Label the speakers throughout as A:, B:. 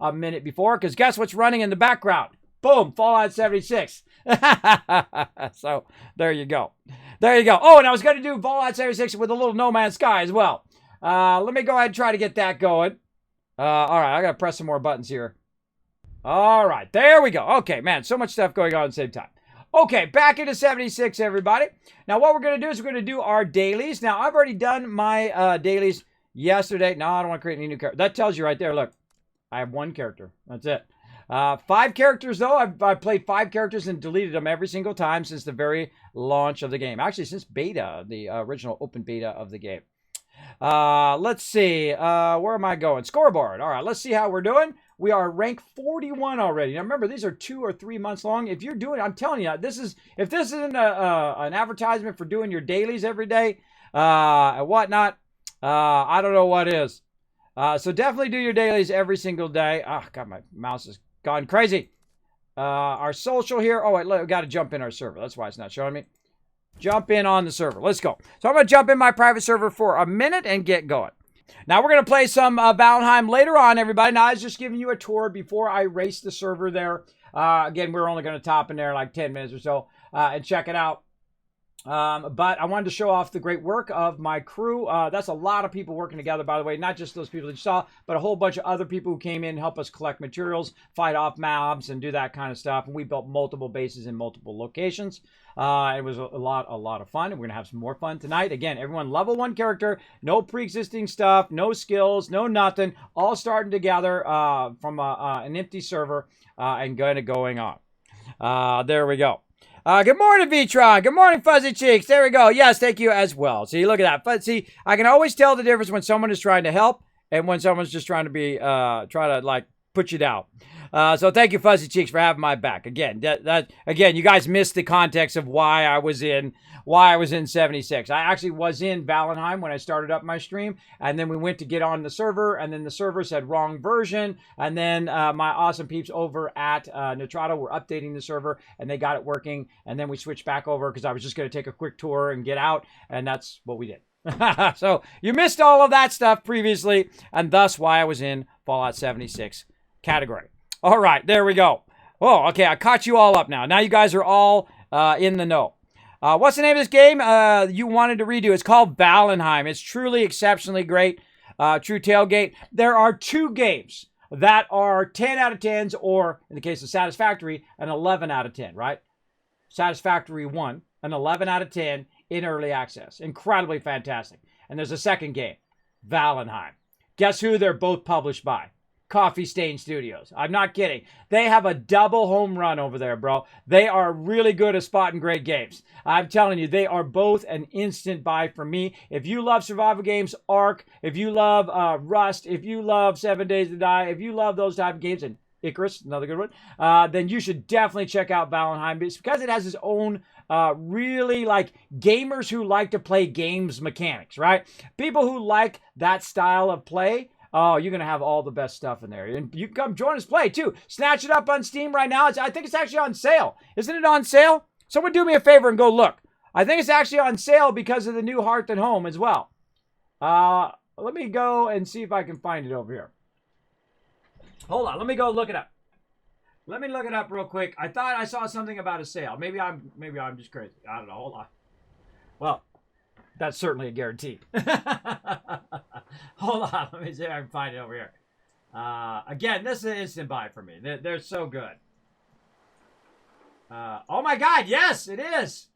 A: a minute before, because guess what's running in the background? Boom, Fallout 76. So there you go. There you go. Oh, and I was going to do Fallout 76 with a little No Man's Sky as well. Let me go ahead and try to get that going. All right, I got to press some more buttons here. All right, there we go. Okay, man, so much stuff going on at the same time. Okay, back into 76, everybody. Now, what we're going to do is we're going to do our dailies. Now, I've already done my dailies yesterday. No, I don't want to create any new character. That tells you right there, look, I have one character. That's it. 5 characters, though. I've played 5 characters and deleted them every single time since the very launch of the game. Actually, since beta, the original open beta of the game. Let's see. Where am I going? Scoreboard. All right, let's see how we're doing. We are rank 41 already. Now, remember, these are 2 or 3 months long. If you're doing, I'm telling you, if this isn't an advertisement for doing your dailies every day and whatnot, I don't know what is. So definitely do your dailies every single day. Oh, God, my mouse has gone crazy. Our social here. Oh, wait, we got to jump in our server. That's why it's not showing me. Jump in on the server. Let's go. So I'm going to jump in my private server for a minute and get going. Now, we're going to play some Valheim later on, everybody. Now, I was just giving you a tour before I race the server there. Again, we're only going to top in there like 10 minutes or so and check it out. But I wanted to show off the great work of my crew. That's a lot of people working together, by the way. Not just those people that you saw, but a whole bunch of other people who came in and help us collect materials, fight off mobs, and do that kind of stuff. And we built multiple bases in multiple locations. It was a lot of fun, and we're going to have some more fun tonight. Again, everyone level 1 character, no pre-existing stuff, no skills, no nothing, all starting together from an empty server and going on. There we go. Good morning, Vitron. Good morning, Fuzzy Cheeks. There we go. Yes, thank you as well. See, look at that. But see, I can always tell the difference when someone is trying to help and when someone's just trying to be, like, put you down. So thank you, Fuzzy Cheeks, for having my back. Again, again, you guys missed the context of why I was in 76. I actually was in Valheim when I started up my stream, and then we went to get on the server, and then the server said wrong version, and then my awesome peeps over at Nitrado were updating the server, and they got it working, and then we switched back over because I was just going to take a quick tour and get out, and that's what we did. So you missed all of that stuff previously, and thus why I was in Fallout 76 category. All right, there we go. Oh, okay, I caught you all up now. Now you guys are all in the know. What's the name of this game you wanted to redo? It's called Valheim. It's truly exceptionally great. True Tailgate. There are 2 games that are 10 out of 10s, or in the case of Satisfactory, an 11 out of 10, right? Satisfactory 1, an 11 out of 10 in early access. Incredibly fantastic. And there's a second game, Valheim. Guess who they're both published by? Coffee Stain Studios. I'm not kidding. They have a double home run over there, bro. They are really good at spotting great games. I'm telling you, they are both an instant buy for me. If you love survival games, Ark, if you love Rust, if you love 7 Days to Die, if you love those type of games, and Icarus, another good one, then you should definitely check out Valheim. It's because it has its own really like gamers who like to play games mechanics, right? People who like that style of play. Oh, you're going to have all the best stuff in there. And you can come join us play, too. Snatch it up on Steam right now. I think it's actually on sale. Isn't it on sale? Someone do me a favor and go look. I think it's actually on sale because of the new Hearth and Home as well. Let me go and see if I can find it over here. Hold on. Let me go look it up. Let me look it up real quick. I thought I saw something about a sale. Maybe I'm just crazy. I don't know. Hold on. Well, that's certainly a guarantee. Hold on. Let me see if I can find it over here. Again, this is an instant buy for me. They're so good. Oh my God. Yes, it is.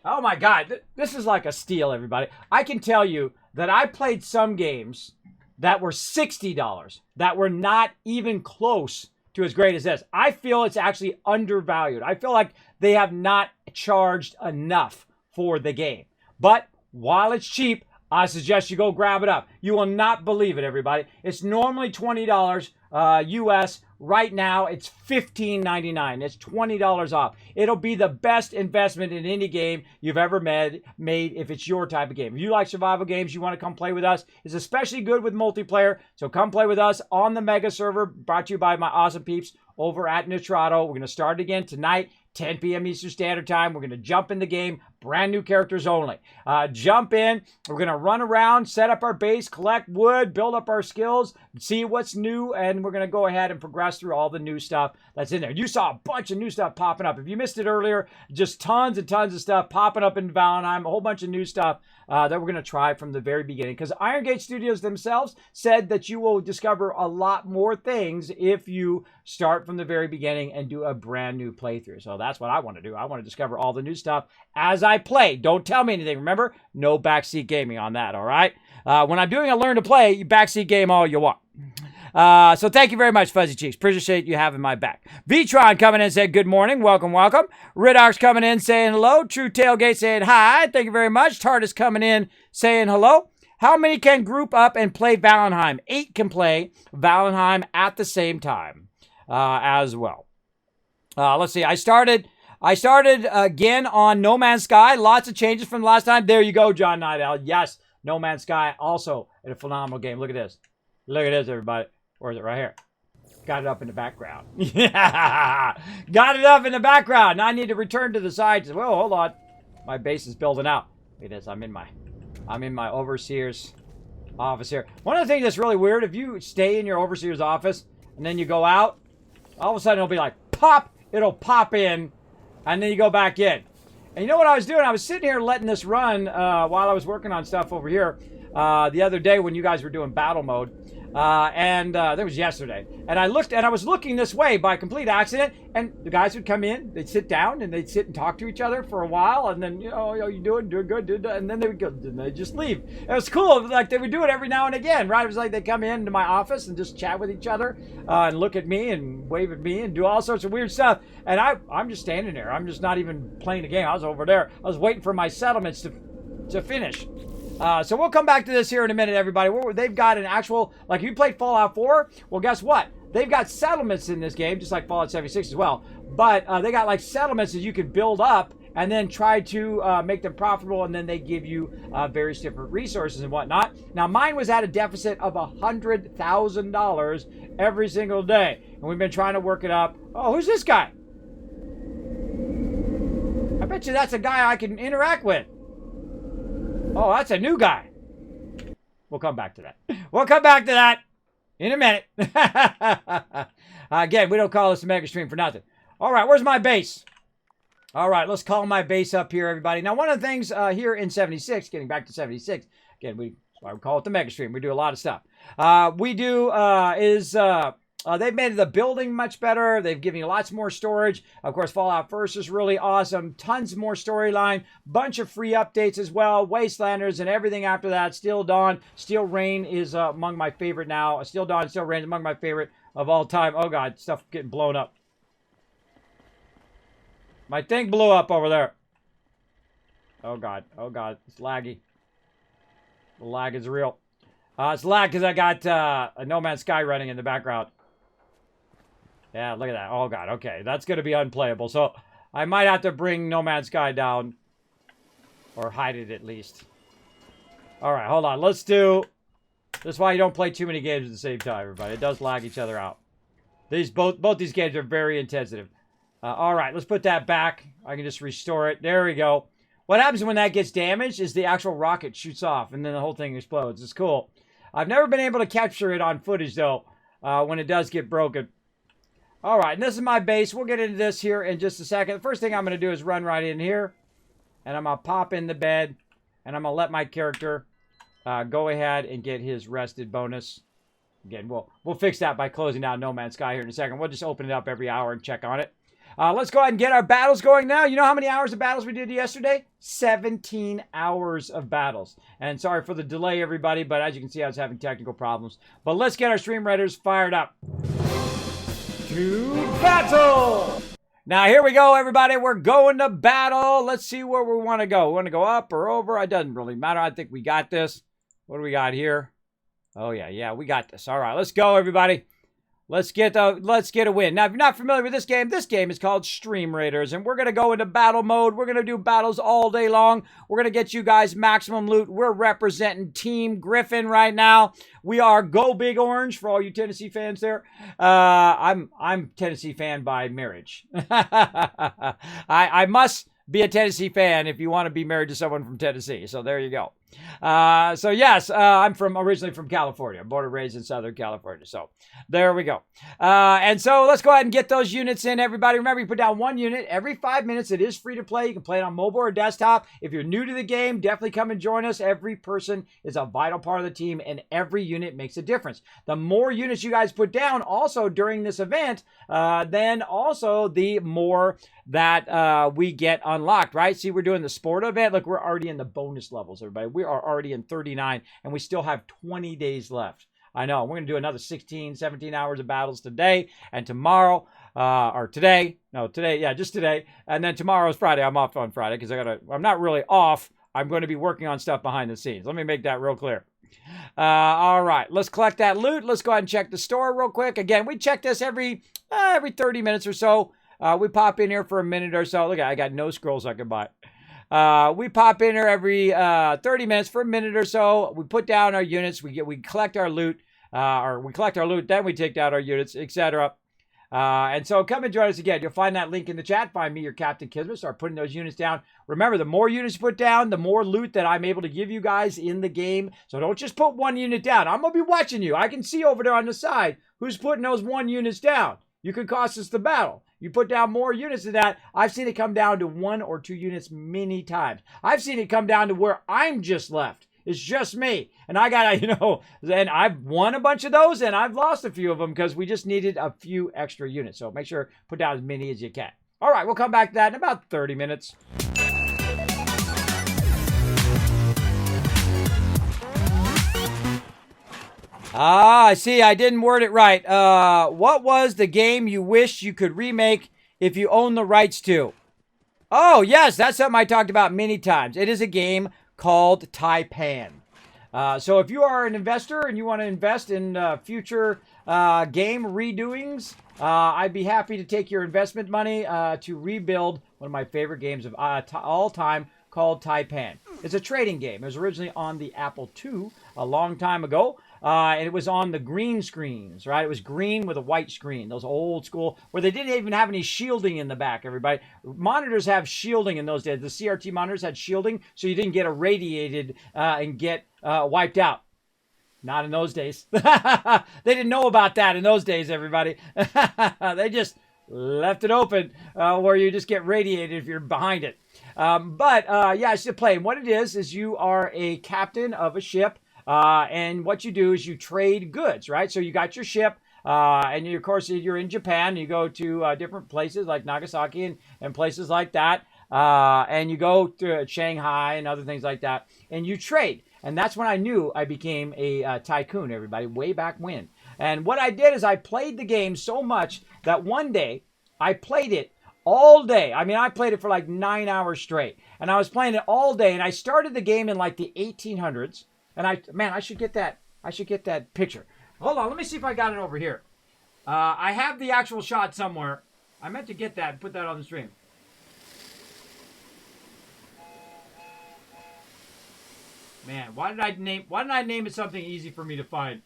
A: Oh my God. This is like a steal, everybody. I can tell you that I played some games that were $60 that were not even close to as great as this. I feel it's actually undervalued. I feel like they have not charged enough for the game. But while it's cheap, I suggest you go grab it up. You will not believe it, everybody. It's normally $20 US. Right now, it's $15.99. It's $20 off. It'll be the best investment in any game you've ever made if it's your type of game. If you like survival games, you want to come play with us. It's especially good with multiplayer. So come play with us on the Mega server, brought to you by my awesome peeps over at Nitrado. We're going to start again tonight, 10 p.m. Eastern Standard Time. We're going to jump in the game, brand new characters only. Jump in. We're going to run around, set up our base, collect wood, build up our skills, see what's new, and we're going to go ahead and progress through all the new stuff that's in there. You saw a bunch of new stuff popping up. If you missed it earlier, just tons and tons of stuff popping up in Valheim, a whole bunch of new stuff that we're going to try from the very beginning. Because Iron Gate Studios themselves said that you will discover a lot more things if you start from the very beginning and do a brand new playthrough. So that's what I want to do. I want to discover all the new stuff as I play. Don't tell me anything. Remember, no backseat gaming on that, all right? When I'm doing a learn to play, you backseat game all you want. So thank you very much, Fuzzy Cheeks. Appreciate you having my back. Vtron coming in said good morning. Welcome, welcome. Ridox coming in saying hello. True Tailgate saying hi. Thank you very much. Tardis coming in saying hello. How many can group up and play Valheim? 8 can play Valheim at the same time as well. Let's see. I started again on No Man's Sky. Lots of changes from the last time. There you go, John Nightowl. Yes, No Man's Sky also a phenomenal game. Look at this. Look at this, everybody. Or is it right here? Got it up in the background. Yeah! Got it up in the background. Now I need to return to the side. Well, hold on. My base is building out. Look at this. I'm in my overseer's office here. One of the things that's really weird, if you stay in your overseer's office and then you go out, all of a sudden it'll be like, pop! It'll pop in, and then you go back in. And you know what I was doing? I was sitting here letting this run while I was working on stuff over here the other day when you guys were doing battle mode. That was yesterday. And I was looking this way by complete accident, and the guys would come in, they'd sit down, and they'd sit and talk to each other for a while, and then, you doing good, and then they would go, and they'd just leave. It was cool, like they would do it every now and again, right? It was like they'd come into my office and just chat with each other, and look at me, and wave at me, and do all sorts of weird stuff. And I'm just standing there. I'm just not even playing the game. I was over there. I was waiting for my settlements to finish. So we'll come back to this here in a minute, everybody. They've got an actual, like you played Fallout 4, well, guess what? They've got settlements in this game, just like Fallout 76 as well. But they got like settlements that you can build up and then try to make them profitable, and then they give you various different resources and whatnot. Now, mine was at a deficit of $100,000 every single day, and we've been trying to work it up. Oh, who's this guy? I bet you that's a guy I can interact with. Oh, that's a new guy. We'll come back to that. We'll come back to that in a minute. Again, we don't call this a mega stream for nothing. All right, where's my base? All right, let's call my base up here, everybody. Now, one of the things here in 76, getting back to 76, again, I would call it the mega stream. We do a lot of stuff. They've made the building much better. They've given you lots more storage. Of course, Fallout First is really awesome. Tons more storyline. Bunch of free updates as well. Wastelanders and everything after that. Steel Dawn. Steel Rain is among my favorite now. Steel Dawn and Steel Rain is among my favorite of all time. Oh, God. Stuff getting blown up. My thing blew up over there. Oh, God. Oh, God. It's laggy. The lag is real. It's lag because I got a No Man's Sky running in the background. Yeah, look at that. Oh, God. Okay, that's going to be unplayable. So I might have to bring No Man's Sky down. Or hide it at least. All right, hold on. Let's do... This is why you don't play too many games at the same time, everybody. It does lag each other out. Both these games are very intensive. All right, let's put that back. I can just restore it. There we go. What happens when that gets damaged is the actual rocket shoots off, and then the whole thing explodes. It's cool. I've never been able to capture it on footage, though, when it does get broken. All right, and this is my base. We'll get into this here in just a second. The first thing I'm going to do is run right in here, and I'm going to pop in the bed, and I'm going to let my character go ahead and get his rested bonus. Again, we'll fix that by closing down No Man's Sky here in a second. We'll just open it up every hour and check on it. Let's go ahead and get our battles going now. You know how many hours of battles we did yesterday? 17 hours of battles. And sorry for the delay, everybody, but as you can see, I was having technical problems. But let's get our Stream Raiders fired up. To battle! Now, here we go, everybody. We're going to battle. Let's see where we want to go. We want to go up or over? It doesn't really matter. I think we got this. What do we got here? Oh, yeah, we got this. All right, let's go, everybody. Let's get a win. Now, if you're not familiar with this game is called Stream Raiders, and we're going to go into battle mode. We're going to do battles all day long. We're going to get you guys maximum loot. We're representing Team Griffin right now. We are Go Big Orange for all you Tennessee fans there. I'm Tennessee fan by marriage. I must be a Tennessee fan if you want to be married to someone from Tennessee. So there you go. So yes, I'm originally from California, born and raised in Southern California. So there we go. And so let's go ahead and get those units in, everybody. Remember, you put down 1 unit every 5 minutes. It is free to play. You can play it on mobile or desktop. If you're new to the game, definitely come and join us. Every person is a vital part of the team, and every unit makes a difference. The more units you guys put down also during this event, then also the more that we get unlocked, right? See, we're doing the sport event. Look, we're already in the bonus levels, everybody. We are already in 39, and we still have 20 days left. I know. We're going to do another 16, 17 hours of battles today and tomorrow, or today. No, today. Yeah, just today. And then tomorrow is Friday. I'm off on Friday because I'm not really off. I'm going to be working on stuff behind the scenes. Let me make that real clear. All right, let's collect that loot. Let's go ahead and check the store real quick. Again, we check this every 30 minutes or so. We pop in here for a minute or so. Look, I got no scrolls I can buy. We pop in here every 30 minutes for a minute or so. We put down our units. We collect our loot, then we take down our units, etc. And so come and join us again. You'll find that link in the chat. Find me, your Captain Kismet. Start putting those units down. Remember, the more units you put down, the more loot that I'm able to give you guys in the game. So don't just put 1 unit down. I'm going to be watching you. I can see over there on the side who's putting those 1 units down. You could cost us the battle. You put down more units than that. I've seen it come down to 1 or 2 units many times. I've seen it come down to where I'm just left. It's just me. And I gotta, and I've won a bunch of those and I've lost a few of them because we just needed a few extra units. So make sure put down as many as you can. All right, we'll come back to that in about 30 minutes. I see. I didn't word it right. What was the game you wish you could remake if you own the rights to? Oh, yes, that's something I talked about many times. It is a game called s.p.e.c.i.a.l. So if you are an investor and you want to invest in future game redoings, I'd be happy to take your investment money to rebuild one of my favorite games of all time called s.p.e.c.i.a.l. It's a trading game. It was originally on the Apple II a long time ago. And it was on the green screens, right? It was green with a white screen. Those old school, where they didn't even have any shielding in the back, everybody. Monitors have shielding in those days. The CRT monitors had shielding, so you didn't get irradiated and get wiped out. Not in those days. They didn't know about that in those days, everybody. They just left it open where you just get radiated if you're behind it. Yeah, it's a play. And what it is you are a captain of a ship. And what you do is you trade goods, right? So you got your ship, and of course you're in Japan. You go to different places like Nagasaki and places like that, and you go to Shanghai and other things like that, and you trade. And that's when I knew I became a tycoon, everybody, way back when. And what I did is I played the game so much that one day I played it all day. I mean, I played it for like 9 hours straight, and I was playing it all day. And I started the game in like the 1800s. And I should get that picture. Hold on, let me see if I got it over here. I have the actual shot somewhere. I meant to get that and put that on the stream. Man, why did I name it something easy for me to find?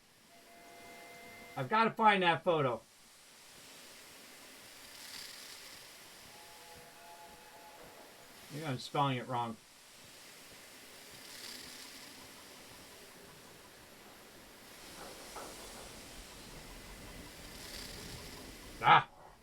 A: I've got to find that photo. Maybe I'm spelling it wrong.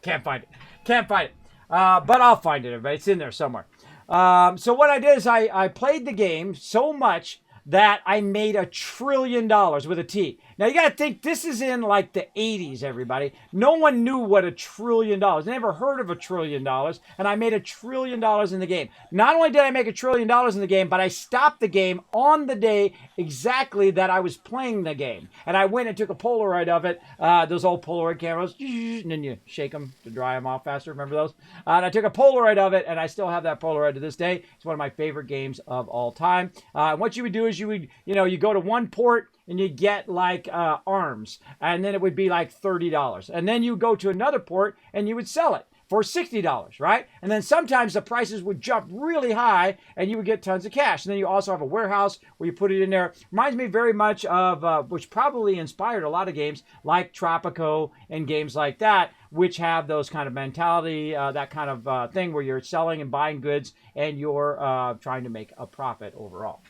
A: Can't find it. But I'll find it, everybody. It's in there somewhere. So what I did is I played the game so much that I made $1 trillion with a T. Now you got to think this is in like the 80s, everybody. No one knew what $1 trillion. They never heard of $1 trillion, and I made $1 trillion in the game. Not only did I make $1 trillion in the game, but I stopped the game on the day exactly that I was playing the game. And I went and took a Polaroid of it, those old Polaroid cameras, and then you shake them to dry them off faster. Remember those? And I took a Polaroid of it, and I still have that Polaroid to this day. It's one of my favorite games of all time. And what you would do is you go to one port and you get like arms, and then it would be like $30. And then you go to another port and you would sell it for $60, right? And then sometimes the prices would jump really high and you would get tons of cash. And then you also have a warehouse where you put it in there. Reminds me very much of, which probably inspired a lot of games like Tropico and games like that, which have those kind of mentality, that kind of thing where you're selling and buying goods and you're trying to make a profit overall.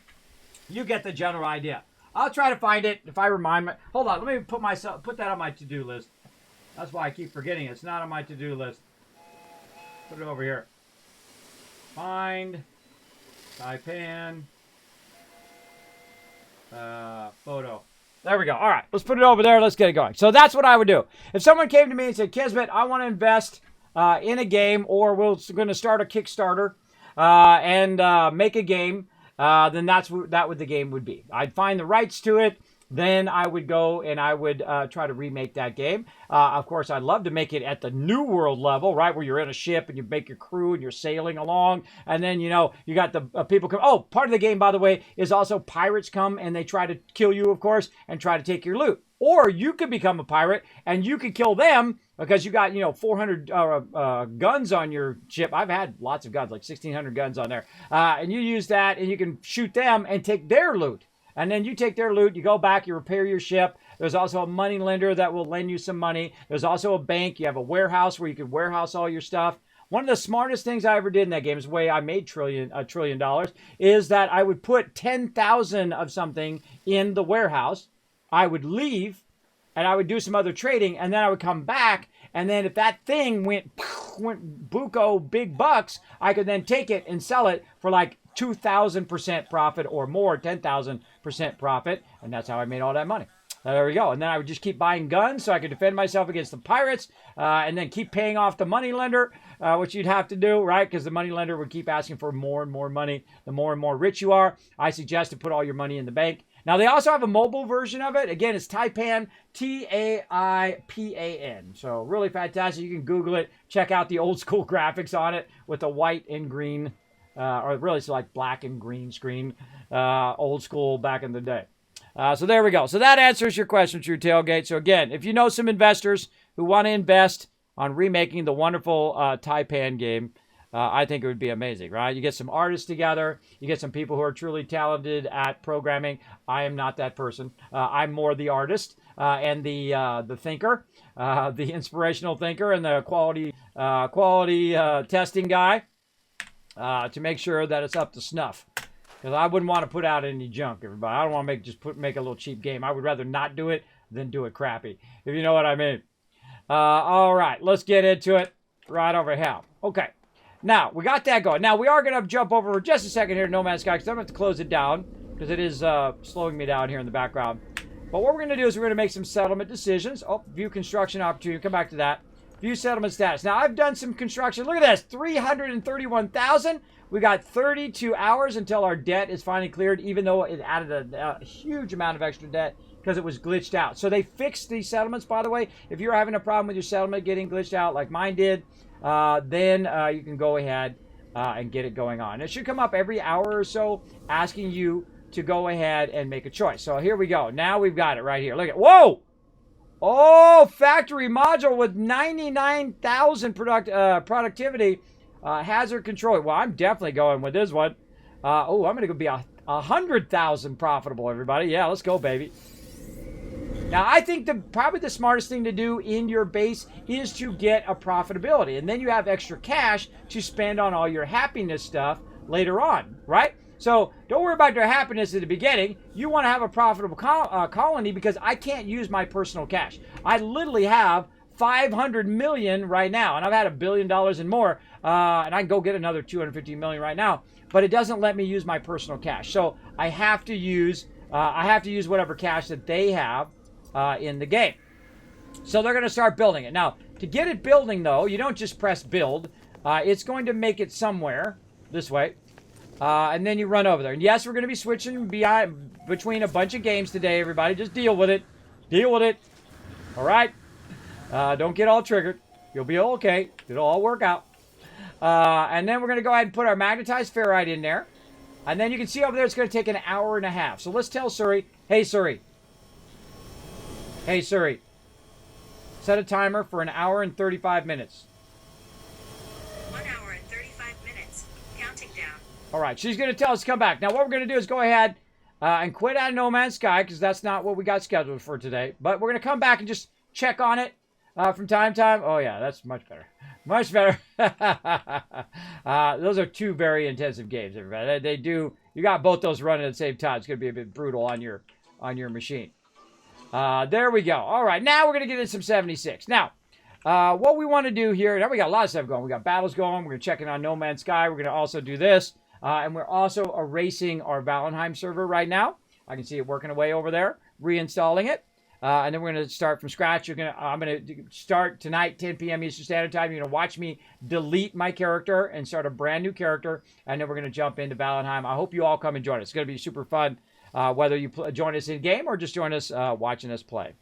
A: You get the general idea. I'll try to find it if I remind me. Hold on, let me put that on my to-do list. That's why I keep forgetting. It's not on my to-do list. Put it over here. Find Taipan photo. There we go. All right, let's put it over there. Let's get it going. So that's what I would do. If someone came to me and said, Kismet, I want to invest in a game, or we're going to start a Kickstarter and make a game, then that's what the game would be. I'd find the rights to it. Then I would go and I would try to remake that game. Of course, I'd love to make it at the New World level, right, where you're in a ship and you make your crew and you're sailing along. And then, you know, you got the people come. Oh, part of the game, by the way, is also pirates come and they try to kill you, of course, and try to take your loot. Or you could become a pirate and you could kill them because you got, you know, 400 guns on your ship. I've had lots of guns, like 1,600 guns on there. And you use that and you can shoot them and take their loot. And then you take their loot, you go back, you repair your ship. There's also a money lender that will lend you some money. There's also a bank. You have a warehouse where you can warehouse all your stuff. One of the smartest things I ever did in that game is the way I made $1 trillion is that I would put 10,000 of something in the warehouse. I would leave and I would do some other trading and then I would come back. And then if that thing went buco big bucks, I could then take it and sell it for like 2,000% profit or more, 10,000% profit. And that's how I made all that money. There we go. And then I would just keep buying guns so I could defend myself against the pirates and then keep paying off the money lender, which you'd have to do, right? Because the money lender would keep asking for more and more money. The more and more rich you are, I suggest to put all your money in the bank. Now, they also have a mobile version of it. Again, it's Taipan, T-A-I-P-A-N. So really fantastic. You can Google it. Check out the old school graphics on it with the white and green, or really it's like black and green screen, old school back in the day. So there we go. So that answers your question, True Tailgate. So again, if you know some investors who want to invest on remaking the wonderful Taipan game, I think it would be amazing, right? You get some artists together. You get some people who are truly talented at programming. I am not that person. I'm more the artist and the thinker, the inspirational thinker, and the quality testing guy to make sure that it's up to snuff. Because I wouldn't want to put out any junk, everybody. I don't want to make a little cheap game. I would rather not do it than do it crappy, if you know what I mean. All right, let's get into it right over here. Okay. Now, we got that going. Now, we are going to jump over for just a second here to No Man's Sky because I'm going to have to close it down because it is slowing me down here in the background. But what we're going to do is we're going to make some settlement decisions. Oh, view construction opportunity. Come back to that. View settlement status. Now, I've done some construction. Look at this. 331,000. We got 32 hours until our debt is finally cleared, even though it added a huge amount of extra debt because it was glitched out. So they fixed these settlements, by the way. If you're having a problem with your settlement getting glitched out like mine did, then you can go ahead and get it going on. It should come up every hour or so asking you to go ahead and make a choice. So here we go. Now we've got it right here. Look at, whoa! Oh, factory module with 99,000 productivity. Hazard control. Well, I'm definitely going with this one. Oh, I'm going to go be 100,000 profitable, everybody. Yeah, let's go, baby. Now, I think probably the smartest thing to do in your base is to get a profitability. And then you have extra cash to spend on all your happiness stuff later on, right? So don't worry about your happiness at the beginning. You want to have a profitable colony because I can't use my personal cash. I literally have 500 million right now, and I've had $1 billion and more, and I can go get another 250 million right now, but it doesn't let me use my personal cash. So I have to use whatever cash that they have in the game. So they're going to start building it. Now, to get it building, though, you don't just press build. It's going to make it somewhere this way, and then you run over there. And yes, we're going to be switching between a bunch of games today, everybody. Just deal with it. Deal with it. All right? Don't get all triggered. You'll be okay. It'll all work out. And then we're going to go ahead and put our magnetized ferrite in there. And then you can see over there it's going to take an hour and a half. So let's tell Suri, hey, Suri. Hey, Suri. Set a timer for an hour and 35 minutes. All right, she's going to tell us to come back. Now, what we're going to do is go ahead and quit out of No Man's Sky because that's not what we got scheduled for today. But we're going to come back and just check on it from time to time. Oh, yeah, that's much better. Much better. Those are two very intensive games, everybody. They do. You got both those running at the same time. It's going to be a bit brutal on your machine. There we go. All right, now we're going to get into some 76. Now, what we want to do here, now we got a lot of stuff going. We got battles going. We're going to check in on No Man's Sky. We're going to also do this. And we're also erasing our Valheim server right now. I can see it working away over there. Reinstalling it. And then we're going to start from scratch. I'm going to start tonight, 10 p.m. Eastern Standard Time. You're going to watch me delete my character and start a brand new character. And then we're going to jump into Valheim. I hope you all come and join us. It's going to be super fun, whether you join us in game or just join us watching us play.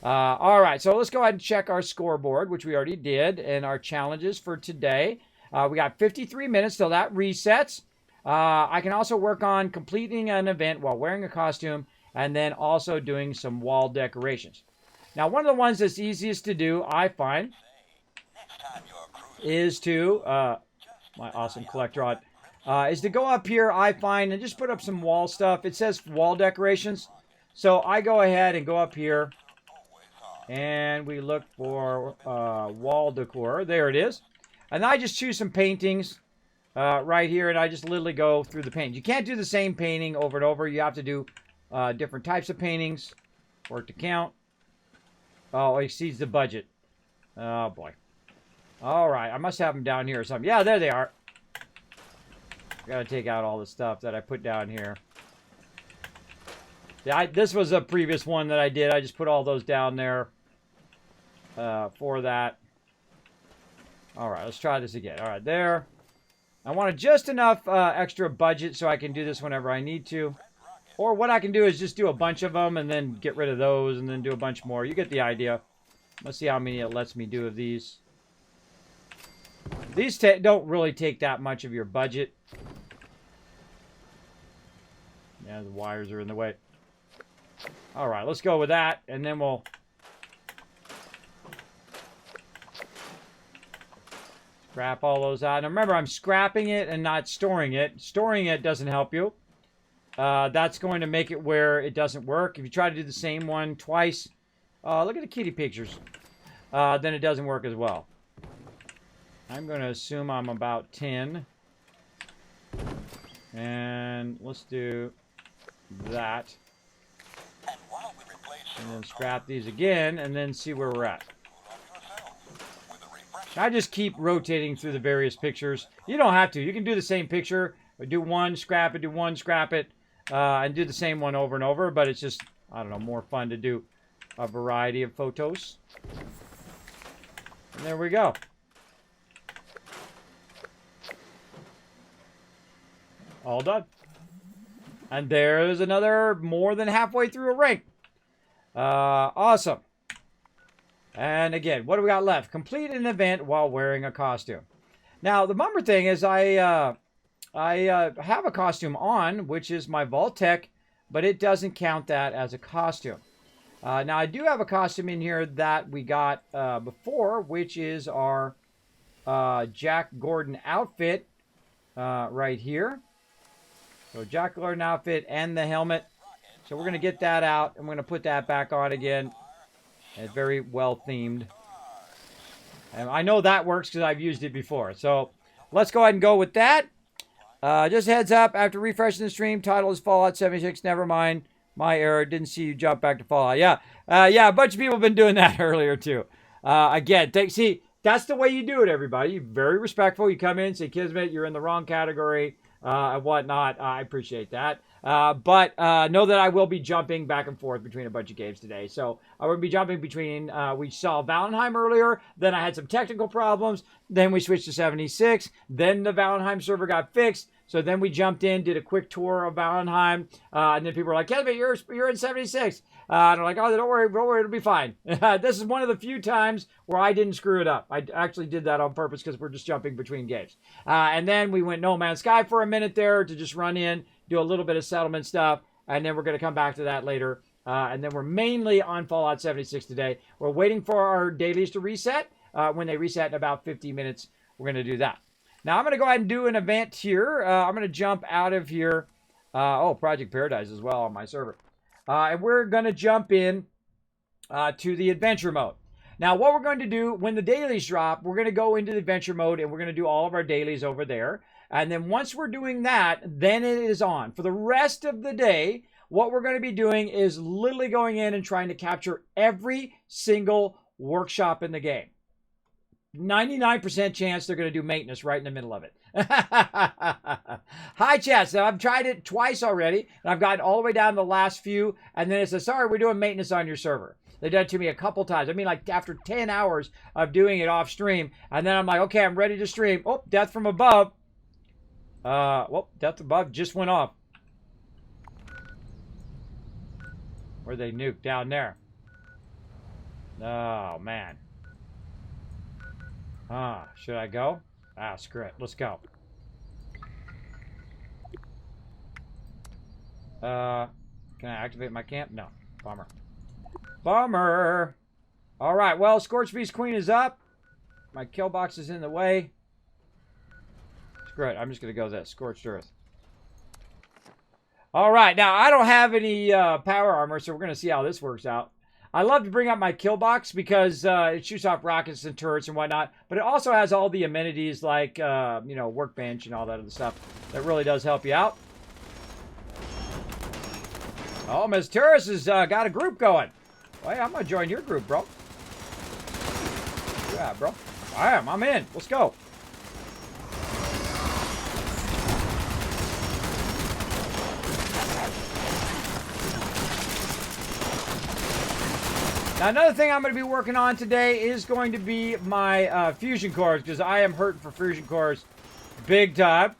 A: All right, so let's go ahead and check our scoreboard, which we already did, and our challenges for today. We got 53 minutes till that resets. I can also work on completing an event while wearing a costume and then also doing some wall decorations. Now, one of the ones that's easiest to do, I find, is to, my awesome collector rod, is to go up here, I find, and just put up some wall stuff. It says wall decorations. So I go ahead and go up here and we look for wall decor. There it is. And I just choose some paintings right here, and I just literally go through the paint. You can't do the same painting over and over. You have to do different types of paintings for it to count. Oh, it exceeds the budget. Oh, boy. All right. I must have them down here or something. Yeah, there they are. Got to take out all the stuff that I put down here. Yeah, this was a previous one that I did. I just put all those down there for that. All right. Let's try this again. All right. There. I wanted just enough extra budget so I can do this whenever I need to. Or what I can do is just do a bunch of them and then get rid of those and then do a bunch more. You get the idea. Let's see how many it lets me do of these. These don't really take that much of your budget. Yeah, the wires are in the way. All right, let's go with that. And then we'll... scrap all those out. Now remember, I'm scrapping it and not storing it. Storing it doesn't help you. That's going to make it where it doesn't work. If you try to do the same one twice, look at the kitty pictures, then it doesn't work as well. I'm going to assume I'm about 10. And let's do that. And then scrap these again and then see where we're at. I just keep rotating through the various pictures. You don't have to. You can do the same picture. Or do one, scrap it, do one, scrap it. And do the same one over and over. But it's just, I don't know, more fun to do a variety of photos. And there we go. All done. And there's another more than halfway through a ring. Awesome. And again, what do we got left? Complete an event while wearing a costume. Now, the bummer thing is I have a costume on, which is my Vault-Tec, but it doesn't count that as a costume. Now, I do have a costume in here that we got before, which is our Jack Gordon outfit right here. So, Jack Gordon outfit and the helmet. So, we're going to get that out, and we're going to put that back on again. It's very well themed. And I know that works because I've used it before. So let's go ahead and go with that. Just heads up, after refreshing the stream, title is Fallout 76. Never mind. My error. Didn't see you jump back to Fallout. Yeah, a bunch of people have been doing that earlier too. Again, see, that's the way you do it, everybody. You're very respectful. You come in, say, Kismet, you're in the wrong category and whatnot. I appreciate that. But know that I will be jumping back and forth between a bunch of games today. So I will be jumping between, we saw Valheim earlier, then I had some technical problems, then we switched to 76, then the Valheim server got fixed, so then we jumped in, did a quick tour of Valheim, and then people were like, Kevin, you're in 76. And I'm like, oh, don't worry, it'll be fine. This is one of the few times where I didn't screw it up. I actually did that on purpose because we're just jumping between games. And then we went No Man's Sky for a minute there to just run in, do a little bit of settlement stuff, and then we're going to come back to that later. And then we're mainly on Fallout 76 today. We're waiting for our dailies to reset. When they reset in about 50 minutes, we're going to do that. Now I'm going to go ahead and do an event here. I'm going to jump out of here. Oh, Project Paradise as well on my server. And we're going to jump in to the adventure mode. Now, what we're going to do when the dailies drop, we're going to go into the adventure mode and we're going to do all of our dailies over there. And then once we're doing that, then it is on. For the rest of the day, what we're going to be doing is literally going in and trying to capture every single workshop in the game. 99% chance they're going to do maintenance right in the middle of it. Hi, chat. So I've tried it twice already, and I've gotten all the way down to the last few, and then it says, sorry, we're doing maintenance on your server. They did it to me a couple times. I mean, like after 10 hours of doing it off stream, and then I'm like, okay, I'm ready to stream. Oh, death from above. Well, death above just went off. Where they nuked down there. Oh, man. Should I go? Screw it. Let's go. Can I activate my camp? No. Bummer. Bummer. All right. Well, s.p.e.c.i.a.l is up. My kill box is in the way. Screw it. I'm just going to go with that. Scorched Earth. All right. Now, I don't have any power armor, so we're going to see how this works out. I love to bring up my kill box because it shoots off rockets and turrets and whatnot, but it also has all the amenities like, you know, workbench and all that other stuff that really does help you out. Oh, Ms. Turris has got a group going. Well, hey, I'm going to join your group, bro. Yeah, bro. I'm in. Let's go. Now, another thing I'm going to be working on today is going to be my fusion cores, because I am hurting for fusion cores big time.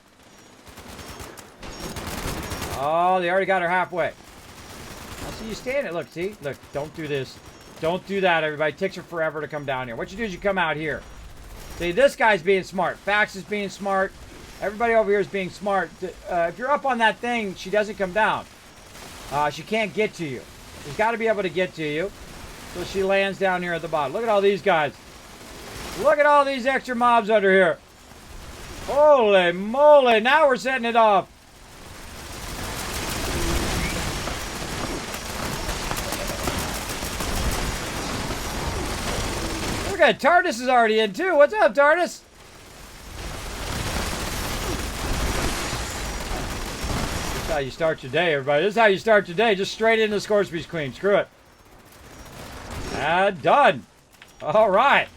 A: Oh, they already got her halfway. I see you standing. Look, see? Look, don't do this. Don't do that, everybody. It takes her forever to come down here. What you do is you come out here. See, this guy's being smart. Fax is being smart. Everybody over here is being smart. If you're up on that thing, she doesn't come down. She can't get to you. She's got to be able to get to you. So she lands down here at the bottom. Look at all these guys. Look at all these extra mobs under here. Holy moly. Now we're setting it off. Look at TARDIS is already in too. What's up, TARDIS? This is how you start your day, everybody. This is how you start your day. Just straight into s.p.e.c.i.a.l. Screw it. Done. All right.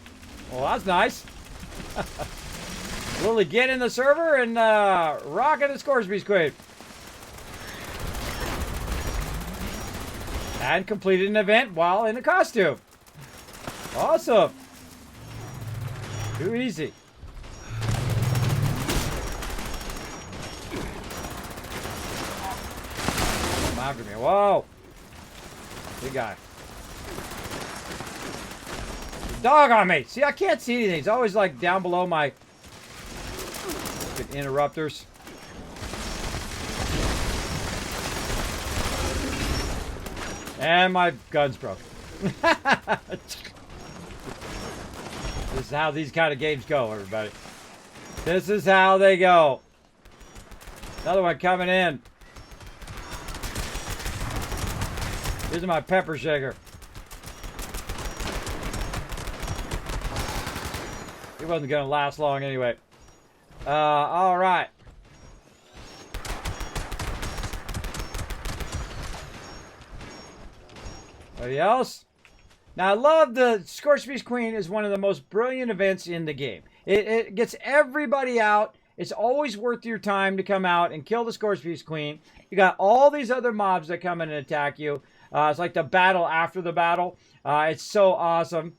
A: Well, that's nice. Lily, get in the server and rock it at s.p.e.c.i.a.l. And completed an event while in a costume. Awesome. Too easy. Come after me. Whoa. Big guy. Dog on me. See, I can't see anything. It's always like down below my interrupters. And my gun's broke. This is how these kind of games go, everybody. This is how they go. Another one coming in. This is my pepper shaker. It wasn't going to last long anyway. All right. Anybody else? Now, I love the s.p.e.c.i.a.l is one of the most brilliant events in the game. It gets everybody out. It's always worth your time to come out and kill the s.p.e.c.i.a.l. You got all these other mobs that come in and attack you. It's like the battle after the battle. It's so awesome.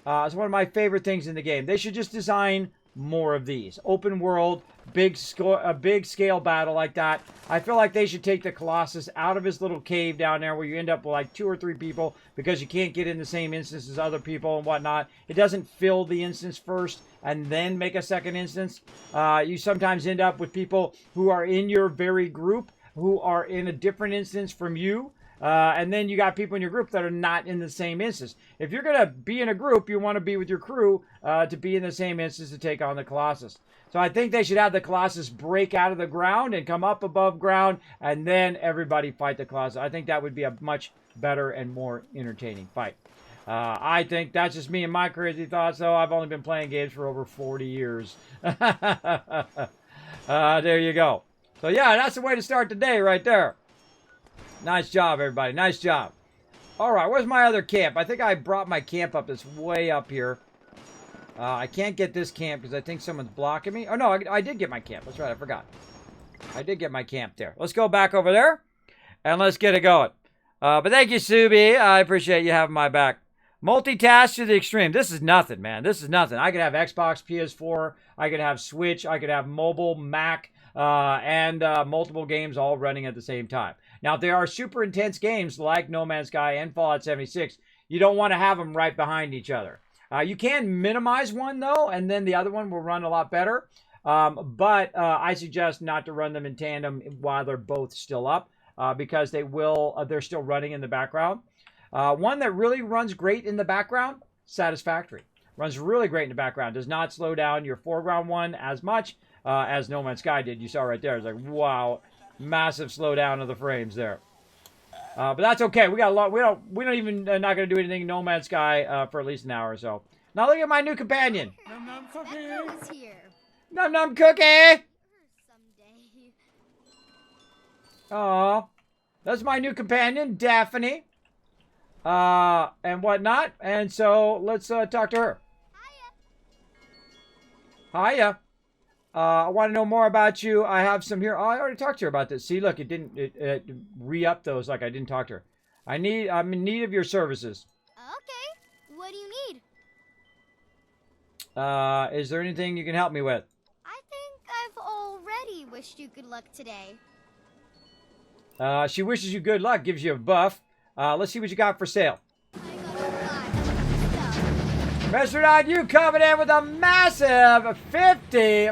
A: It's one of my favorite things in the game. They should just design more of these. Open world, big scale battle like that. I feel like they should take the Colossus out of his little cave down there where you end up with like 2 or 3 people because you can't get in the same instance as other people and whatnot. It doesn't fill the instance first and then make a second instance. You sometimes end up with people who are in your very group who are in a different instance from you. And then you got people in your group that are not in the same instance. If you're going to be in a group, you want to be with your crew to be in the same instance to take on the Colossus. So I think they should have the Colossus break out of the ground and come up above ground, and then everybody fight the Colossus. I think that would be a much better and more entertaining fight. I think that's just me and my crazy thoughts, though. I've only been playing games for over 40 years. There you go. So, yeah, that's the way to start the day right there. Nice job, everybody. Nice job. All right, where's my other camp? I think I brought my camp up. It's way up here. I can't get this camp because I think someone's blocking me. Oh, no, I did get my camp. That's right, I forgot. I did get my camp there. Let's go back over there, and let's get it going. But thank you, Subi. I appreciate you having my back. Multitask to the extreme. This is nothing, man. This is nothing. I could have Xbox, PS4. I could have Switch. I could have mobile, Mac, and multiple games all running at the same time. Now, if there are super intense games like No Man's Sky and Fallout 76, you don't want to have them right behind each other. You can minimize one, though, and then the other one will run a lot better. But I suggest not to run them in tandem while they're both still up because they're still running in the background. One that really runs great in the background, Satisfactory. Runs really great in the background. Does not slow down your foreground one as much as No Man's Sky did. You saw right there. It's like, wow, massive slowdown of the frames there. But that's okay. We got a lot. We don't even not going to do anything in No Man's Sky for at least an hour or so. Now look at my new companion.
B: Num Num Cookie. Here.
A: Num Num Cookie.
B: Someday.
A: Aw, that's my new companion, Daphne. And whatnot. And so let's talk to her. Hiya. I want to know more about you. I have some here. Oh, I already talked to her about this. See, look, it re-upped those like I didn't talk to her. I'm in need of your services.
B: Okay. What do you need?
A: Is there anything you can help me with?
B: I think I've already wished you good luck today.
A: She wishes you good luck, gives you a buff. Let's see what you got for sale.
B: I got a lot of stuff.
A: Mr. Don, you coming in with a massive 50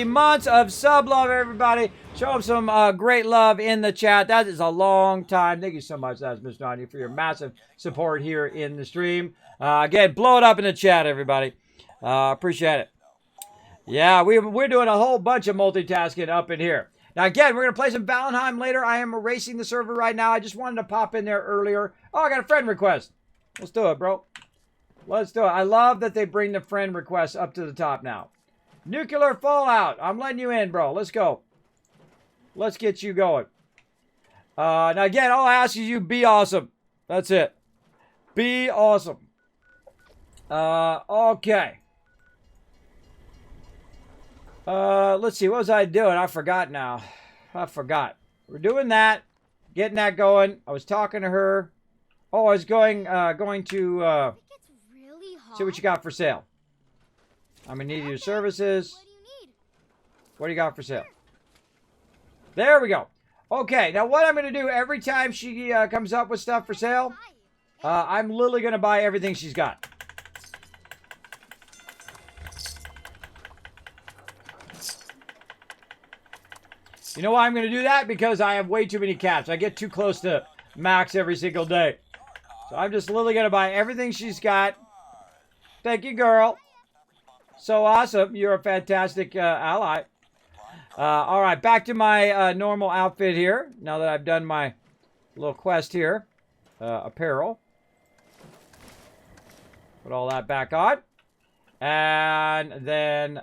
A: months of sub love, everybody. Show them some great love in the chat. That is a long time. Thank you so much, that's Mr. Don, for your massive support here in the stream. Again, blow it up in the chat, everybody. Appreciate it. Yeah, we're doing a whole bunch of multitasking up in here. Now, again, we're going to play some Valheim later. I am erasing the server right now. I just wanted to pop in there earlier. Oh, I got a friend request. Let's do it, bro. Let's do it. I love that they bring the friend requests up to the top now. Nuclear Fallout. I'm letting you in, bro. Let's go. Let's get you going. Now, again, all I ask is you be awesome. That's it. Be awesome. Okay. Let's see. What was I doing? I forgot now. I forgot. We're doing that. Getting that going. I was talking to her. Oh, I was going to
B: I think it's really hot.
A: see what you got for sale. I'm in need of your services.
B: What do you need?
A: What do you got for sale? There we go. Okay, now what I'm going to do every time she comes up with stuff for sale, I'm literally going to buy everything she's got. You know why I'm going to do that? Because I have way too many cats. I get too close to max every single day. So I'm just literally going to buy everything she's got. Thank you, girl. So awesome. You're a fantastic ally. All right, back to my normal outfit here. Now that I've done my little quest here. Apparel. Put all that back on. And then,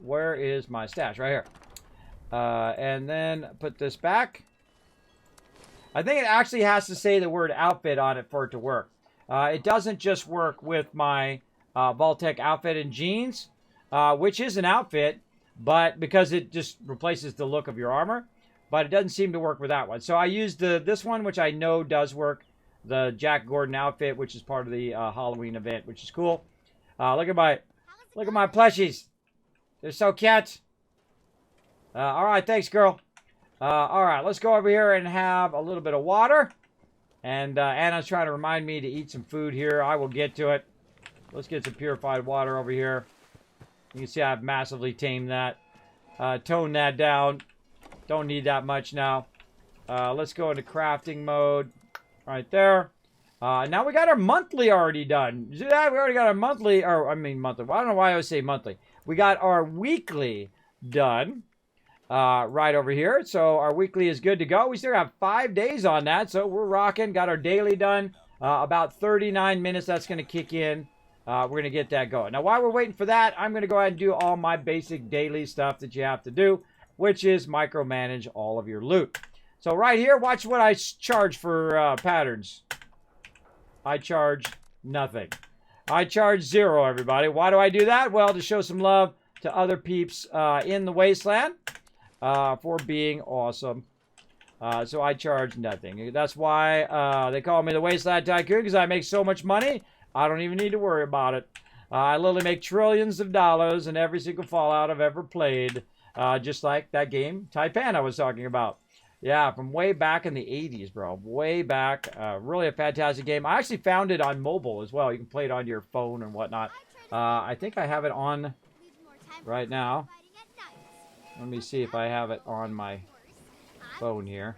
A: where is my stash? Right here. And then put this back. I think it actually has to say the word outfit on it for it to work. It doesn't just work with my Vault-Tec outfit and jeans, which is an outfit, but because it just replaces the look of your armor, but it doesn't seem to work with that one. So I used this one, which I know does work, the Jack Gordon outfit, which is part of the Halloween event, which is cool. Look at my plushies. They're so cute. All right, thanks, girl. All right, let's go over here and have a little bit of water. And Anna's trying to remind me to eat some food here. I will get to it. Let's get some purified water over here. You can see I've massively tamed that. Toned that down. Don't need that much now. Let's go into crafting mode. Right there. Now we got our monthly already done. See that? We already got our monthly, or I mean monthly. I don't know why I always say monthly. We got our weekly done right over here. So our weekly is good to go. We still have 5 days on that, so we're rocking. Got our daily done. About 39 minutes, that's going to kick in. We're going to get that going. Now, while we're waiting for that, I'm going to go ahead and do all my basic daily stuff that you have to do, which is micromanage all of your loot. So right here, watch what I charge for patterns. I charge nothing. I charge 0, everybody. Why do I do that? Well, to show some love to other peeps in the wasteland for being awesome. So I charge nothing. That's why they call me the Wasteland Tycoon, because I make so much money, I don't even need to worry about it. I literally make trillions of dollars in every single Fallout I've ever played, just like that game, Taipan, I was talking about. Yeah, from way back in the 80s, bro. Way back. Really a fantastic game. I actually found it on mobile as well. You can play it on your phone and whatnot. I think I have it on right now. Let me see if I have it on my phone here.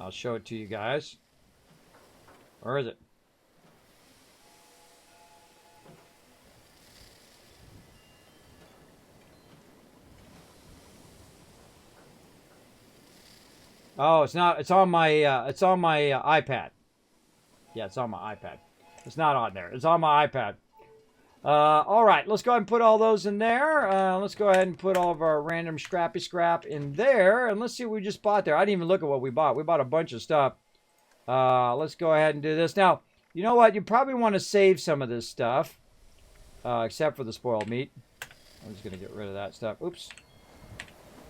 A: I'll show it to you guys. Where is it? Oh, it's not. It's on my. It's on my iPad. Yeah, it's on my iPad. It's not on there. It's on my iPad. All right, let's go ahead and put all those in there. Let's go ahead and put all of our random scrappy scrap in there, and let's see what we just bought there. I didn't even look at what we bought. We bought a bunch of stuff. Let's go ahead and do this now. You know what? You probably want to save some of this stuff, except for the spoiled meat. I'm just gonna get rid of that stuff. Oops.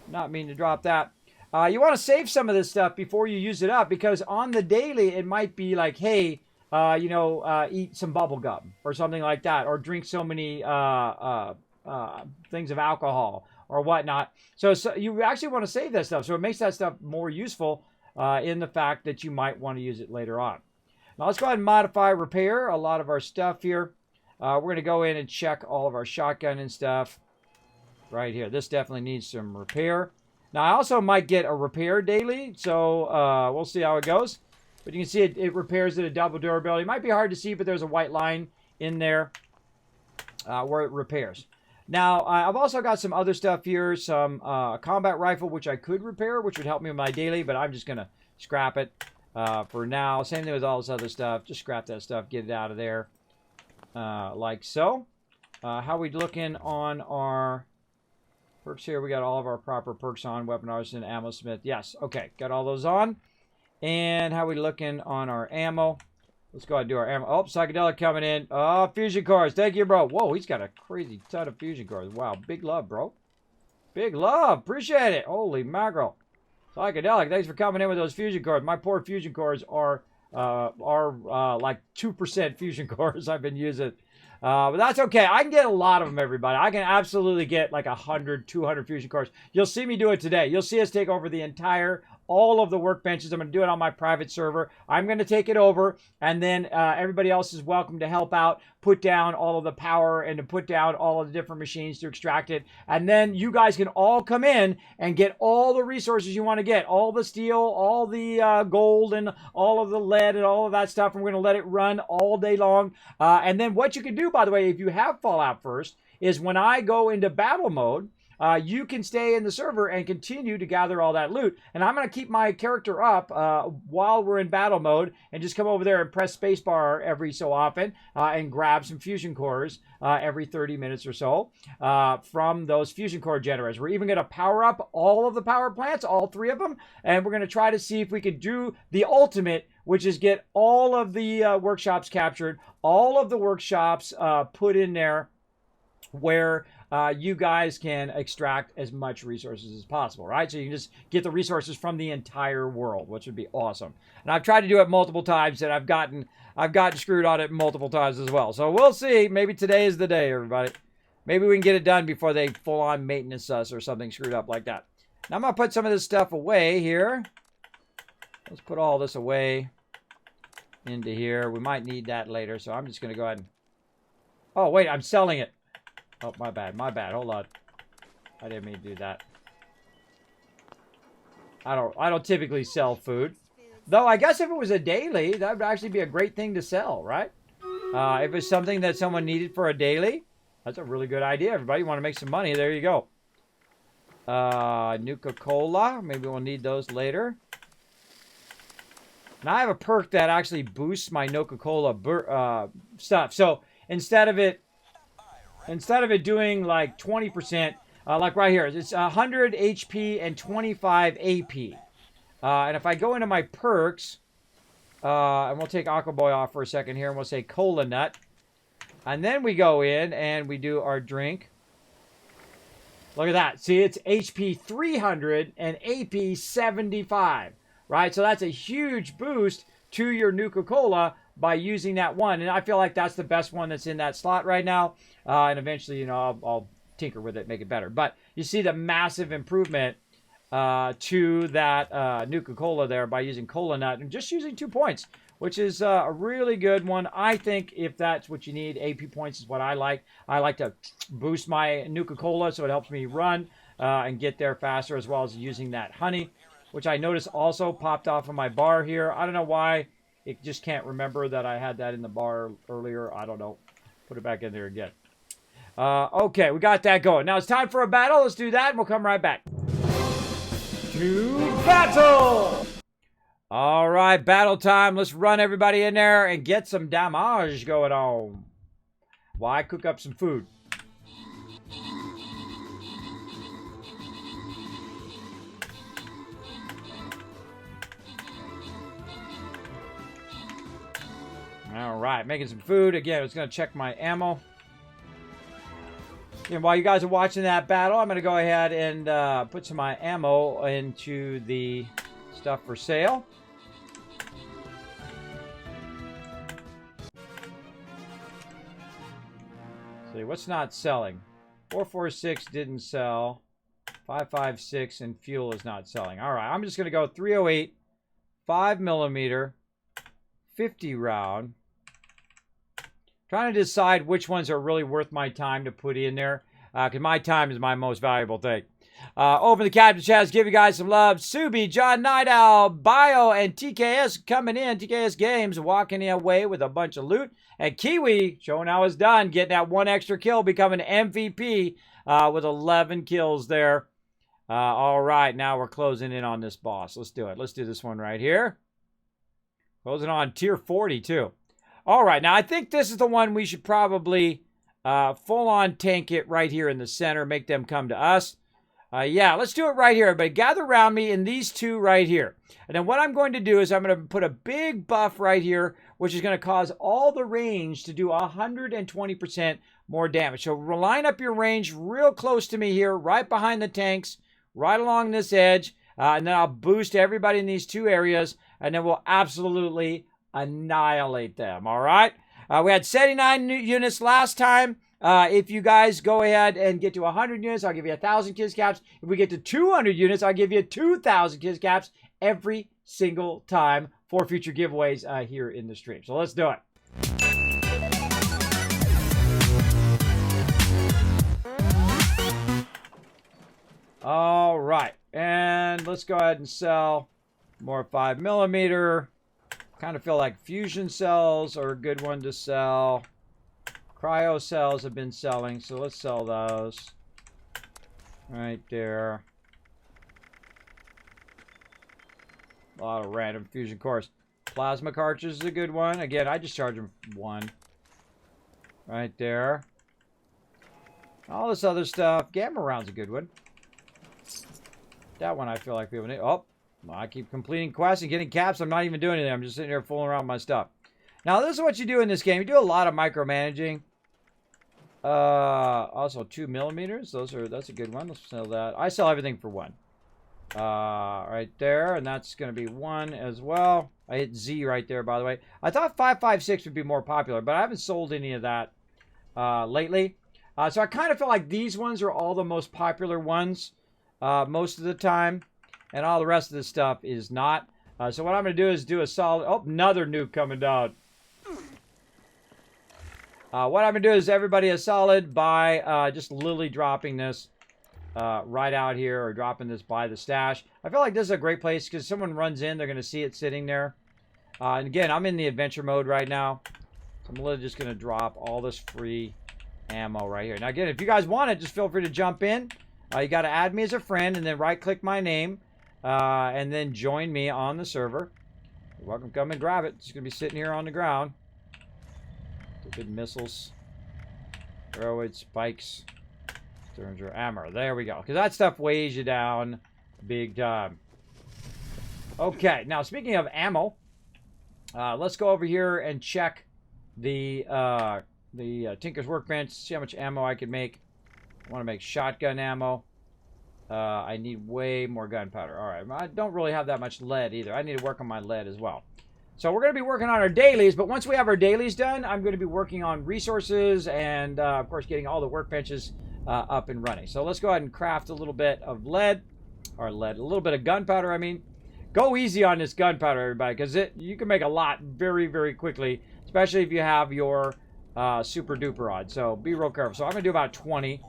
A: Not mean to drop that. You want to save some of this stuff before you use it up, because on the daily, it might be like, hey, eat some bubble gum or something like that, or drink so many things of alcohol or whatnot. So you actually want to save that stuff. So it makes that stuff more useful in the fact that you might want to use it later on. Now let's go ahead and modify, repair a lot of our stuff here. We're going to go in and check all of our shotgun and stuff right here. This definitely needs some repair. Now, I also might get a repair daily, so we'll see how it goes. But you can see it repairs at a double durability. It might be hard to see, but there's a white line in there where it repairs. Now, I've also got some other stuff here, some combat rifle, which I could repair, which would help me with my daily, but I'm just going to scrap it for now. Same thing with all this other stuff. Just scrap that stuff, get it out of there, like so. How are we looking on our perks here? We got all of our proper perks on. Weapon Artisan, Ammo Smith. Yes, okay. Got all those on. And how are we looking on our ammo? Let's go ahead and do our ammo. Oh, Psychedelic coming in. Oh, fusion cores. Thank you, bro. Whoa, he's got a crazy ton of fusion cores. Wow, big love, bro. Big love. Appreciate it. Holy mackerel. Psychedelic, thanks for coming in with those fusion cores. My poor fusion cores are like 2% fusion cores I've been using. But that's okay. I can get a lot of them, everybody. I can absolutely get like 100, 200 fusion cores. You'll see me do it today. You'll see us take over the entire, all of the workbenches. I'm going to do it on my private server. I'm going to take it over, and then everybody else is welcome to help out, put down all of the power, and to put down all of the different machines to extract it. And then you guys can all come in and get all the resources you want to get. All the steel, all the gold, and all of the lead, and all of that stuff. And we're going to let it run all day long. And then what you can do, by the way, if you have Fallout First, is when I go into battle mode, you can stay in the server and continue to gather all that loot. And I'm going to keep my character up while we're in battle mode, and just come over there and press spacebar every so often and grab some fusion cores every 30 minutes or so from those fusion core generators. We're even going to power up all of the power plants, all 3 of them, and we're going to try to see if we could do the ultimate, which is get all of the workshops captured, all of the workshops put in there where you guys can extract as much resources as possible, right? So you can just get the resources from the entire world, which would be awesome. And I've tried to do it multiple times, and I've gotten screwed on it multiple times as well. So we'll see. Maybe today is the day, everybody. Maybe we can get it done before they full-on maintenance us or something screwed up like that. Now I'm going to put some of this stuff away here. Let's put all this away into here. We might need that later, so I'm just going to go ahead and... Oh, wait, I'm selling it. Oh, my bad. My bad. Hold on. I didn't mean to do that. I don't typically sell food. Though I guess if it was a daily, that would actually be a great thing to sell, right? If it's something that someone needed for a daily, that's a really good idea. Everybody want to make some money. There you go. Nuka-Cola. Maybe we'll need those later. Now I have a perk that actually boosts my Nuka-Cola stuff. So instead of it doing like 20%, like right here, it's 100 HP and 25 AP. And if I go into my perks, and we'll take Aqua Boy off for a second here, and we'll say Cola Nut. And then we go in and we do our drink. Look at that. See, it's HP 300 and AP 75, right? So that's a huge boost to your Nuka-Cola by using that one. And I feel like that's the best one that's in that slot right now. And eventually, you know, I'll tinker with it, make it better. But you see the massive improvement to that Nuka-Cola there by using Cola Nut and just using 2 points, which is a really good one. I think if that's what you need, AP points is what I like. I like to boost my Nuka-Cola so it helps me run and get there faster, as well as using that honey, which I noticed also popped off of my bar here. I don't know why. It just can't remember that I had that in the bar earlier. I don't know. Put it back in there again. Okay, we got that going. Now it's time for a battle. Let's do that, and we'll come right back. To battle! All right, battle time. Let's run everybody in there and get some damage going on. While I cook up some food. All right, making some food. Again, I was going to check my ammo. And while you guys are watching that battle, I'm going to go ahead and put some of my ammo into the stuff for sale. See, what's not selling? 446 didn't sell. 556 and fuel is not selling. All right, I'm just going to go 308, 5mm, 50 round. Trying to decide which ones are really worth my time to put in there. Because my time is my most valuable thing. Open the Captain Chats. Give you guys some love. Subi, John Night Owl, Bio, and TKS coming in. TKS Games walking away with a bunch of loot. And Kiwi showing how it's done. Getting that one extra kill. Becoming MVP with 11 kills there. All right. Now we're closing in on this boss. Let's do it. Let's do this one right here. Closing on tier 40 too. All right, now I think this is the one we should probably full-on tank it right here in the center, make them come to us. Yeah, let's do it right here. Everybody gather around me in these two right here. And then what I'm going to do is I'm going to put a big buff right here, which is going to cause all the range to do 120% more damage. So line up your range real close to me here, right behind the tanks, right along this edge. And then I'll boost everybody in these two areas, and then we'll absolutely annihilate them. All right, we had 79 units last time. If you guys go ahead and get to 100 units, I'll give you 1,000 kiss caps. If we get to 200 units, I'll give you 2,000 kiss caps every single time for future giveaways here in the stream. So let's do it. All right, and let's go ahead and sell more 5mm. Kind of feel like fusion cells are a good one to sell. Cryo cells have been selling, so let's sell those. Right there. A lot of random fusion cores. Plasma cartridge is a good one. Again, I just charge them 1. Right there. All this other stuff. Gamma round's a good one. That one I feel like people need. Oh. I keep completing quests and getting caps. I'm not even doing anything. I'm just sitting here fooling around with my stuff. Now, this is what you do in this game. You do a lot of micromanaging. Also, 2mm. That's a good one. Let's sell that. I sell everything for 1. Right there. And that's going to be 1 as well. I hit Z right there, by the way. I thought 556 would be more popular, but I haven't sold any of that lately. So I kind of feel like these ones are all the most popular ones most of the time. And all the rest of this stuff is not. So what I'm going to do is do a solid... Oh, another nuke coming down. What I'm going to do is everybody a solid by just lily dropping this right out here or dropping this by the stash. I feel like this is a great place because someone runs in, they're going to see it sitting there. And again, I'm in the adventure mode right now. So I'm literally just going to drop all this free ammo right here. Now, again, if you guys want it, just feel free to jump in. You got to add me as a friend and then right-click my name and then join me on the server. You're welcome to come and grab it. It's going to be sitting here on the ground. Good missiles. Railroad spikes. Derringer armor. There we go. Because that stuff weighs you down big time. Okay. Now, speaking of ammo, let's go over here and check the Tinker's Workbench. See how much ammo I can make. I want to make shotgun ammo. I need way more gunpowder. All right. I don't really have that much lead either. I need to work on my lead as well. So we're going to be working on our dailies, but once we have our dailies done, I'm going to be working on resources and, of course, getting all the workbenches up and running. So let's go ahead and craft a little bit of a little bit of gunpowder, I mean. Go easy on this gunpowder, everybody, because you can make a lot very, very quickly, especially if you have your super duper on. So be real careful. So I'm going to do about 20.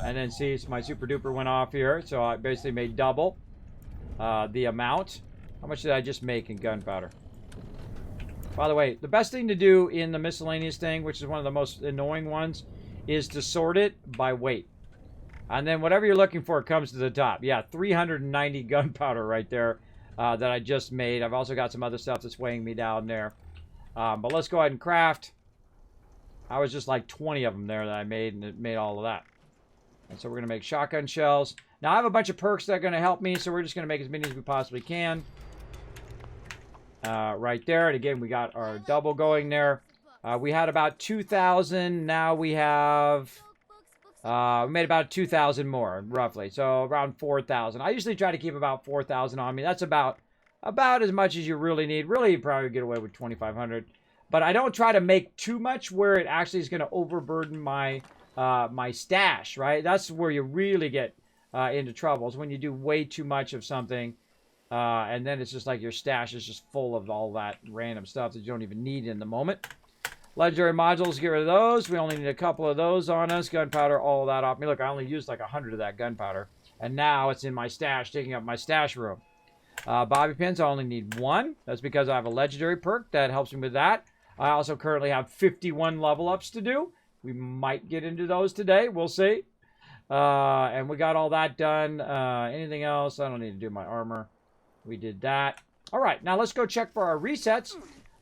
A: And then see, so my super duper went off here, so I basically made double the amount. How much did I just make in gunpowder? By the way, the best thing to do in the miscellaneous thing, which is one of the most annoying ones, is to sort it by weight. And then whatever you're looking for comes to the top. Yeah, 390 gunpowder right there that I just made. I've also got some other stuff that's weighing me down there. But let's go ahead and craft. I was just like 20 of them there that I made, and it made all of that. And so we're going to make shotgun shells. Now, I have a bunch of perks that are going to help me, so we're just going to make as many as we possibly can. Right there. And again, we got our double going there. We had about 2,000. Now we have... we made about 2,000 more, roughly. So around 4,000. I usually try to keep about 4,000 on me. That's about as much as you really need. Really, you probably get away with 2,500. But I don't try to make too much where it actually is going to overburden my my stash, right? That's where you really get into trouble, is when you do way too much of something. And then it's just like your stash is just full of all that random stuff that you don't even need in the moment. Legendary modules, get rid of those. We only need a couple of those on us. Gunpowder, all of that off me. Look, I only used like 100 of that gunpowder. And now it's in my stash, taking up my stash room. Bobby pins, I only need one. That's because I have a legendary perk that helps me with that. I also currently have 51 level ups to do. We might get into those today. We'll see. And we got all that done. Anything else? I don't need to do my armor. We did that. All right, now let's go check for our resets.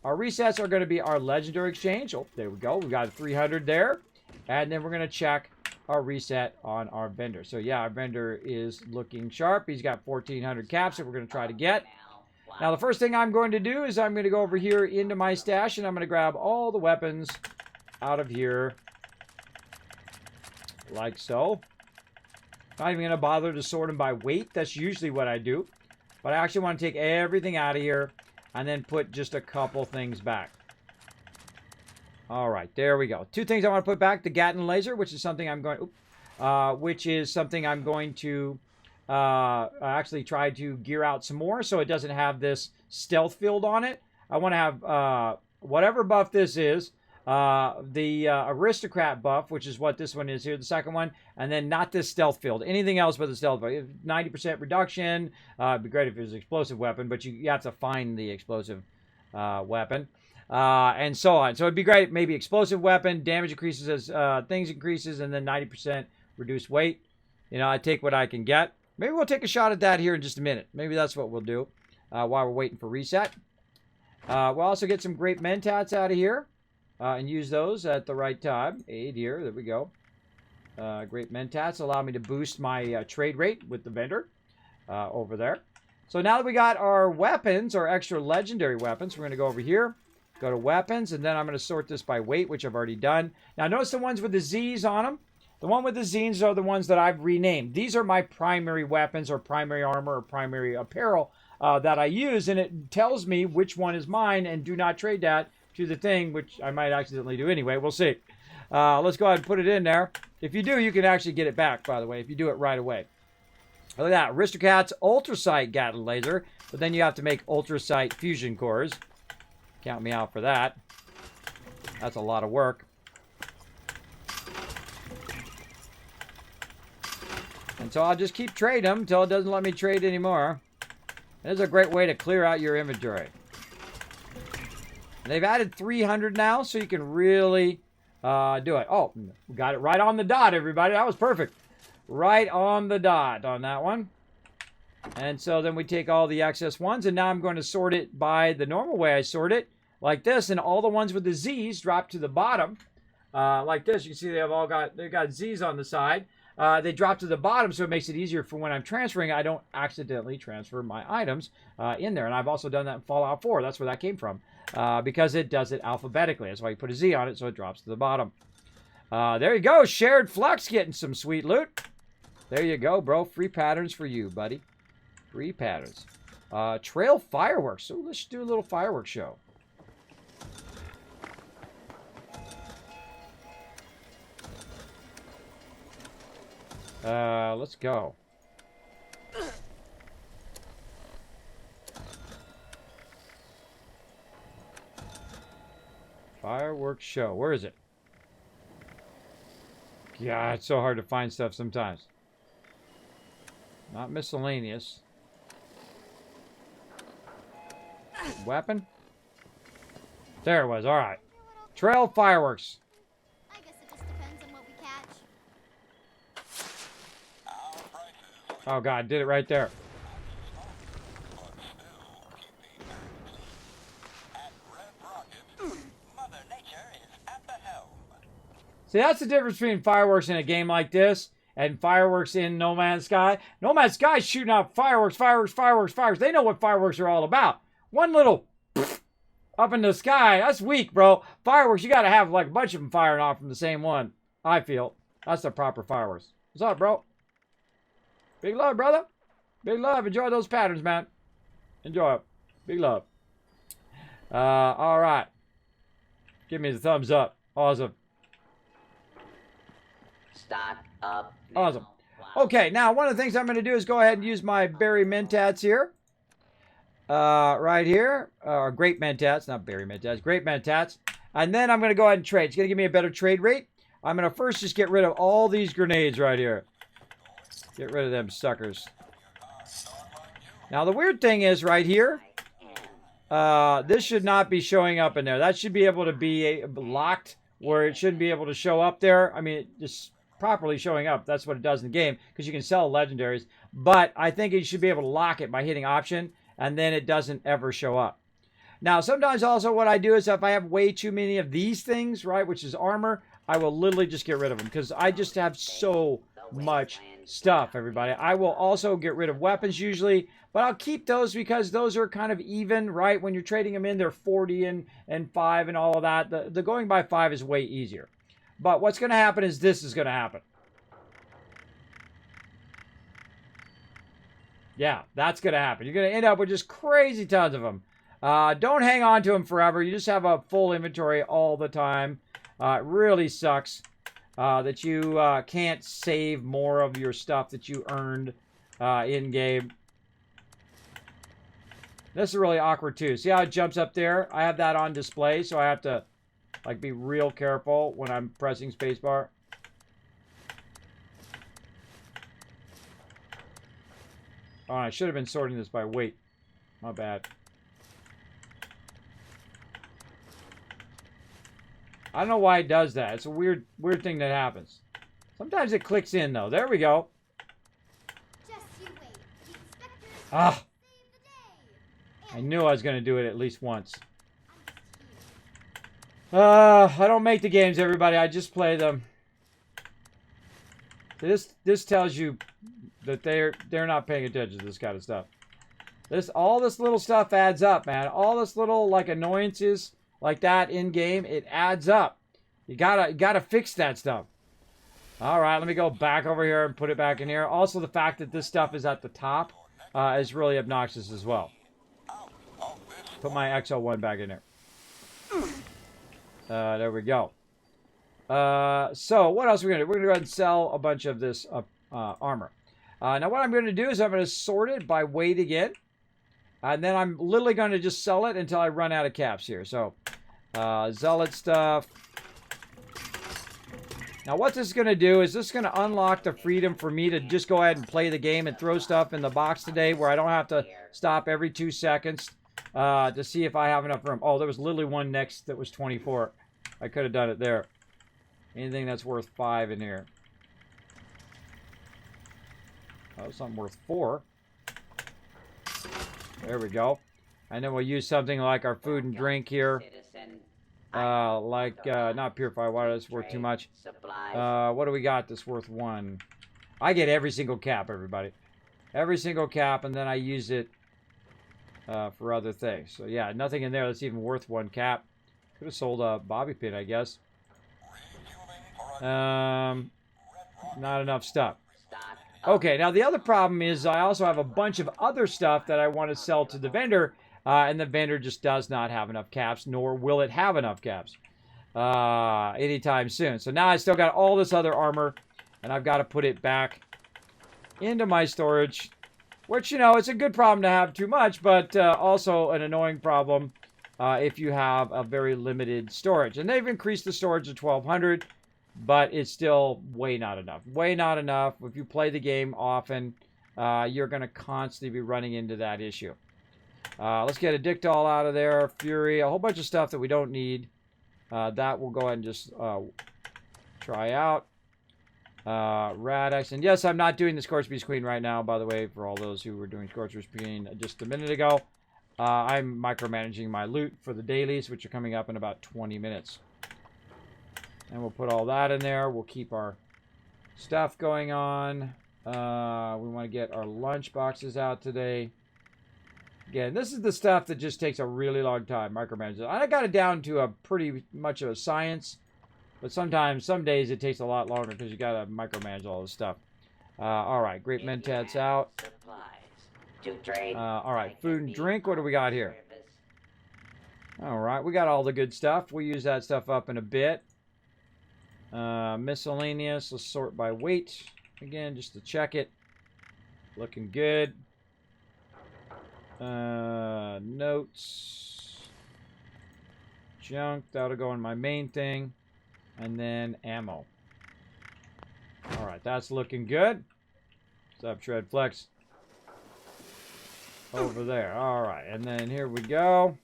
A: Our resets are going to be our legendary exchange. Oh, there we go. We got 300 there. And then we're going to check our reset on our vendor. So, yeah, our vendor is looking sharp. He's got 1,400 caps that we're going to try to get. Now, the first thing I'm going to do is I'm going to go over here into my stash, and I'm going to grab all the weapons out of here. Like so. Not even going to bother to sort them by weight. That's usually what I do. But I actually want to take everything out of here and then put just a couple things back. All right, there we go. Two things I want to put back: the Gatling laser, which is something I'm going, to actually try to gear out some more, so it doesn't have this stealth field on it. I want to have whatever buff this is, the aristocrat buff, which is what this one is here, the second one, and then not this stealth field. Anything else but the stealth field. 90% reduction. It'd be great if it was an explosive weapon, but you have to find the explosive weapon. And so on. So it'd be great, maybe explosive weapon, damage increases as things increases, and then 90% reduced weight. You know, I take what I can get. Maybe we'll take a shot at that here in just a minute. Maybe that's what we'll do while we're waiting for reset. We'll also get some great mentats out of here and use those at the right time. 8 here, there we go. Great mentats allow me to boost my trade rate with the vendor over there. So now that we got our weapons, our extra legendary weapons, we're going to go over here. Go to weapons, and then I'm going to sort this by weight, which I've already done. Now, notice the ones with the Z's on them. The one with the Z's are the ones that I've renamed. These are my primary weapons or primary armor or primary apparel that I use, and it tells me which one is mine, and do not trade that to the thing, which I might accidentally do anyway. We'll see. Let's go ahead and put it in there. If you do, you can actually get it back, by the way, if you do it right away. Look at that. Aristocrat's Ultrasight Gatling laser, but then you have to make Ultrasight fusion cores. Count me out for that. That's a lot of work. And so I'll just keep trading them until it doesn't let me trade anymore. This is a great way to clear out your inventory. They've added 300 now, so you can really do it. Oh, we got it right on the dot, everybody. That was perfect. Right on the dot on that one. And so then we take all the excess ones, and now I'm going to sort it by the normal way I sort it, like this. And all the ones with the Z's drop to the bottom, like this. You can see they've got Z's on the side. They drop to the bottom, so it makes it easier for when I'm transferring. I don't accidentally transfer my items in there. And I've also done that in Fallout 4. That's where that came from, because it does it alphabetically. That's why you put a Z on it, so it drops to the bottom. There you go. Shared Flux getting some sweet loot. There you go, bro. Free patterns for you, buddy. Free patterns. Trail fireworks. So let's do a little fireworks show. Let's go. Fireworks show. Where is it? Yeah, it's so hard to find stuff sometimes. Not miscellaneous. Weapon? There it was. All right. Trail fireworks.
B: I guess it just depends on what we catch.
A: Oh, God. Did it right there. See, that's the difference between fireworks in a game like this and fireworks in No Man's Sky. No Man's Sky is shooting out fireworks, fireworks, fireworks, fireworks. They know what fireworks are all about. One little up in the sky, that's weak, bro. Fireworks, you got to have like a bunch of them firing off from the same one, I feel. That's the proper fireworks. What's up, bro? Big love, brother. Big love. Enjoy those patterns, man. Enjoy it. Big love. All right. Give me the thumbs up. Awesome.
C: Stock up.
A: Awesome. Okay, now one of the things I'm going to do is go ahead and use my berry mentats here. Right here. Grape mentats, not berry mentats. Grape mentats. And then I'm going to go ahead and trade. It's going to give me a better trade rate. I'm going to first just get rid of all these grenades right here. Get rid of them suckers. Now the weird thing is right here. This should not be showing up in there. That should be able to be locked where it shouldn't be able to show up there. I mean, it just properly showing up. That's what it does in the game because you can sell legendaries. But I think you should be able to lock it by hitting option and then it doesn't ever show up. Now, sometimes also what I do is if I have way too many of these things, right, which is armor, I will literally just get rid of them because I just have so much stuff, everybody. I will also get rid of weapons usually, but I'll keep those because those are kind of even, right? When you're trading them in, they're 40 and 5 and all of that. The going by 5 is way easier. But what's going to happen is this is going to happen. Yeah, that's going to happen. You're going to end up with just crazy tons of them. Don't hang on to them forever. You just have a full inventory all the time. It really sucks that you can't save more of your stuff that you earned in-game. This is really awkward too. See how it jumps up there? I have that on display, so I have to like be real careful when I'm pressing spacebar. Oh, I should have been sorting this by weight. My bad. I don't know why it does that. It's a weird thing that happens. Sometimes it clicks in though. There we go.
B: Just you wait. The inspectors
A: Ah,
B: save the day.
A: I knew I was going to do it at least once. I don't make the games, everybody. I just play them. This tells you that they're not paying attention to this kind of stuff. All this little stuff adds up, man. All this little like annoyances like that in game, it adds up. You gotta fix that stuff. All right, let me go back over here and put it back in here. Also, the fact that this stuff is at the top is really obnoxious as well. Put my XL1 back in there. There we go. So what else are we gonna do? We're gonna go ahead and sell a bunch of this armor. Now what I'm going to do is I'm going to sort it by weight again. And then I'm literally going to just sell it until I run out of caps here. So, zealot stuff. Now what this is going to do is this is going to unlock the freedom for me to just go ahead and play the game and throw stuff in the box today where I don't have to stop every 2 seconds to see if I have enough room. Oh, there was literally one next that was 24. I could have done it there. Anything that's worth 5 in here. Oh, something worth 4. There we go. And then we'll use something like our food and drink here. Not purified water, that's worth too much. What do we got that's worth 1? I get every single cap, everybody. Every single cap, and then I use it for other things. So yeah, nothing in there that's even worth 1 cap. Could have sold a bobby pin, I guess. Not enough stuff. Okay, now the other problem is I also have a bunch of other stuff that I want to sell to the vendor. And the vendor just does not have enough caps, nor will it have enough caps anytime soon. So now I still got all this other armor, and I've got to put it back into my storage, which, you know, it's a good problem to have too much, but also an annoying problem if you have a very limited storage. And they've increased the storage to 1,200, but it's still way not enough. Way not enough. If you play the game often, you're going to constantly be running into that issue. Let's get a Dictol out of there, Fury, a whole bunch of stuff that we don't need. That we'll go ahead and just try out. Radix, and yes, I'm not doing the Scorch-Beast Queen right now, by the way, for all those who were doing Scorch-Beast Queen just a minute ago. I'm micromanaging my loot for the dailies, which are coming up in about 20 minutes. And we'll put all that in there. We'll keep our stuff going on. We want to get our lunch boxes out today. Again, this is the stuff that just takes a really long time, micromanaging. I got it down to a pretty much of a science, but sometimes, some days it takes a lot longer because you got to micromanage all this stuff. All right, Great Mentats out. All right, food and drink. What do we got here? All right, we got all the good stuff. We'll use that stuff up in a bit. Miscellaneous. Let's sort by weight again, just to check it. Looking good. Notes, junk, that'll go in my main thing, and then ammo. All right, that's looking good. What's up, Shred Flex? Over there. All right, and then here we go.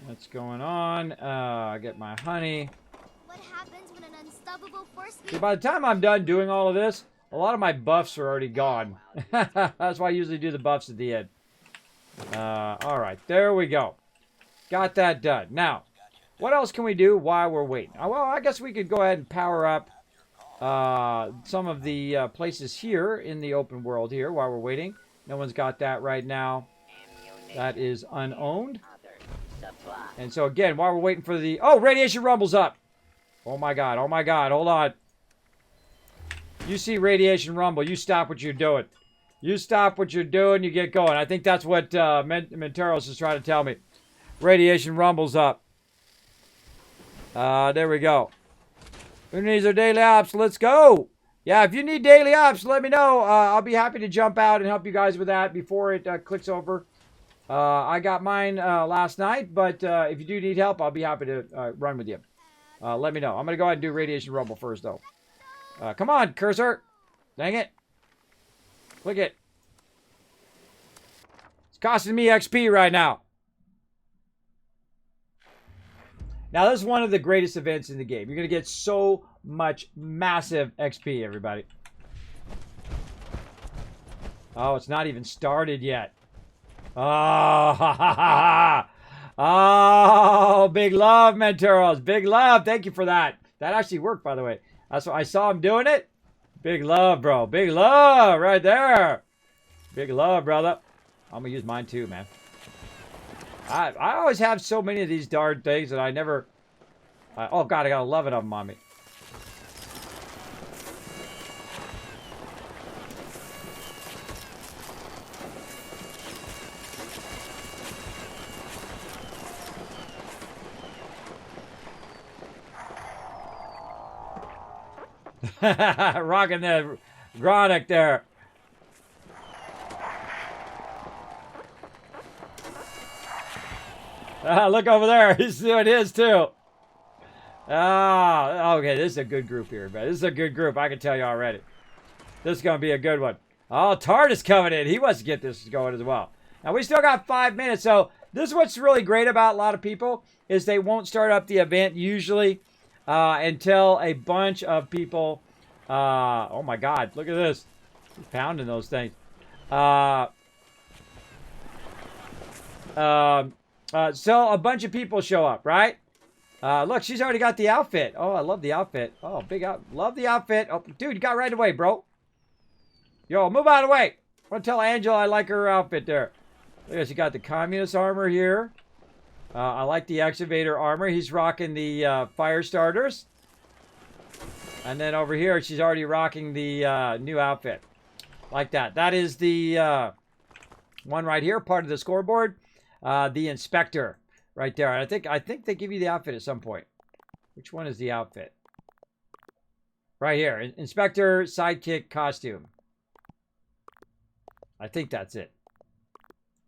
A: What's going on? I get my honey.
B: What happens when an unstoppable force
A: So by the time I'm done doing all of this, a lot of my buffs are already gone. That's why I usually do the buffs at the end. All right, there we go. Got that done. Now, what else can we do while we're waiting? Well, I guess we could go ahead and power up some of the places here in the open world here while we're waiting. No one's got that right now. That is unowned. And so again, while we're waiting for the... Oh, radiation rumble's up. Oh my god, hold on. You see radiation rumble, you stop what you're doing. You stop what you're doing, you get going. I think that's what Menteros is trying to tell me. Radiation rumble's up. There we go. Who needs our daily ops? Let's go. Yeah, if you need daily ops, let me know. I'll be happy to jump out and help you guys with that before it clicks over. I got mine last night, but if you do need help, I'll be happy to run with you. Let me know. I'm going to go ahead and do radiation rumble first, though. Come on, cursor. Dang it. Click it. It's costing me XP right now. Now, this is one of the greatest events in the game. You're going to get so much massive XP, everybody. Oh, it's not even started yet. Oh, ha, ha, ha. Oh, big love, Menteros. Big love. Thank you for that. That actually worked, by the way. That's what I saw him doing it. Big love, bro. Big love right there. Big love, brother. I'm going to use mine too, man. I always have so many of these darn things that I never... oh, God, I got 11 of them on me. Rocking the Gronic there. Look over there. He's doing his too. Ah, okay, this is a good group here, man. This is a good group, I can tell you already. This is going to be a good one. Oh, Tart is coming in. He wants to get this going as well. Now, we still got 5 minutes, so this is what's really great about a lot of people is they won't start up the event usually until a bunch of people... oh, my God. Look at this. He's pounding those things. So a bunch of people show up, right? Look, she's already got the outfit. Oh, I love the outfit. Oh, big out. Love the outfit. Oh, dude, you got right away, bro. Yo, move out of the way. I want to tell Angela I like her outfit there. Look at, she got the communist armor here. I like the excavator armor. He's rocking the fire starters. And then over here, she's already rocking the new outfit. Like that. That is the one right here, part of the scoreboard. The inspector right there. I think they give you the outfit at some point. Which one is the outfit? Right here. Inspector sidekick costume. I think that's it.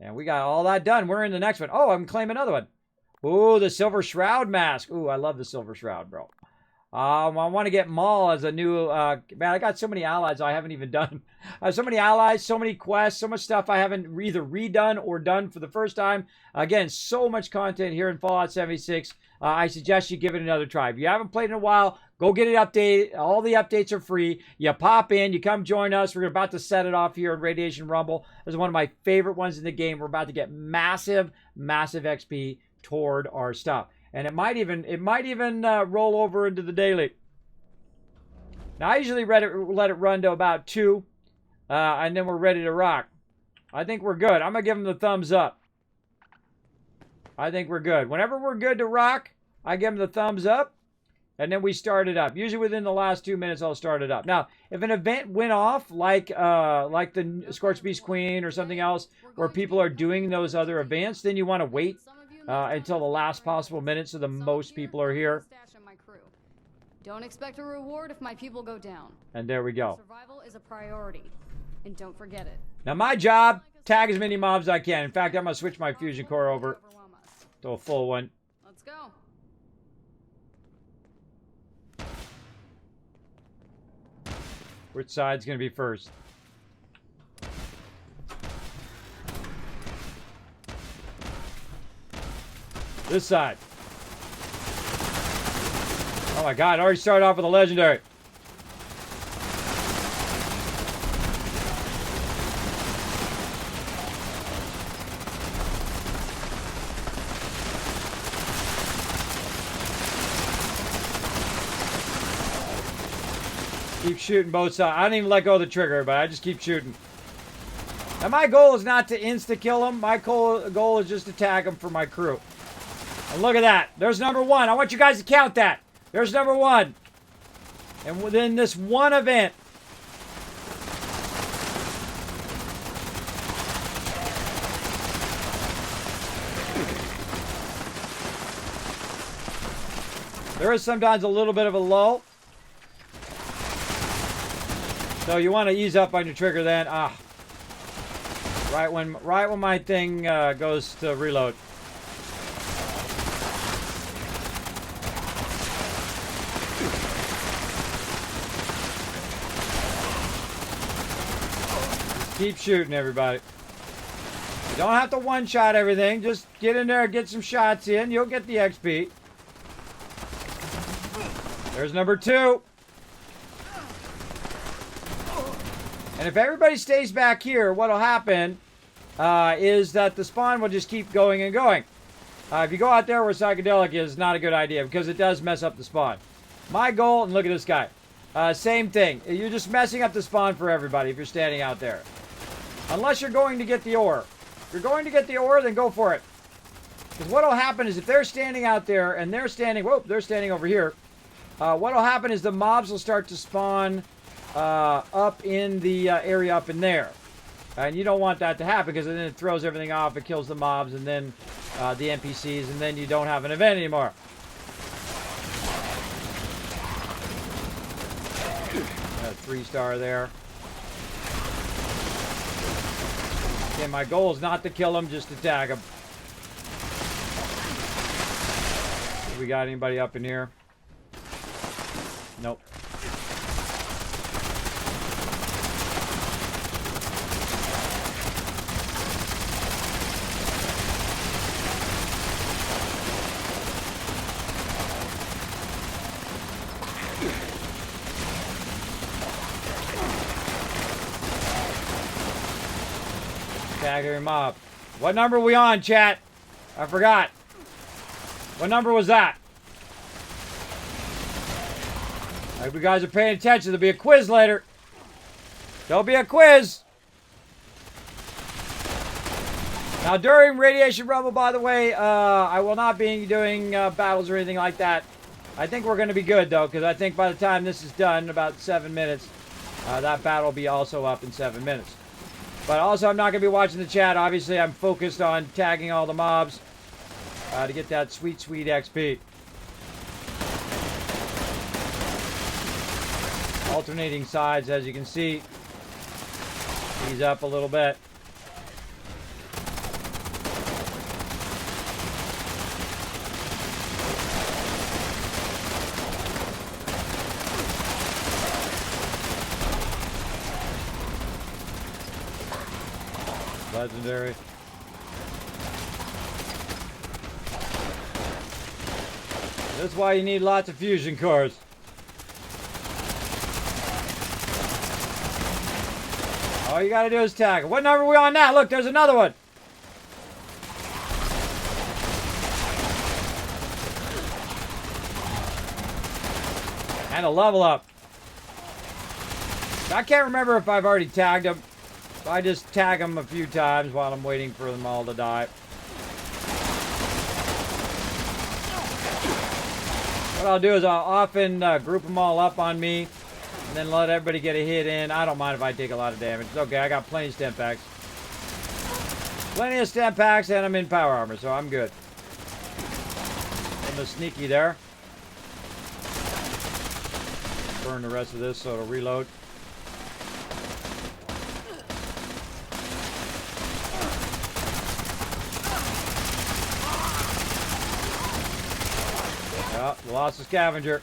A: And we got all that done. We're in the next one. Oh, I'm claiming another one. Ooh, the Silver Shroud mask. Ooh, I love the Silver Shroud, bro. I want to get Maul as a new... man, I got so many allies I haven't even done. I have so many allies, so many quests, so much stuff I haven't either redone or done for the first time. Again, so much content here in Fallout 76. I suggest you give it another try. If you haven't played in a while, go get it updated. All the updates are free. You pop in, you come join us. We're about to set it off here in Radiation Rumble. This is one of my favorite ones in the game. We're about to get massive, massive XP toward our stuff. And it might even roll over into the daily. Now, I usually let it run to about 2, and then we're ready to rock. I think we're good. I'm going to give them the thumbs up. I think we're good. Whenever we're good to rock, I give them the thumbs up, and then we start it up. Usually within the last 2 minutes, I'll start it up. Now, if an event went off, like the Scorched Beast Queen or something else, where people are doing those other events, then you want to wait until the last possible minute so the most people are here.
C: Don't expect a reward if my people go down.
A: And there we go.
C: Survival is a priority, and don't forget it.
A: Now my job, tag as many mobs as I can. In fact, I'm going to switch my fusion core over to a full one.
C: Let's go.
A: Which side's going to be first? This side. Oh my God, I already started off with a legendary. Keep shooting both sides. I don't even let go of the trigger, but I just keep shooting. Now my goal is not to insta-kill them. My goal is just to tag them for my crew. And look at that. There's number 1. I want you guys to count that. There's number 1. And within this one event, there is sometimes a little bit of a lull. So you want to ease up on your trigger then. Right when my thing goes to reload. Keep shooting, everybody. You don't have to one-shot everything. Just get in there and get some shots in. You'll get the XP. There's number 2. And if everybody stays back here, what'll happen is that the spawn will just keep going and going. If you go out there where psychedelic is, not a good idea because it does mess up the spawn. My goal, and look at this guy. Same thing. You're just messing up the spawn for everybody if you're standing out there. Unless you're going to get the ore. If you're going to get the ore, then go for it. Because what will happen is if they're standing out there and they're standing... Whoop, they're standing over here. What will happen is the mobs will start to spawn up in the area up in there. And you don't want that to happen because then it throws everything off. It kills the mobs and then the NPCs. And then you don't have an event anymore. 3-star there. Okay, my goal is not to kill him, just to tag him. We got anybody up in here? Nope. Tagging him up. What number are we on, chat? I forgot. What number was that? I hope you guys are paying attention. There'll be a quiz later. There'll be a quiz. Now, during Radiation Rumble, by the way, I will not be doing battles or anything like that. I think we're going to be good, though, because I think by the time this is done, about 7 minutes, that battle will be also up in 7 minutes. But also, I'm not going to be watching the chat. Obviously, I'm focused on tagging all the mobs to get that sweet, sweet XP. Alternating sides, as you can see. Ease up a little bit. Legendary. That's why you need lots of fusion cores. All you gotta do is tag. What number are we on now? Look, there's another one. And a level up. I can't remember if I've already tagged them. I just tag them a few times while I'm waiting for them all to die. What I'll do is I'll often group them all up on me and then let everybody get a hit in. I don't mind if I take a lot of damage. It's okay, I got plenty of stem packs. Plenty of stem packs and I'm in power armor, so I'm good. I'm a sneaky there. Burn the rest of this so it'll reload. Oh, lost the scavenger.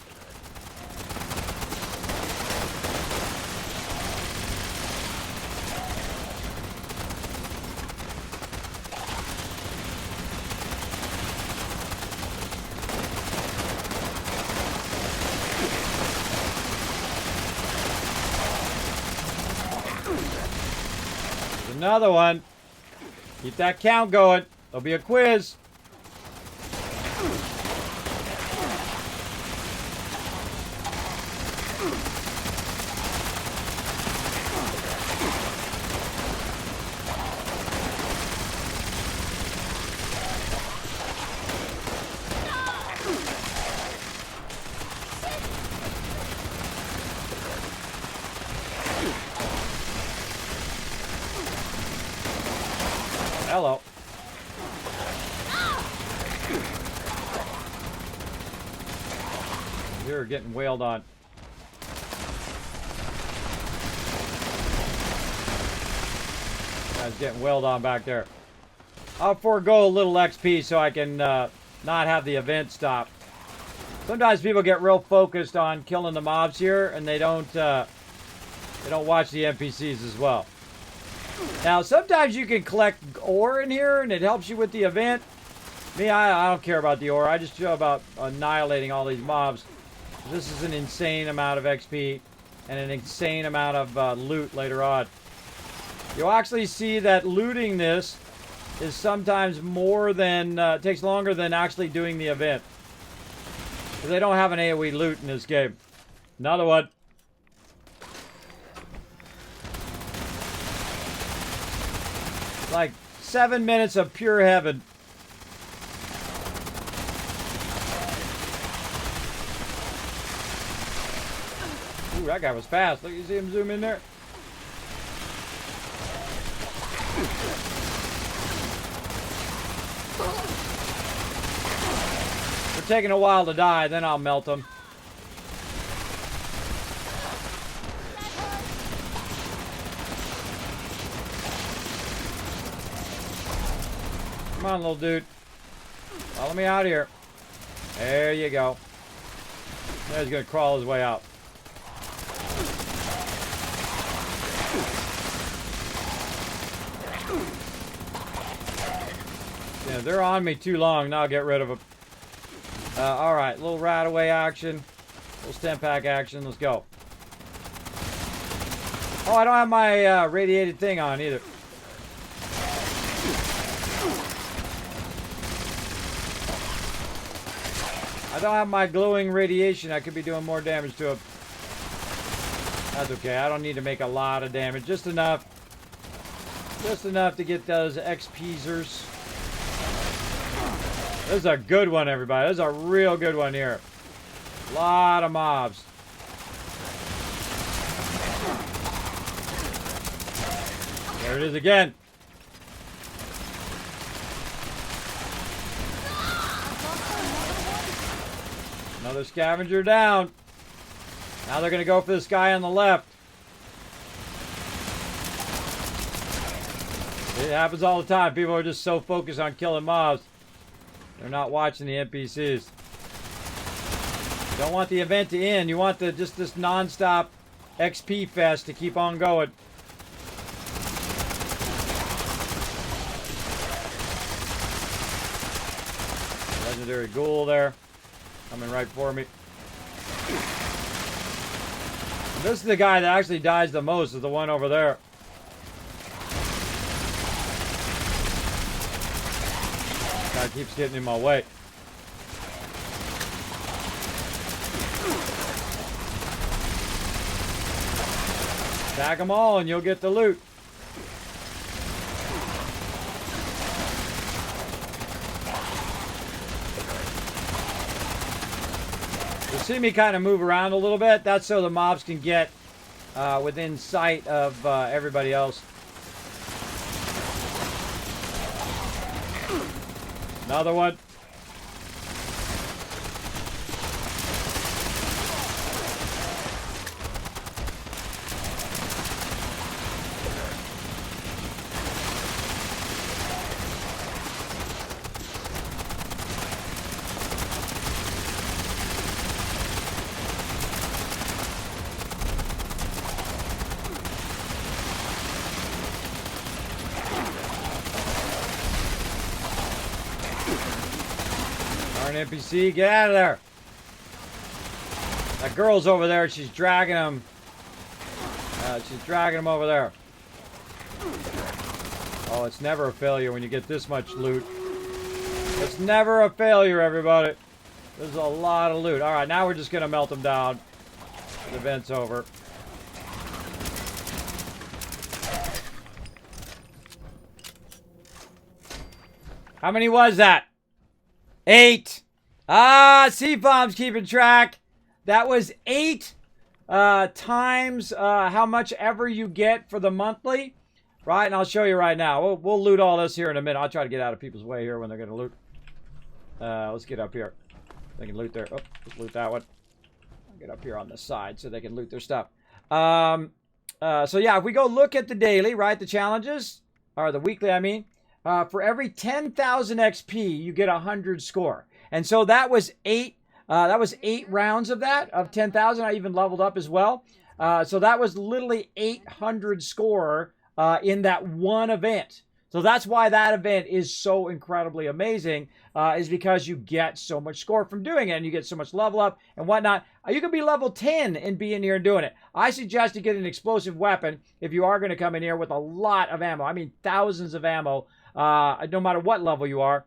A: There's another one. Keep that count going. There'll be a quiz. Hello. You're getting wailed on. Guys getting wailed on back there. I'll forego a little XP so I can not have the event stop. Sometimes people get real focused on killing the mobs here and they don't watch the NPCs as well. Now, sometimes you can collect ore in here, and it helps you with the event. Me, I don't care about the ore. I just care about annihilating all these mobs. This is an insane amount of XP and an insane amount of loot later on. You'll actually see that looting this is sometimes more than, takes longer than actually doing the event. Because they don't have an AoE loot in this game. Another one. Like 7 minutes of pure heaven. Ooh, that guy was fast. Look, you see him zoom in there? They're taking a while to die, then I'll melt them. Come on, little dude. Follow me out here. There you go. Now he's going to crawl his way out. Yeah, they're on me too long. Now I'll get rid of them. Alright, little rat away action. Little stem pack action. Let's go. Oh, I don't have my radiated thing on either. I don't have my glowing radiation. I could be doing more damage to him. That's okay. I don't need to make a lot of damage. Just enough. Just enough to get those XP'zers. This is a good one, everybody. This is a real good one here. A lot of mobs. There it is again. Another scavenger down. Now they're going to go for this guy on the left. It happens all the time. People are just so focused on killing mobs. They're not watching the NPCs. You don't want the event to end. You want just this non-stop XP fest to keep on going. Legendary Ghoul there. Coming right for me. And this is the guy that actually dies the most, is the one over there. Guy keeps getting in my way. Attack them all and you'll get the loot. You'll see me kind of move around a little bit. That's so the mobs can get within sight of everybody else. Another one. NPC, get out of there. That girl's over there. She's dragging him. She's dragging him over there. Oh, it's never a failure when you get this much loot. It's never a failure, everybody. There's a lot of loot. All right, now we're just going to melt them down. The event's over. How many was that? 8. Ah, C-Bomb's keeping track. That was 8 times how much ever you get for the monthly. Right, and I'll show you right now. We'll loot all this here in a minute. I'll try to get out of people's way here when they're going to loot. Let's get up here. They can loot their... Oh, let's loot that one. I'll get up here on the side so they can loot their stuff. So yeah, if we go look at the daily, right, the challenges, or the weekly, I mean, for every 10,000 XP, you get 100 score. And so that was 8 rounds of that, of 10,000. I even leveled up as well. So that was literally 800 score in that one event. So that's why that event is so incredibly amazing, is because you get so much score from doing it, and you get so much level up and whatnot. You can be level 10 and be in here and doing it. I suggest you get an explosive weapon if you are going to come in here with a lot of ammo. I mean, thousands of ammo, no matter what level you are.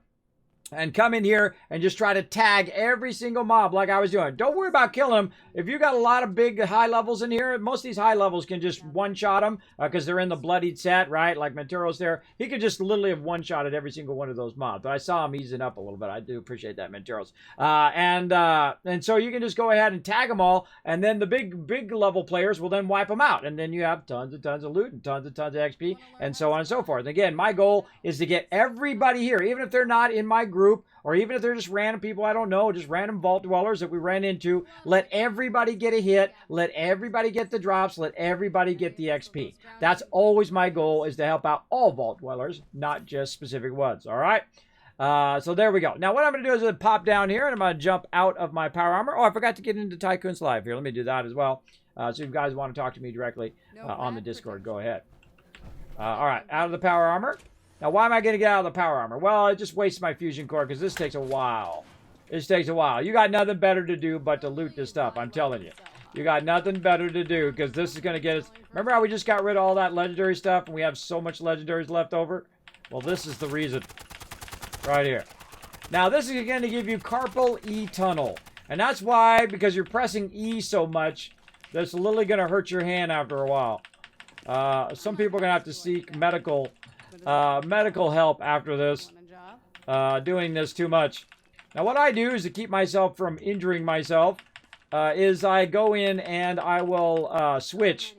A: And come in here and just try to tag every single mob like I was doing. Don't worry about killing them. If you got a lot of big high levels in here, most of these high levels can just one-shot them because they're in the bloodied set, right? Like Menteros there. He could just literally have one-shotted every single one of those mobs. But I saw him easing up a little bit. I do appreciate that, Menteros. And so you can just go ahead and tag them all. And then the big level players will then wipe them out. And then you have tons and tons of loot and tons of XP and so on and so forth. And again, my goal is to get everybody here, even if they're not in my group, or even if they're just random people I don't know, just random vault dwellers that we ran into. Let everybody get a hit. Let everybody get the drops. Let everybody get the XP. That's always my goal, is to help out all vault dwellers, not just specific ones. All right? So there we go. Now what I'm going to do is pop down here and I'm going to jump out of my power armor. Oh, I forgot to get into Tycoon's Live here. Let me do that as well. So if you guys want to talk to me directly on the Discord, go ahead. All right, out of the power armor. Now why am I going to get out of the power armor? Well, it just wastes my fusion core because this takes a while. This takes a while. You got nothing better to do but to loot this stuff, I'm telling you. You got nothing better to do because this is going to get us... Remember how we just got rid of all that legendary stuff and we have so much legendaries left over? Well, this is the reason. Right here. Now, this is going to give you carpal E-tunnel. And that's why, because you're pressing E so much, that's literally going to hurt your hand after a while. Some people are going to have to seek medical help after this. Doing this too much. Now, what I do is to keep myself from injuring myself, is I go in and I will switch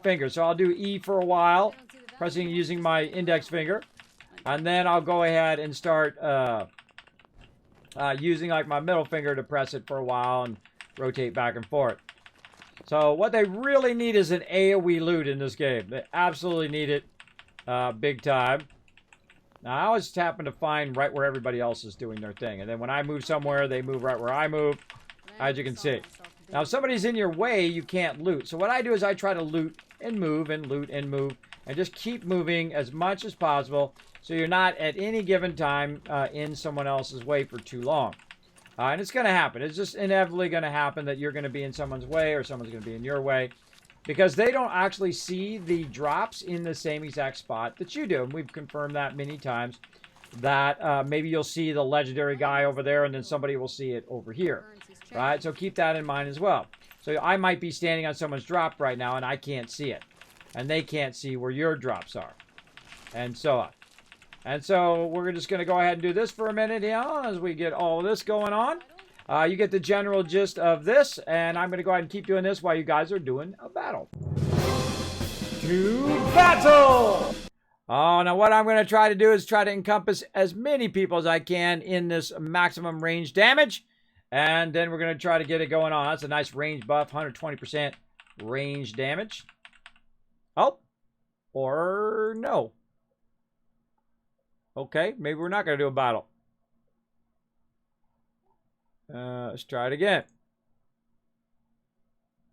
A: fingers. So I'll do E for a while, pressing using my index finger. And then I'll go ahead and start using like my middle finger to press it for a while and rotate back and forth. So what they really need is an AoE loot in this game. They absolutely need it big time. Now I always happen to find right where everybody else is doing their thing. And then when I move somewhere, they move right where I move, as you can see. Now if somebody's in your way, you can't loot. So what I do is I try to loot and move and loot and move. And just keep moving as much as possible. So you're not at any given time in someone else's way for too long. And it's going to happen. It's just inevitably going to happen that you're going to be in someone's way or someone's going to be in your way. Because they don't actually see the drops in the same exact spot that you do. And we've confirmed that many times. That maybe you'll see the legendary guy over there and then somebody will see it over here. Right? So keep that in mind as well. So I might be standing on someone's drop right now and I can't see it. And they can't see where your drops are. And so on. And so we're just going to go ahead and do this for a minute here as we get all of this going on. You get the general gist of this. And I'm going to go ahead and keep doing this while you guys are doing a battle. To battle! Oh, now what I'm going to try to do is try to encompass as many people as I can in this maximum range damage. And then we're going to try to get it going on. That's a nice range buff, 120% range damage. Oh, or no. Okay, maybe we're not going to do a battle. Let's try it again.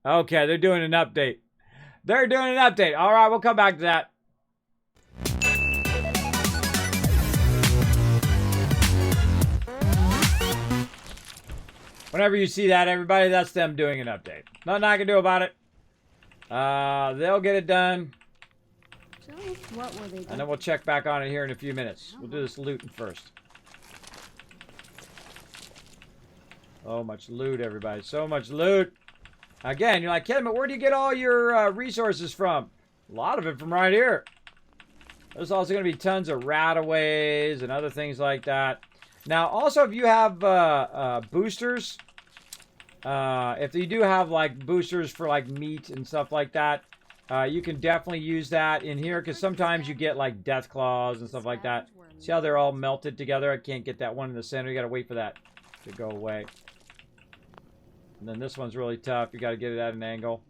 A: Okay, they're doing an update. They're doing an update. All right, we'll come back to that. Whenever you see that, everybody, that's them doing an update. Nothing I can do about it. They'll get it done.
C: So, what were they doing?
A: And then we'll check back on it here in a few minutes. We'll do this looting first. So much loot, everybody. So much loot. Again, you're like, Kismet, where do you get all your resources from? A lot of it from right here. There's also going to be tons of rataways and other things like that. Now, also, if you have boosters, if you do have, like, boosters for, like, meat and stuff like that, you can definitely use that in here, because sometimes you get, like, death claws and stuff like that. See how they're all melted together? I can't get that one in the center. You got to wait for that to go away. And then this one's really tough. You got to get it at an angle.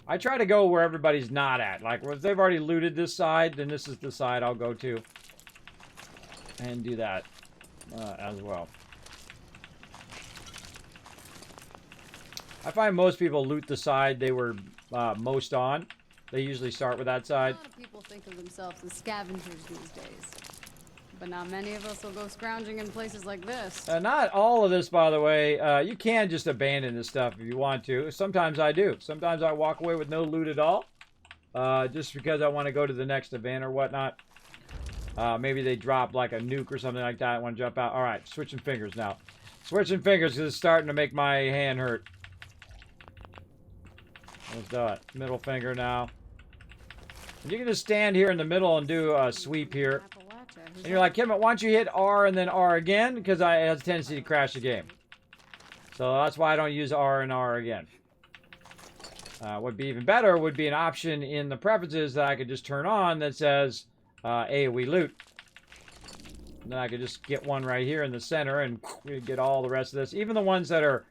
A: I try to go where everybody's not at. Like, if they've already looted this side, then this is the side I'll go to. And do that. As well. I find most people loot the side they were most on. They usually start with that side.
C: A lot of people think of themselves as scavengers these days. But not many of us will go scrounging in places like this.
A: Not all of this, by the way. You can just abandon this stuff if you want to. Sometimes I do. Sometimes I walk away with no loot at all. Just because I want to go to the next event or whatnot. Maybe they drop like a nuke or something like that. I want to jump out. All right, switching fingers now. Switching fingers because it's starting to make my hand hurt. Let's do it. Middle finger now. And you can just stand here in the middle and do a sweep here. And you're like, Kismet, why don't you hit R and then R again? Because it has a tendency to crash the game. So that's why I don't use R and R again. What would be even better would be an option in the preferences that I could just turn on that says AoE loot. And then I could just get one right here in the center and get all the rest of this. Even the ones that are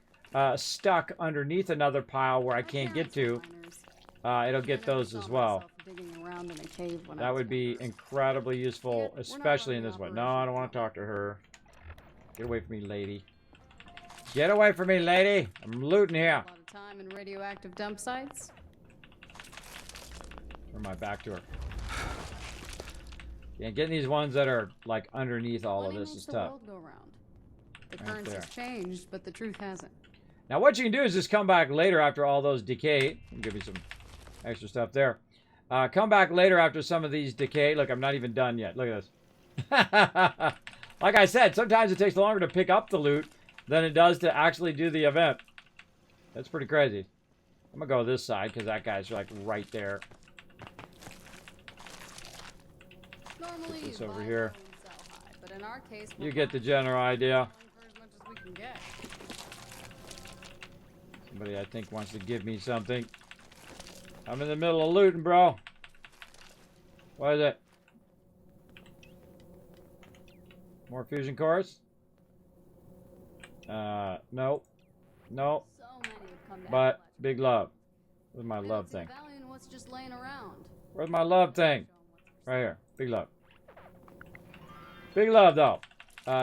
A: stuck underneath another pile where I can't get to, it'll get those as well.
C: around in a cave when I
A: That
C: was
A: would be
C: younger.
A: incredibly useful,
C: We're not
A: especially in
C: running
A: this one.
C: the
A: No, I don't
C: operation
A: want to
C: now.
A: talk to her. Get away from me, lady. Get away from me, lady. I'm looting here.
C: A lot of time in radioactive dump sites.
A: Turn my back to her. Yeah, getting these ones that are like underneath all of
C: Money
A: this
C: makes
A: is
C: the
A: tough.
C: world go round. The
A: Right
C: currency's
A: there.
C: changed, but the truth hasn't.
A: Now what you can do is just come back later after all those decay. Give me some extra stuff there. Come back later after some of these decay. Look, I'm not even done yet. Look at this. Like I said, sometimes it takes longer to pick up the loot than it does to actually do the event. That's pretty crazy. I'm gonna go this side because that guy's like right there.
C: Normally,
A: Put this
C: you
A: over
C: buy
A: here.
C: low and sell high, but in our case,
A: You get the general idea.
C: for as much as we can get.
A: Somebody I think wants to give me something. I'm in the middle of looting, bro. What is it? More fusion cores? No. No.
C: So many have come to
A: But
C: Appalachia.
A: big love. Where's my
C: They
A: love
C: don't see
A: thing?
C: value in what's just laying around.
A: Where's my love thing?
C: Show 'em what's for
A: Right here. Big love. Big love, though.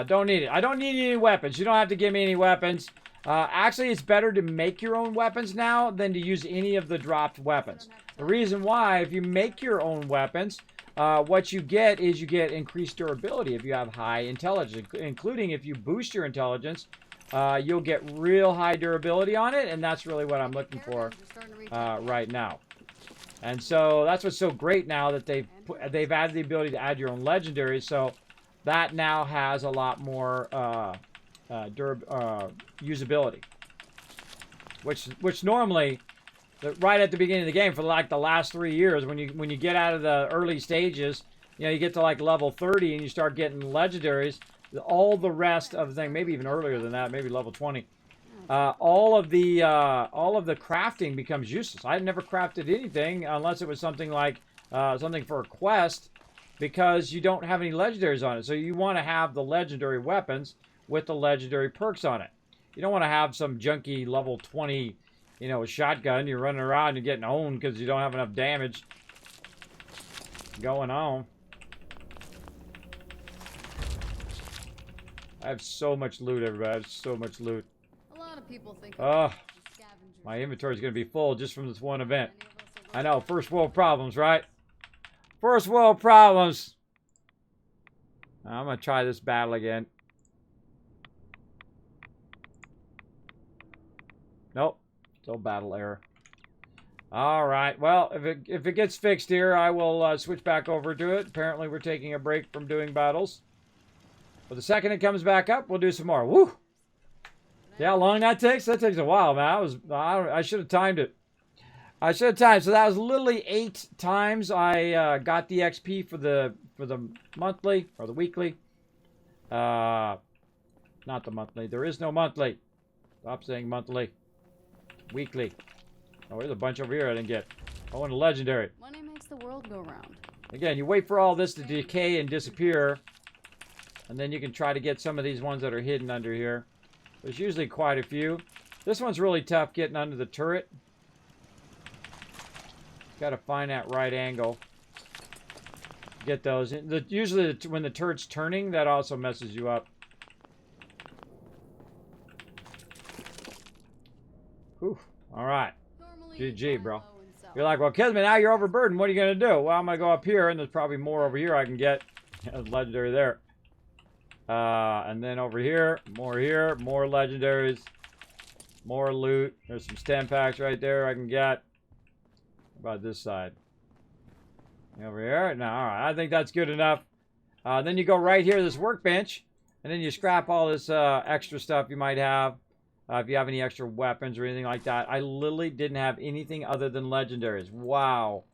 A: Don't need it. I don't need any weapons. You don't have to give me any weapons. Actually, it's better to make your own weapons now than to use any of the dropped weapons. The reason why, if you make your own weapons, what you get is you get increased durability if you have high intelligence, including if you boost your intelligence, you'll get real high durability on it, and that's really what I'm looking for
C: Caravans are starting to reach
A: right now. And so that's what's so great now that they've added the ability to add your own legendaries, so that now has a lot more usability, which normally, right at the beginning of the game, for like the last 3 years, when you get out of the early stages, you know, you get to like level 30 and you start getting legendaries, all the rest of the thing, maybe even earlier than that, maybe level 20, all of the crafting becomes useless. I never crafted anything unless it was something like something for a quest, because you don't have any legendaries on it. So you want to have the legendary weapons with the legendary perks on it. You don't want to have some junky level 20, you know, shotgun. You're running around and getting owned because you don't have enough damage going on. I have so much loot, everybody. I have so much loot.
C: A lot of people think scavengers.
A: My inventory is going to be full just from this one event.
C: Many of us will go
A: I know, first world problems, right? First world problems. I'm going to try this battle again. Nope. Still battle error. All right. Well, if it gets fixed here, I will switch back over to it. Apparently, we're taking a break from doing battles. But the second it comes back up, we'll do some more. Woo! See how long that takes? That takes a while, man. I should have timed it. I should have timed. So that was literally 8 times I got the XP for the monthly or the weekly. Not the monthly. There is no monthly. Stop saying monthly. Weekly. Oh, there's a bunch over here I didn't get. Oh, and a legendary.
C: Money makes the world go round.
A: Again, you wait for all this to decay and disappear, and then you can try to get some of these ones that are hidden under here. There's usually quite a few. This one's really tough getting under the turret. Got to find that right angle. Get those. Usually when the turret's turning, that also messes you up. Whew. All right.
C: Normally,
A: GG,
C: you buy
A: bro.
C: low and sell
A: You're like, well, Kismet, now you're overburdened. What are you going to do? Well, I'm going to go up here, and there's probably more over here I can get. Legendary there. And then over here, more legendaries, more loot. There's some stem packs right there I can get. How about this side? Over here? No, all right. I think that's good enough. Then you go right here to this workbench, and then you scrap all this extra stuff you might have. If you have any extra weapons or anything like that. I literally didn't have anything other than legendaries. Wow.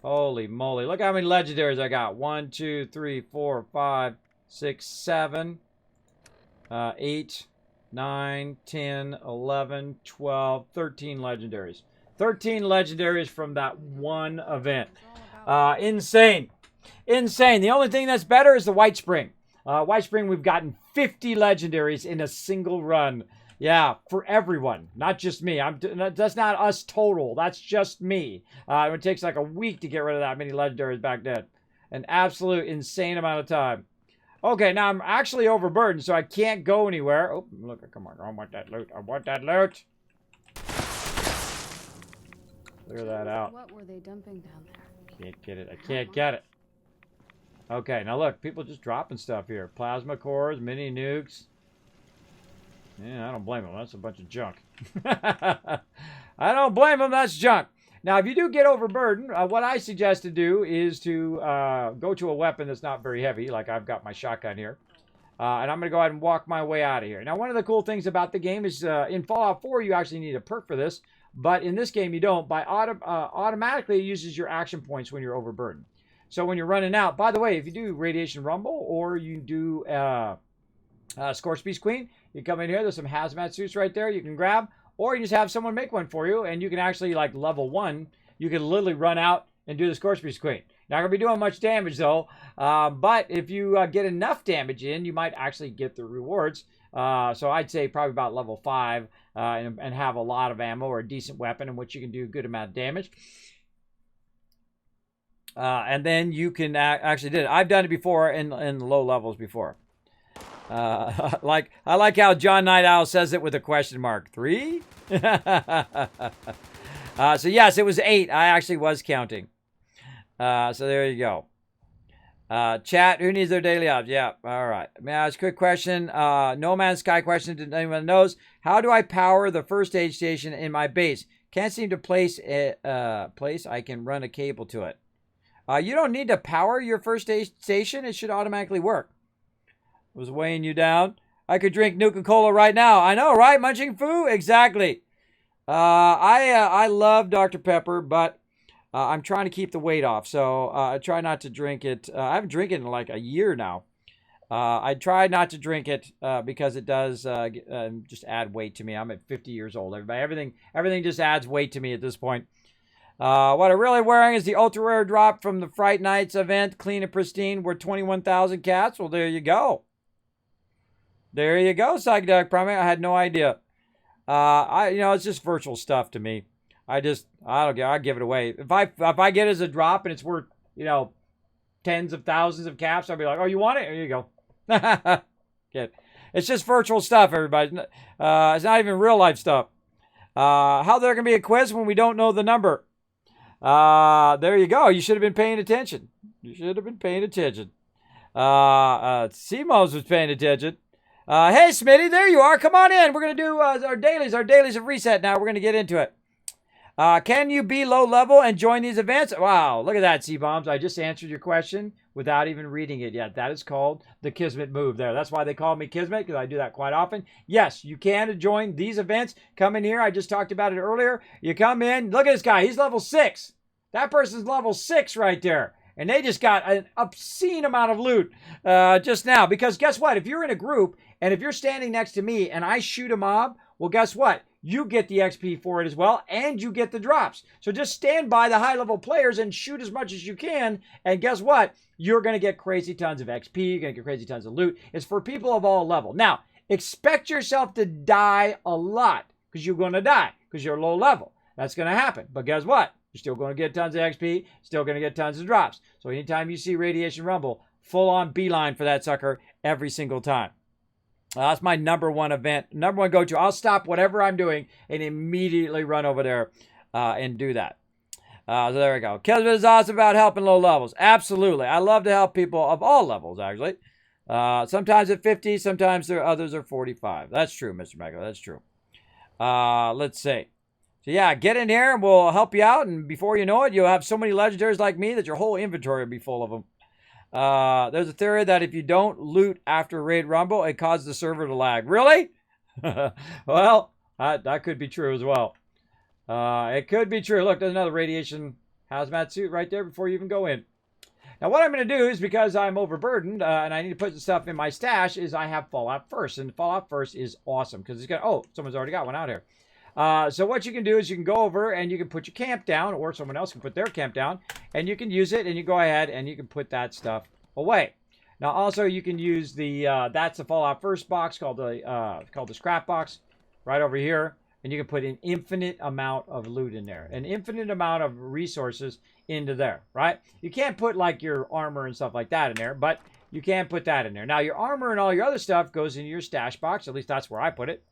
A: Holy moly. Look how many legendaries I got. 1, 2, 3, 4, 5, 6, 7, 8, 9, 10, 11, 12, 13 legendaries. 13 legendaries from that one event. Insane. Insane. The only thing that's better is the White Spring. White Spring, we've gotten 50 legendaries in a single run. Yeah, for everyone, not just me. That's not us total. That's just me. It takes like a week to get rid of that many legendaries back then. An absolute insane amount of time. Okay, now I'm actually overburdened, so I can't go anywhere. Oh, look, come on. I want that loot. I want that loot. Clear that out.
C: What were they dumping down there?
A: Can't get it. I can't get it. Okay, now look. People just dropping stuff here. Plasma cores, mini nukes. Yeah, I don't blame them. That's a bunch of junk. I don't blame them. That's junk. Now, if you do get overburdened, what I suggest to do is to go to a weapon that's not very heavy, like I've got my shotgun here. And I'm going to go ahead and walk my way out of here. Now, one of the cool things about the game is in Fallout 4, you actually need a perk for this. But in this game, you don't. Automatically, it uses your action points when you're overburdened. So when you're running out, by the way, if you do Radiation Rumble or you do s.p.e.c.i.a.l, you come in here. There's some hazmat suits right there you can grab. Or you just have someone make one for you, and you can actually, like, level 1, you can literally run out and do the s.p.e.c.i.a.l. Not going to be doing much damage, though. But if you get enough damage in, you might actually get the rewards. So I'd say probably about level 5 and have a lot of ammo or a decent weapon in which you can do a good amount of damage. And then you can actually do it. I've done it before in low levels before. I like how John Night Owl says it with a question mark. 3? So yes, it was 8. I actually was counting. So there you go. Chat, who needs their daily jobs? Yeah, all right. May I ask a quick question? No Man's Sky question. Did anyone knows? How do I power the first aid station in my base? Can't seem to place I can run a cable to it. You don't need to power your first aid station. It should automatically work. Was weighing you down. I could drink Nuka-Cola right now. I know, right? Munching Foo? Exactly. I love Dr. Pepper, but I'm trying to keep the weight off. So I try not to drink it. I haven't drank it in like a year now. I try not to drink it because it does just add weight to me. I'm at 50 years old. Everything just adds weight to me at this point. What I'm really wearing is the ultra rare drop from the Fright Nights event, clean and pristine, worth 21,000 cats. Well, there you go. There you go, Psychedelic Primate. I had no idea. It's just virtual stuff to me. I don't care. I give it away. If I get it as a drop and it's worth, tens of thousands of caps, I'll be like, oh, you want it? Here you go. It's just virtual stuff, everybody. It's not even real life stuff. How there can be a quiz when we don't know the number? There you go. You should have been paying attention. Simos was paying attention. Hey, Smitty, there you are. Come on in. We're going to do our dailies. Our dailies have reset now. We're going to get into it. Can you be low level and join these events? Wow, look at that, C-Bombs. I just answered your question without even reading it yet. That is called the Kismet move there. That's why they call me Kismet, because I do that quite often. Yes, you can join these events. Come in here. I just talked about it earlier. You come in. Look at this guy. He's level 6. That person's level 6 right there. And they just got an obscene amount of loot just now. Because guess what? If you're in a group and if you're standing next to me and I shoot a mob, well, guess what? You get the XP for it as well, and you get the drops. So just stand by the high-level players and shoot as much as you can, and guess what? You're going to get crazy tons of XP. You're going to get crazy tons of loot. It's for people of all levels. Now, expect yourself to die a lot, because you're going to die, because you're low level. That's going to happen. But guess what? You're still going to get tons of XP, still going to get tons of drops. So anytime you see Radiation Rumble, full-on beeline for that sucker every single time. That's my number one event, number one go-to. I'll stop whatever I'm doing and immediately run over there and do that. So there we go. Kismet is awesome about helping low levels. Absolutely. I love to help people of all levels, actually. Sometimes at 50, sometimes others are 45. That's true, Mr. Megalo. That's true. Let's see. So yeah, get in here and we'll help you out. And before you know it, you'll have so many legendaries like me that your whole inventory will be full of them. There's a theory that if you don't loot after Raid Rumble, it causes the server to lag. Really? Well, that could be true as well. It could be true. Look, there's another radiation hazmat suit right there before you even go in. Now, what I'm going to do is because I'm overburdened and I need to put some stuff in my stash is I have Fallout First. And Fallout First is awesome because it's got, oh, someone's already got one out here. So what you can do is you can go over and you can put your camp down, or someone else can put their camp down, and you can use it, and you go ahead and you can put that stuff away. Now, also, you can use the, that's the Fallout First box called the scrap box. right over here, and you can put an infinite amount of loot in there, an infinite amount of resources into there, right? You can't put like your armor and stuff like that in there, but you can put that in there. Now, your armor and all your other stuff goes into your stash box. At least that's where I put it.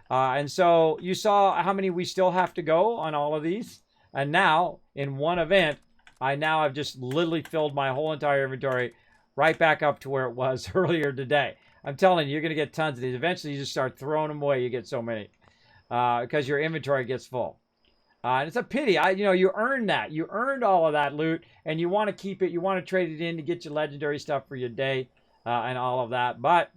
A: And so you saw how many we still have to go on all of these. And now, in one event, I now have just literally filled my whole entire inventory right back up to where it was earlier today. I'm telling you, you're going to get tons of these. Eventually, you just start throwing them away. You get so many because your inventory gets full. And it's a pity. You earned that. You earned all of that loot, and you want to keep it. You want to trade it in to get your legendary stuff for your day and all of that. But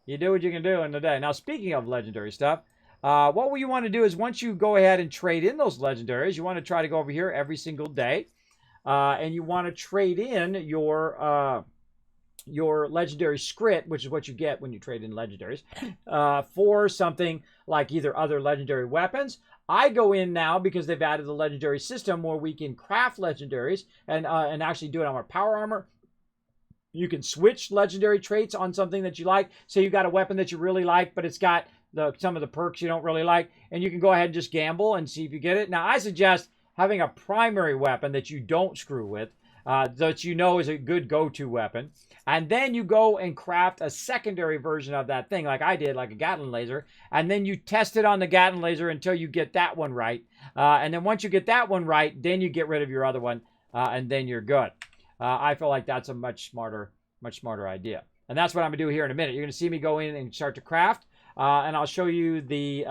A: you do what you can do in the day. Now, speaking of legendary stuff, what you want to do is once you go ahead and trade in those legendaries, you want to try to go over here every single day. And you want to trade in your legendary script, which is what you get when you trade in legendaries, for something like either other legendary weapons. I go in now because they've added the legendary system where we can craft legendaries and actually do it on our power armor. You can switch legendary traits on something that you like. Say you got a weapon that you really like, but it's got some of the perks you don't really like, and you can go ahead and just gamble and see if you get it. Now, I suggest having a primary weapon that you don't screw with, that you know is a good go-to weapon, and then you go and craft a secondary version of that thing, like I did, like a Gatling laser, and then you test it on the Gatling laser until you get that one right, and then once you get that one right, then you get rid of your other one, and then you're good. I feel like that's a much smarter idea, and that's what I'm gonna do here in a minute. You're gonna see me go in and start to craft, and I'll show you the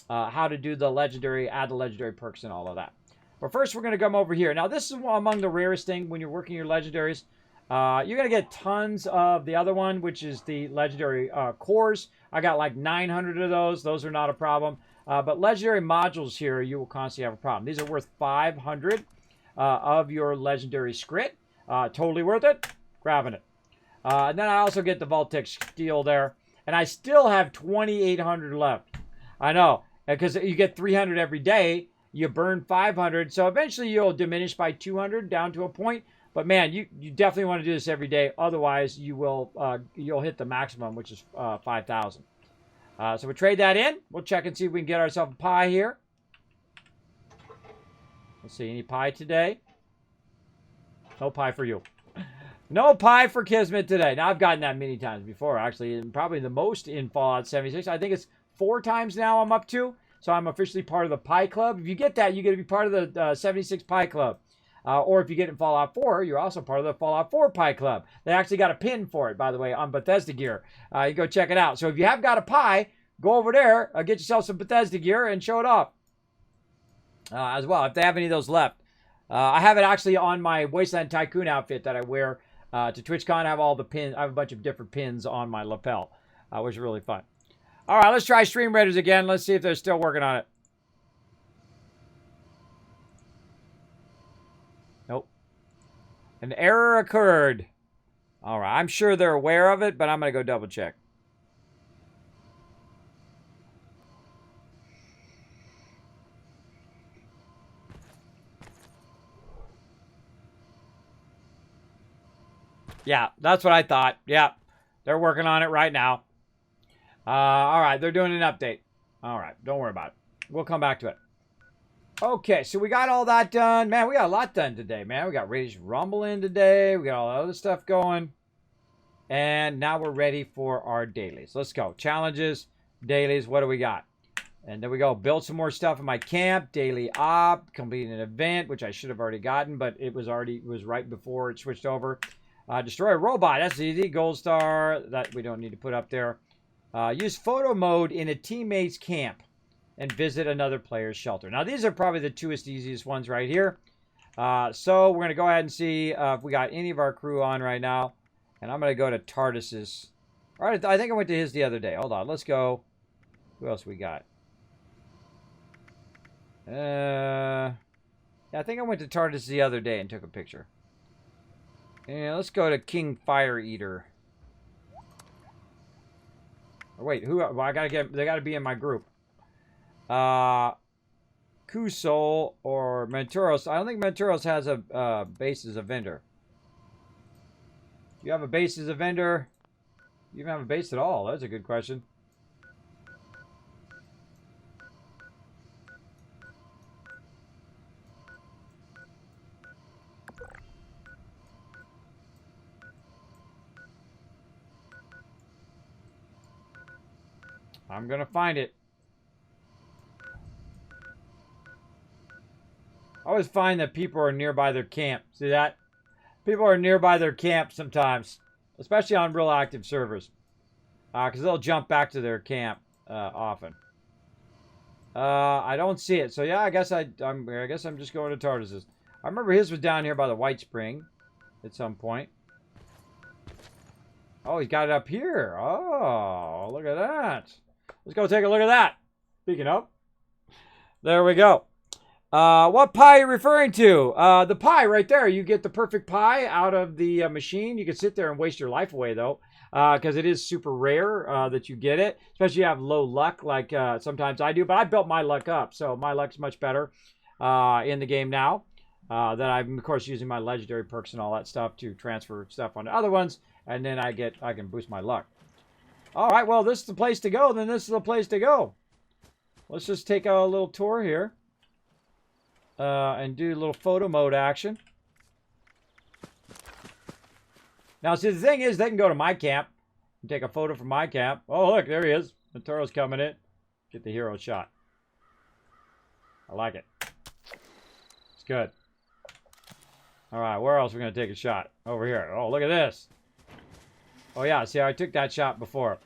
A: how to do the legendary, add the legendary perks and all of that. But first, we're going to come over here. Now, this is among the rarest thing when you're working your legendaries. You're going to get tons of the other one, which is the legendary cores. I got like 900 of those. Those are not a problem. But legendary modules here, you will constantly have a problem. These are worth 500 of your legendary script. Totally worth it. Grabbing it. And then I also get the Voltec steel there. And I still have 2,800 left. I know. Because you get 300 every day. You burn 500. So eventually you'll diminish by 200 down to a point. But man, you definitely want to do this every day. Otherwise, you'll hit the maximum, which is 5,000. So we'll trade that in. We'll check and see if we can get ourselves a pie here. Let's see. Any pie today? No pie for you. No pie for Kismet today. Now, I've gotten that many times before, actually. And probably the most in Fallout 76. I think it's 4 times now I'm up to. So I'm officially part of the Pie Club. If you get that, you get to be part of the 76 Pie Club. Or if you get it in Fallout 4, you're also part of the Fallout 4 Pie Club. They actually got a pin for it, by the way, on Bethesda gear. You go check it out. So if you have got a pie, go over there, get yourself some Bethesda gear and show it off as well, if they have any of those left. I have it actually on my Wasteland Tycoon outfit that I wear to TwitchCon. I have all the pins. I have a bunch of different pins on my lapel, which is really fun. All right, let's try Stream Raiders again. Let's see if they're still working on it. Nope. An error occurred. All right, I'm sure they're aware of it, but I'm going to go double check. Yeah, that's what I thought. Yeah, they're working on it right now. All right, they're doing an update. All right, don't worry about it. We'll come back to it. Okay, so we got all that done. Man, we got a lot done today, man. We got Rage Rumble in today. We got all the other stuff going. And now we're ready for our dailies. Let's go. Challenges, dailies, what do we got? And there we go. Build some more stuff in my camp. Daily op, complete an event, which I should have already gotten, but it was right before it switched over. Destroy a robot. That's easy. Gold star. That we don't need to put up there. Use photo mode in a teammate's camp and visit another player's shelter. Now, these are probably the easiest ones right here. So we're going to go ahead and see if we got any of our crew on right now. And I'm going to go to Tardis's. All right, I think I went to his the other day. Hold on. Let's go. Who else we got? Yeah, I think I went to Tardis the other day and took a picture. Yeah, let's go to King Fire Eater. Oh, wait, who? Well, they gotta be in my group. Kusol or Menturos. I don't think Menturos has a base as a vendor. Do you have a base as a vendor? You even have a base at all? That's a good question. I'm gonna find it. I always find that people are nearby their camp. See that? People are nearby their camp sometimes, especially on real active servers, because they'll jump back to their camp often. I don't see it, so yeah, I guess I'm just going to Tartarus. I remember his was down here by the White Spring, at some point. Oh, he's got it up here. Oh, look at that. Let's go take a look at that. Speaking of, there we go. What pie are you referring to? The pie right there. You get the perfect pie out of the machine. You can sit there and waste your life away, though, because it is super rare that you get it, especially if you have low luck, like sometimes I do. But I built my luck up, so my luck's much better in the game now. That I'm, of course, using my legendary perks and all that stuff to transfer stuff onto other ones, and then I can boost my luck. All right, well, this is the place to go. Then this is the place to go. Let's just take a little tour here. And do a little photo mode action. Now, see, the thing is, they can go to my camp and take a photo from my camp. Oh, look, there he is. Natoro's coming in. Get the hero shot. I like it. It's good. All right, where else are we going to take a shot? Over here. Oh, look at this. Oh, yeah, see, I took that shot before.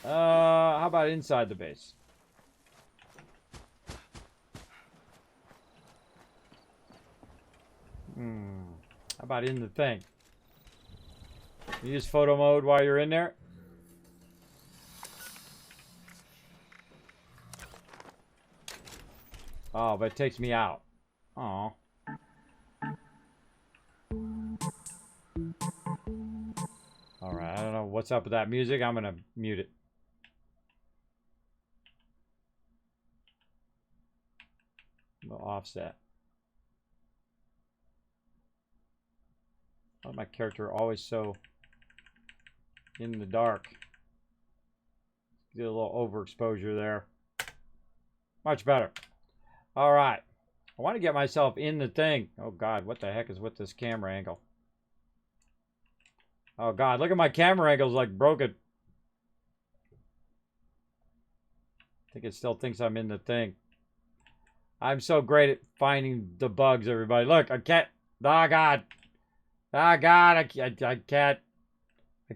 A: How about inside the base? How about in the thing? You use photo mode while you're in there? Oh, but it takes me out. Oh. Alright, I don't know what's up with that music. I'm gonna mute it. A little offset. Why is my character always so in the dark? Get a little overexposure there. Much better. All right. I want to get myself in the thing. Oh, God. What the heck is with this camera angle? Oh, God. Look at my camera angles like broken. I think it still thinks I'm in the thing. I'm so great at finding the bugs, everybody. Look, I can't. Oh, God. Oh, God. I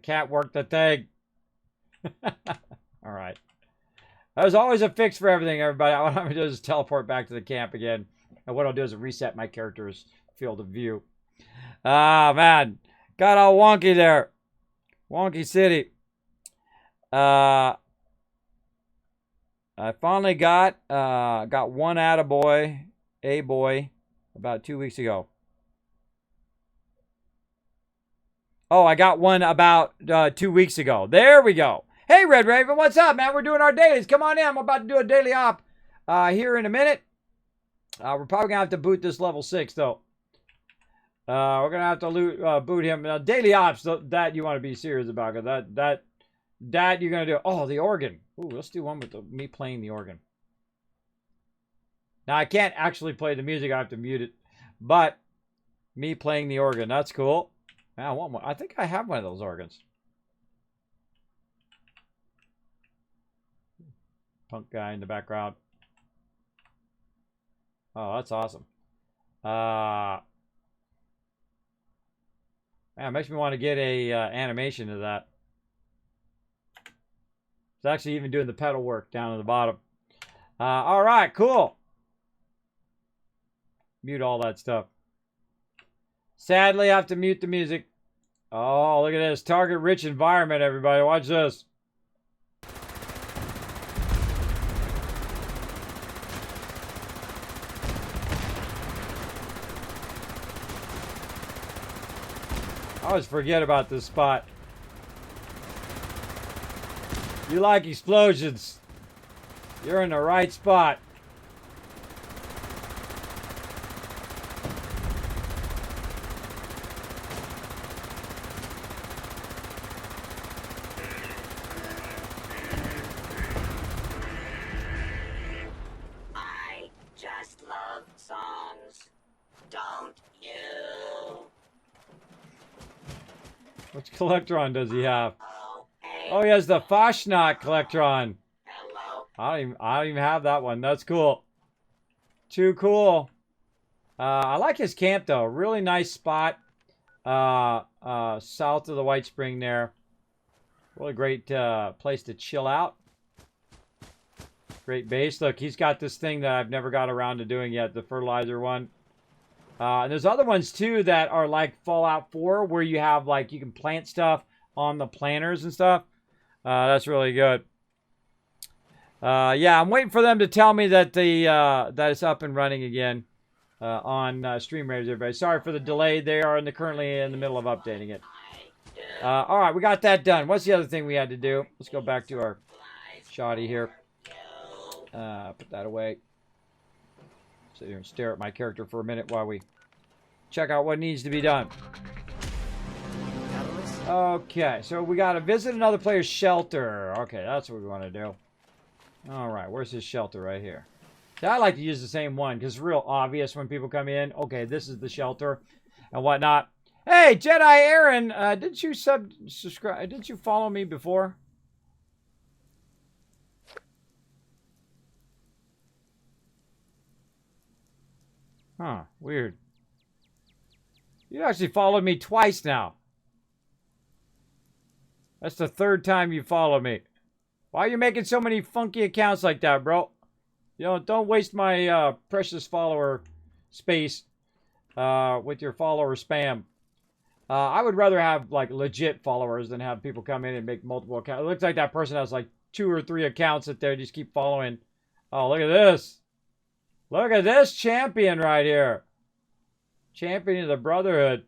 A: can't work the thing. All right. There's always a fix for everything, everybody. What I'm going to do is teleport back to the camp again. And what I'll do is reset my character's field of view. Ah, man. Got all wonky there. Wonky City. I finally got one attaboy, a boy, about 2 weeks ago. Oh, I got one about 2 weeks ago. There we go. Hey, Red Raven, what's up, man? We're doing our dailies. Come on in. I'm about to do a daily op here in a minute. We're probably going to have to boot this level 6, though. We're going to have to boot him. Daily ops, that you want to be serious about. Because that you're going to do. Oh, the organ. Ooh, let's do one with me playing the organ. Now, I can't actually play the music. I have to mute it. But me playing the organ. That's cool. Man, I want one. I think I have one of those organs. Punk guy in the background. Oh, that's awesome. Man, it makes me want to get a animation of that. It's actually even doing the pedal work down at the bottom. All right, cool. Mute all that stuff. Sadly, I have to mute the music. Oh, look at this. Target-rich environment, everybody. Watch this. I always forget about this spot. You like explosions. You're in the right spot.
D: I just love songs. Don't you?
A: Which Collectron does he have?
D: Oh, hey.
A: Oh, he has the Fashnot Collectron.
D: Hello.
A: I don't even have that one. That's cool. Too cool. I like his camp though. Really nice spot. South of the White Spring there. Really great place to chill out. Great base. Look, he's got this thing that I've never got around to doing yet, the fertilizer one. And there's other ones too that are like Fallout 4 where you have like, you can plant stuff on the planters and stuff. That's really good. Yeah, I'm waiting for them to tell me that that it's up and running again on Stream Raiders, everybody. Sorry for the delay. They are currently in the middle of updating it. All right, we got that done. What's the other thing we had to do? Let's go back to our shoddy here. Put that away. Sit here and stare at my character for a minute while we check out what needs to be done. Okay, so we got to visit another player's shelter. Okay, that's what we want to do. All right, where's his shelter? Right here. See, I like to use the same one because it's real obvious when people come in. Okay, this is the shelter and whatnot. Hey, Jedi Aaron, didn't you subscribe? Didn't you follow me before? Huh, weird. You actually followed me twice now. That's the third time you followed me. Why are you making so many funky accounts like that, bro? You know, don't waste my precious follower space with your follower spam. I would rather have like legit followers than have people come in and make multiple accounts. It looks like that person has like 2 or 3 accounts that they just keep following. Oh, look at this. Look at this champion right here. Champion of the Brotherhood.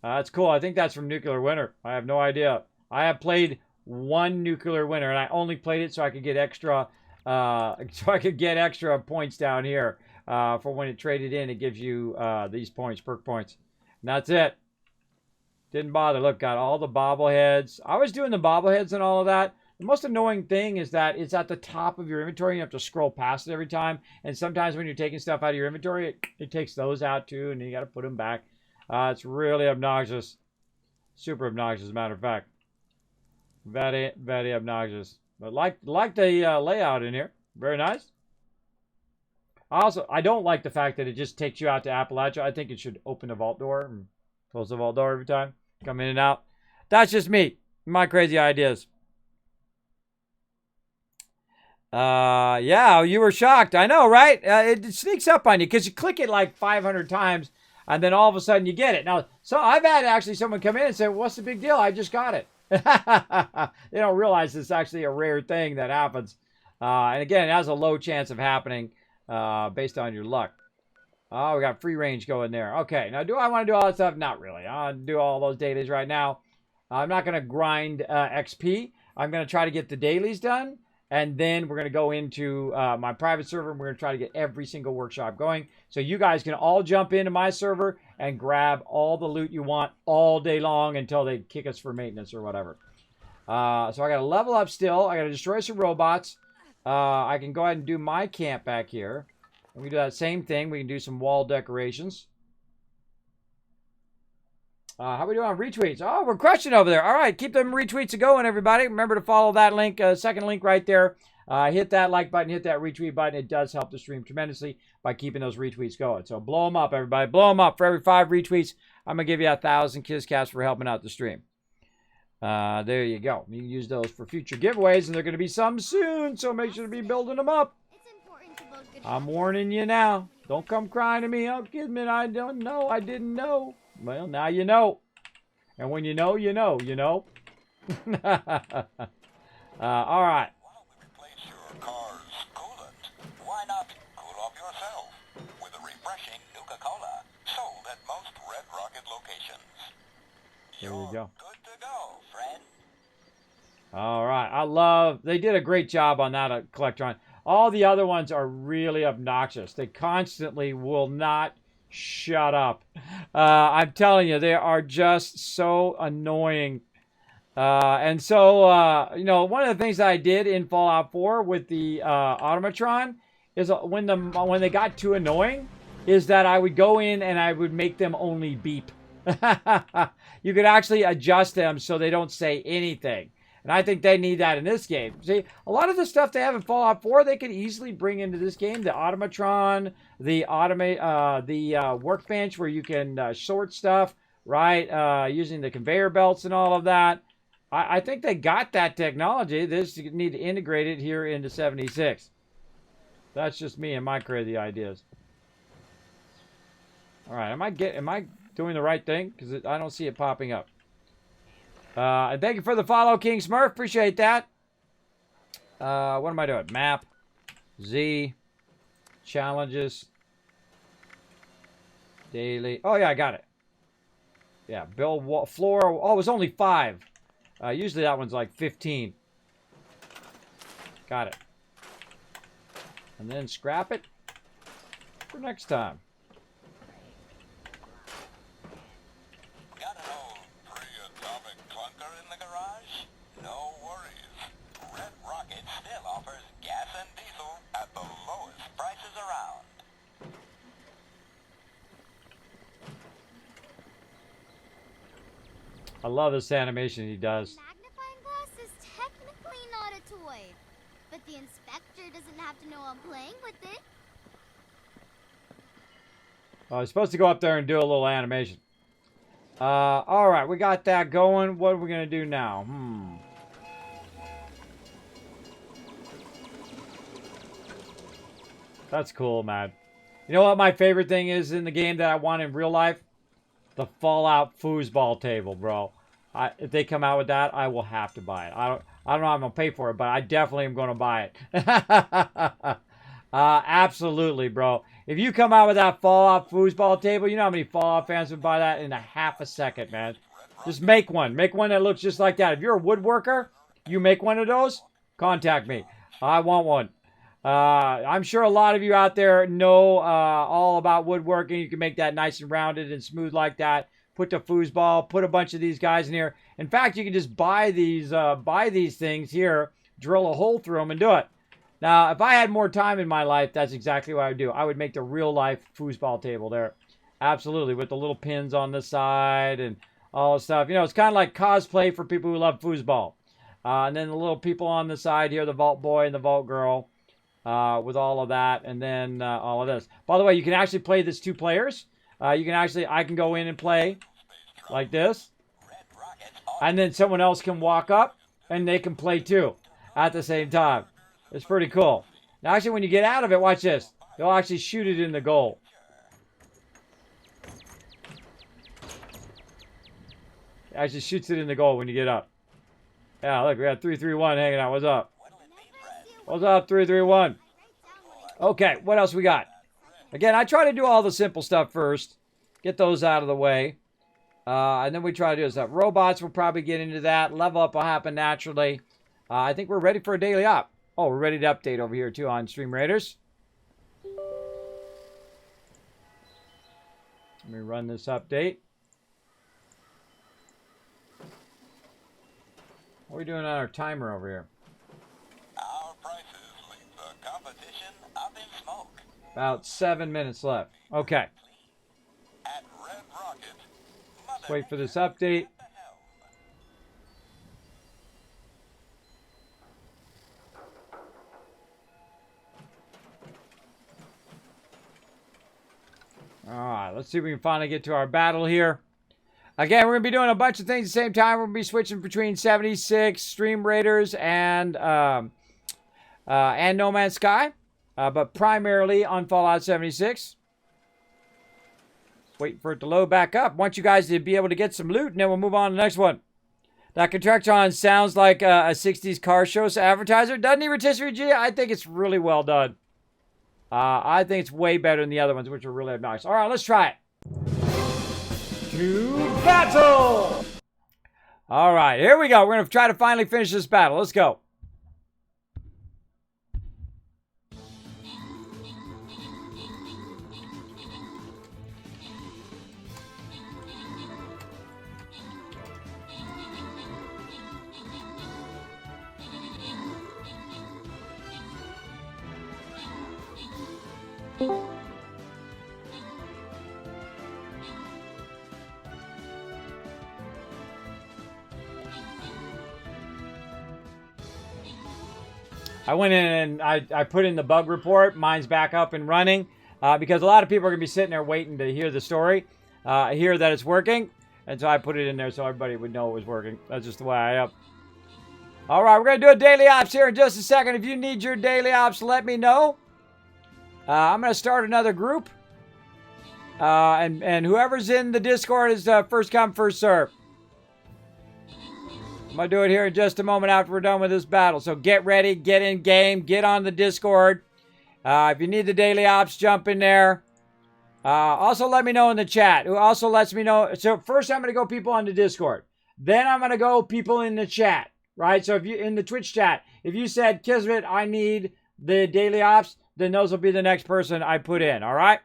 A: That's cool. I think that's from Nuclear Winter. I have no idea. I have played 1 Nuclear Winter, and I only played it so I could get extra, points down here. For when it traded in, it gives you these points, perk points. And that's it. Didn't bother. Look, got all the bobbleheads. I was doing the bobbleheads and all of that. The most annoying thing is that it's at the top of your inventory. You have to scroll past it every time. And sometimes when you're taking stuff out of your inventory, it takes those out too, and you got to put them back. It's really obnoxious. Super obnoxious, as a matter of fact. Very, very obnoxious. But like the layout in here. Very nice. Also, I don't like the fact that it just takes you out to Appalachia. I think it should open the vault door and close the vault door every time. Come in and out. That's just me. My crazy ideas. Yeah, you were shocked. I know, right? It sneaks up on you because you click it like 500 times and then all of a sudden you get it. Now, so I've had actually someone come in and say, what's the big deal? I just got it. They don't realize it's actually a rare thing that happens. And again, it has a low chance of happening based on your luck. Oh, we got free range going there. Okay, now do I want to do all that stuff? Not really. I'll do all those dailies right now. I'm not going to grind XP. I'm going to try to get the dailies done. And then we're going to go into my private server. And we're going to try to get every single workshop going. So you guys can all jump into my server and grab all the loot you want all day long until they kick us for maintenance or whatever. So I got to level up still. I got to destroy some robots. I can go ahead and do my camp back here. And we do that same thing. We can do some wall decorations. How we doing on retweets? Oh, we're crushing over there. All right, keep them retweets going, everybody. Remember to follow that link, second link right there. Hit that like button, hit that retweet button. It does help the stream tremendously by keeping those retweets going. So blow them up, everybody. Blow them up. For every 5 retweets, I'm going to give you 1,000 KissCats for helping out the stream. There you go. You can use those for future giveaways, and they're going to be some soon, so make sure to be building them up. I'm warning you now. Don't come crying to me. Oh, Kismet, I don't know. I didn't know. Well, now you know. And when you know, you know, you know. All right.
E: Why don't we replace your car's coolant? Why not cool off yourself with a refreshing Nuka-Cola sold at most Red Rocket locations?
A: There we go.
E: Good to go, friend.
A: All right. They did a great job on that Collectron. All the other ones are really obnoxious. They constantly will not shut up. I'm telling you, they are just so annoying. And so, you know, one of the things that I did in Fallout 4 with the automatron is when they got too annoying, is that I would go in and I would make them only beep. You could actually adjust them so they don't say anything. And I think they need that in this game. See, a lot of the stuff they have in Fallout 4, they could easily bring into this game. The automatron, the workbench where you can sort stuff, right? Using the conveyor belts and all of that. I think they got that technology. They just need to integrate it here into 76. That's just me and my crazy ideas. All right, am I doing the right thing? Because I don't see it popping up. And thank you for the follow, King Smurf. Appreciate that. What am I doing? Map. Z. Challenges. Daily. Oh, yeah, I got it. Yeah, build floor. Oh, it was only 5. Usually that one's like 15. Got it. And then scrap it for next time.
E: Got an old pre-atomic clunker in the garage? No worries. Red Rocket still offers gas and diesel at the lowest prices around.
A: I love this animation he does.
B: Magnifying glass is technically not a toy, but the inspector doesn't have to know I'm playing with it.
A: I was supposed to go up there and do a little animation. All right, we got that going. What are we going to do now? That's cool, man. You know what my favorite thing is in the game that I want in real life? The Fallout foosball table, bro. If they come out with that, I will have to buy it. I don't know how I'm going to pay for it, but I definitely am going to buy it. Absolutely, bro. If you come out with that Fallout foosball table, you know how many Fallout fans would buy that in a half a second, man. Just make one. Make one that looks just like that. If you're a woodworker, you make one of those, contact me. I want one. I'm sure a lot of you out there know all about woodworking. You can make that nice and rounded and smooth like that. Put the foosball, put a bunch of these guys in here. In fact, you can just buy these things here, drill a hole through them, and do it. Now, if I had more time in my life, that's exactly what I would do. I would make the real-life foosball table there. Absolutely, with the little pins on the side and all the stuff. You know, it's kind of like cosplay for people who love foosball. And then the little people on the side here, the Vault Boy and the Vault Girl. With all of that, and then all of this. By the way, you can actually play this 2 players. I can go in and play like this, and then someone else can walk up, and they can play too at the same time. It's pretty cool. Now, actually, when you get out of it, watch this. They'll actually shoot it in the goal. It actually shoots it in the goal when you get up. Yeah, look, we got 331 hanging out. What's up? What's up, 331? Okay, what else we got? Again, I try to do all the simple stuff first. Get those out of the way. And then we try to do stuff. Robots, we'll probably get into that. Level up will happen naturally. I think we're ready for a daily up. Oh, we're ready to update over here, too, on Stream Raiders. Let me run this update. What are we doing on our timer over here?
E: Our prices leave the competition up in smoke.
A: About 7 minutes left. Okay.
E: At Red Rocket,
A: Let's wait for this update. Alright, let's see if we can finally get to our battle here. Again, we're going to be doing a bunch of things at the same time. We're going to be switching between 76, Stream Raiders, and No Man's Sky. But primarily on Fallout 76. Wait for it to load back up. Want you guys to be able to get some loot, and then we'll move on to the next one. That Contractron sounds like a 60s car show advertiser. Doesn't he, Rotisserie G? I think it's really well done. I think it's way better than the other ones, which are really obnoxious. All right, let's try it. To battle! All right, here we go. We're going to try to finally finish this battle. Let's go. I went in and I put in the bug report. Mine's back up and running because a lot of people are going to be sitting there waiting to hear the story, hear that it's working. And so I put it in there so everybody would know it was working. That's just the way I am. All right, we're going to do a daily ops here in just a second. If you need your daily ops, let me know. I'm going to start another group. And whoever's in the Discord is first come, first serve. I'm going to do it here in just a moment after we're done with this battle. So get ready, get in game, get on the Discord. If you need the daily ops, jump in there. Also, let me know in the chat. Who also lets me know. So first, I'm going to go people on the Discord. Then I'm going to go people in the chat, right? So if you in the Twitch chat, if you said, Kismet, I need the daily ops, then those will be the next person I put in, all right?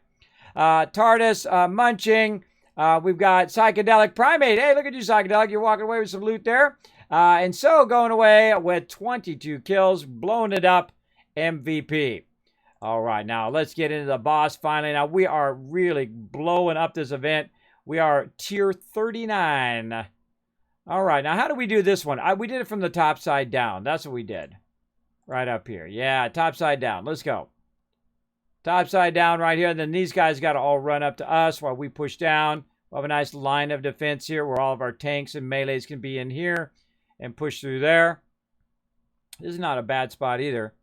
A: TARDIS, Munching. We've got Psychedelic Primate. Hey, look at you, Psychedelic. You're walking away with some loot there. And so going away with 22 kills, blowing it up, MVP. All right, now let's get into the boss finally. Now we are really blowing up this event. We are tier 39. All right, now how do we do this one? We did it from the top side down. That's what we did. Right up here. Yeah, top side down. Let's go. Top side down right here. And then these guys got to all run up to us while we push down. We'll have a nice line of defense here where all of our tanks and melees can be in here and push through there. This is not a bad spot either.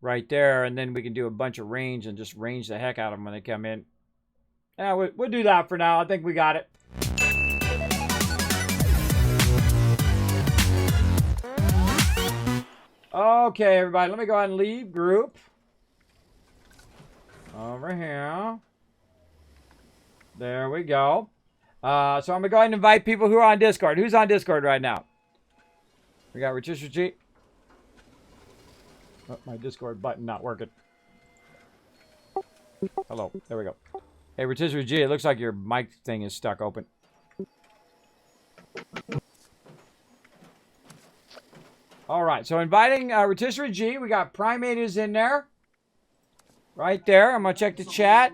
A: Right there. And then we can do a bunch of range and just range the heck out of them when they come in. Yeah, we'll do that for now. I think we got it. Okay, everybody. Let me go ahead and leave group. Over here. There we go. So I'm going to go ahead and invite people who are on Discord. Who's on Discord right now? We got Rotisserie G. Oh, my Discord button not working. Hello. There we go. Hey, Rotisserie G, it looks like your mic thing is stuck open. All right. So inviting Rotisserie G. We got Primate is in there. Right there. I'm going to check the chat.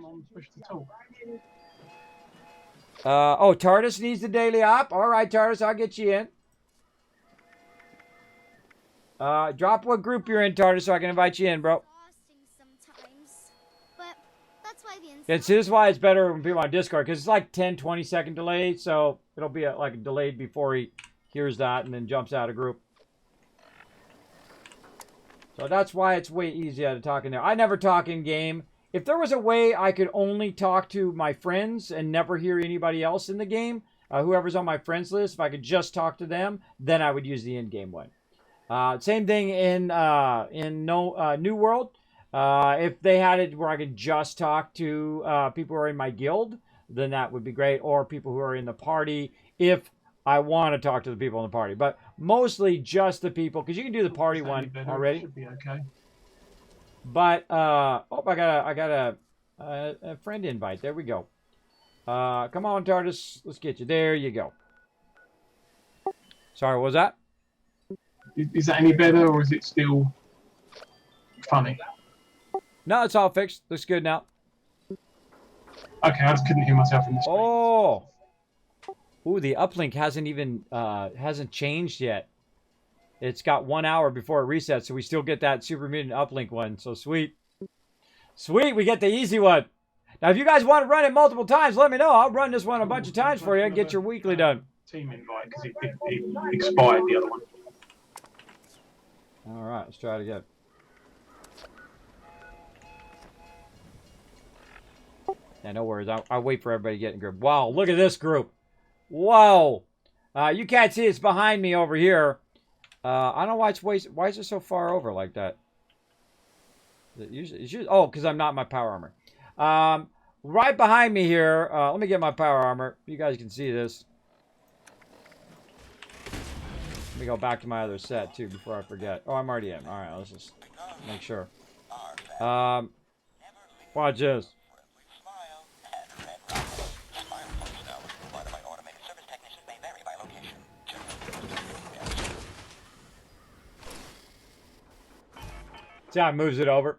A: Oh, TARDIS needs the daily op. All right, TARDIS, I'll get you in. Drop what group you're in, TARDIS, so I can invite you in, bro. This is why it's better when people are on Discord, because it's like 10, 20-second delay, so it'll be like delayed before he hears that and then jumps out of group. So that's why it's way easier to talk in there. I never talk in game. If there was a way I could only talk to my friends and never hear anybody else in the game, whoever's on my friends list, if I could just talk to them, then I would use the in-game one. Same thing in New World. If they had it where I could just talk to people who are in my guild, then that would be great. Or people who are in the party, if I want to talk to the people in the party. But mostly just the people, because you can do the party one already.
F: Should be okay.
A: But oh, I got a friend invite. There we go. Come on, TARDIS. Let's get you. There you go. Sorry, what was that?
F: Is that any better, or is it still funny?
A: No, it's all fixed. Looks good now.
F: Okay, I just couldn't hear myself in the screen.
A: Oh. Ooh, the uplink hasn't even hasn't changed yet. It's got 1 hour before it resets, so we still get that Super Mutant uplink one. So sweet. Sweet, we get the easy one. Now, if you guys want to run it multiple times, let me know. I'll run this one a bunch of times for you and get your weekly done.
F: Team invite, because it expired, the other one.
A: All right, let's try it again. Yeah, no worries. I'll wait for everybody to get in group. Wow, look at this group. Whoa. You can't see it's behind me over here. I don't know why it's why is it so far over like that? It's usually, oh, because I'm not in my power armor. Right behind me here, let me get my power armor. You guys can see this. Let me go back to my other set, too, before I forget. Oh, I'm already in. All right, let's just make sure. Watch this. See how it moves it over?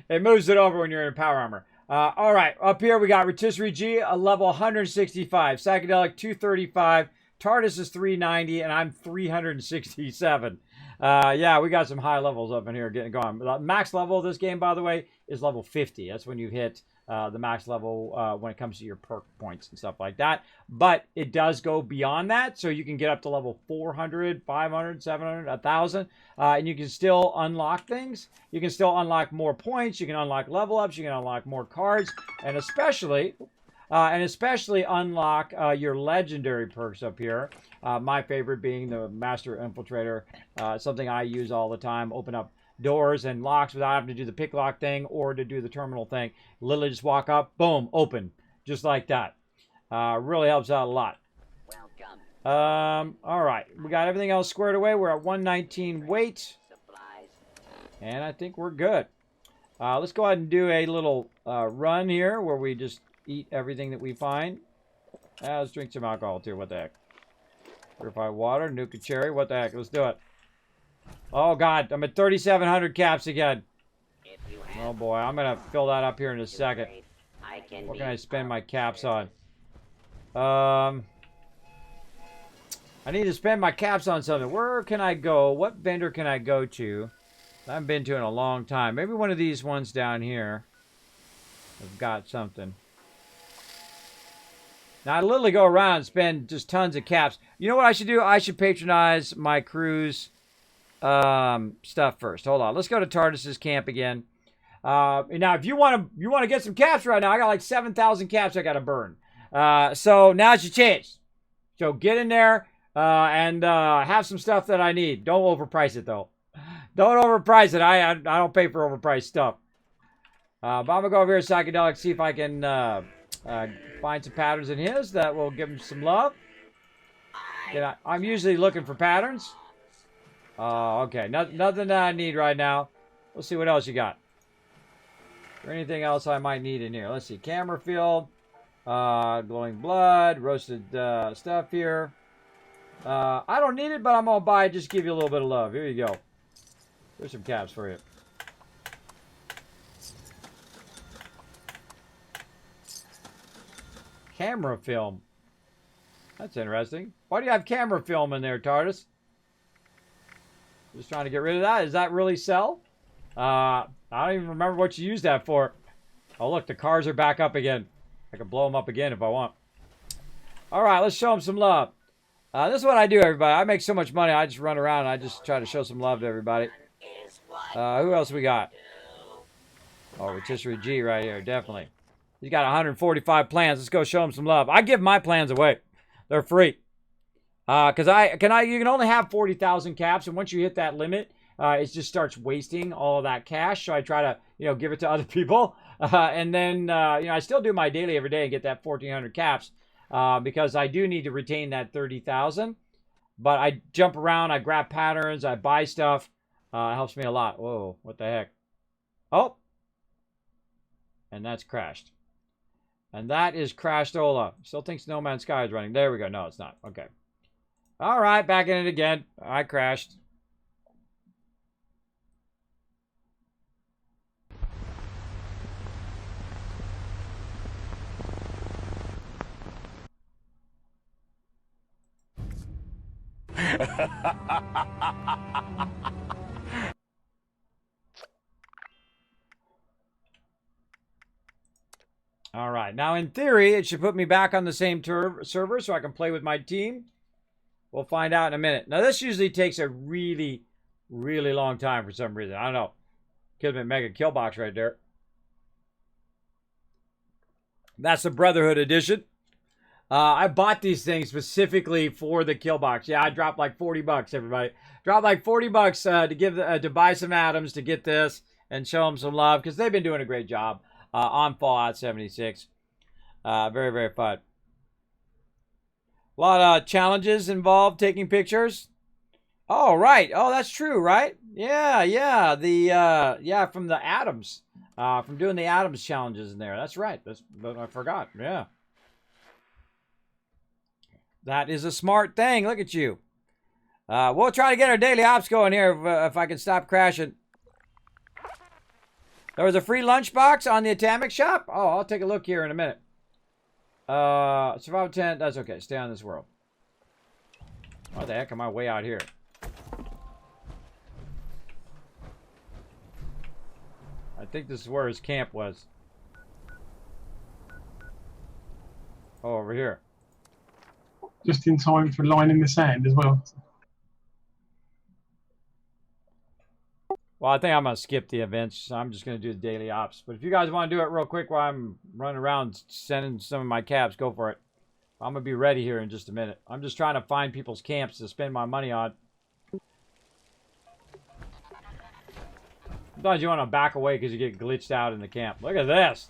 A: It moves it over when you're in power armor. All right, up here we got Rotisserie G, a level 165. Psychedelic 235. TARDIS is 390, and I'm 367. Yeah, we got some high levels up in here getting going. The max level of this game, by the way, is level 50. That's when you hit the max level when it comes to your perk points and stuff like that. But it does go beyond that, so you can get up to level 400, 500, 700, 1,000, and you can still unlock things. You can still unlock more points. You can unlock level ups. You can unlock more cards, and especially unlock your legendary perks up here. My favorite being the Master Infiltrator, something I use all the time. Open up doors and locks without having to do the pick lock thing or to do the terminal thing. Literally just walk up, boom, open, just like that. Really helps out a lot. All right, we got everything else squared away. We're at 119 weight, and I think we're good. Let's go ahead and do a little run here where we just eat everything that we find. Let's drink some alcohol too. What the heck? Purified Water, Nuka Cherry. What the heck? Let's do it. Oh God, I'm at 3,700 caps again. Oh boy, I'm gonna fill that up here in a second. What can I spend my caps on? I need to spend my caps on something. Where can I go? What vendor can I go to? I haven't been to in a long time. Maybe one of these ones down here have got something. Now, I literally go around and spend just tons of caps. You know what I should do? I should patronize my crew's stuff first. Hold on. Let's go to TARDIS's camp again. Now, if you want to get some caps right now, I got like 7,000 caps I got to burn. So now's your chance. So get in there and have some stuff that I need. Don't overprice it, though. Don't overprice it. I don't pay for overpriced stuff. But I'm going to go over here to Psychedelic, see if I can find some patterns in his that will give him some love. I'm usually looking for patterns. Okay. Nothing that I need right now. Let's see what else you got. Or anything else I might need in here. Let's see. Camera field. Glowing blood. Roasted stuff here. I don't need it, but I'm going to buy it just to give you a little bit of love. Here you go. There's some caps for you. Camera film. That's interesting. Why do you have camera film in there, TARDIS? Just trying to get rid of that. Does that really sell? I don't even remember what you used that for. Oh, look, the cars are back up again. I can blow them up again if I want. All right, let's show them some love. This is what I do, everybody. I make so much money, I just run around and I just try to show some love to everybody. Who else we got? Oh, Rotisserie G right here, definitely. He's got 145 plans. Let's go show him some love. I give my plans away. They're free. Because you can only have 40,000 caps, and once you hit that limit, it just starts wasting all of that cash. So I try to, give it to other people. And then, I still do my daily every day and get that 1,400 caps because I do need to retain that 30,000. But I jump around, I grab patterns, I buy stuff. It helps me a lot. Whoa, what the heck? Oh. And that's crashed. And that is crashed Ola. Still thinks No Man's Sky is running. There we go. No, it's not. Okay. All right, back in it again. I crashed. All right. Now, in theory, it should put me back on the same server so I can play with my team. We'll find out in a minute. Now, this usually takes a really, really long time for some reason. I don't know. Kismet Mega Kill Box right there. That's the Brotherhood Edition. I bought these things specifically for the kill box. Yeah, I dropped like 40 bucks, everybody. Dropped like 40 bucks to buy some atoms to get this and show them some love because they've been doing a great job on Fallout 76. Very, very fun. A lot of challenges involved taking pictures. Oh, right. Oh, that's true, right? Yeah. From the atoms. From doing the atoms challenges in there. That's right. I forgot. Yeah. That is a smart thing. Look at you. We'll try to get our daily ops going here if I can stop crashing. There was a free lunchbox on the Atomic Shop. Oh, I'll take a look here in a minute. Survival tent. That's okay. Stay on this world. Why the heck am I way out here? I think this is where his camp was. Oh, over here.
F: Just in time for line in the sand as well.
A: Well, I think I'm going to skip the events. I'm just going to do the daily ops. But if you guys want to do it real quick while I'm running around sending some of my cabs, go for it. I'm going to be ready here in just a minute. I'm just trying to find people's camps to spend my money on. Sometimes you want to back away because you get glitched out in the camp. Look at this.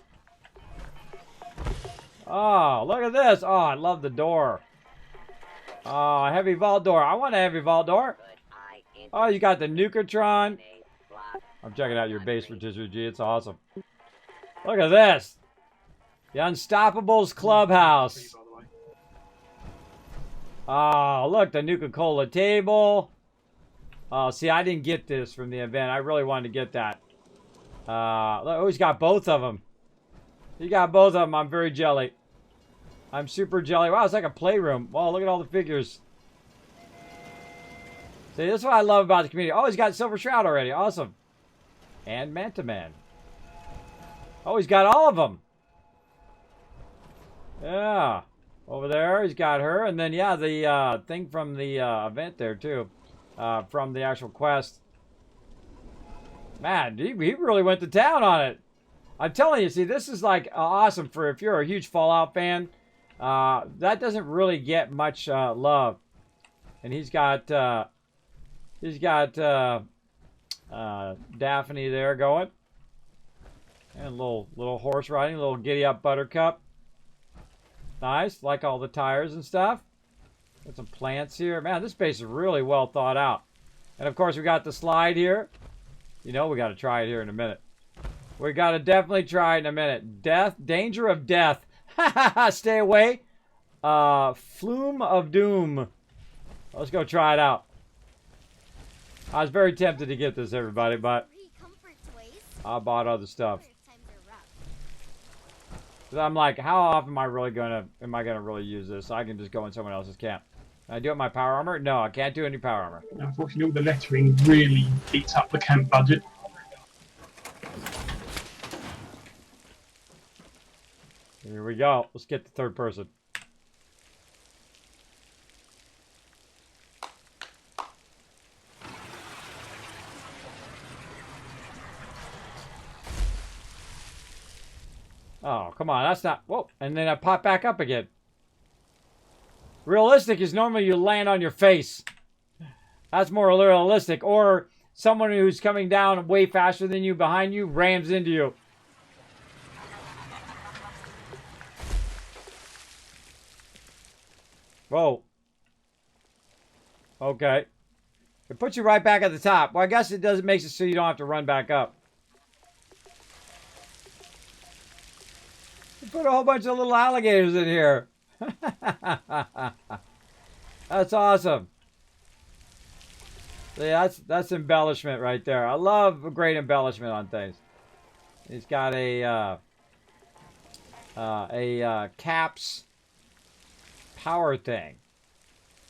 A: Oh, look at this. Oh, I love the door. Oh, heavy vault door. I want a heavy vault door. Oh, you got the Nucatron. I'm checking out your base for Rotisserie G. It's awesome. Look at this. The Unstoppables Clubhouse. Oh, look, the Nuka-Cola table. Oh, see, I didn't get this from the event. I really wanted to get that. Look, oh, he's got both of them. He got both of them. I'm very jelly. I'm super jelly. Wow, it's like a playroom. Wow, look at all the figures. See, this is what I love about the community. Oh, he's got Silver Shroud already. Awesome. And Manta Man. Oh, he's got all of them. Yeah. Over there, he's got her. And then, yeah, the thing from the event there, too. From the actual quest. Man, he really went to town on it. I'm telling you, see, this is like awesome for if you're a huge Fallout fan. That doesn't really get much love. And he's got Daphne there going. And a little horse riding, a little giddy up Buttercup. Nice, like all the tires and stuff. Got some plants here. Man, this base is really well thought out. And of course, we got the slide here. You know, we got to try it here in a minute. We got to definitely try it in a minute. Death, danger of death. Stay away. Flume of doom. Let's go try it out. I was very tempted to get this, everybody, but I bought other stuff. I'm like, how often am I gonna really use this? I can just go in someone else's camp. Can I do it with my power armor? No, I can't do any power armor.
F: Unfortunately, all the lettering really eats up the camp budget.
A: Here we go. Let's get the third person. Oh, come on. That's not... Whoa. And then I pop back up again. Realistic is normally you land on your face. That's more realistic. Or someone who's coming down way faster than you behind you rams into you. Whoa. Okay. It puts you right back at the top. Well, I guess it doesn't make it so you don't have to run back up. Put a whole bunch of little alligators in here. That's awesome. See, that's embellishment right there. I love a great embellishment on things. He's got a caps power thing.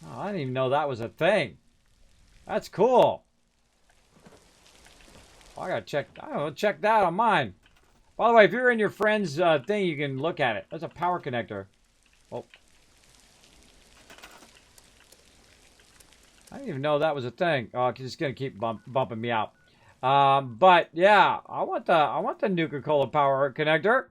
A: Oh, I didn't even know that was a thing. That's cool. Oh, I gotta check that on mine. By the way, if you're in your friend's thing, you can look at it. That's a power connector. Oh. I didn't even know that was a thing. Oh, it's just gonna keep bumping me out. But yeah, I want the Nuka-Cola power connector.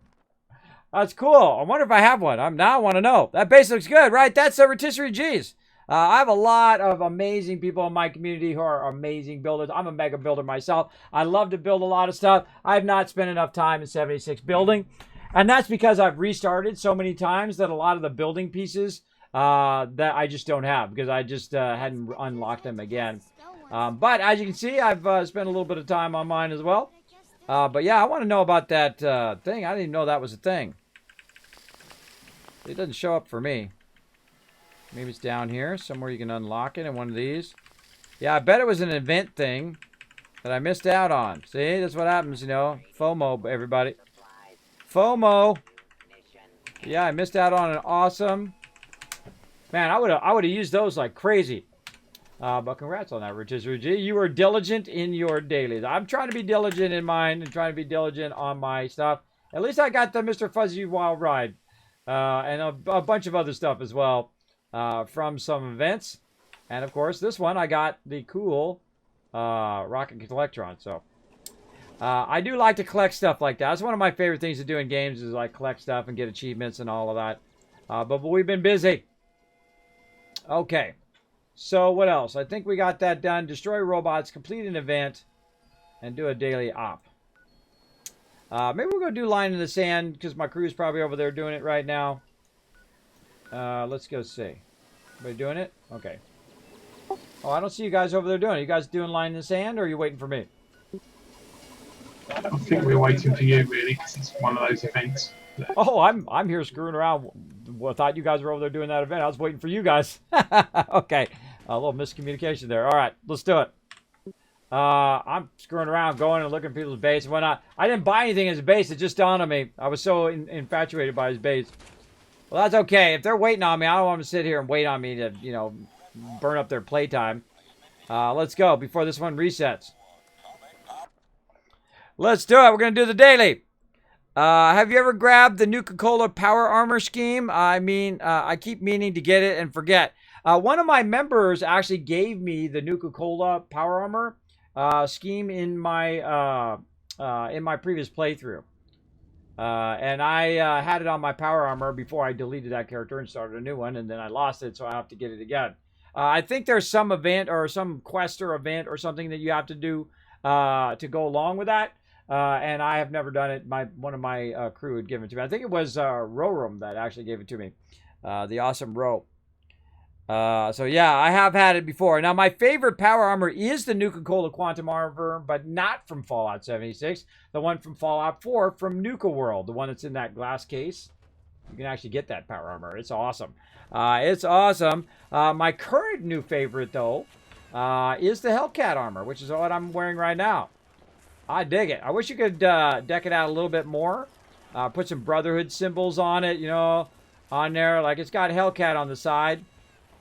A: That's cool. I wonder if I have one. Now I want to know. That base looks good, right? That's a Rotisserie G's. I have a lot of amazing people in my community who are amazing builders. I'm a mega builder myself. I love to build a lot of stuff. I have not spent enough time in 76 building. And that's because I've restarted so many times that a lot of the building pieces that I just don't have because I just hadn't unlocked them again. But as you can see, I've spent a little bit of time on mine as well. But yeah, I want to know about that thing. I didn't even know that was a thing. It doesn't show up for me. Maybe it's down here. Somewhere you can unlock it in one of these. Yeah, I bet it was an event thing that I missed out on. See, that's what happens, you know. FOMO, everybody. FOMO. Yeah, I missed out on an awesome... Man, I would have used those like crazy. But congrats on that, Rotisserie G. You were diligent in your dailies. I'm trying to be diligent in mine and trying to be diligent on my stuff. At least I got the Mr. Fuzzy Wild Ride. And a bunch of other stuff as well from some events. And of course, this one I got the cool Rocket Collectron. So I do like to collect stuff like that. That's one of my favorite things to do in games is like collect stuff and get achievements and all of that. But we've been busy. Okay. So what else? I think we got that done. Destroy robots, complete an event, and do a daily op. Maybe we're going to do line in the sand because my crew's probably over there doing it right now. Let's go see. Everybody doing it? Okay. Oh, I don't see you guys over there doing it. You guys doing line in the sand or are you waiting for me?
F: I think we're waiting for you, really, because it's one of those events.
A: Oh, I'm here screwing around. Well, I thought you guys were over there doing that event. I was waiting for you guys. Okay. A little miscommunication there. All right, let's do it. I'm screwing around, going and looking at people's base and whatnot. I didn't buy anything as a base. It just dawned on me. I was so infatuated by his base. Well, that's okay. If they're waiting on me, I don't want them to sit here and wait on me to, you know, burn up their playtime. Let's go before this one resets. Let's do it. We're going to do the daily. Have you ever grabbed the Nuka-Cola Power Armor scheme? I mean, I keep meaning to get it and forget. One of my members actually gave me the Nuka-Cola Power Armor scheme in my previous playthrough. And I had it on my Power Armor before I deleted that character and started a new one, and then I lost it, so I have to get it again. I think there's some event or some quest or event or something that you have to do to go along with that. And I have never done it. One of my crew had given it to me. I think it was Roram that actually gave it to me. The awesome Ro. So yeah, I have had it before. Now my favorite power armor is the Nuka-Cola Quantum Armor, but not from Fallout 76. The one from Fallout 4 from Nuka World. The one that's in that glass case. You can actually get that power armor. It's awesome. It's awesome. My current new favorite though is the Hellcat armor, which is what I'm wearing right now. I dig it. I wish you could deck it out a little bit more. Put some Brotherhood symbols on it, you know, on there. Like it's got Hellcat on the side.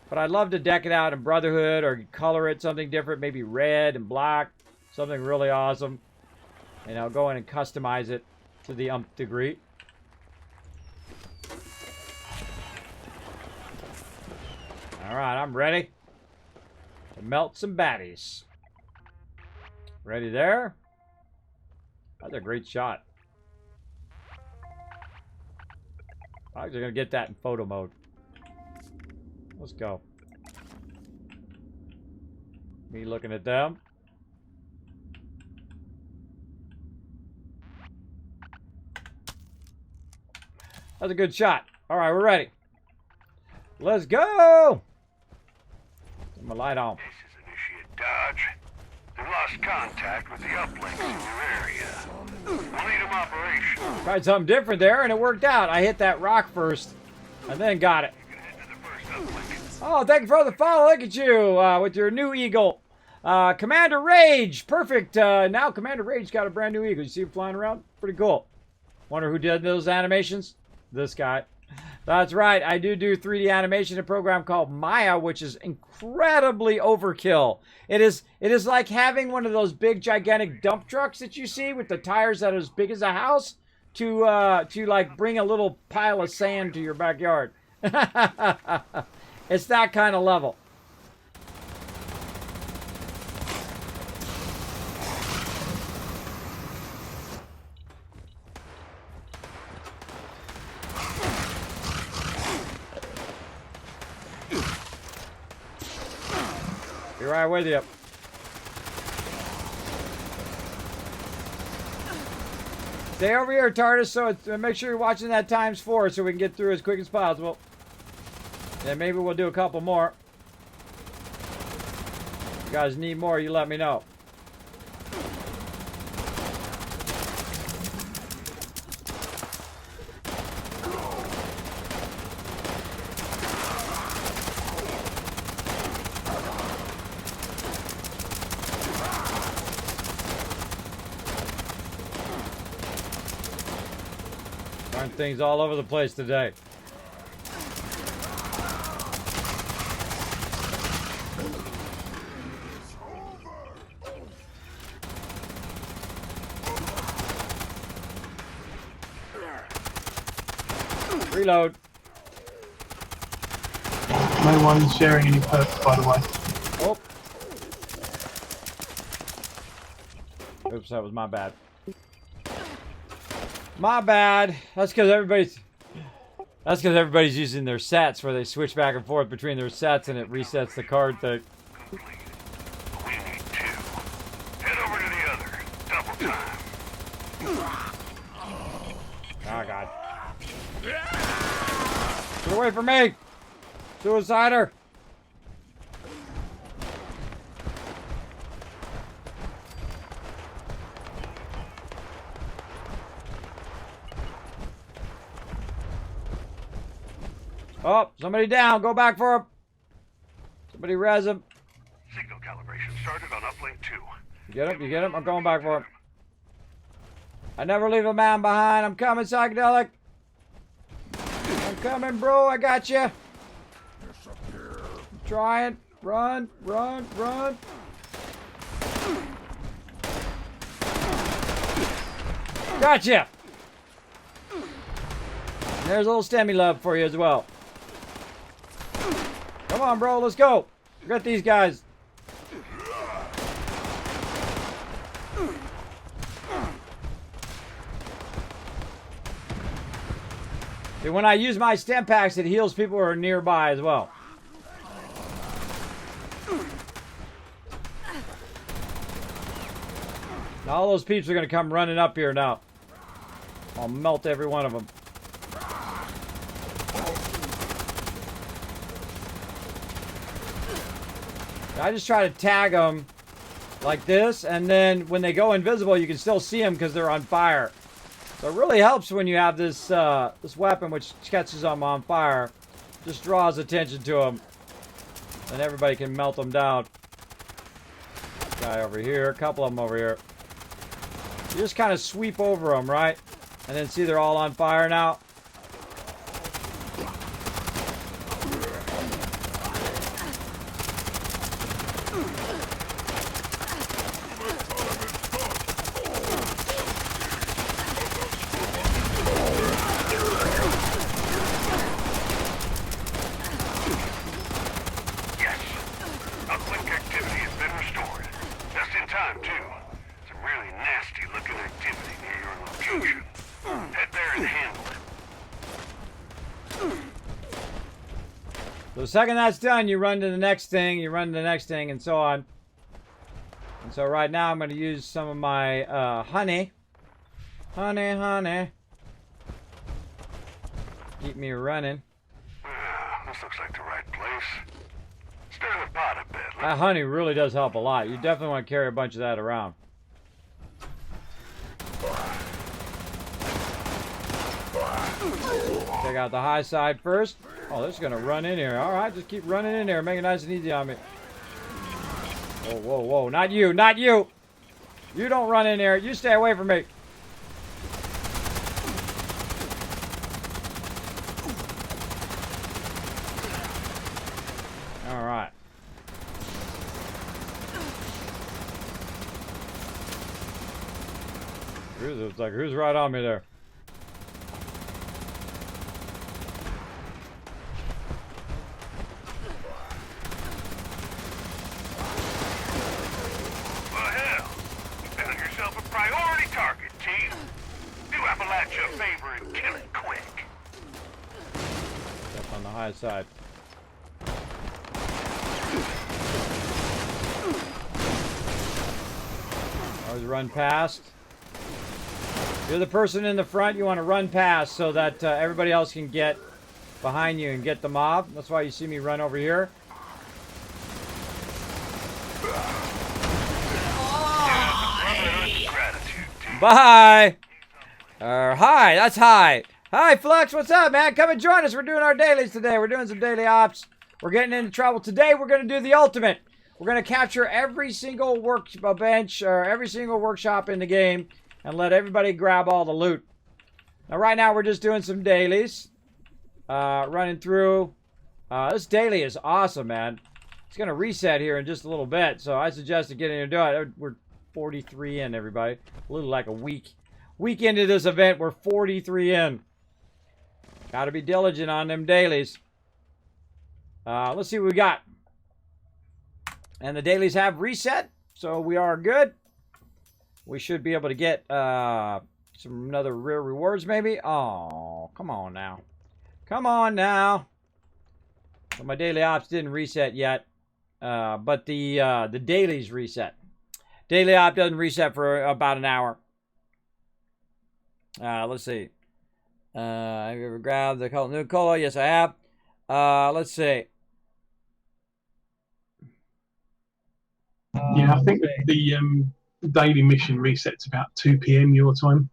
A: But I'd love to deck it out in Brotherhood or color it something different. Maybe red and black. Something really awesome. And I'll go in and customize it to the umpth degree. Alright, I'm ready to melt some baddies. Ready there? That's a great shot. I'm actually going to get that in photo mode. Let's go. Me looking at them. That's a good shot. All right, we're ready. Let's go. Put my light on.
G: This is Initiate Dodge. They've lost contact with the uplinks in your area. We'll need them operational.
A: Tried something different there, and it worked out. I hit that rock first, and then got it.
G: You can head to the first uplink.
A: Oh, thank you for the follow. Look at you with your new eagle. Commander Rage. Perfect. Now Commander Rage got a brand new eagle. You see him flying around? Pretty cool. Wonder who did those animations? This guy. That's right. I do 3D animation in a program called Maya, which is incredibly overkill. It is like having one of those big, gigantic dump trucks that you see with the tires that are as big as a house to like bring a little pile of sand to your backyard. It's that kind of level. Be right with you. Stay over here, TARDIS, so make sure you're watching that ×4 so we can get through as quick as possible. And maybe we'll do a couple more. If you guys need more, you let me know. Darn things all over the place today. Reload.
F: No one's sharing any perks, by the way.
A: Oh. Oops, that was my bad. My bad. That's because everybody's using their sets where they switch back and forth between their sets and it resets the card thing.
G: Complete. We need 2. Head over to the other. Double time.
A: Oh god. Get away from me! Suicider! Oh, somebody down. Go back for him. Somebody res him.
G: Signal calibration started on uplink 2.
A: You get him? You get him? I'm going back for him. I never leave a man behind. I'm coming, psychedelic. I'm coming, bro. I got you. I'm trying. Run, run, run. Gotcha. There's a little stemmy love for you as well. Come on, bro. Let's go. Get these guys. See, when I use my stem packs, it heals people who are nearby as well. Now all those peeps are going to come running up here now. I'll melt every one of them. I just try to tag them like this, and then when they go invisible, you can still see them because they're on fire. So it really helps when you have this this weapon which catches them on fire. Just draws attention to them, and everybody can melt them down. Guy over here, a couple of them over here. You just kind of sweep over them, right? And then see they're all on fire now. So the second that's done, you run to the next thing, you run to the next thing, and so on. And so right now I'm going to use some of my honey. Honey, honey. Keep me running.
G: This looks like the right place. Stir the pot a bit.
A: That honey really does help a lot. You definitely want to carry a bunch of that around. Check out the high side first. Oh, this is going to run in here. All right, just keep running in there. Make it nice and easy on me. Whoa, whoa, whoa. Not you, not you. You don't run in there. You stay away from me. All right. It's like, who's right on me there? Side. Always run past. You're the person in the front you want to run past so that everybody else can get behind you and get the mob. That's why you see me run over here. Bye! Hi, that's hi. Hi, Flux, what's up, man? Come and join us. We're doing our dailies today. We're doing some daily ops. We're getting into trouble. Today, we're going to do the ultimate. We're going to capture every single workbench or every single workshop in the game and let everybody grab all the loot. Now, right now, we're just doing some dailies. Running through. This daily is awesome, man. It's going to reset here in just a little bit, so I suggest getting into it. We're 43 in, everybody. A little like a week. Week into this event, we're 43 in. Got to be diligent on them dailies. Let's see what we got. And the dailies have reset, so we are good. We should be able to get another rare rewards, maybe. Oh, come on now. Come on now. So my daily ops didn't reset yet, but the dailies reset. Daily op doesn't reset for about an hour. Let's see. Have you ever grabbed the new cola? Yes, I have. Let's see.
F: Yeah, I think the daily mission resets about 2 p.m. your time.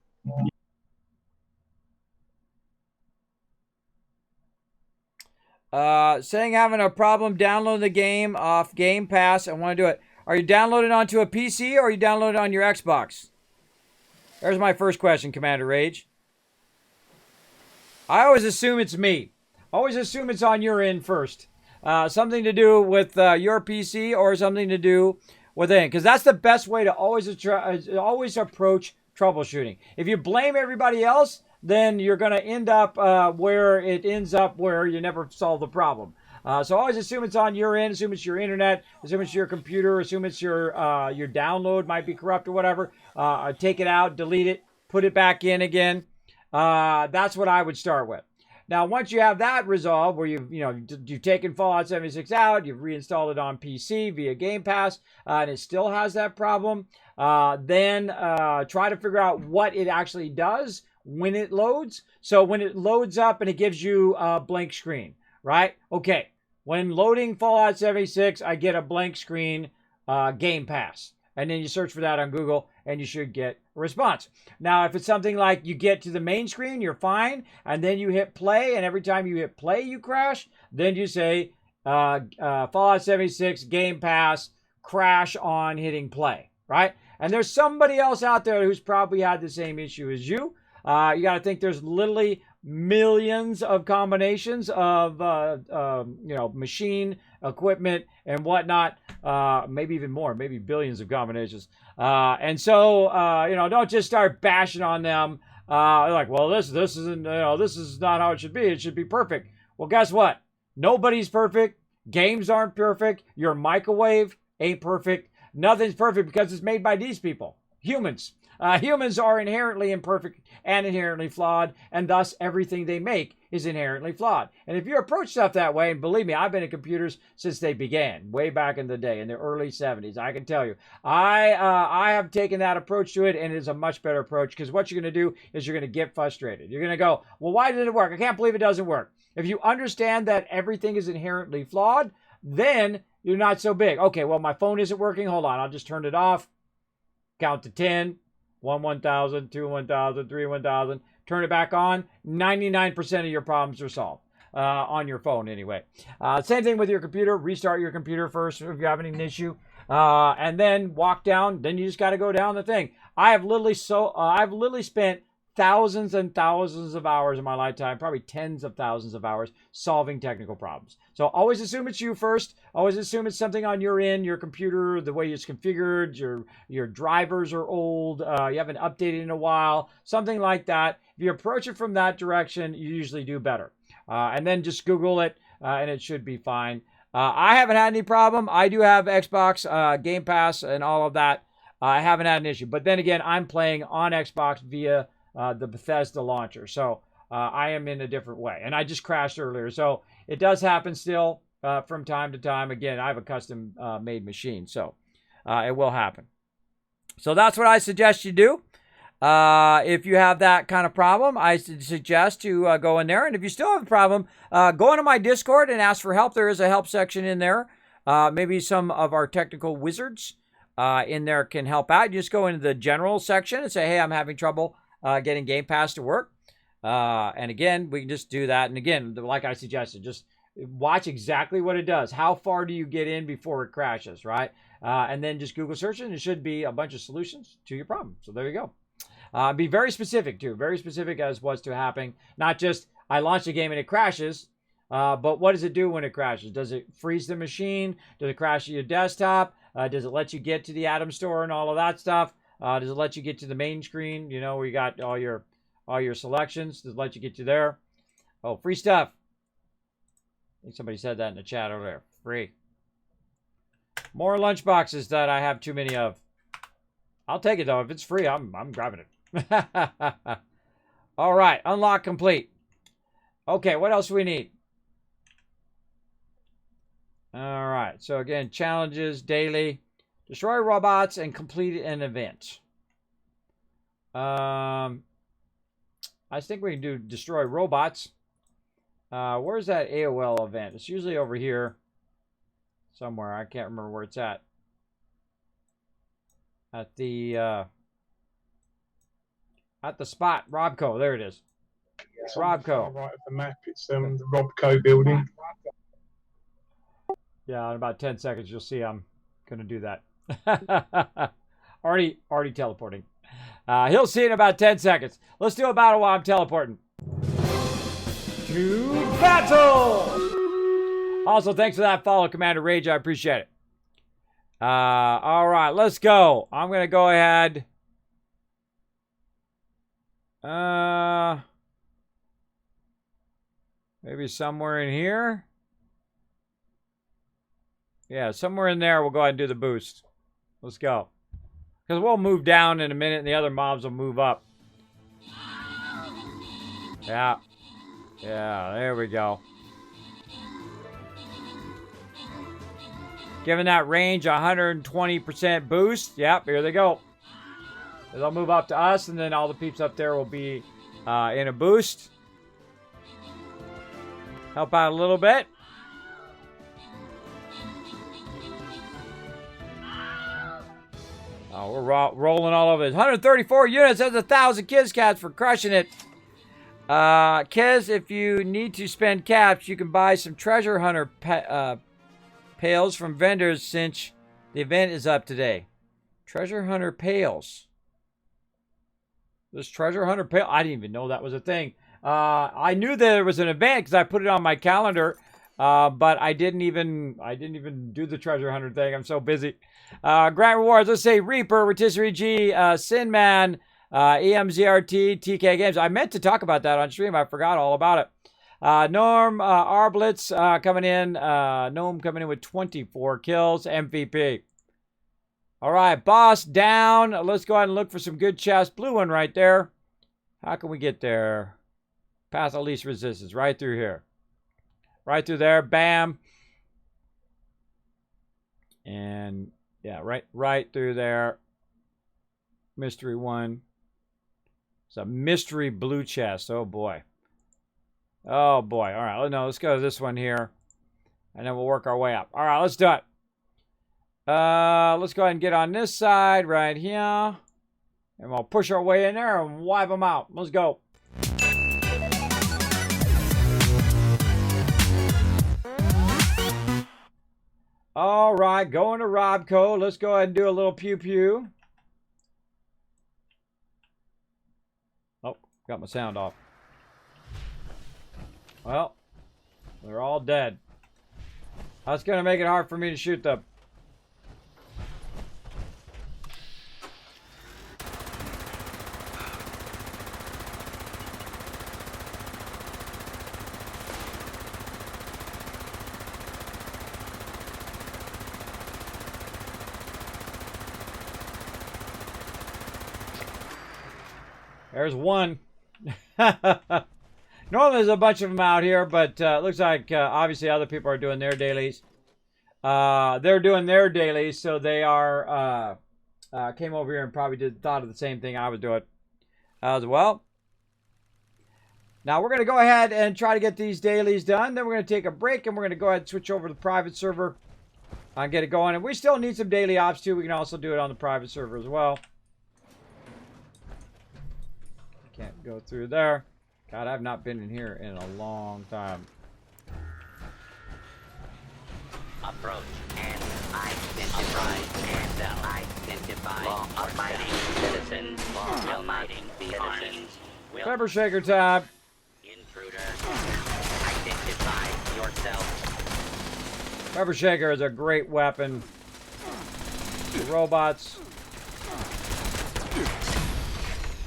A: Saying having a problem downloading the game off Game Pass. I want to do it. Are you downloading onto a PC or are you downloading on your Xbox? There's my first question, Commander Rage. I always assume it's me. Always assume it's on your end first. Something to do with your PC or something to do with it. Because that's the best way to always approach troubleshooting. If you blame everybody else, then you're going to end up where it ends up where you never solve the problem. So always assume it's on your end. Assume it's your internet. Assume it's your computer. Assume it's your download might be corrupt or whatever. Take it out, delete it, put it back in again. That's what I would start with. Now, once you have that resolved, where you've taken Fallout 76 out, you've reinstalled it on PC via Game Pass, and it still has that problem, then try to figure out what it actually does when it loads. So when it loads up and it gives you a blank screen, right? Okay, when loading Fallout 76, I get a blank screen Game Pass. And then you search for that on Google, and you should get a response. Now, if it's something like you get to the main screen, you're fine, and then you hit play, and every time you hit play, you crash, then you say Fallout 76 Game Pass crash on hitting play, right? And there's somebody else out there who's probably had the same issue as you. You got to think there's literally millions of combinations of machine equipment and whatnot, maybe even more, maybe billions of combinations. And so don't just start bashing on them. Like, well, this isn't, this is not how it should be. It should be perfect. Well, guess what? Nobody's perfect. Games aren't perfect. Your microwave ain't perfect. Nothing's perfect because it's made by these people, humans. Humans are inherently imperfect and inherently flawed, and thus everything they make is inherently flawed. And if you approach stuff that way, and believe me, I've been in computers since they began, way back in the day, in the early 70s, I can tell you. I have taken that approach to it, and it is a much better approach, because what you're going to do is you're going to get frustrated. You're going to go, well, why did it work? I can't believe it doesn't work. If you understand that everything is inherently flawed, then you're not so big. Okay, well, my phone isn't working. Hold on, I'll just turn it off. Count to 10. 1, 1,000, 2, 1,000, 3, 1,000. Turn it back on. 99% of your problems are solved on your phone anyway. Same thing with your computer. Restart your computer first if you're having an issue. And then walk down. Then you just got to go down the thing. I've literally spent thousands and thousands of hours in my lifetime, probably tens of thousands of hours, solving technical problems. So always assume it's you first. Always assume it's something on your end, your computer, the way it's configured, your drivers are old, you haven't updated in a while, something like that. If you approach it from that direction, you usually do better. And then just Google it, and it should be fine. I haven't had any problem. I do have Xbox, Game Pass, and all of that. I haven't had an issue. But then again, I'm playing on Xbox via the Bethesda launcher. So I am in a different way. And I just crashed earlier. So it does happen still from time to time. Again, I have a custom made machine. So it will happen. So that's what I suggest you do. If you have that kind of problem, I suggest to go in there. And if you still have a problem, go into my Discord and ask for help. There is a help section in there. Maybe some of our technical wizards in there can help out. You just go into the general section and say, hey, I'm having trouble getting Game Pass to work. And again, we can just do that. And again, like I suggested, just watch exactly what it does. How far do you get in before it crashes, right? And then just Google search it, and it should be a bunch of solutions to your problem. So there you go. Be very specific, too. Very specific as what's to happen. Not just, I launched a game and it crashes, but what does it do when it crashes? Does it freeze the machine? Does it crash your desktop? Does it let you get to the Atom Store and all of that stuff? Does it let you get to the main screen, where you got all your selections? Does it let you get to there? Oh, free stuff. I think somebody said that in the chat over there. Free. More lunch boxes that I have too many of. I'll take it though. If it's free, I'm grabbing it. All right, unlock complete. Okay, what else do we need? All right, so again, challenges, daily, destroy robots, and complete an event. I think we can do destroy robots. Where's that AOL event? It's usually over here somewhere. I can't remember where it's at. At the spot, Robco. There it is.
F: It's on the far
A: Robco.
F: right of the map. It's the Robco building.
A: Yeah, in about 10 seconds, you'll see I'm going to do that. already teleporting. He'll see in about 10 seconds. Let's do a battle while I'm teleporting. To battle! Also, thanks for that follow, Commander Rage. I appreciate it. All right, let's go. I'm going to go ahead. Maybe somewhere in here. Yeah, somewhere in there, we'll go ahead and do the boost. Let's go. Because we'll move down in a minute, and the other mobs will move up. Yeah. Yeah, there we go. Giving that range 120% boost. Yep, here they go. They'll move up to us, and then all the peeps up there will be in a boost. Help out a little bit. Oh, we're rolling all over this. 134 units. That's 1,000 Kiz cats for crushing it. Kiz, if you need to spend caps, you can buy some treasure hunter pails from vendors since the event is up today. Treasure hunter pails. This treasure hunter pail. I didn't even know that was a thing. I knew that there was an event because I put it on my calendar, but I didn't even do the treasure hunter thing. I'm so busy. Grant rewards. Let's say Reaper, Rotisserie G, Sinman, EMZRT, TK Games. I meant to talk about that on stream. I forgot all about it. Norm Arblitz coming in. Gnome coming in with 24 kills. MVP. All right, boss down. Let's go ahead and look for some good chests. Blue one right there. How can we get there? Path of least resistance. Right through here. Right through there. Bam. And yeah, right through there. Mystery one. It's a mystery blue chest. Oh boy. Oh boy. All right. No, let's go to this one here. And then we'll work our way up. All right, let's do it. Let's go ahead and get on this side right here. And we'll push our way in there and wipe them out. Let's go. All right, going to Robco. Let's go ahead and do a little pew-pew. Oh, got my sound off. Well, they're all dead. That's going to make it hard for me to shoot them. There's one. Normally there's a bunch of them out here, but it looks like obviously other people are doing their dailies. They're doing their dailies, so they are came over here and probably thought of the same thing I was doing as well. Now we're going to go ahead and try to get these dailies done. Then we're going to take a break, and we're going to go ahead and switch over to the private server and get it going. And we still need some daily ops too. We can also do it on the private server as well. Can't go through there. God, I've not been in here in a long time.
E: Approach and identify law abiding citizens. Law abiding citizens.
A: Pepper shaker tab.
E: Intruder. Identify yourself.
A: Pepper shaker is a great weapon. The robots.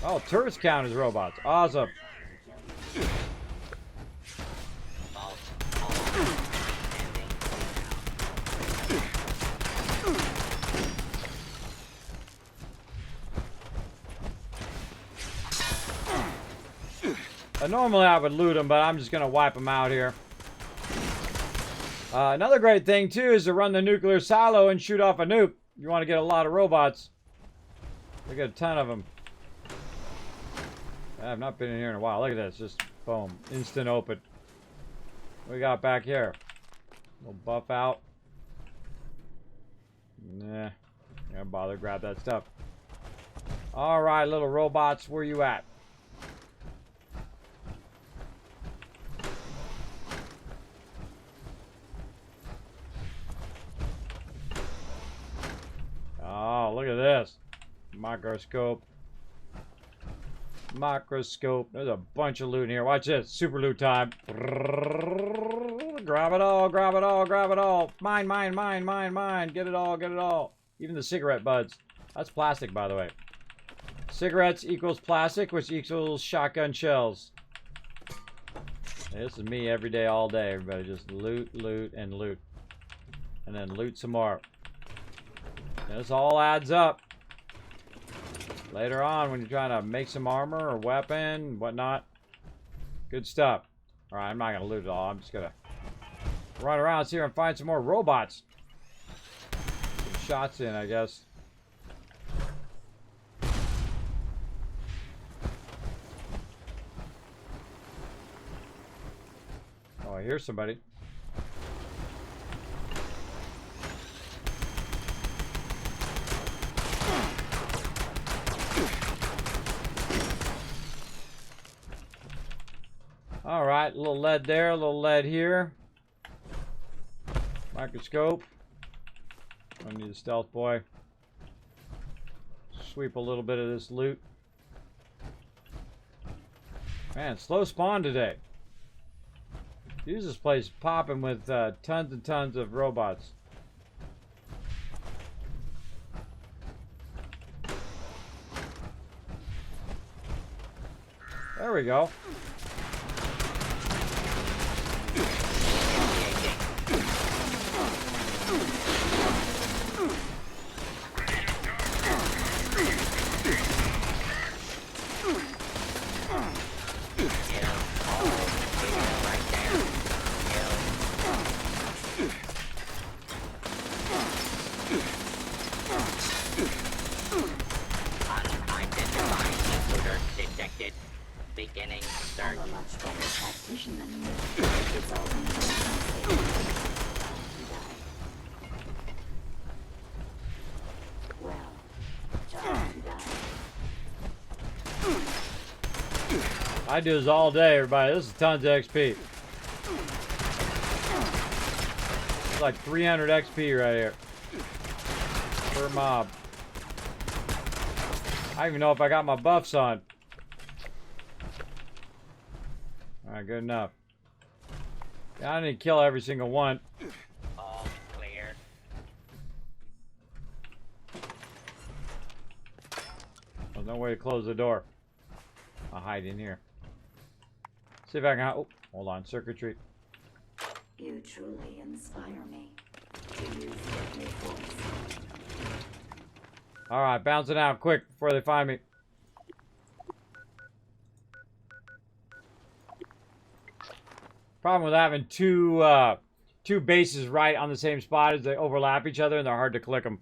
A: Oh, turrets count as robots. Awesome. Normally I would loot them, but I'm just going to wipe them out here. Another great thing, too, is to run the nuclear silo and shoot off a nuke. You want to get a lot of robots. Look at a ton of them. I have not been in here in a while. Look at this. Just, boom. Instant open. What we got back here? We'll buff out. Nah. Can't bother to grab that stuff. Alright, little robots. Where you at? Oh, look at this. Microscope. Microscope. There's a bunch of loot in here. Watch this. Super loot time. Grab it all, grab it all, grab it all. Mine, mine, mine, mine, mine. Get it all, get it all. Even the cigarette butts. That's plastic, by the way. Cigarettes equals plastic, which equals shotgun shells. This is me every day, all day. Everybody just loot, loot, and loot. And then loot some more. This all adds up. Later on, when you're trying to make some armor or weapon, whatnot. Good stuff. Alright, I'm not going to loot it all. I'm just going to run around here and find some more robots. Some shots in, I guess. Oh, I hear somebody. Alright, a little lead there, a little lead here. Microscope. I need a stealth boy. Sweep a little bit of this loot. Man, slow spawn today. Use this place popping with tons and tons of robots. There we go.
E: Beginning search.
A: I do this all day, everybody. This is tons of XP. It's like 300 XP right here. Per mob. I don't even know if I got my buffs on. Alright, good enough. Yeah, I need to kill every single one.
E: All clear.
A: There's no way to close the door. I'll hide in here. See if I can. Oh, hold on. Circuitry.
D: You truly inspire me to use deadly force.
A: Alright, bouncing out quick before they find me. Problem with having two bases right on the same spot is they overlap each other and they're hard to click them.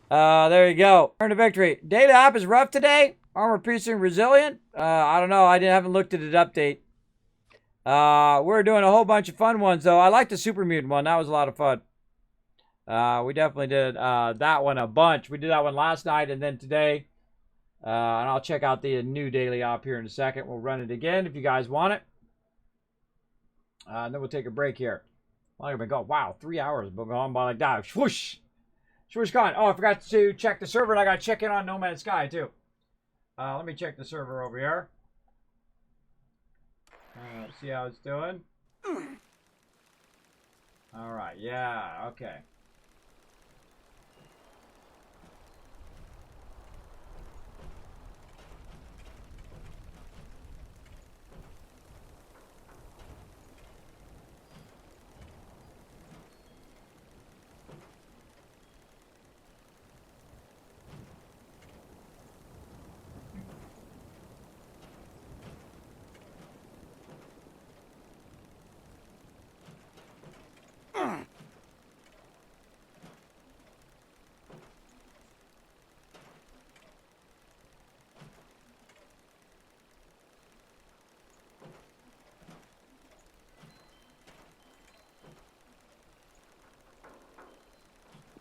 A: There you go. Turn to victory. Data app is rough today. Armor piercing resilient. I don't know. I haven't looked at it update. We're doing a whole bunch of fun ones though. I like the super mutant one. That was a lot of fun. We definitely did that one a bunch. We did that one last night and then today. And I'll check out the new daily op here in a second. We'll run it again if you guys want it. And then we'll take a break here. Long have been going. Wow, 3 hours been gone by like that. Swoosh. Swoosh gone. Oh, I forgot to check the server and I got to check in on No Man's Sky too. Let me check the server over here. See how it's doing. Alright, yeah, okay.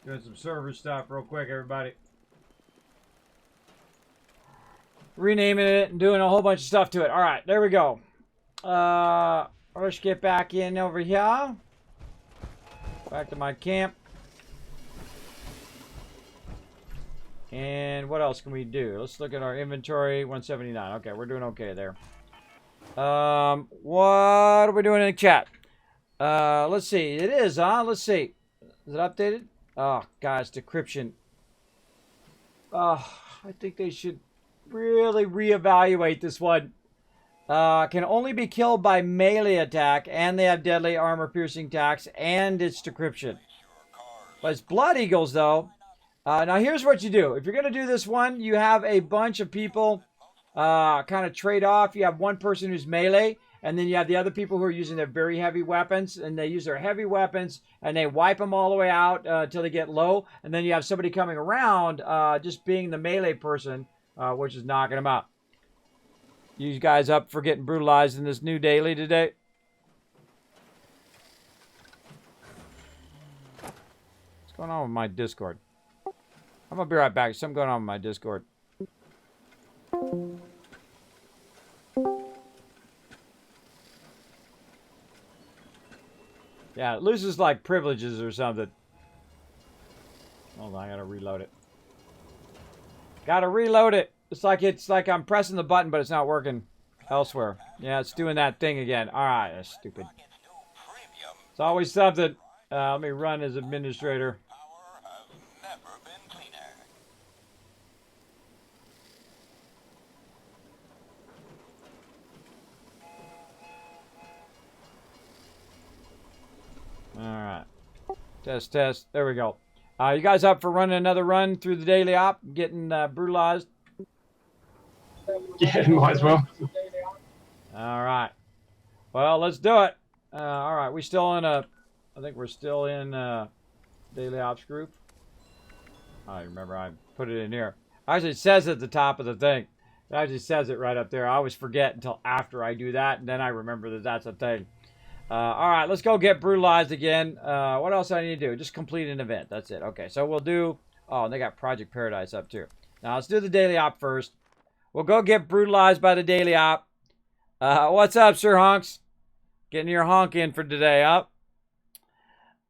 A: Doing some server stuff real quick, everybody. Renaming it and doing a whole bunch of stuff to it. All right, there we go. Let's get back in over here. Back to my camp. And what else can we do? Let's look at our inventory. 179. Okay, we're doing okay there. What are we doing in the chat? Let's see. It is, huh? Let's see. Is it updated? Oh, guys, decryption. I think they should really reevaluate this one. Can only be killed by melee attack, and they have deadly armor piercing attacks, and it's decryption. But it's Blood Eagles, though. Now, here's what you do. If you're going to do this one, you have a bunch of people kind of trade off. You have one person who's melee, and then you have the other people who are using their very heavy weapons, and they use their heavy weapons, and they wipe them all the way out until they get low, and then you have somebody coming around just being the melee person, which is knocking them out. You guys up for getting brutalized in this new daily today? What's going on with my Discord? I'm going to be right back. Something going on with my Discord. Yeah, it loses like privileges or something. Hold on, I gotta reload it. Gotta reload it. It's like I'm pressing the button, but it's not working elsewhere. Yeah, it's doing that thing again. All right, that's stupid. It's always something. Let me run as administrator. All right. Test, test. There we go. You guys up for running another run through the daily op? Getting brutalized?
F: Yeah, might as well.
A: All right. Well, let's do it. All right. We still in I think we're still in daily ops group. I remember I put it in here. Actually, it says at the top of the thing. It actually says it right up there. I always forget until after I do that, and then I remember that that's a thing. All right, let's go get brutalized again. What else do I need to do? Just complete an event. That's it. Okay, so we'll do... Oh, and they got Project Paradise up too. Now, let's do the daily op first. We'll go get brutalized by the daily op. What's up, Sir Honks? Getting your honk in for today, up.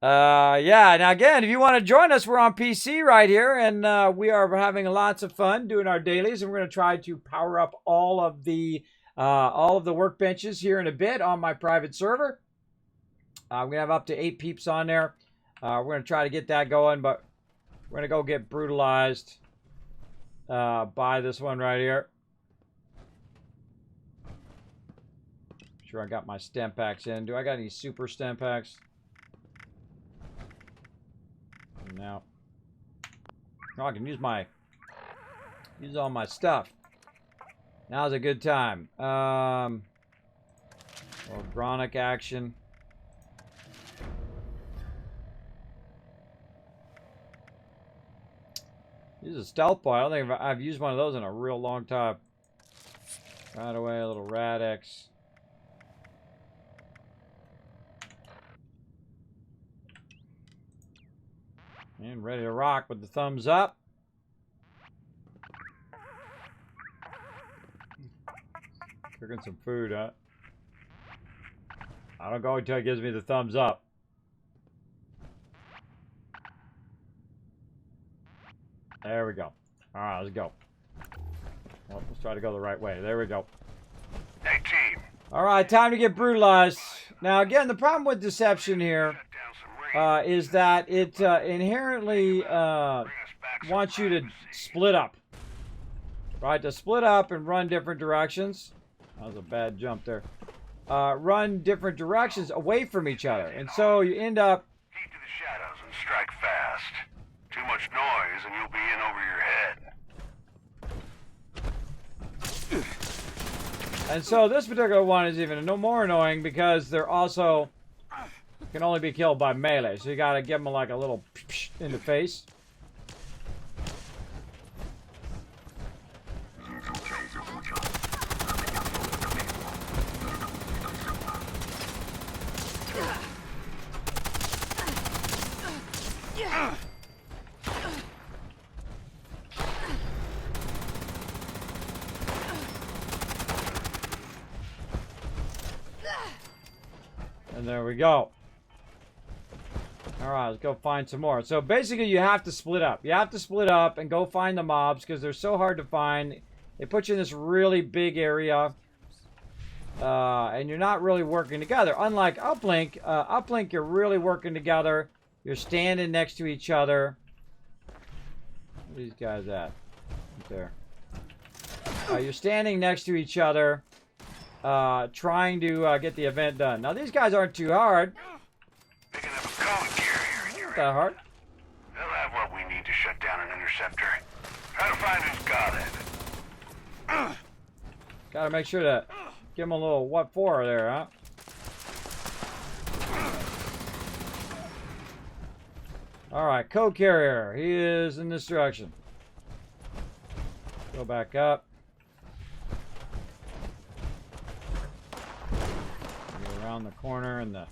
A: Yeah, now again, if you want to join us, we're on PC right here, and we are having lots of fun doing our dailies, and we're going to try to power up all of the workbenches here in a bit on my private server. We're going to have up to 8 peeps on there. We're going to try to get that going, but we're going to go get brutalized by this one right here. Sure, I got my stem packs in. Do I got any super stem packs? No. No, I can use all my stuff. Now's a good time. Little Gronic action. Use a stealth point. I don't think I've used one of those in a real long time. Right away, a little Radix. And ready to rock with the thumbs up. Cooking some food, huh? I don't go until it gives me the thumbs up. There we go. All right, let's go. Well, let's try to go the right way. There we go.
G: Hey, team.
A: All right, time to get brutalized. Now, again, the problem with deception here is that it inherently wants you to split up. Right, to split up and run different directions. That was a bad jump there. Run different directions away from each other. And so you end up...
G: Keep to the shadows and strike fast. Too much noise and you'll be in over your head.
A: And so this particular one is even no more annoying because they're also... can only be killed by melee. So you gotta give them like a little in the face. And there we go. Alright, let's go find some more. So basically you have to split up. You have to split up and go find the mobs because they're so hard to find. They put you in this really big area. And you're not really working together. Unlike Uplink, Uplink you're really working together. You're standing next to each other. Where are these guys at? Right there. You're standing next to each other. Trying to get the event done. Now these guys aren't too hard.
G: Picking up a code carrier in your
A: Not that hard.
G: They'll have what we need to shut down an interceptor. Try to find who's got it.
A: Gotta make sure to give him a little what for there, huh? Alright, code carrier. He is in this direction. Go back up. Go around the corner and the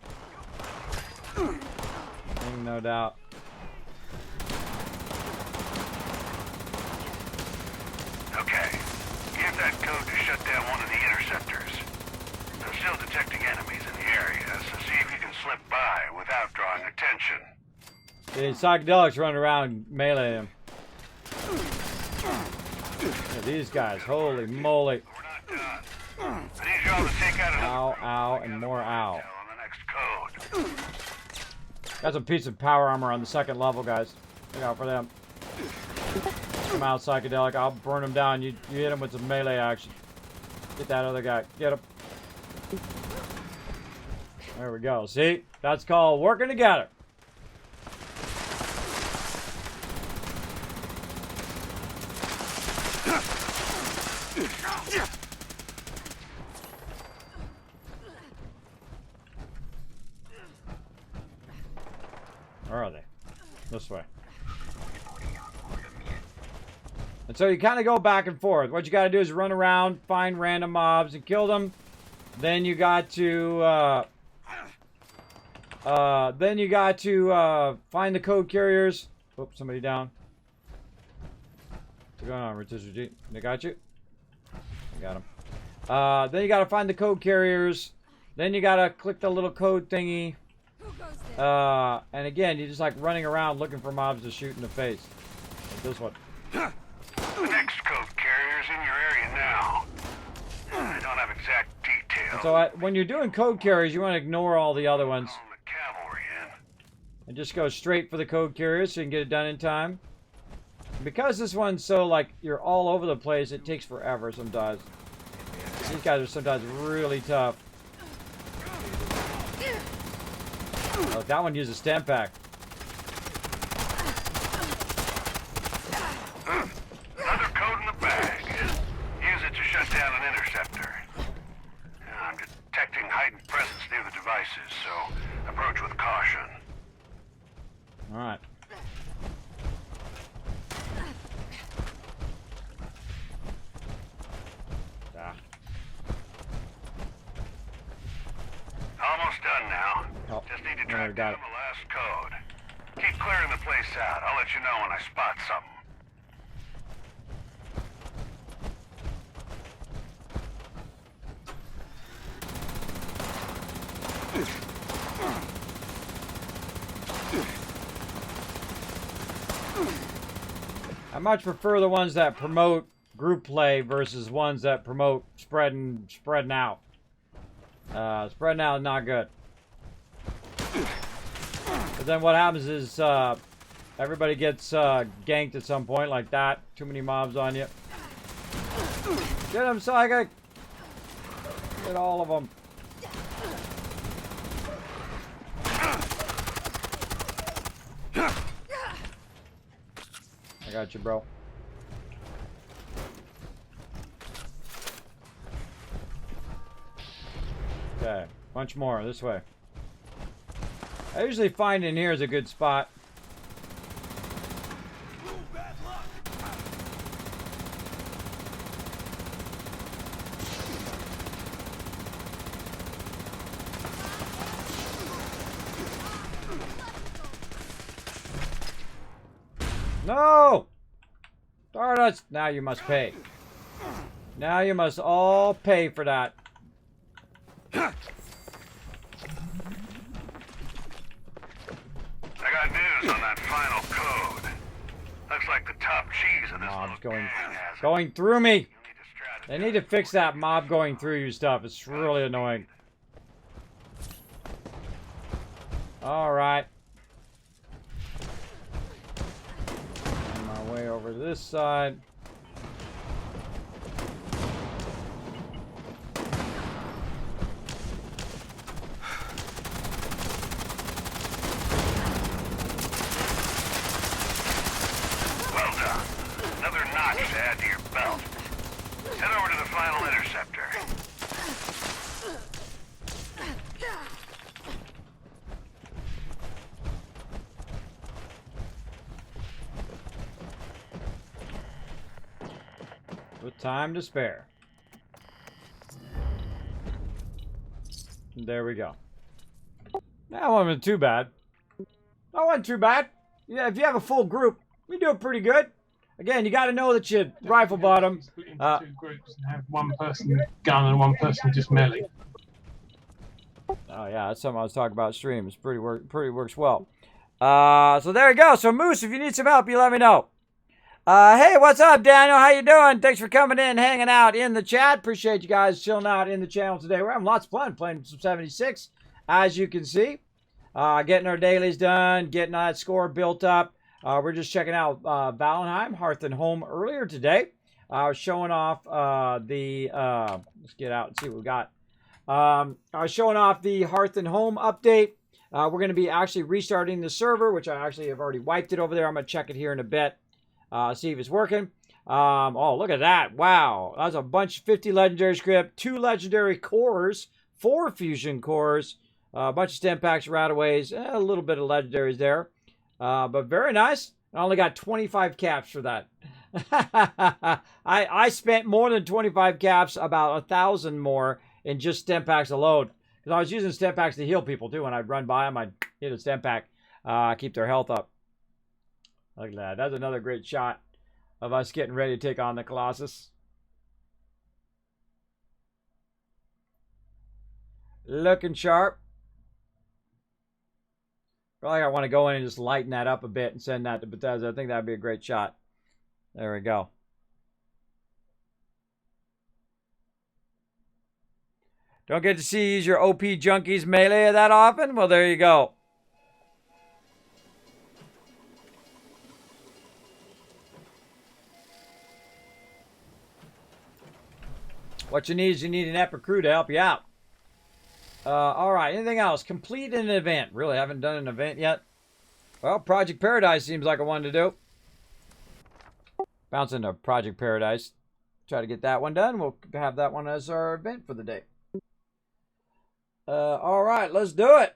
A: thing, no doubt.
G: Okay. Give that code to shut down one of the interceptors. They're still detecting enemies in the area, so see if you can slip by without drawing attention.
A: The psychedelics running around melee him. Yeah, these guys, holy moly.
G: We're not done. I need y'all to take out another
A: Ow, ow, and more ow.
G: on the next code.
A: Got some piece of power armor on the second level, guys. Look out for them. Come out, psychedelic. I'll burn them down. You hit them with some melee action. Get that other guy. Get him. There we go. See? That's called working together. Where are they? This way. And so you kind of go back and forth. What you got to do is run around, find random mobs, and kill them. Then you got to find the code carriers. Oops, somebody down. What's going on, Rotisserie G? They got you? I got him. Then you got to find the code carriers. Then you got to click the little code thingy. And again, you're just like running around looking for mobs to shoot in the face. Like this one.
G: The next code carrier's in your area now. I don't have exact details.
A: And so when you're doing code carriers, you want to ignore all the other ones.
G: On the cavalry in.
A: And just go straight for the code carriers so you can get it done in time. Because this one's so like you're all over the place, it takes forever sometimes. These guys are sometimes really tough. Oh, that one uses stem pack.
G: Another code in the bag. Use it to shut down an interceptor. I'm detecting heightened presence near the devices, so approach with caution.
A: Alright.
G: Almost done now.
A: Oh,
G: Just need to
A: there we
G: track
A: got
G: down the last code. Keep clearing the place out. I'll let you know when I spot something.
A: I much prefer the ones that promote group play versus ones that promote spreading out. Spreading out is not good. But then what happens is everybody gets ganked at some point like that. Too many mobs on you. Get them, Psychic! Get all of them. I got you, bro. Okay, bunch more this way. I usually find in here is a good spot. No! Darn us! Now you must pay. Now you must all pay for that.
G: on that final code. Looks like the top cheese of this
A: Mob's
G: little
A: going,
G: gang has it.
A: going through me.
G: You'll need to
A: They need to fix that mob going through you stuff. It's really annoying. All right. On my way over to this side.
G: Well done. Another notch to add to your belt. Head over to the final interceptor.
A: With time to spare. There we go. That wasn't too bad. That wasn't too bad. Yeah, if you have a full group, you do it pretty good. Again, you got to know that you rifle bottom.
F: Split into 2 groups and have one person gun and one person just melee.
A: Oh yeah, that's something I was talking about stream. It's pretty works well. So there you go. So Moose, if you need some help, you let me know. Hey, what's up, Daniel? How you doing? Thanks for coming in, hanging out in the chat. Appreciate you guys chilling out in the channel today. We're having lots of fun playing some 76, as you can see. Getting our dailies done, getting that score built up. We're just checking out Valheim, Hearth and Home earlier today. Showing off let's get out and see what we got. I was showing off the Hearth and Home update. We're going to be actually restarting the server, which I actually have already wiped it over there. I'm going to check it here in a bit. See if it's working. Oh, look at that. Wow. That's a bunch of 50 legendary script, 2 legendary cores, 4 fusion cores, a bunch of stem packs, rataways, a little bit of legendaries there. But very nice. I only got 25 caps for that. I spent more than 25 caps, about 1,000 more in just stem packs alone. Because I was using stem packs to heal people too. When I'd run by them, I'd hit a stem pack, keep their health up. Look at that. That's another great shot of us getting ready to take on the Colossus. Looking sharp. Feel like I want to go in and just lighten that up a bit and send that to Bethesda. I think that would be a great shot. There we go. Don't get to see your OP junkies melee that often? Well, there you go. What you need is you need an epic crew to help you out. All right, anything else? Complete an event. Really haven't done an event yet. Well, Project Paradise seems like I wanted to do. Bounce into Project Paradise. Try to get that one done. We'll have that one as our event for the day. All right, let's do it.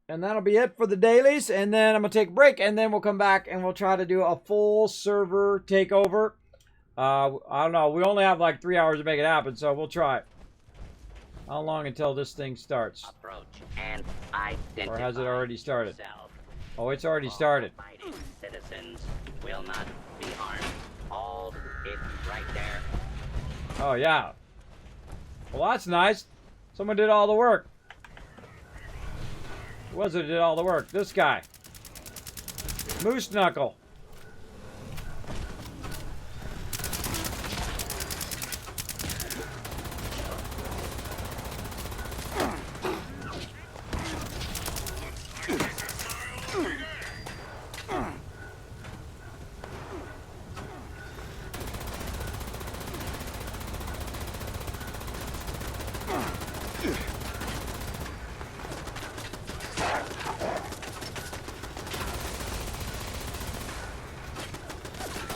A: And that'll be it for the dailies. And then I'm going to take a break. And then we'll come back and we'll try to do a full server takeover. I don't know. We only have like 3 hours to make it happen, so we'll try it. How long until this thing starts?
H: Approach and identify
A: or has it already started?
H: yourself.
A: Oh, it's already started.
H: All citizens will not be harmed. All is right there.
A: Oh, yeah. Well, that's nice. Someone did all the work. Who was it who did all the work? This guy. Moose Knuckle.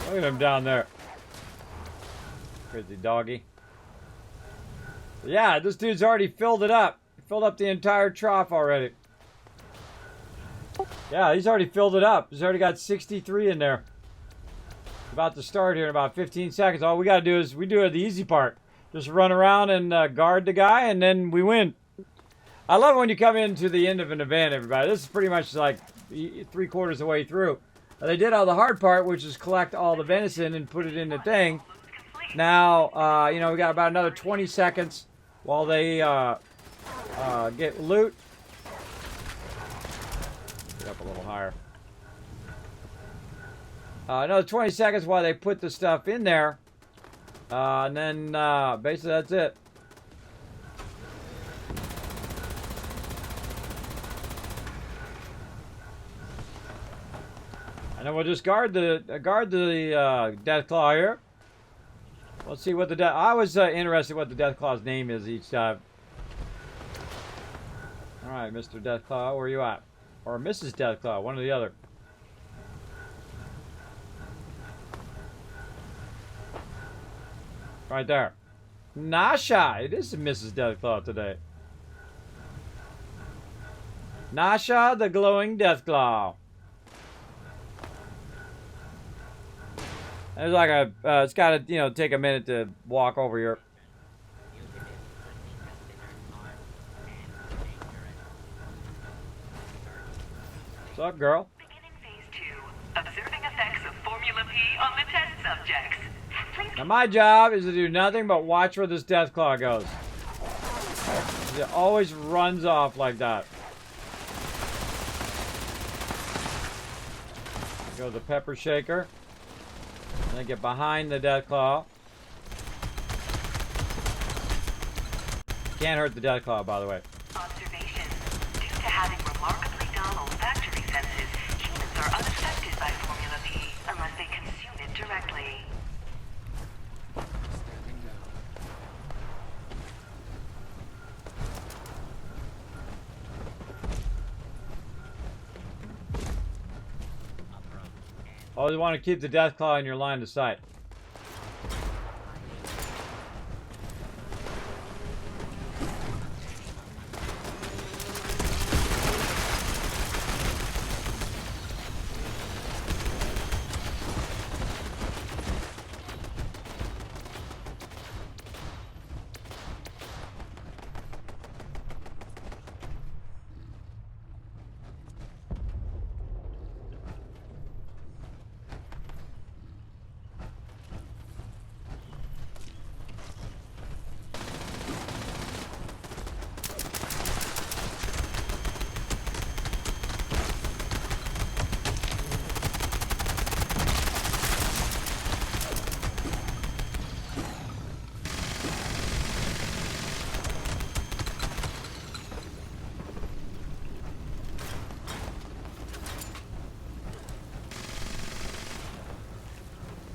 A: Look at him down there. Crazy doggy. Yeah, this dude's already filled it up. He filled up the entire trough already. Yeah, he's already filled it up. He's already got 63 in there. About to start here in about 15 seconds. All we got to do is we do the easy part. Just run around and guard the guy, and then we win. I love it when you come into the end of an event, everybody. This is pretty much like 3/4 of the way through. They did all the hard part, which is collect all the venison and put it in the thing. Now, you know, we got about another 20 seconds while they get loot. Get up a little higher. Another 20 seconds while they put the stuff in there. And then basically that's it. And then we'll just guard the Deathclaw here. Let's see what the I was interested what the Deathclaw's name is each time. All right, Mr. Deathclaw, where are you at? Or Mrs. Deathclaw, one or the other. Right there. Nasha! It is Mrs. Deathclaw today. Nasha, the glowing Deathclaw. There's like a, it's gotta, you know, take a minute to walk over here. What's up, girl?
I: Beginning phase 2. Observing effects of Formula P on the test subjects.
A: Now my job is to do nothing but watch where this Deathclaw goes. It always runs off like that. Go the pepper shaker. And then get behind the Deathclaw. Can't hurt the Deathclaw, by the way.
I: Observation. Due to having remarkably dull olfactory senses, humans are unaffected by Formula P unless they consume it directly.
A: Always want to keep the Deathclaw in your line of sight.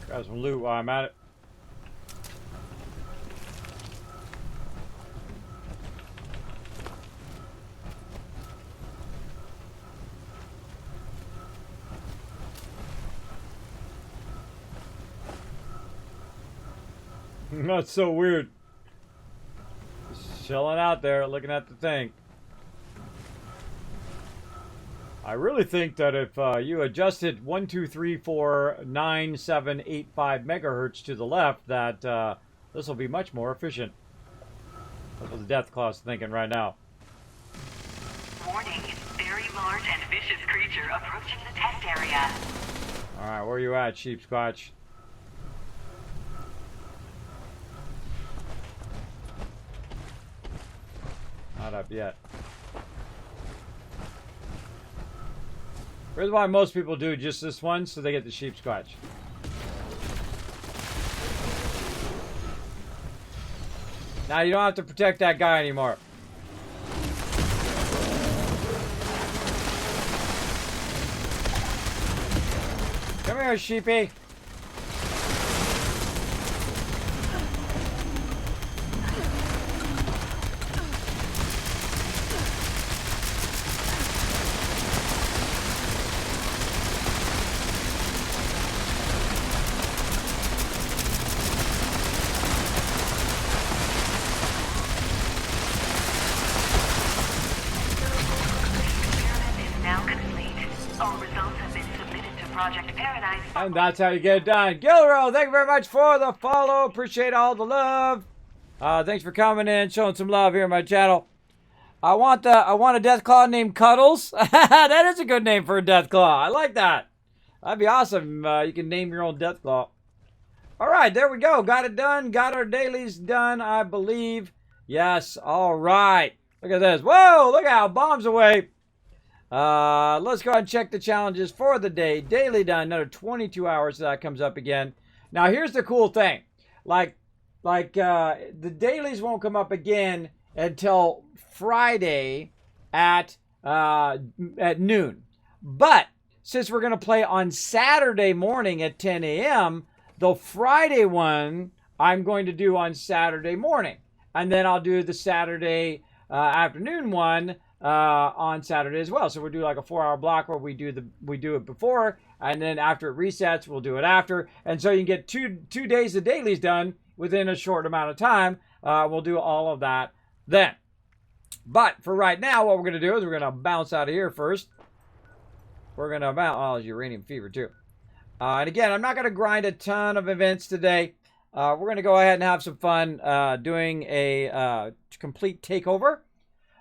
A: Got some loot while I'm at it. That's so weird. Just chilling out there, looking at the thing. I really think that if you adjusted 1, 2, 3, 4, 9, 7, 8, 5 megahertz to the left, that this will be much more efficient. That's what the Deathclaw's thinking right now.
I: Warning, very large and vicious creature approaching the test area.
A: Alright, where you at, Sheepsquatch? Not up yet. Here's why most people do just this one, so they get the Sheepsquatch. Now you don't have to protect that guy anymore. Come here, sheepy. And that's how you get it done. Gilro, thank you very much for the follow. Appreciate all the love. Thanks for coming in, showing some love here on my channel. I want a Deathclaw named Cuddles. That is a good name for a Deathclaw. I like that. That'd be awesome. You can name your own Deathclaw. All right, there we go. Got it done. Got our dailies done, I believe. Yes. All right. Look at this. Whoa! Look how bombs away. Let's go ahead and check the challenges for the day. Daily done, another 22 hours, so that comes up again. Now, here's the cool thing. The dailies won't come up again until Friday at noon. But since we're going to play on Saturday morning at 10 a.m., the Friday one I'm going to do on Saturday morning. And then I'll do the Saturday afternoon one on Saturday as well. So we'll do like a 4-hour block where we do it before, and then after it resets, we'll do it after. And so you can get two days of dailies done within a short amount of time. We'll do all of that then. But for right now, what we're going to do is we're going to bounce out of here first. We're going to bounce. Oh, it's uranium fever too. And again, I'm not going to grind a ton of events today. We're going to go ahead and have some fun doing a complete takeover.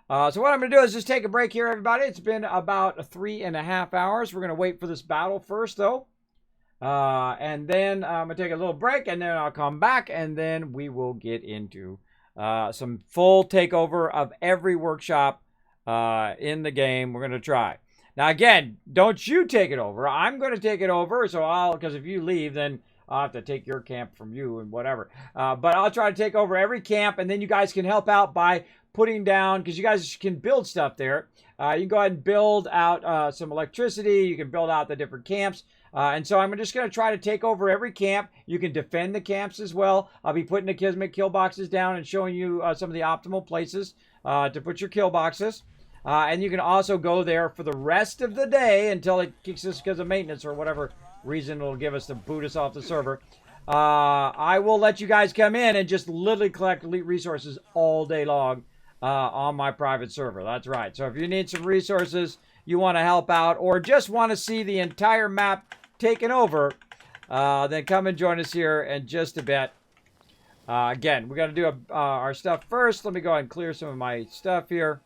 A: So what I'm going to do is just take a break here, everybody. It's been about 3.5 hours. We're going to wait for this battle first, though. And then I'm going to take a little break, and then I'll come back, and then we will get into some full takeover of every workshop in the game. We're going to try. Now, again, don't you take it over. I'm going to take it over, because if you leave, then I'll have to take your camp from you and whatever. But I'll try to take over every camp, and then you guys can help out by putting down, because you guys can build stuff there. You can go ahead and build out some electricity. You can build out the different camps. And so I'm just going to try to take over every camp. You can defend the camps as well. I'll be putting the Kismet kill boxes down and showing you some of the optimal places to put your kill boxes. And you can also go there for the rest of the day until it kicks us because of maintenance or whatever reason it'll give us to boot us off the server. I will let you guys come in and just literally collect elite resources all day long on my private server. That's right. So if you need some resources, you want to help out, or just want to see the entire map taken over, then come and join us here in just a bit. Again, we're going to do our stuff first. Let me go ahead and clear some of my stuff here.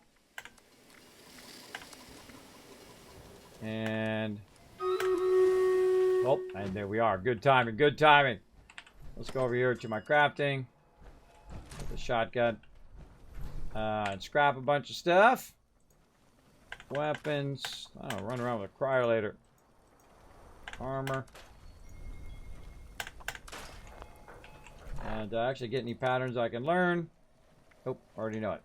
A: And oh, and there we are. Good timing, good timing. Let's go over here to my crafting with the shotgun and scrap a bunch of stuff. Weapons. I don't know, run around with a cryo later. Armor. And actually get any patterns I can learn. Oh, already know it.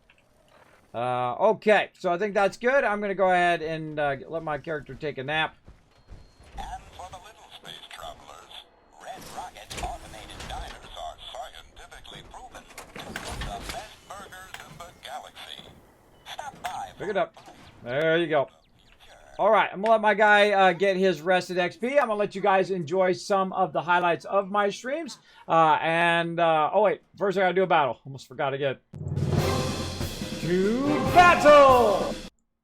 A: Okay, so I think that's good. I'm going to go ahead and let my character take a nap.
E: And for the little space travelers, Red Rocket's automated diners are scientifically proven to cook the best burgers in the galaxy. Stop by.
A: Pick it up. There you go. All right, I'm going to let my guy get his rested XP. I'm going to let you guys enjoy some of the highlights of my streams. Oh, wait. First, I got to do a battle. Almost forgot again. To battle!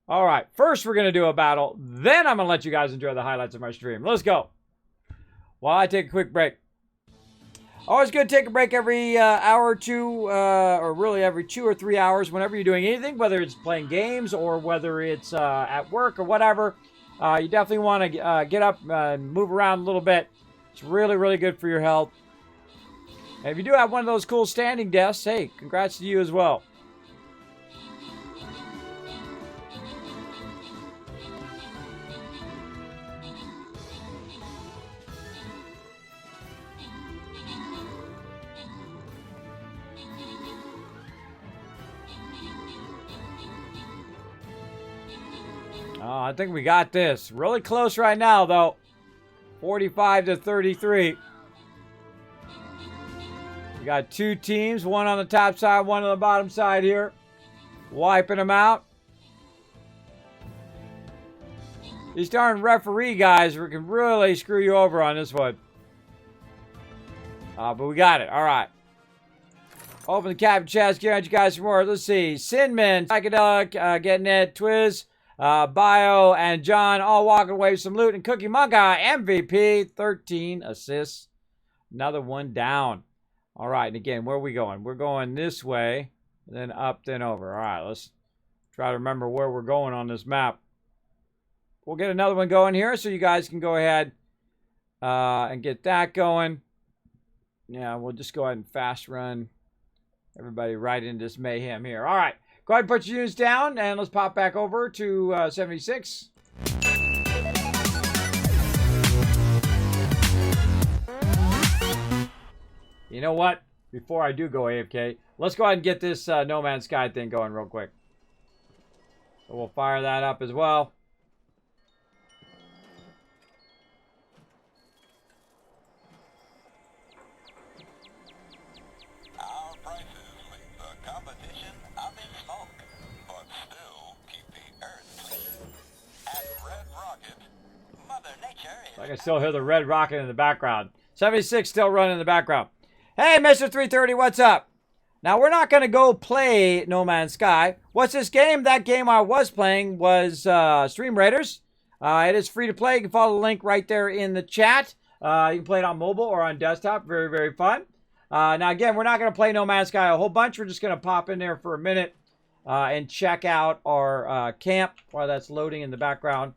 A: All right, first we're going to do a battle. Then I'm going to let you guys enjoy the highlights of my stream. Let's go. While I take a quick break. Always good to take a break every hour or two, or really every 2 or 3 hours whenever you're doing anything, whether it's playing games or whether it's at work or whatever. You definitely want to get up and move around a little bit. It's really, really good for your health. And if you do have one of those cool standing desks, hey, congrats to you as well. Oh, I think we got this. Really close right now, though. 45 to 33. We got two teams, one on the top side, one on the bottom side here. Wiping them out. These darn referee guys can really screw you over on this one. But we got it. All right. Open the captain chest. Guarantee you guys some more. Let's see. Sinman, Psychedelic, Getting It, Twiz. Bio and John all walking away with some loot, and Cookie Monka MVP 13 assists, another one down. All right, and again, where are we going? We're going this way, then up, then over. All right, let's try to remember where we're going on this map. We'll get another one going here, so you guys can go ahead and get that going. Yeah, we'll just go ahead and fast run everybody right into this mayhem here. All right. Go ahead and put your units down, and let's pop back over to 76. You know what? Before I do go AFK, let's go ahead and get this No Man's Sky thing going real quick. So we'll fire that up as well.
E: Our prices leave the competition up in smoke, but still keep the earth clean. At Red Rocket, Mother Nature is...
A: I can still hear the red rocket in the background. 76 still running in the background. Hey, Mr. 330, what's up? Now, we're not going to go play No Man's Sky. What's this game? That game I was playing was Stream Raiders. It is free to play. You can follow the link right there in the chat. You can play it on mobile or on desktop. Very, very fun. Now, again, we're not going to play No Man's Sky a whole bunch. We're just going to pop in there for a minute and check out our camp while that's loading in the background.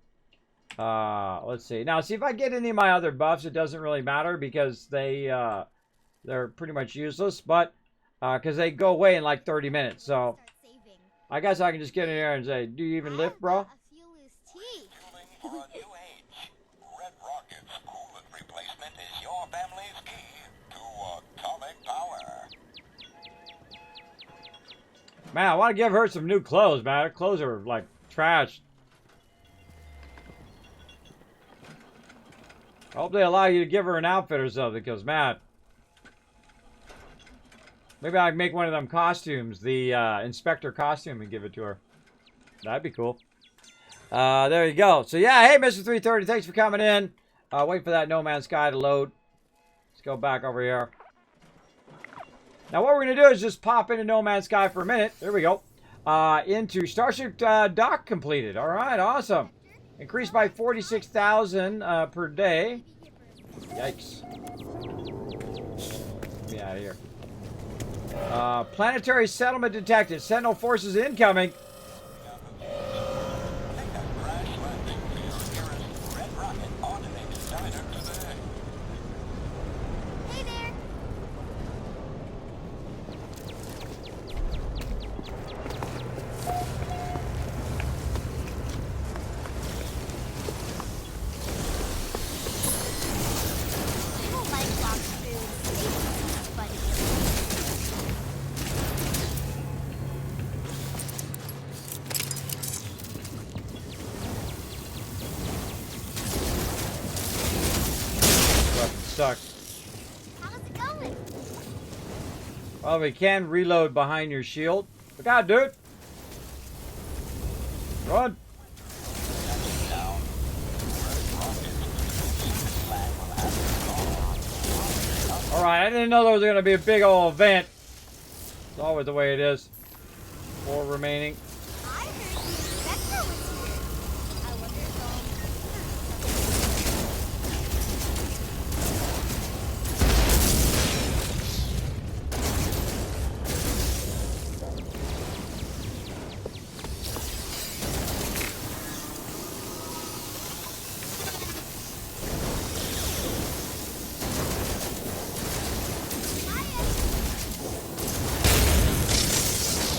A: Let's see. Now, see if I get any of my other buffs. It doesn't really matter because they're pretty much useless, but because they go away in like 30 minutes. So I guess I can just get in there and say, do you even lift, bro?
E: fueling for a new age. Red Rocket's coolant replacement is your family's key to atomic power.
A: Man, I want to give her some new clothes, man. Her clothes are like trash. I hope they allow you to give her an outfit or something, because, man, maybe I can make one of them costumes, the inspector costume, and give it to her. That'd be cool. There you go. So, yeah, hey, Mr. 330, thanks for coming in. Wait for that No Man's Sky to load. Let's go back over here. Now, what we're going to do is just pop into No Man's Sky for a minute. There we go. Into Starship Dock completed. All right, awesome. Increased by 46,000 per day. Yikes. Get me out of here. Planetary settlement detected. Sentinel forces incoming.
B: Hey there. I don't like box food. But
A: Sucks.
B: how's it going?
A: Well, we can reload behind your shield. Look out, dude. Run. Alright, I didn't know there was going to be a big old event. It's always the way it is. 4 remaining.
B: I heard the inspector was here. I wonder if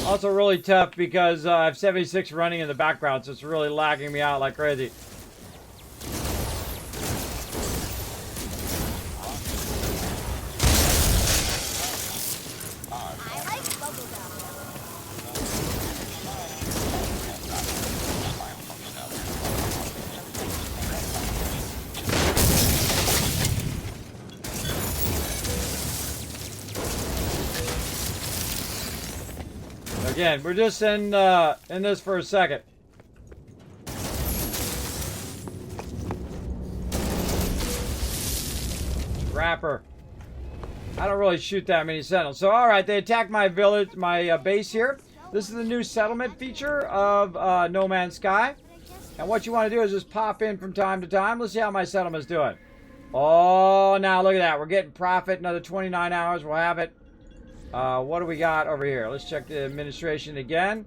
A: Also really tough because I have 76 running in the background, so it's really lagging me out like crazy.
B: I like bubblegum.
A: Again, we're just in this for a second. Scrapper. I don't really shoot that many sentinels. So, alright, they attacked my village, my base here. This is the new settlement feature of No Man's Sky. And what you want to do is just pop in from time to time. Let's see how my settlement's doing. Oh, now look at that. We're getting profit. Another 29 hours. We'll have it. What do we got over here? Let's check the administration again.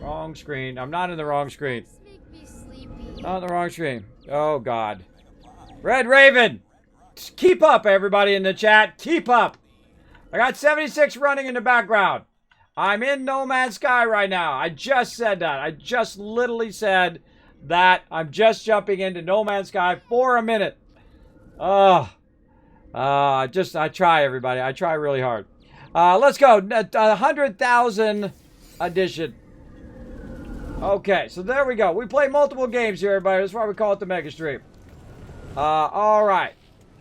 A: Wrong screen. I'm not in the wrong screen.
B: Make me sleepy.
A: Not in the wrong screen. Oh, God. Red Raven! Keep up, everybody in the chat. Keep up. I got 76 running in the background. I'm in No Man's Sky right now. I just said that. I just literally said that I'm just jumping into No Man's Sky for a minute. I try, everybody. I try really hard. Let's go. 100,000 edition. Okay, so there we go. We play multiple games here, everybody. That's why we call it the Mega Stream. All right.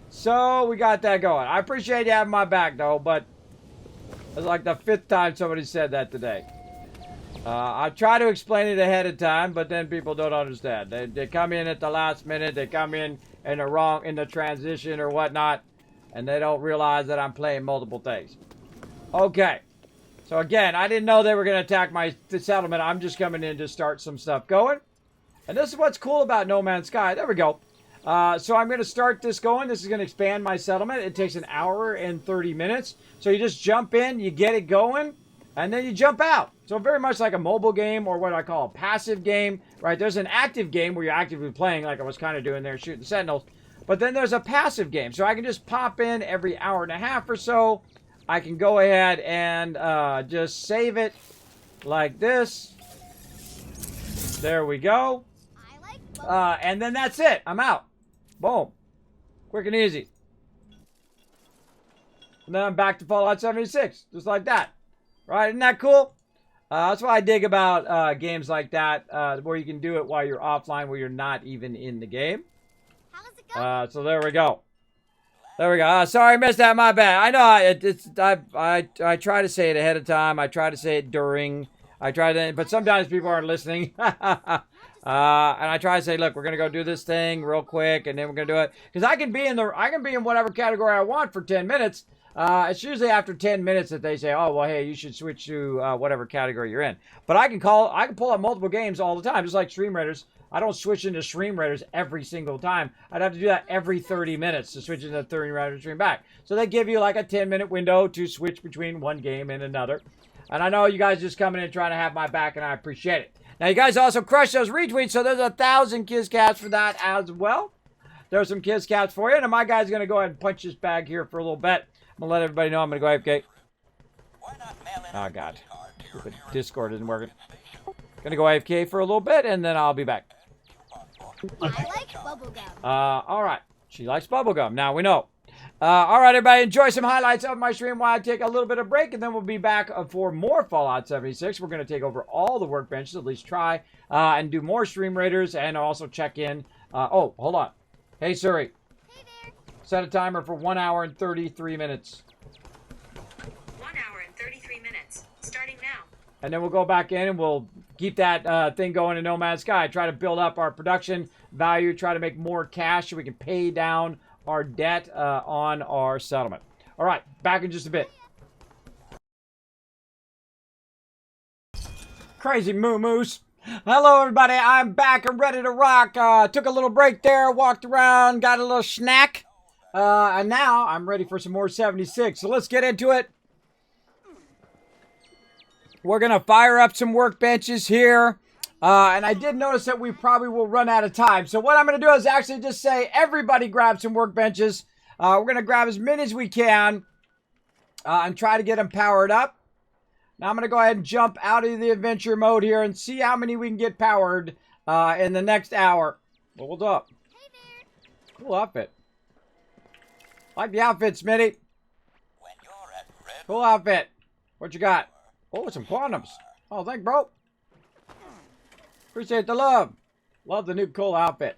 A: So we got that going. I appreciate you having my back, though, but it's like the 5th time somebody said that today. I try to explain it ahead of time, but then people don't understand. They come in at the last minute. They come in the transition or whatnot, and they don't realize that I'm playing multiple things. Okay. So again, I didn't know they were going to attack my settlement. I'm just coming in to start some stuff going. And this is what's cool about No Man's Sky. There we go. So I'm going to start this going. This is going to expand my settlement. It takes an hour and 30 minutes. So you just jump in, you get it going, and then you jump out. So very much like a mobile game or what I call a passive game, right? There's an active game where you're actively playing like I was kind of doing there, shooting sentinels. But then there's a passive game. So I can just pop in every hour and a half or so. I can go ahead and just save it like this. There we go. And then that's it. I'm out. Boom. Quick and easy. And then I'm back to Fallout 76. Just like that. Right? Isn't that cool? That's what I dig about games like that, where you can do it while you're offline, where you're not even in the game.
B: How's it going?
A: So there we go. There we go. Sorry, I missed that. My bad. I know I try to say it ahead of time. I try to say it during. But sometimes people aren't listening. And I try to say, look, we're gonna go do this thing real quick, and then we're gonna do it because I can be in whatever category I want for 10 minutes. It's usually after 10 minutes that they say, oh well, hey, you should switch to whatever category you're in. But I can pull up multiple games all the time, just like Stream Raiders. I don't switch into Stream Raiders every single time. I'd have to do that every 30 minutes to switch into Stream Raider Stream back. So they give you like a 10-minute window to switch between one game and another. And I know you guys just coming in trying to have my back, and I appreciate it. Now, you guys also crush those retweets, so there's 1,000 Kiss Cats for that as well. There's some Kiss Cats for you. And my guy's going to go ahead and punch this bag here for a little bit. I'm going to let everybody know I'm going to go AFK. Oh, God. Stupid Discord isn't working. Going to go AFK for a little bit, and then I'll be back.
B: I like bubblegum.
A: All right. She likes bubblegum. Now we know. All right, everybody. Enjoy some highlights of my stream while I take a little bit of break, and then we'll be back for more Fallout 76. We're going to take over all the workbenches, at least try, and do more Stream Raiders, and also check in. Oh, hold on. Hey, Suri.
B: Hey there.
A: Set a timer for 1 hour and 33 minutes.
I: 1 hour and 33 minutes. Starting now.
A: And then we'll go back in and we'll keep that thing going in No Man's Sky. Try to build up our production value. Try to make more cash so we can pay down our debt on our settlement. All right, back in just a bit. Crazy moo-moose. Hello, everybody. I'm back and ready to rock. Took a little break there, walked around, got a little snack. And now I'm ready for some more 76. So let's get into it. We're going to fire up some workbenches here. And I did notice that we probably will run out of time. So what I'm going to do is actually just say, everybody grab some workbenches. We're going to grab as many as we can and try to get them powered up. Now I'm going to go ahead and jump out of the adventure mode here and see how many we can get powered in the next hour. Hold up.
B: Hey there.
A: Cool outfit. Like the outfit, Smitty. Cool outfit. What you got? Oh, some quantums. Oh, thanks, bro. Appreciate the love. Love the new cool outfit.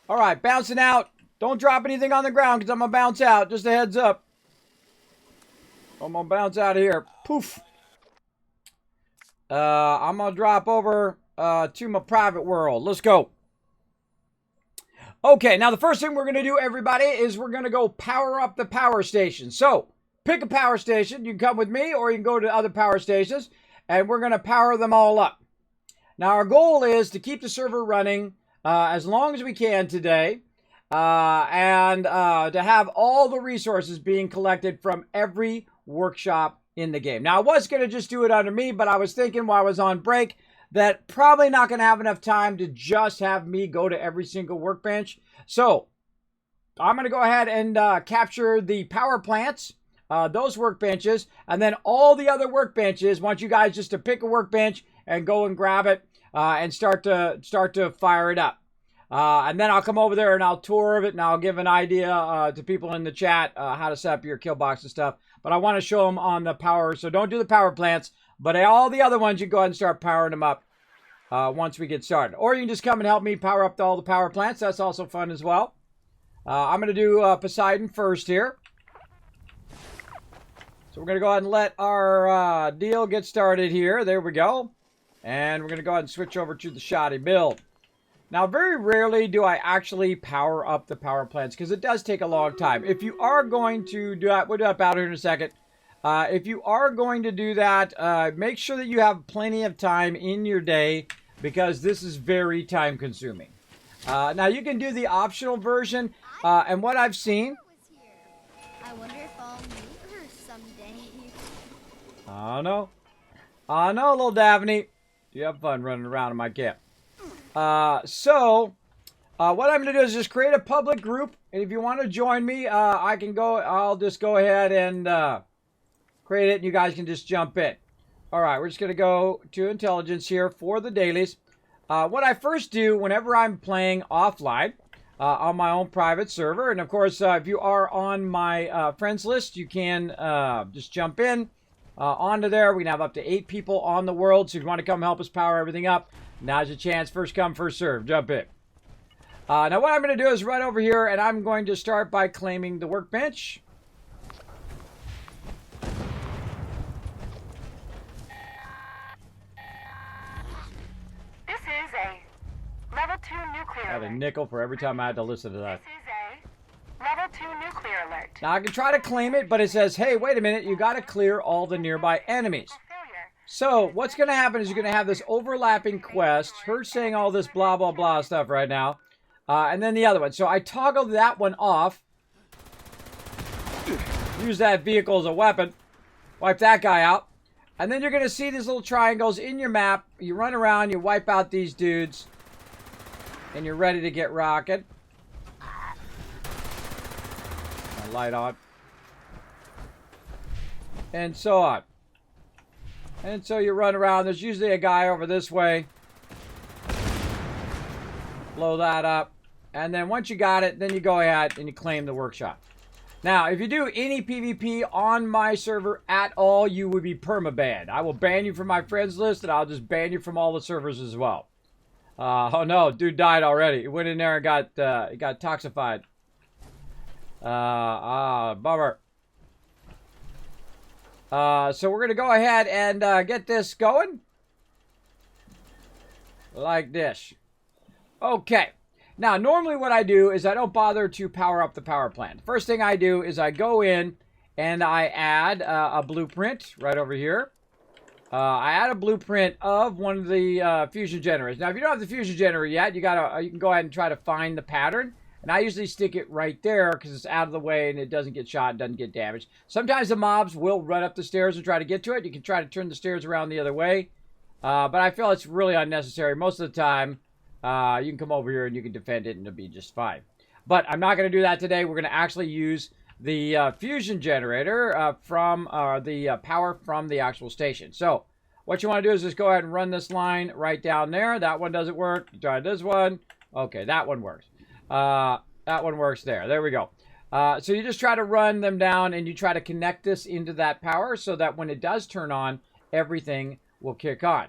A: All right, bouncing out. Don't drop anything on the ground because I'm going to bounce out. Just a heads up. I'm going to bounce out of here. Poof. I'm going to drop over to my private world. Let's go. Okay, now the first thing we're going to do, everybody, is we're going to go power up the power station. So, pick a power station. You can come with me or you can go to other power stations. And we're going to power them all up. Now, our goal is to keep the server running as long as we can today. And to have all the resources being collected from every workshop in the game. Now, I was going to just do it under me, but I was thinking while I was on break that probably not going to have enough time to just have me go to every single workbench. So, I'm going to go ahead and capture the power plants those workbenches, and then all the other workbenches. Want you guys just to pick a workbench and go and grab it and start to fire it up. And then I'll come over there and I'll tour of it and I'll give an idea to people in the chat how to set up your kill box and stuff. But I want to show them on the power, so don't do the power plants. But all the other ones, you go ahead and start powering them up once we get started. Or you can just come and help me power up all the power plants. That's also fun as well. I'm going to do Poseidon first here. So we're going to go ahead and let our deal get started here. There we go. And we're going to go ahead and switch over to the shoddy build. Now, very rarely do I actually power up the power plants because it does take a long time. If you are going to do that, we'll do that out here in a second. If you are going to do that, make sure that you have plenty of time in your day because this is very time consuming. Now, you can do the optional version, and what I've seen...
B: I wonder if I'll meet her someday.
A: I know. I know, little Daphne. You have fun running around in my camp. What I'm going to do is just create a public group. And if you want to join me, I'll just go ahead and create it and you guys can just jump in. All right, we're just going to go to intelligence here for the dailies. What I first do whenever I'm playing offline on my own private server, and of course, if you are on my friends list, you can just jump in onto there. We can have up to 8 people on the world. So if you want to come help us power everything up, now's your chance. First come, first serve. Jump in. Now what I'm going to do is run over here and I'm going to start by claiming the workbench.
I: This is a level 2 nuclear
A: I had a
I: alert.
A: nickel for every time I had to listen to that.
I: This is a level 2 nuclear alert.
A: Now I can try to claim it, but it says, hey, wait a minute, you got to clear all the nearby enemies. So what's going to happen is you're going to have this overlapping quest. Her saying all this blah, blah, blah stuff right now. And then the other one. So I toggle that one off. Use that vehicle as a weapon. Wipe that guy out. And then you're going to see these little triangles in your map. You run around, you wipe out these dudes. And you're ready to get rocking. Light on. And so on. And so you run around. There's usually a guy over this way. Blow that up. And then once you got it, then you go ahead and you claim the workshop. Now, if you do any PvP on my server at all, you would be permabanned. I will ban you from my friends list, and I'll just ban you from all the servers as well. Oh no, dude died already. He went in there and got toxified. Bummer. So we're going to go ahead and get this going. Like this. Okay. Now, normally what I do is I don't bother to power up the power plant. First thing I do is I go in and I add a blueprint right over here. I add a blueprint of one of the fusion generators. Now, if you don't have the fusion generator yet, you can go ahead and try to find the pattern. And I usually stick it right there because it's out of the way and it doesn't get shot, doesn't get damaged. Sometimes the mobs will run up the stairs and try to get to it. You can try to turn the stairs around the other way. But I feel it's really unnecessary. Most of the time, you can come over here and you can defend it and it'll be just fine. But I'm not going to do that today. We're going to actually use the fusion generator from the power from the actual station. So what you want to do is just go ahead and run this line right down there. That one doesn't work. Try this one. Okay, that one works. That one works there. There we go. So you just try to run them down and you try to connect this into that power so that when it does turn on, everything will kick on.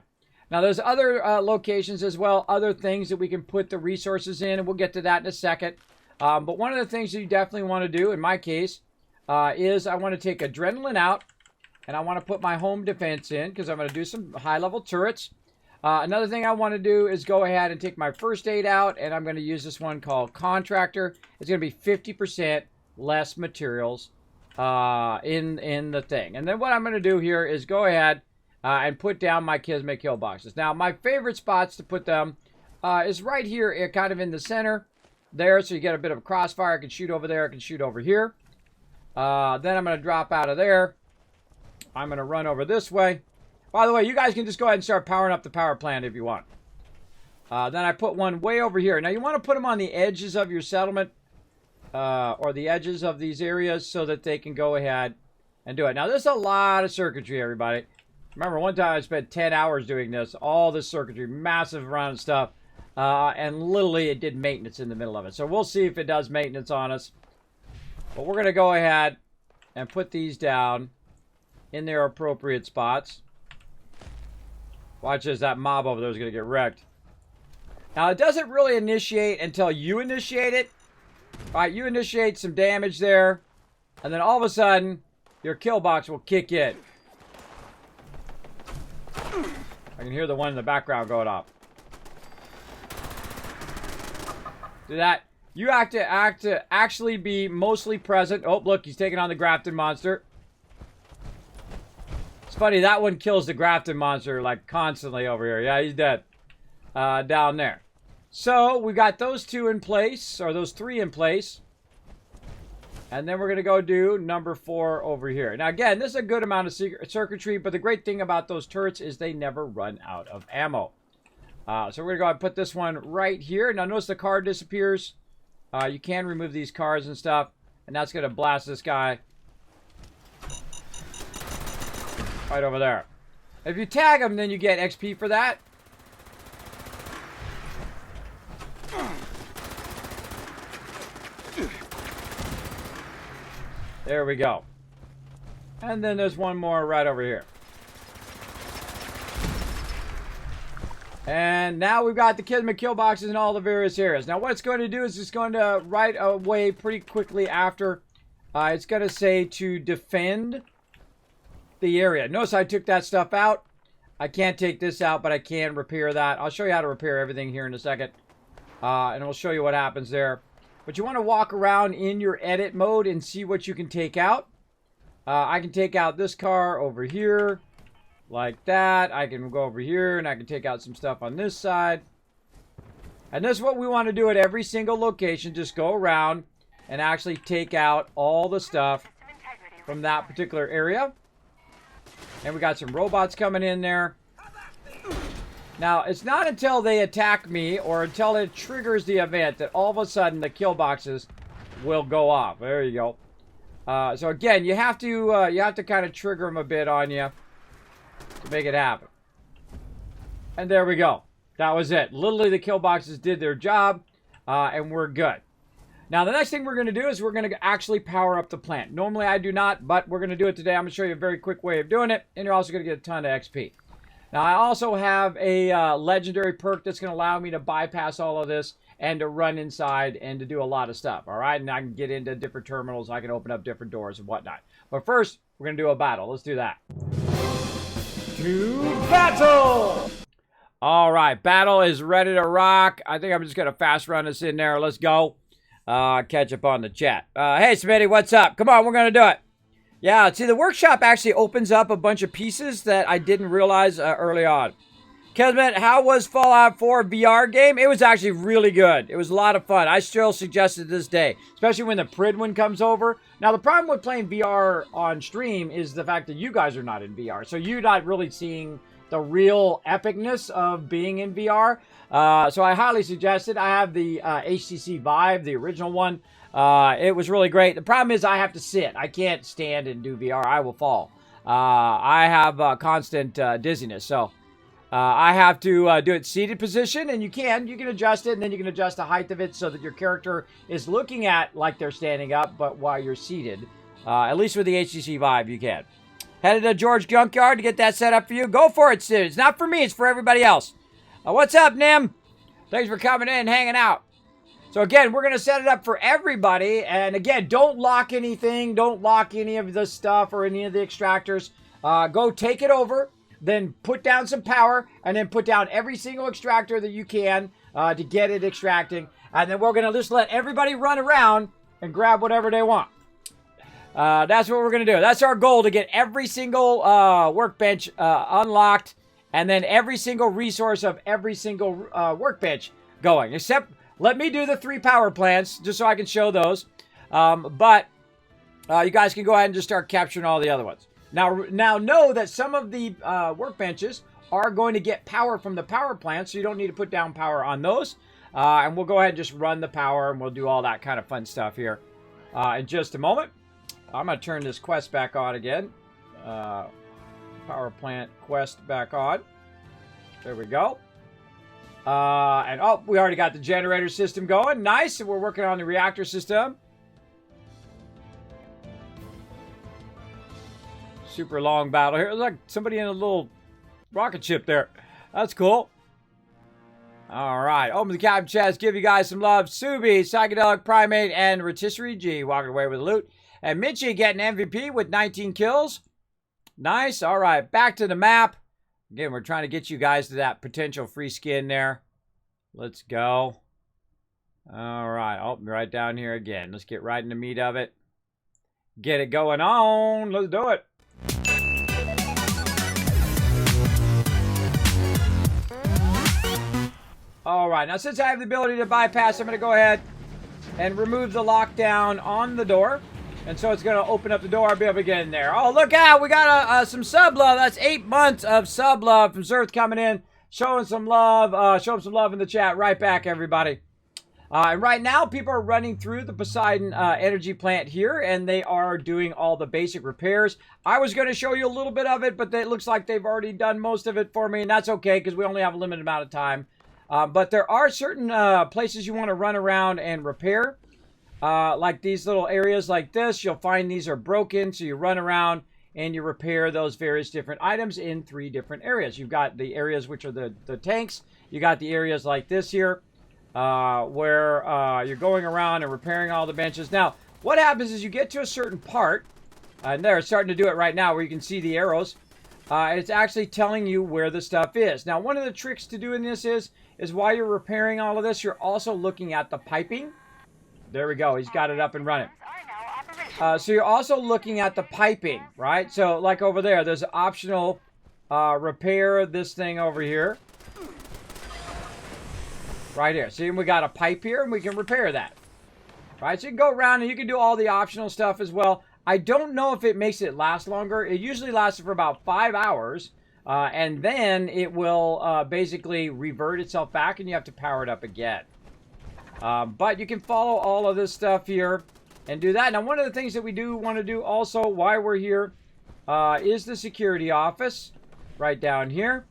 A: Now there's other locations as well, other things that we can put the resources in, and we'll get to that in a second. But one of the things that you definitely want to do, in my case, is I want to take adrenaline out and I want to put my home defense in because I'm going to do some high-level turrets. Another thing I want to do is go ahead and take my first aid out, and I'm going to use this one called Contractor. It's going to be 50% less materials in the thing. And then what I'm going to do here is go ahead and put down my Kismet kill boxes. Now, my favorite spots to put them is right here, kind of in the center there, so you get a bit of a crossfire. I can shoot over there, I can shoot over here. Then I'm going to drop out of there. I'm going to run over this way. By the way, you guys can just go ahead and start powering up the power plant if you want. Then I put one way over here. Now, you want to put them on the edges of your settlement or the edges of these areas so that they can go ahead and do it. Now, there's a lot of circuitry, everybody. Remember, one time I spent 10 hours doing this. All this circuitry, massive amount of stuff. And literally it did maintenance in the middle of it. So we'll see if it does maintenance on us. But we're going to go ahead and put these down in their appropriate spots. Watch this, that mob over there is going to get wrecked. Now, it doesn't really initiate until you initiate it. All right, you initiate some damage there. And then all of a sudden, your kill box will kick in. I can hear the one in the background going off. Do that. You have to actually be mostly present. Oh, look, he's taking on the Grafton monster. It's funny, that one kills the Grafton monster like constantly over here. Yeah, he's dead. Down there. So, we got those two in place, or those three in place. And then we're going to go do number 4 over here. Now, again, this is a good amount of circuitry, but the great thing about those turrets is they never run out of ammo. So we're going to go ahead and put this one right here. Now, notice the card disappears. You can remove these cards and stuff, and that's going to blast this guy right over there. If you tag him, then you get XP for that. There we go. And then there's one more right over here. And now we've got the Kismet kill boxes in all the various areas. Now what it's going to do is it's going to right away pretty quickly after. It's going to say to defend the area. Notice I took that stuff out. I can't take this out, but I can repair that. I'll show you how to repair everything here in a second. And we'll show you what happens there. But you want to walk around in your edit mode and see what you can take out. I can take out this car over here. Like that. I can go over here and I can take out some stuff on this side. And this is what we want to do at every single location. Just go around and actually take out all the stuff from that particular area. And we got some robots coming in there. Now, it's not until they attack me or until it triggers the event that all of a sudden the kill boxes will go off. There you go. So again, you have to kind of trigger them a bit on you to make it happen. And there we go. That was it. Literally, the kill boxes did their job, and we're good. Now, the next thing we're going to do is we're going to actually power up the plant. Normally, I do not, but we're going to do it today. I'm going to show you a very quick way of doing it, and you're also going to get a ton of XP. Now, I also have a legendary perk that's going to allow me to bypass all of this and to run inside and to do a lot of stuff, all right? And I can get into different terminals. I can open up different doors and whatnot. But first, we're going to do a battle. Let's do that. To battle! All right, battle is ready to rock. I think I'm just going to fast run us in there. Let's go. Catch up on the chat. Hey, Smitty, what's up? Come on, we're going to do it. Yeah, see, the workshop actually opens up a bunch of pieces that I didn't realize early on. Kismet, how was Fallout 4 VR game? It was actually really good. It was a lot of fun. I still suggest it this day, especially when the Prid one comes over. Now, the problem with playing VR on stream is the fact that you guys are not in VR. So you're not really seeing the real epicness of being in VR. So I highly suggest it. I have the HTC Vive, the original one. It was really great. The problem is I have to sit. I can't stand and do VR. I will fall. I have constant dizziness. So I have to do it seated position. And you can adjust it. And then you can adjust the height of it so that your character is looking at like they're standing up. But while you're seated. At least with the HTC Vive, you can. Headed to George Junkyard to get that set up for you. Go for it, Sid. It's not for me. It's for everybody else. What's up, Nim? Thanks for coming in and hanging out. So again, we're going to set it up for everybody. And again, don't lock anything. Don't lock any of the stuff or any of the extractors. Go take it over. Then put down some power. And then put down every single extractor that you can to get it extracting. And then we're going to just let everybody run around and grab whatever they want. That's what we're going to do. That's our goal, to get every single workbench unlocked. And then every single resource of every single workbench going. Except... let me do the 3 power plants, just so I can show those. But you guys can go ahead and just start capturing all the other ones. Now know that some of the workbenches are going to get power from the power plants, so you don't need to put down power on those. And we'll go ahead and just run the power, and we'll do all that kind of fun stuff here in just a moment. I'm going to turn this quest back on again. Power plant quest back on. There we go. And oh, we already got the generator system going. Nice. And we're working on the reactor system. Super long battle here. Looks like somebody in a little rocket ship there. That's cool. All right. Open the captain chest. Give you guys some love. Subi, Psychedelic Primate, and Rotisserie G walking away with the loot. And Mitchie getting MVP with 19 kills. Nice. All right. Back to the map. Again, we're trying to get you guys to that potential free skin there. Let's go. All right. Oh, right down here again. Let's get right in the meat of it. Get it going on. Let's do it. All right. Now, since I have the ability to bypass, I'm going to go ahead and remove the lockdown on the door. And so it's going to open up the door. I'll be able to get in there. Oh, look out. We got some sub love. That's 8 months of sub love from Zerth coming in. Showing some love. Showing some love in the chat. Right back, everybody. And right now, people are running through the Poseidon energy plant here. And they are doing all the basic repairs. I was going to show you a little bit of it. But it looks like they've already done most of it for me. And that's okay. Because we only have a limited amount of time. But there are certain places you want to run around and repair. Like these little areas like this, you'll find these are broken, so you run around and you repair those various different items in 3 different areas. You've got the areas which are the tanks. You got the areas like this here, where you're going around and repairing all the benches. Now, what happens is you get to a certain part, and they're starting to do it right now where you can see the arrows. It's actually telling you where the stuff is. Now, one of the tricks to doing this is while you're repairing all of this, you're also looking at the piping. There we go. He's got it up and running. So you're also looking at the piping, right? So like over there, there's an optional repair this thing over here. Right here. See, we got a pipe here and we can repair that. Right? So you can go around and you can do all the optional stuff as well. I don't know if it makes it last longer. It usually lasts for about 5 hours. And then it will basically revert itself back and you have to power it up again. But you can follow all of this stuff here and do that. Now, one of the things that we do want to do also while we're here is the security office right down here.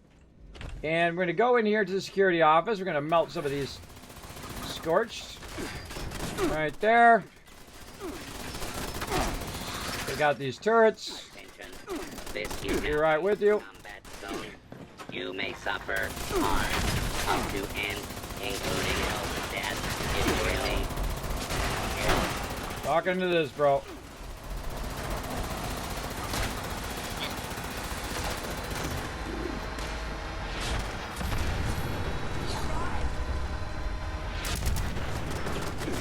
A: And we're going to go in here to the security office. We're going to melt some of these scorched right there. They got these turrets. Be right with you.
H: You may suffer harm up to and including death if you remain.
A: Talking to this, bro.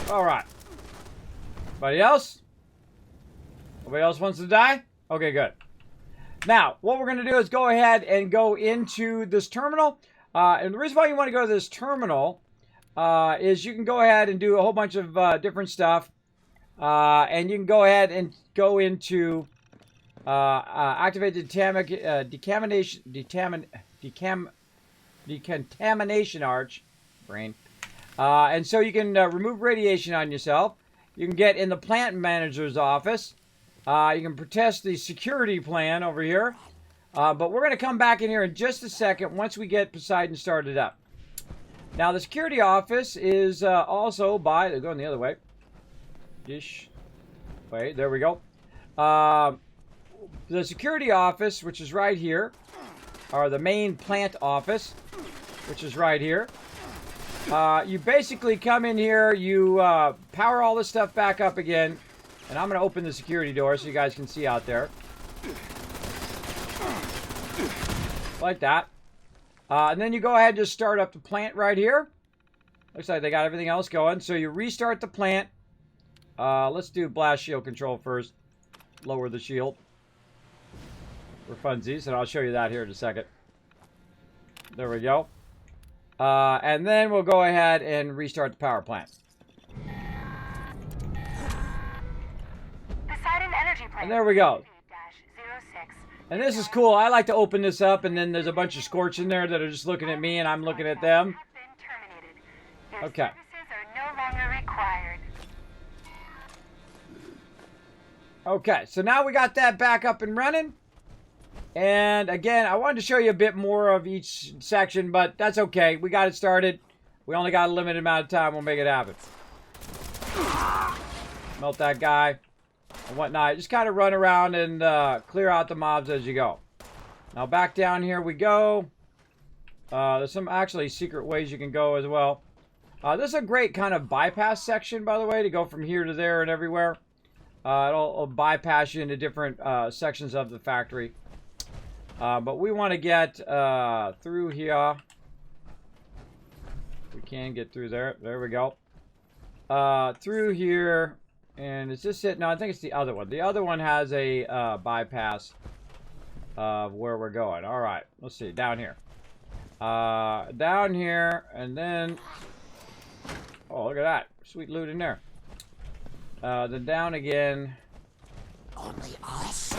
A: All right. Anybody else? Nobody else wants to die? Okay, good. Now, what we're going to do is go ahead and go into this terminal. And the reason why you want to go to this terminal is you can go ahead and do a whole bunch of different stuff. And you can go ahead and go into activate the decontamination arch. Brain. And so you can remove radiation on yourself. You can get in the plant manager's office. You can protest the security plan over here. But we're going to come back in here in just a second once we get Poseidon started up. Now, the security office is also by... They're going the other way. Wait, there we go. The security office, which is right here, or the main plant office, which is right here. You basically come in here, you power all this stuff back up again. And I'm going to open the security door so you guys can see out there. Like that. And then you go ahead and just start up the plant right here. Looks like they got everything else going. So you restart the plant. Let's do blast shield control first. Lower the shield. For funsies. And I'll show you that here in a second. There we go. And then we'll go ahead and restart the power plant. And there we go. And this is cool. I like to open this up, and then there's a bunch of scorch in there that are just looking at me, and I'm looking at them. Okay. Okay, so now we got that back up and running. And again, I wanted to show you a bit more of each section, but that's okay. We got it started. We only got a limited amount of time. We'll make it happen. Melt that guy and whatnot. Just kind of run around and clear out the mobs as you go. Now back down here we go. There's some actually secret ways you can go as well. This is a great kind of bypass section, by the way, to go from here to there and everywhere. It'll bypass you into different sections of the factory. But we want to get through here. We can get through there. There we go. Through here. And is this it? No, I think it's the other one. The other one has a bypass of where we're going. All right. Let's see. Down here. Down here. And then... Oh, look at that. Sweet loot in there. Then down again.
J: Only us.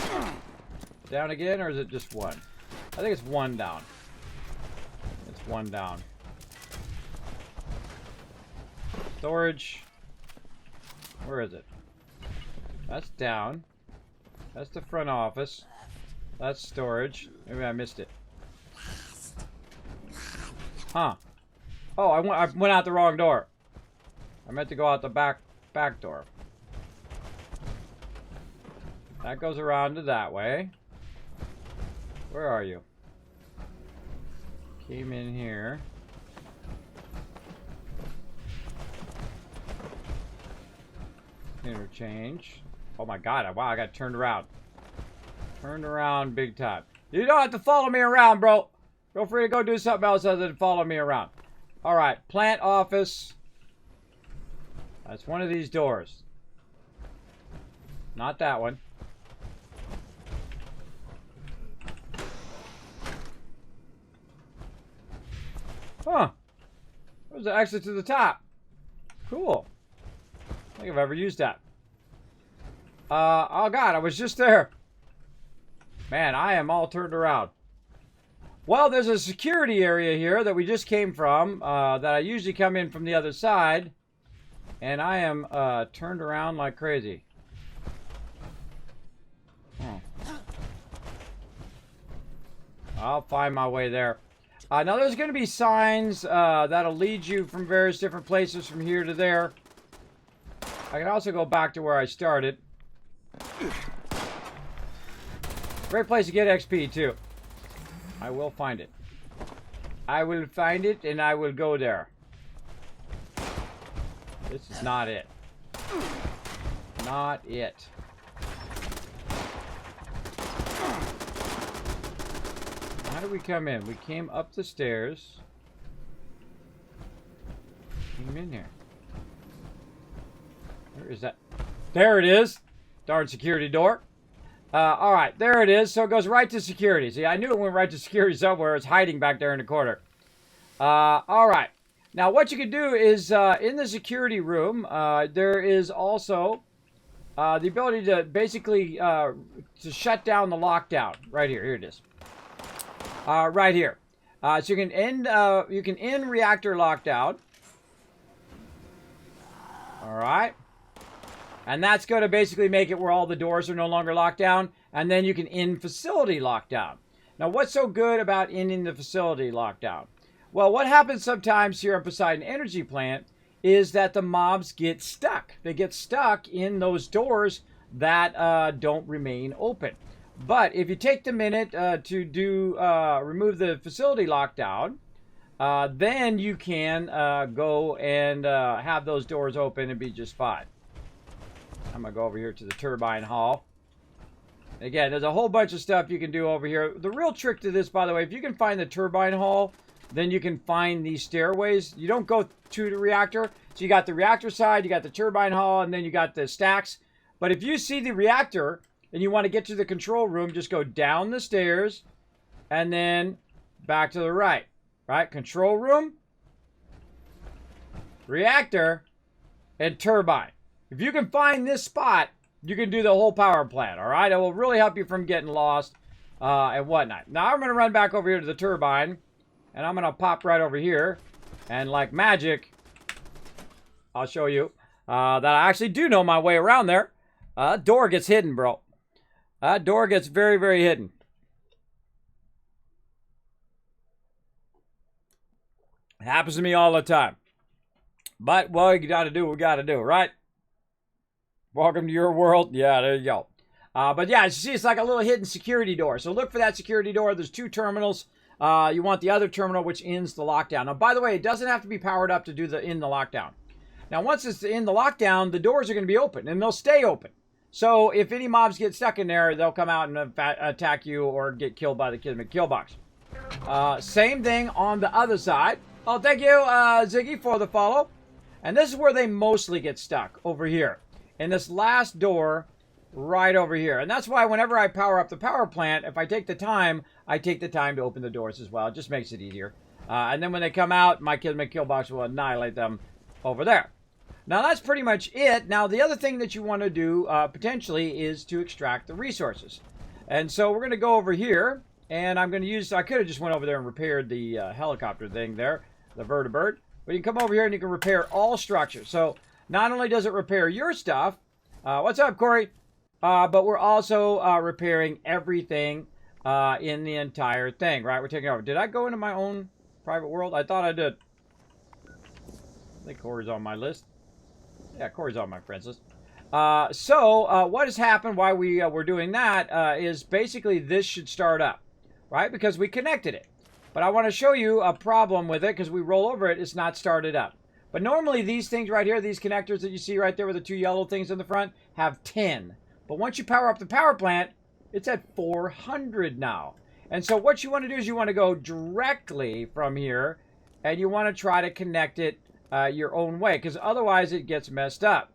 A: Down again, or is it just one? I think it's one down. It's one down. Storage. Where is it? That's down. That's the front office. That's storage. Maybe I missed it. Huh. Oh, I went out the wrong door. I meant to go out the back door. That goes around to that way. Where are you? Came in here. Interchange. Oh my god, wow, I got turned around. Turned around big time. You don't have to follow me around, bro. Feel free to go do something else other than follow me around. Alright, plant office. That's one of these doors. Not that one. Huh. There's the exit to the top. Cool. I don't think I've ever used that. Oh god, I was just there. Man, I am all turned around. Well, there's a security area here that we just came from, that I usually come in from the other side. And I am turned around like crazy. Oh. I'll find my way there. Now there's going to be signs that'll lead you from various different places from here to there. I can also go back to where I started. Great place to get XP too. I will find it. I will find it and I will go there. This is not it. Not it. How did we come in? We came up the stairs. Came in here. Where is that? There it is. Darn security door. Alright, there it is. So it goes right to security. See, I knew it went right to security somewhere. It's hiding back there in the corner. Alright. Now, what you can do is, in the security room, there is also the ability to basically to shut down the lockdown. Right here. Here it is. Right here. So you can end reactor lockdown. Alright. And that's going to basically make it where all the doors are no longer locked down. And then you can end facility lockdown. Now, what's so good about ending the facility lockdown? Well, what happens sometimes here at Poseidon Energy Plant is that the mobs get stuck. They get stuck in those doors that don't remain open. But if you take the minute to remove the facility lockdown, then you can go and have those doors open and be just fine. I'm going to go over here to the turbine hall. Again, there's a whole bunch of stuff you can do over here. The real trick to this, by the way, if you can find the turbine hall, then you can find these stairways. You don't go to the reactor. So you got the reactor side, you got the turbine hall, and then you got the stacks. But if you see the reactor and you want to get to the control room, just go down the stairs and then back to the right. Right? Control room, reactor, and turbine. If you can find this spot, you can do the whole power plant, all right? It will really help you from getting lost and whatnot. Now, I'm going to run back over here to the turbine, and I'm going to pop right over here. And like magic, I'll show you that I actually do know my way around there. Door gets hidden, bro. Door gets very, very hidden. It happens to me all the time. But, well, you got to do what we got to do, right? Welcome to your world. Yeah, there you go. But yeah, as you see, it's like a little hidden security door. So look for that security door. There's 2 terminals. You want the other terminal, which ends the lockdown. Now, by the way, it doesn't have to be powered up to do the in the lockdown. Now, once it's in the lockdown, the doors are going to be open, and they'll stay open. So if any mobs get stuck in there, they'll come out and attack you or get killed by the Kismet kill box. Same thing on the other side. Oh, thank you, Ziggy, for the follow. And this is where they mostly get stuck, over here. In this last door, right over here. And that's why whenever I power up the power plant, if I take the time to open the doors as well. It just makes it easier. And then when they come out, my Kismet kill box will annihilate them over there. Now, that's pretty much it. Now, the other thing that you want to do, potentially, is to extract the resources. And so we're going to go over here, and I'm going to use... I could have just went over there and repaired the helicopter thing there, the vertibird. But you can come over here, and you can repair all structures. So, not only does it repair your stuff... what's up, Corey? But we're also repairing everything in the entire thing, right? We're taking over. Did I go into my own private world? I thought I did. I think Corey's on my list. Yeah, Corey's on my friends list. So what has happened while we're doing that is basically this should start up, right? Because we connected it. But I want to show you a problem with it because we roll over it, it's not started up. But normally these things right here, these connectors that you see right there with the 2 yellow things in the front, have 10. But once you power up the power plant, it's at 400 now. And so what you want to do is you want to go directly from here and you want to try to connect it your own way, because otherwise it gets messed up.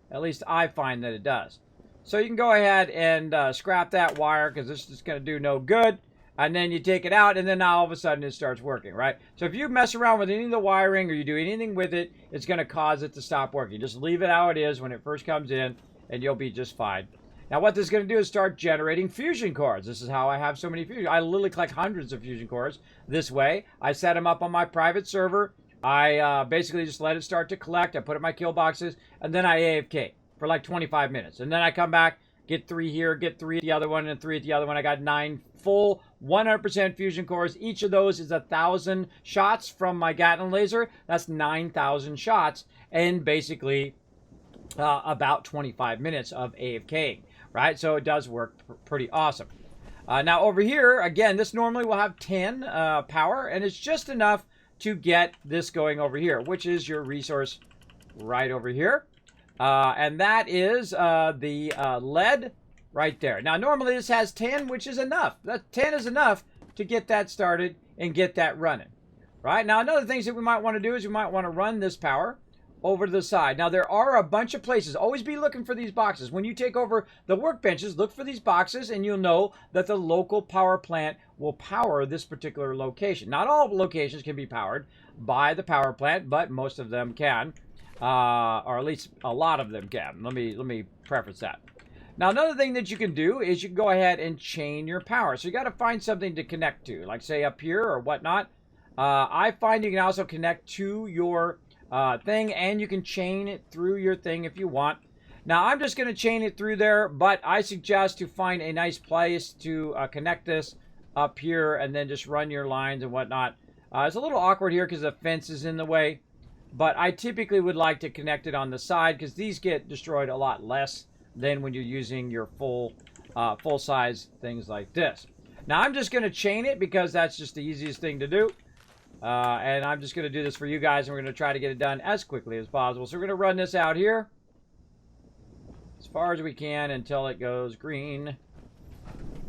A: At least I find that it does. So you can go ahead and scrap that wire because this is going to do no good. And then you take it out, and then now all of a sudden it starts working, right? So if you mess around with any of the wiring or you do anything with it, it's going to cause it to stop working. Just leave it how it is when it first comes in, and you'll be just fine. Now what this is going to do is start generating fusion cores. This is how I have so many fusion. I literally collect hundreds of fusion cores this way. I set them up on my private server. I basically just let it start to collect. I put it in my kill boxes, and then I AFK for like 25 minutes. And then I come back, get 3 here, get 3 at the other one, and 3 at the other one. I got 9 full 100% fusion cores. Each of those is 1,000 shots from my Gatling laser. That's 9,000 shots, and basically about 25 minutes of AFKing, right? So it does work pretty awesome. Now over here, again, this normally will have 10 power, and it's just enough to get this going over here, which is your resource right over here. And that is the lead right there. Now, normally this has 10, which is enough. That 10 is enough to get that started and get that running. Right? Now, another thing that we might want to do is we might want to run this power over to the side. Now, there are a bunch of places. Always be looking for these boxes. When you take over the workbenches, look for these boxes, and you'll know that the local power plant will power this particular location. Not all locations can be powered by the power plant, but most of them can, or at least a lot of them can. Let me preface that. Now, another thing that you can do is you can go ahead and chain your power. So you got to find something to connect to, like say up here or whatnot. I find you can also connect to your thing, and you can chain it through your thing if you want. Now, I'm just going to chain it through there, but I suggest to find a nice place to connect this up here and then just run your lines and whatnot. It's a little awkward here because the fence is in the way, but I typically would like to connect it on the side because these get destroyed a lot less than when you're using your full-size things like this. Now, I'm just going to chain it because that's just the easiest thing to do. And I'm just going to do this for you guys, and we're going to try to get it done as quickly as possible. So we're going to run this out here as far as we can until it goes green.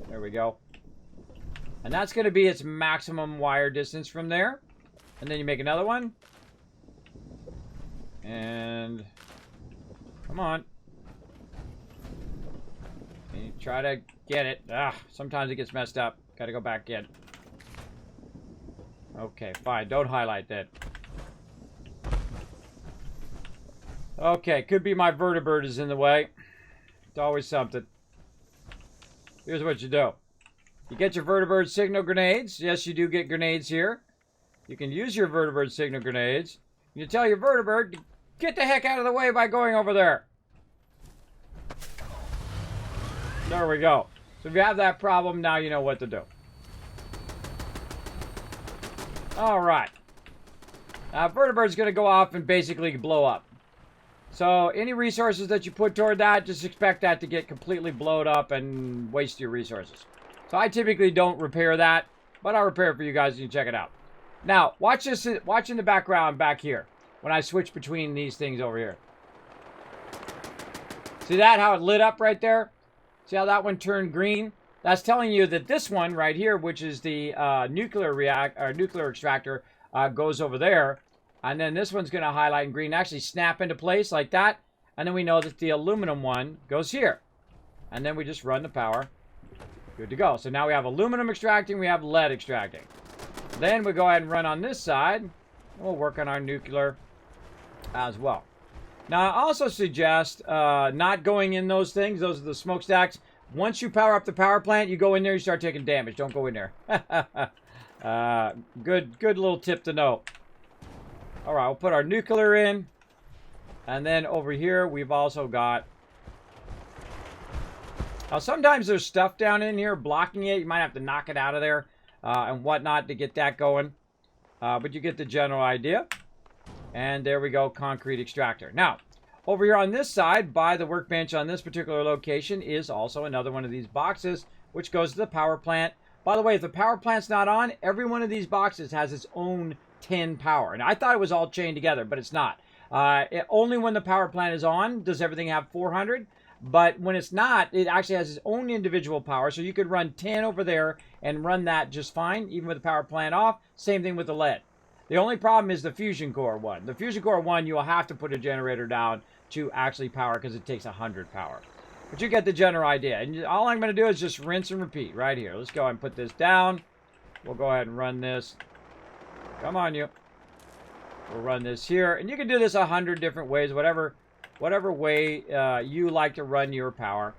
A: There we go. And that's going to be its maximum wire distance from there. And then you make another one. And come on. And you try to get it. Sometimes it gets messed up. Got to go back in. Okay, fine. Don't highlight that. Okay, could be my vertibird is in the way. It's always something. Here's what you do. You get your vertibird signal grenades. Yes, you do get grenades here. You can use your vertibird signal grenades. You tell your vertibird to get the heck out of the way by going over there. There we go. So if you have that problem, now you know what to do. All right. Vertibird's going to go off and basically blow up. So any resources that you put toward that, just expect that to get completely blowed up and waste your resources. So I typically don't repair that, but I'll repair it for you guys. You can check it out. Now, watch this. Watch in the background back here when I switch between these things over here. See that? How it lit up right there? See how that one turned green? That's telling you that this one right here, which is the nuclear extractor, goes over there. And then this one's going to highlight in green, actually snap into place like that. And then we know that the aluminum one goes here. And then we just run the power. Good to go. So now we have aluminum extracting, we have lead extracting. Then we go ahead and run on this side. And we'll work on our nuclear as well. Now, I also suggest not going in those things. Those are the smokestacks. Once you power up the power plant, you go in there, you start taking damage. Don't go in there. Good little tip to know. All right, we'll put our nuclear in. And then over here, we've also got... Now, sometimes there's stuff down in here blocking it. You might have to knock it out of there and whatnot to get that going. But you get the general idea. And there we go, concrete extractor. Now, over here on this side, by the workbench on this particular location, is also another one of these boxes, which goes to the power plant. By the way, if the power plant's not on, every one of these boxes has its own 10 power. And I thought it was all chained together, but it's not. Only when the power plant is on does everything have 400. But when it's not, it actually has its own individual power. So you could run 10 over there and run that just fine, even with the power plant off. Same thing with the lead. The only problem is the fusion core one. The fusion core one, you'll have to put a generator down to actually power because it takes 100 power. But you get the general idea. And all I'm going to do is just rinse and repeat right here. Let's go ahead and put this down. We'll go ahead and run this. Come on, you. We'll run this here. And you can do this 100 different ways, whatever way you like to run your power.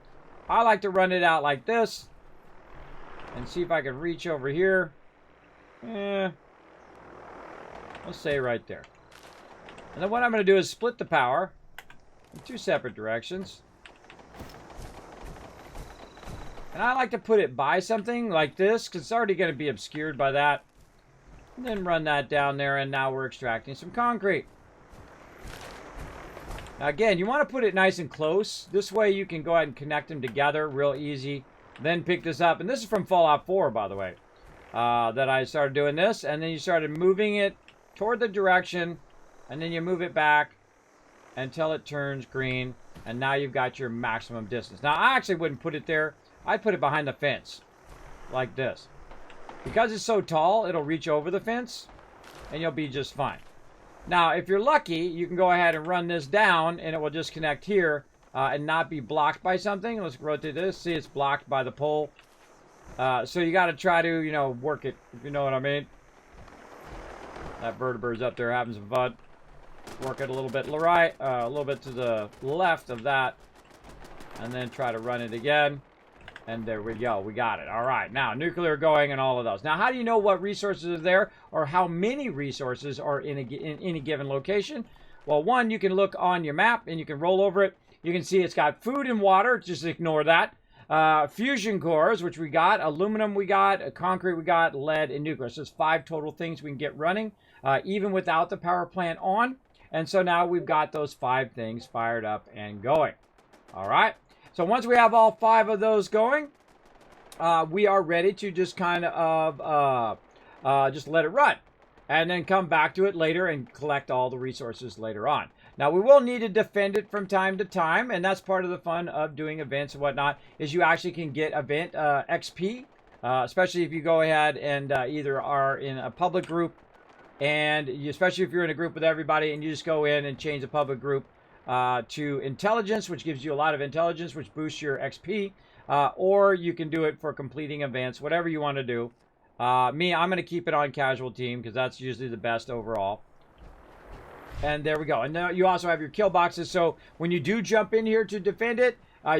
A: I like to run it out like this. And see if I can reach over here. Let's say right there. And then what I'm going to do is split the power in two separate directions. And I like to put it by something like this, because it's already going to be obscured by that. And then run that down there, and now we're extracting some concrete. Now again, you want to put it nice and close. This way you can go ahead and connect them together real easy. Then pick this up. And this is from Fallout 4, by the way. That I started doing this. And then you started moving it toward the direction, and then you move it back until it turns green, and now you've got your maximum distance. Now, I actually wouldn't put it there. I'd put it behind the fence, like this. Because it's so tall, it'll reach over the fence, and you'll be just fine. Now, if you're lucky, you can go ahead and run this down, and it will just connect here and not be blocked by something. Let's rotate this. See, it's blocked by the pole. So you got to try to, you know, work it, if you know what I mean. That vertebrate's up there having some fun. Work it a little bit right, a little bit to the left of that, and then try to run it again. And there we go. We got it. All right. Now, nuclear going and all of those. Now, how do you know what resources are there or how many resources are in any given location? Well, one, you can look on your map and you can roll over it. You can see it's got food and water. Just ignore that. Fusion cores, which we got. Aluminum we got. Concrete we got. Lead and nuclear. So it's 5 total things we can get running, even without the power plant on. And so now we've got those 5 things fired up and going. All right. So once we have all 5 of those going, we are ready to just kind of just let it run. And then come back to it later and collect all the resources later on. Now, we will need to defend it from time to time, and that's part of the fun of doing events and whatnot, is you actually can get event XP, especially if you go ahead and either are in a public group, and especially if you're in a group with everybody, and you just go in and change the public group to intelligence, which gives you a lot of intelligence, which boosts your XP, or you can do it for completing events, whatever you want to do. I'm going to keep it on casual team because that's usually the best overall. And there we go. And now you also have your kill boxes. So when you do jump in here to defend it,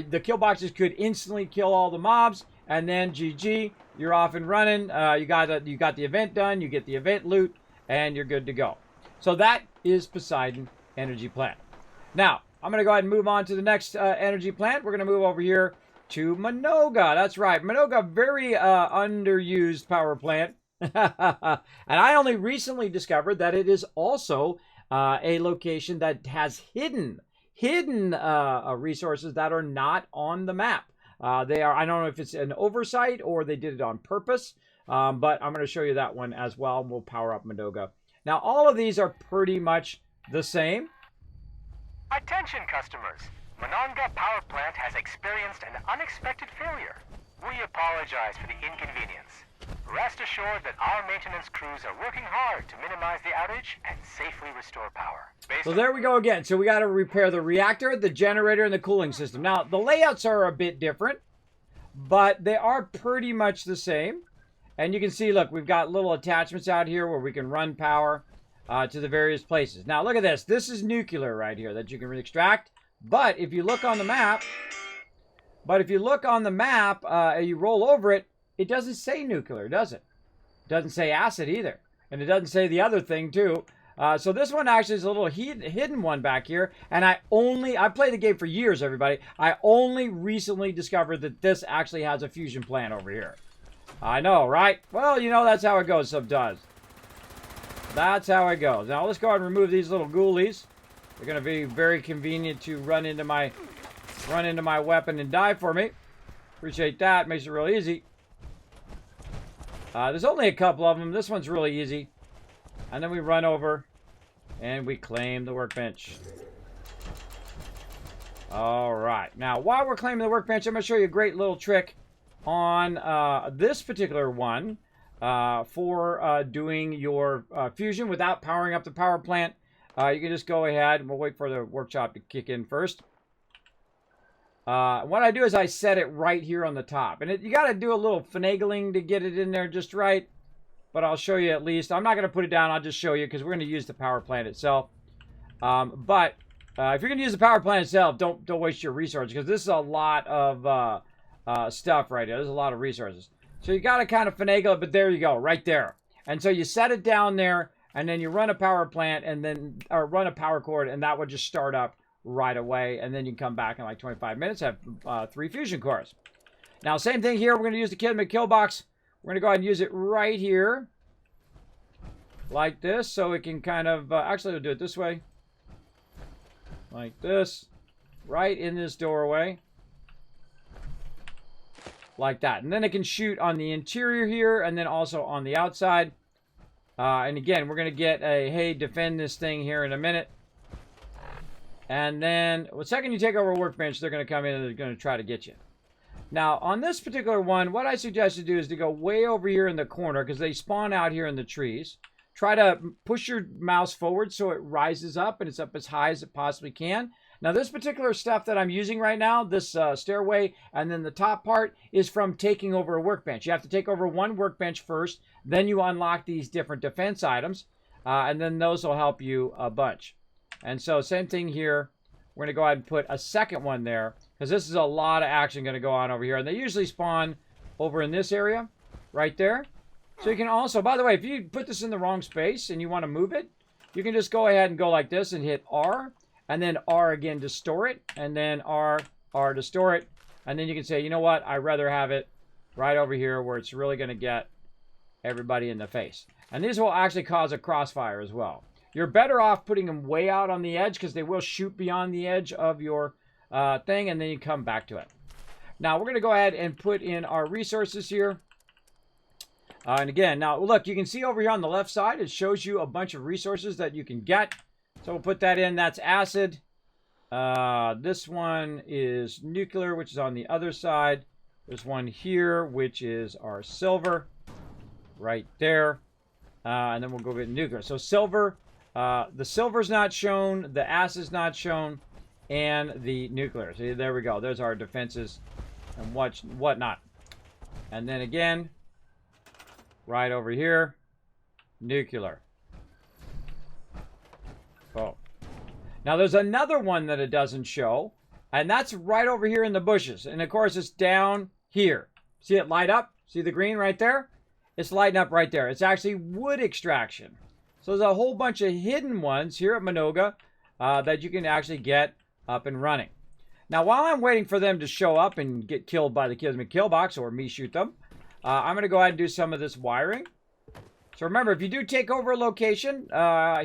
A: the kill boxes could instantly kill all the mobs. And then GG, you're off and running. You got the event done. You get the event loot, and you're good to go. So that is Poseidon Energy Plant. Now, I'm going to go ahead and move on to the next energy plant. We're going to move over here to Minoga. That's right. Minoga, very underused power plant. And I only recently discovered that it is also a location that has hidden resources that are not on the map. They are, I don't know if it's an oversight or they did it on purpose, but I'm going to show you that one as well. We'll power up Minoga. Now, all of these are pretty much the same.
K: Attention customers, Mononga Power Plant has experienced an unexpected failure. We apologize for the inconvenience. Rest assured that our maintenance crews are working hard to minimize the outage and safely restore power.
A: So there we go again. So we got to repair the reactor, the generator, and the cooling system. Now, the layouts are a bit different, but they are pretty much the same. And you can see, look, we've got little attachments out here where we can run power to the various places. Now, look at this. This is nuclear right here that you can extract. But if you look on the map, and you roll over it, it doesn't say nuclear, does it? It doesn't say acid either. And it doesn't say the other thing, too. So this one actually is a little hidden one back here. And I played the game for years, everybody. I only recently discovered that this actually has a fusion plant over here. I know, right? Well, you know, that's how it goes sometimes. That's how it goes. Now, let's go ahead and remove these little ghoulies. They're going to be very convenient to run into my weapon and die for me. Appreciate that. Makes it real easy. There's only a couple of them. This one's really easy. And then we run over and we claim the workbench. All right. Now, while we're claiming the workbench, I'm going to show you a great little trick on this particular one for doing your fusion without powering up the power plant. You can just go ahead and we'll wait for the workshop to kick in first. What I do is I set it right here on the top. And you got to do a little finagling to get it in there just right. But I'll show you at least. I'm not going to put it down. I'll just show you because we're going to use the power plant itself. But if you're going to use the power plant itself, don't waste your resources because this is a lot of stuff right here. There's a lot of resources. So you got to kind of finagle it, but there you go, right there. And so you set it down there, and then you run a power plant, and then run a power cord, and that would just start up right away, and then you can come back in like 25 minutes, have 3 fusion cores. Now, same thing here. We're going to use the Kismet kill box. We're going to go ahead and use it right here, like this, so it can kind of, actually, we'll do it this way, like this, right in this doorway, like that. And then it can shoot on the interior here, and then also on the outside. And again, we're going to get a, hey, defend this thing here in a minute. And then, the second you take over a workbench, they're going to come in and they're going to try to get you. Now, on this particular one, what I suggest you do is to go way over here in the corner, because they spawn out here in the trees. Try to push your mouse forward so it rises up, and it's up as high as it possibly can. Now, this particular stuff that I'm using right now, this stairway, and then the top part, is from taking over a workbench. You have to take over one workbench first, then you unlock these different defense items, and then those will help you a bunch. And so, same thing here. We're going to go ahead and put a second one there, because this is a lot of action going to go on over here. And they usually spawn over in this area, right there. So you can also, by the way, if you put this in the wrong space and you want to move it, you can just go ahead and go like this and hit R, and then R again to store it, and then R to store it. And then you can say, you know what, I'd rather have it right over here where it's really going to get everybody in the face. And these will actually cause a crossfire as well. You're better off putting them way out on the edge because they will shoot beyond the edge of your thing, and then you come back to it. Now, we're going to go ahead and put in our resources here. And again, now, look, you can see over here on the left side, it shows you a bunch of resources that you can get. So we'll put that in. That's acid. This one is nuclear, which is on the other side. There's one here, which is our silver right there. And then we'll go get nuclear. So silver, the silver's not shown, the acid's not shown, and the nuclear. See, there we go. There's our defenses and whatnot. And then again, right over here, nuclear. Oh. Now there's another one that it doesn't show, and that's right over here in the bushes. And of course, it's down here. See it light up? See the green right there? It's lighting up right there. It's actually wood extraction. So there's a whole bunch of hidden ones here at Minoga that you can actually get up and running. Now, while I'm waiting for them to show up and get killed by the Kismet kill box, or me shoot them, I'm going to go ahead and do some of this wiring. So remember, if you do take over a location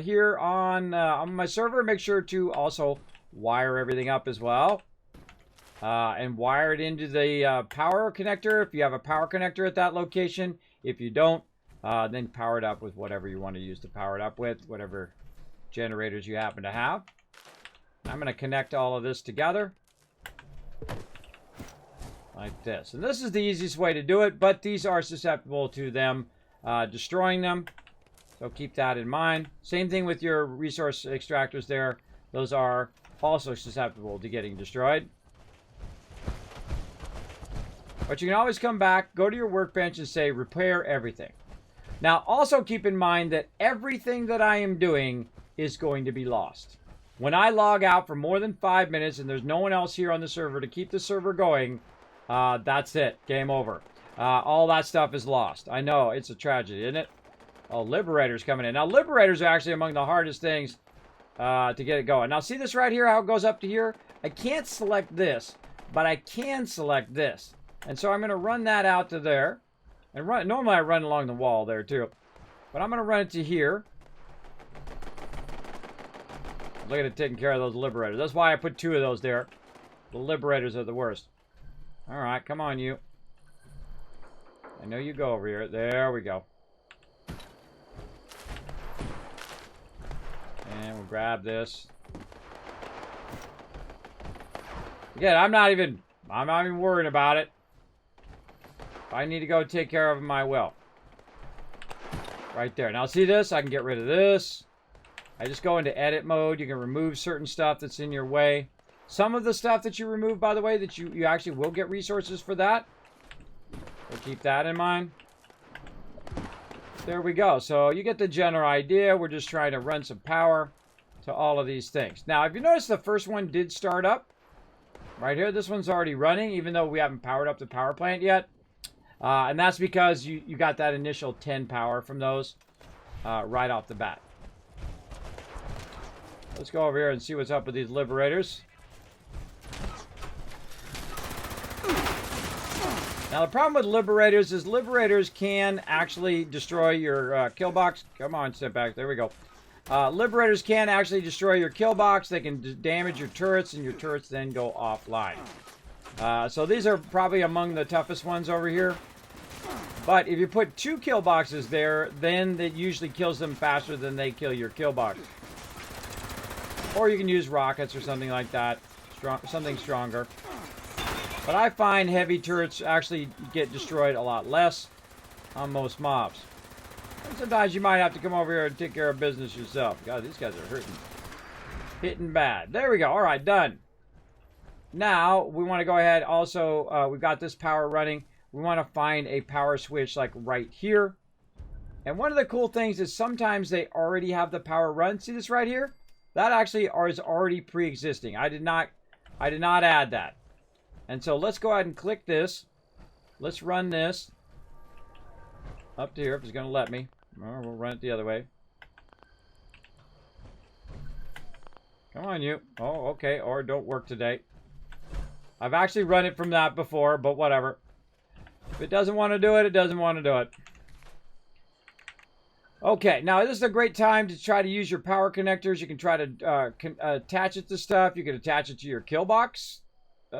A: here on my server, make sure to also wire everything up as well. And wire it into the power connector if you have a power connector at that location. If you don't, then power it up with whatever you want to use to power it up with, whatever generators you happen to have. I'm going to connect all of this together like this. And this is the easiest way to do it, but these are susceptible to them destroying them. So keep that in mind. Same thing with your resource extractors there. Those are also susceptible to getting destroyed. But you can always come back, go to your workbench and say repair everything. Now also keep in mind that everything that I am doing is going to be lost. When I log out for more than 5 minutes and there's no one else here on the server to keep the server going, that's it. Game over. All that stuff is lost. I know, it's a tragedy, isn't it? Oh, Liberator's coming in. Now, Liberators are actually among the hardest things to get it going. Now, see this right here, how it goes up to here? I can't select this, but I can select this. And so I'm going to run that out to there. And normally I run along the wall there, too. But I'm going to run it to here. Look at it taking care of those Liberators. That's why I put 2 of those there. The Liberators are the worst. Alright, come on, you. I know you go over here. There we go. And we'll grab this. Again, I'm not even worrying about it. If I need to go take care of them, I will. Right there. Now see this? I can get rid of this. I just go into edit mode. You can remove certain stuff that's in your way. Some of the stuff that you remove, by the way, that you actually will get resources for that. So keep that in mind. There we go. So you get the general idea. We're just trying to run some power to all of these things. Now, if you notice, the first one did start up. Right here, this one's already running, even though we haven't powered up the power plant yet. And that's because you got that initial 10 power from those right off the bat. Let's go over here and see what's up with these Liberators. Now, the problem with Liberators is Liberators can actually destroy your kill box. Come on, step back. There we go. Liberators can actually destroy your kill box. They can damage your turrets, and your turrets then go offline. So these are probably among the toughest ones over here. But if you put 2 kill boxes there, then it usually kills them faster than they kill your kill box. Or you can use rockets or something like that. Something stronger. But I find heavy turrets actually get destroyed a lot less on most mobs. And sometimes you might have to come over here and take care of business yourself. God, these guys are hurting. Hitting bad. There we go. All right, done. Now, we want to go ahead. Also, we've got this power running. We want to find a power switch like right here. And one of the cool things is sometimes they already have the power run. See this right here? That actually is already pre-existing. I did not add that. And so let's go ahead and click this. Let's run this up to here if it's going to let me. Or we'll run it the other way. Come on, you. Oh, okay. Or don't work today. I've actually run it from that before, but whatever. If it doesn't want to do it, it doesn't want to do it. Okay, now this is a great time to try to use your power connectors. You can try to attach it to stuff. You can attach it to your kill box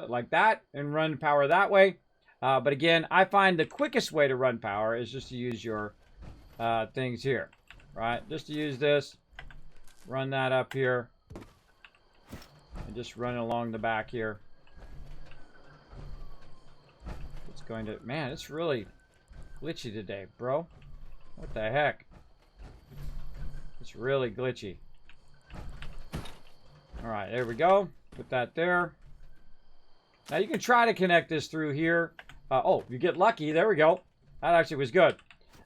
A: like that and run power that way. But again, I find the quickest way to run power is just to use your things here, right? Just to use this, run that up here, and just run along the back here. It's going to, man, it's really glitchy today, bro. What the heck? It's really glitchy. All right, there we go. Put that there. Now you can try to connect this through here. Oh, if you get lucky, there we go. That actually was good.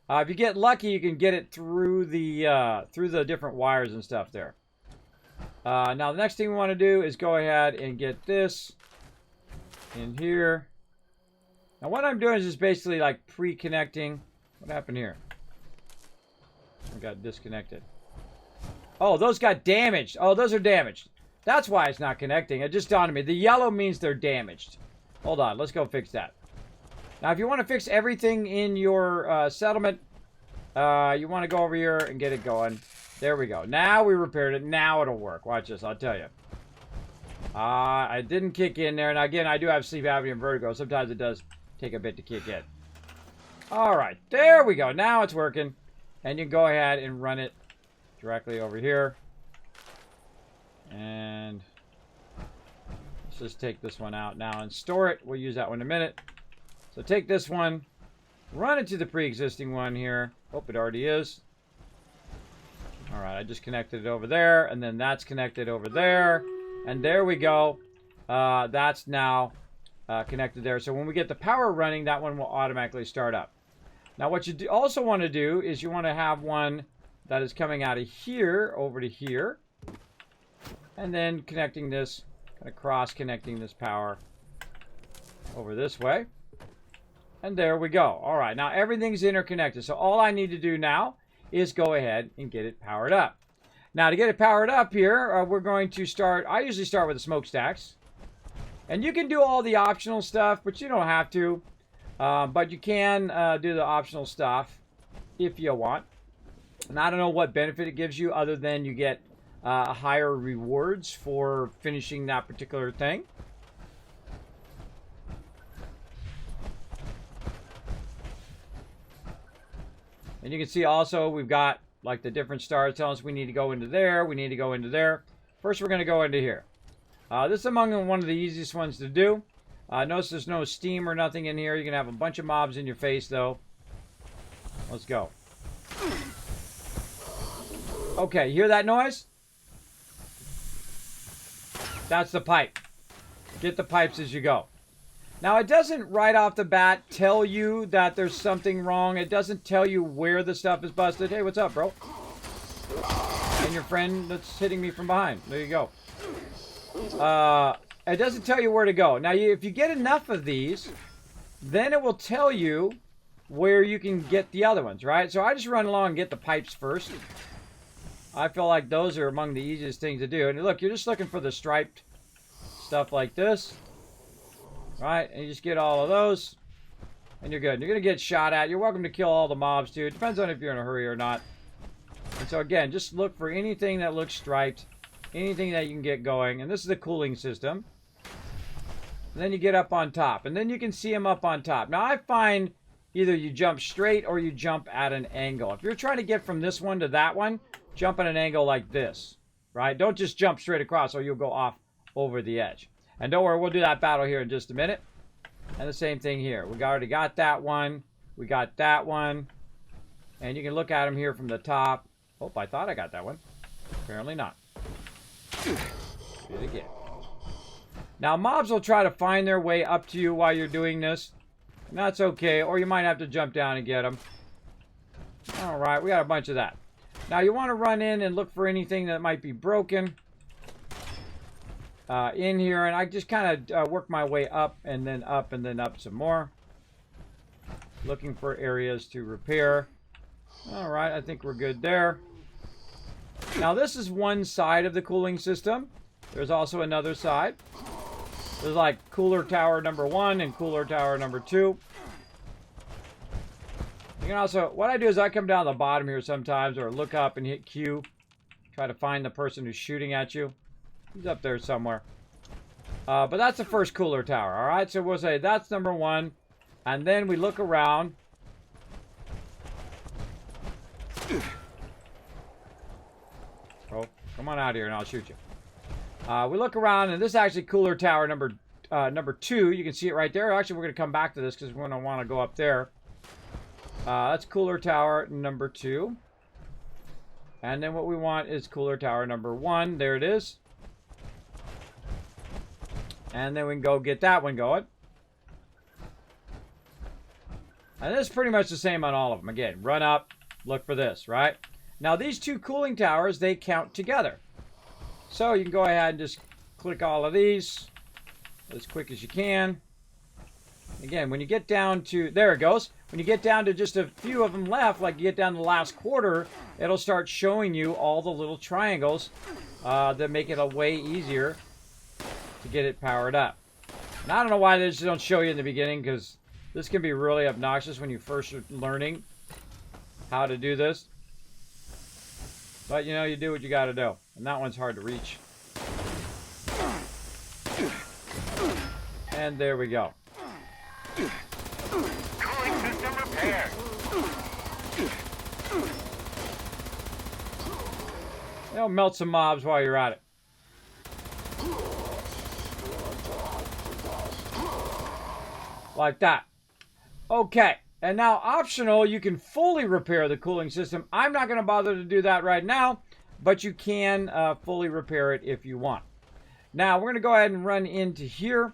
A: If you get lucky, you can get it through the different wires and stuff there. Now the next thing we want to do is go ahead and get this in here. Now what I'm doing is just basically like pre-connecting. What happened here? I got disconnected. Oh, those got damaged. Oh, those are damaged. That's why it's not connecting. It just dawned on me. The yellow means they're damaged. Hold on. Let's go fix that. Now, if you want to fix everything in your settlement, you want to go over here and get it going. There we go. Now we repaired it. Now it'll work. Watch this. I'll tell you. I didn't kick in there. And again, I do have sleep apnea and vertigo. Sometimes it does take a bit to kick in. All right. There we go. Now it's working. And you can go ahead and run it directly over here. And let's just take this one out now and store it. We'll use that one in a minute. So take this one, run it to the pre-existing one here. Hope it already is. All right, I just connected it over there, and then that's connected over there. And there we go. That's now connected there. So when we get the power running, that one will automatically start up. Now what you also want to do is you want to have one that is coming out of here over to here. And then connecting this, kind of cross-connecting this power over this way. And there we go. All right, now everything's interconnected. So all I need to do now is go ahead and get it powered up. Now to get it powered up here, we're going to start, I usually start with the smokestacks. And you can do all the optional stuff, but you don't have to. But you can do the optional stuff if you want. And I don't know what benefit it gives you other than you get higher rewards for finishing that particular thing. And you can see also we've got like the different stars telling us we need to go into there, we need to go into there. First we're going to go into here. This is among one of the easiest ones to do. Notice there's no steam or nothing in here. You can have a bunch of mobs in your face though. Let's go. Okay, you hear that noise? That's the pipe. Get the pipes as you go. Now, it doesn't right off the bat tell you that there's something wrong. It doesn't tell you where the stuff is busted. Hey, what's up, bro? And your friend that's hitting me from behind. There you go. It doesn't tell you where to go. Now, if you get enough of these, then it will tell you where you can get the other ones, right? So I just run along and get the pipes first. I feel like those are among the easiest things to do. And look, you're just looking for the striped stuff like this. Right? And you just get all of those. And you're good. You're going to get shot at. You're welcome to kill all the mobs, too. It depends on if you're in a hurry or not. And so, again, just look for anything that looks striped. Anything that you can get going. And this is the cooling system. And then you get up on top. And then you can see them up on top. Now, I find either you jump straight or you jump at an angle. If you're trying to get from this one to that one, jump at an angle like this. Right? Don't just jump straight across or you'll go off over the edge. And don't worry, we'll do that battle here in just a minute. And the same thing here. We already got that one. We got that one. And you can look at them here from the top. Oh, I thought I got that one. Apparently not. Do it again. Now, mobs will try to find their way up to you while you're doing this. And that's okay. Or you might have to jump down and get them. All right, we got a bunch of that. Now, you want to run in and look for anything that might be broken. In here, and I just kind of work my way up and then up and then up some more, looking for areas to repair. All right, I think we're good there. Now this is one side of the cooling system. There's also another side. There's like cooler tower number 1 and cooler tower number 2. You can also, what I do is I come down the bottom here sometimes or look up and hit Q, try to find the person who's shooting at you. He's up there somewhere. But that's the first cooler tower, all right? So we'll say that's number 1. And then we look around. Oh, come on out here and I'll shoot you. We look around, and this is actually cooler tower number 2. You can see it right there. Actually, we're going to come back to this because we're going to want to go up there. That's cooler tower number 2. And then what we want is cooler tower number 1. There it is. And then we can go get that one going. And this is pretty much the same on all of them. Again, run up, look for this, right? Now, these 2 cooling towers, they count together. So you can go ahead and just click all of these as quick as you can. Again, when you get down to, there it goes. When you get down to just a few of them left, like you get down to the last quarter, it'll start showing you all the little triangles that make it a way easier to get it powered up. And I don't know why they just don't show you in the beginning, because this can be really obnoxious when you first are learning how to do this. But, you know, you do what you got to do. And that one's hard to reach. And there we go.
K: Cooling system repaired.
A: You know, melt some mobs while you're at it. Like that. Okay. And now, optional, you can fully repair the cooling system. I'm not going to bother to do that right now, but you can fully repair it if you want. Now, we're going to go ahead and run into here,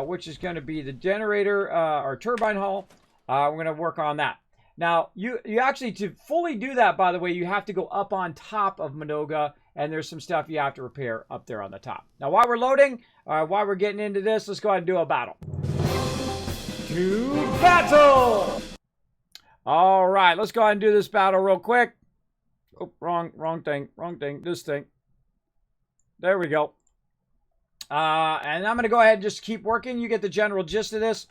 A: which is going to be the generator or turbine hull. We're going to work on that. Now, you actually, to fully do that, by the way, you have to go up on top of Minoga, and there's some stuff you have to repair up there on the top. Now, while we're loading, while we're getting into this, let's go ahead and do a battle. To battle! All right, let's go ahead and do this battle real quick. Oh, wrong thing, this thing. There we go. And I'm going to go ahead and just keep working. You get the general gist of this.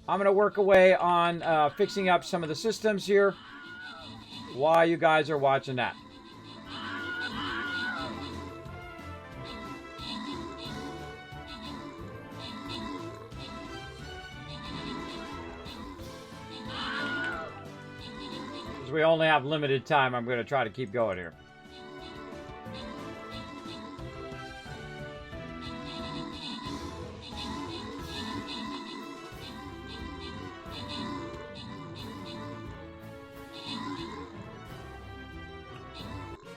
A: I'm going to work away on fixing up some of the systems here while you guys are watching that. Because we only have limited time, I'm going to try to keep going here.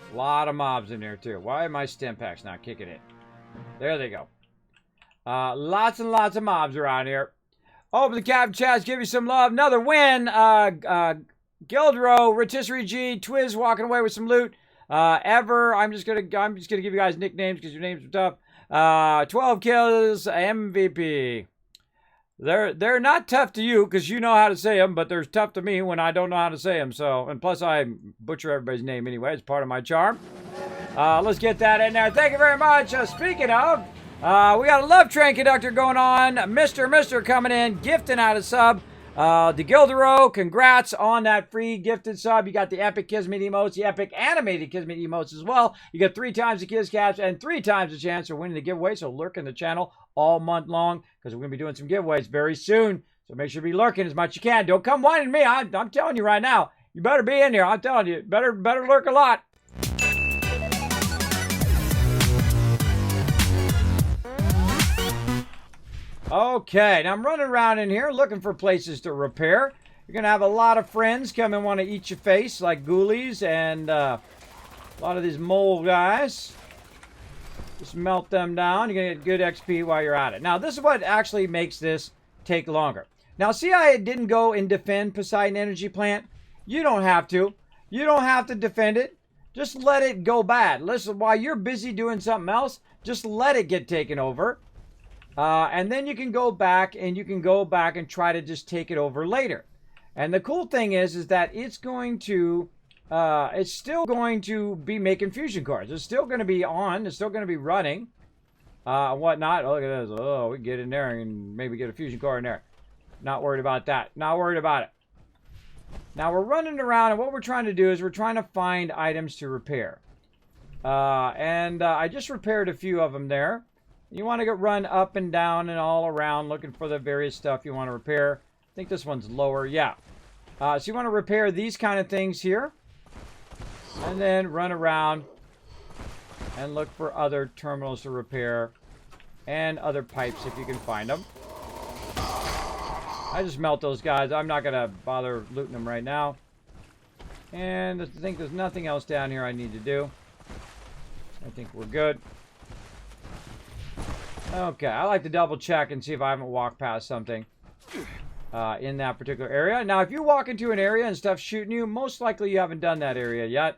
A: A lot of mobs in there too. Why are my stim packs not kicking in? There they go. Lots and lots of mobs around here. Open the cap chats, give you some love. Another win. Gildro, Rotisserie G, Twiz walking away with some loot. Ever, I'm just gonna give you guys nicknames because your names are tough. 12 kills, MVP. They're not tough to you because you know how to say them, but they're tough to me when I don't know how to say them. So, and plus I butcher everybody's name anyway. It's part of my charm. Let's get that in there. Thank you very much. Speaking of, we got a love train conductor going on. Mr. coming in, gifting out a sub. The Gildero, congrats on that free gifted sub. You got the epic Kismet emotes, the epic animated Kismet emotes as well. You got 3 times the Kiss Caps and 3 times the chance for winning the giveaway. So lurk in the channel all month long because we're going to be doing some giveaways very soon. So make sure to be lurking as much as you can. Don't come whining me. I'm telling you right now. You better be in here. I'm telling you. Better lurk a lot. Okay, now I'm running around in here looking for places to repair. You're going to have a lot of friends come and want to eat your face, like ghoulies and a lot of these mole guys. Just melt them down. You're going to get good XP while you're at it. Now, this is what actually makes this take longer. Now, see how I didn't go and defend Poseidon Energy Plant? You don't have to. You don't have to defend it. Just let it go bad. Listen, while you're busy doing something else, just let it get taken over. And then you can go back and try to just take it over later. And the cool thing is that it's going to, it's still going to be making fusion cores. It's still going to be on. It's still going to be running, whatnot. Oh, look at this. Oh, we can get in there and maybe get a fusion core in there. Not worried about that. Not worried about it. Now we're running around, and what we're trying to do is we're trying to find items to repair. I just repaired a few of them there. You want to run up and down and all around looking for the various stuff you want to repair. I think this one's lower. Yeah. So you want to repair these kind of things here. And then run around and look for other terminals to repair. And other pipes if you can find them. I just melt those guys. I'm not going to bother looting them right now. And I think there's nothing else down here I need to do. I think we're good. Okay, I like to double check and see if I haven't walked past something in that particular area. Now, if you walk into an area and stuff's shooting you, most likely you haven't done that area yet.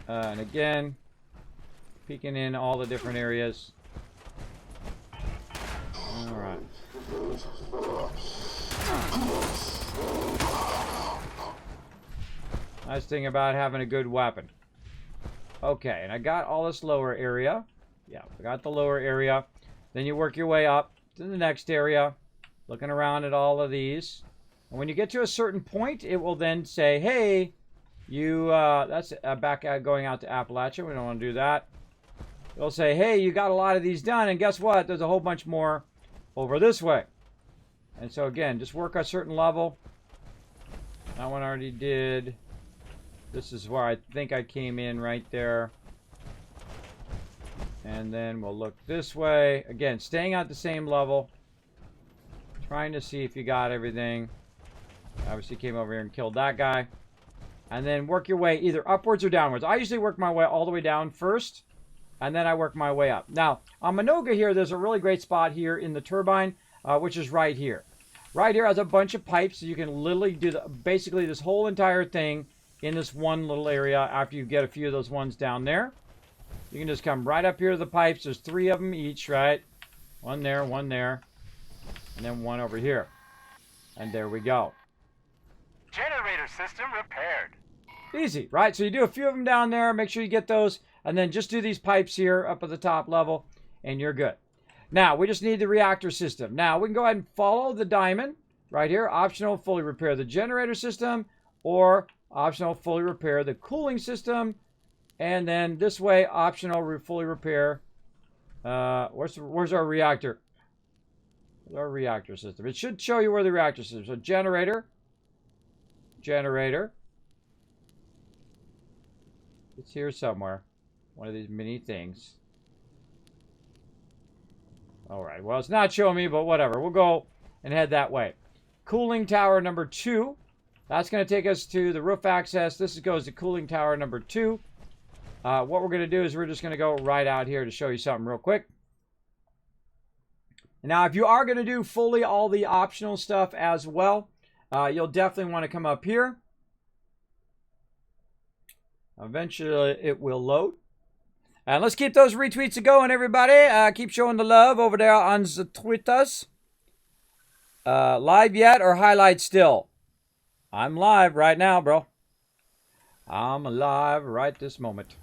A: And again, peeking in all the different areas. All right. Nice thing about having a good weapon. Okay, and I got all this lower area. Yeah, I got the lower area. Then you work your way up to the next area, looking around at all of these. And when you get to a certain point, it will then say, hey, you, that's back going out to Appalachia. We don't want to do that. It'll say, hey, you got a lot of these done, and guess what? There's a whole bunch more over this way. And so again, just work a certain level. That one already did. This is where I think I came in right there. And then we'll look this way. Again, staying at the same level. Trying to see if you got everything. Obviously came over here and killed that guy. And then work your way either upwards or downwards. I usually work my way all the way down first. And then I work my way up. Now, on Minoga here, there's a really great spot here in the turbine, which is right here. Right here has a bunch of pipes, so you can literally do basically this whole entire thing in this one little area after you get a few of those ones down there. You can just come right up here to the pipes. There's 3 of them each, right? One there, and then one over here. And there we go.
K: Generator system repaired.
A: Easy, right? So you do a few of them down there. Make sure you get those. And then just do these pipes here up at the top level. And you're good. Now, we just need the reactor system. Now, we can go ahead and follow the diamond right here. Optional, fully repair the generator system. Or optional, fully repair the cooling system. And then this way, optional, fully repair. Where's our reactor? Where's our reactor system? It should show you where the reactor system is. So generator. It's here somewhere. One of these mini things. Alright, well, it's not showing me, but whatever. We'll go and head that way. Cooling tower number 2. That's going to take us to the roof access. This goes to cooling tower number 2. What we're going to do is we're just going to go right out here to show you something real quick. Now, if you are going to do fully all the optional stuff as well, you'll definitely want to come up here. Eventually, it will load. And let's keep those retweets going, everybody. Keep showing the love over there on the Twitters. Live yet or highlight still? I'm live right now, bro. I'm alive right this moment.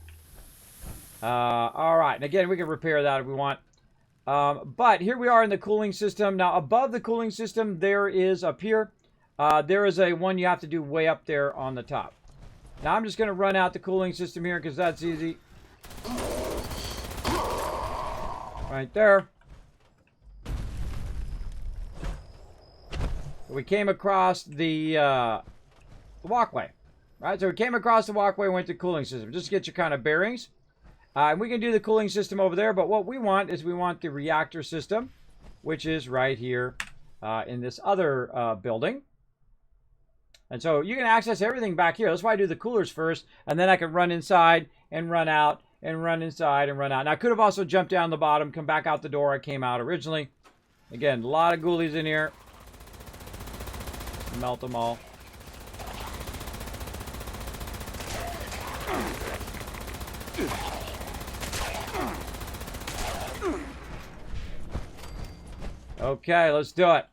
A: All right. And again, we can repair that if we want. But here we are in the cooling system. Now, above the cooling system, there is up here. There is a one you have to do way up there on the top. Now, I'm just going to run out the cooling system here because that's easy. Right there. We came across the walkway. Right, so we came across the walkway, went to cooling system. Just to get your kind of bearings. And we can do the cooling system over there, but what we want is we want the reactor system, which is right here in this other building. And so you can access everything back here. That's why I do the coolers first, and then I can run inside and run out and run inside and run out. Now, I could have also jumped down the bottom, come back out the door I came out originally. Again, a lot of ghoulies in here. Melt them all. Okay, let's do it.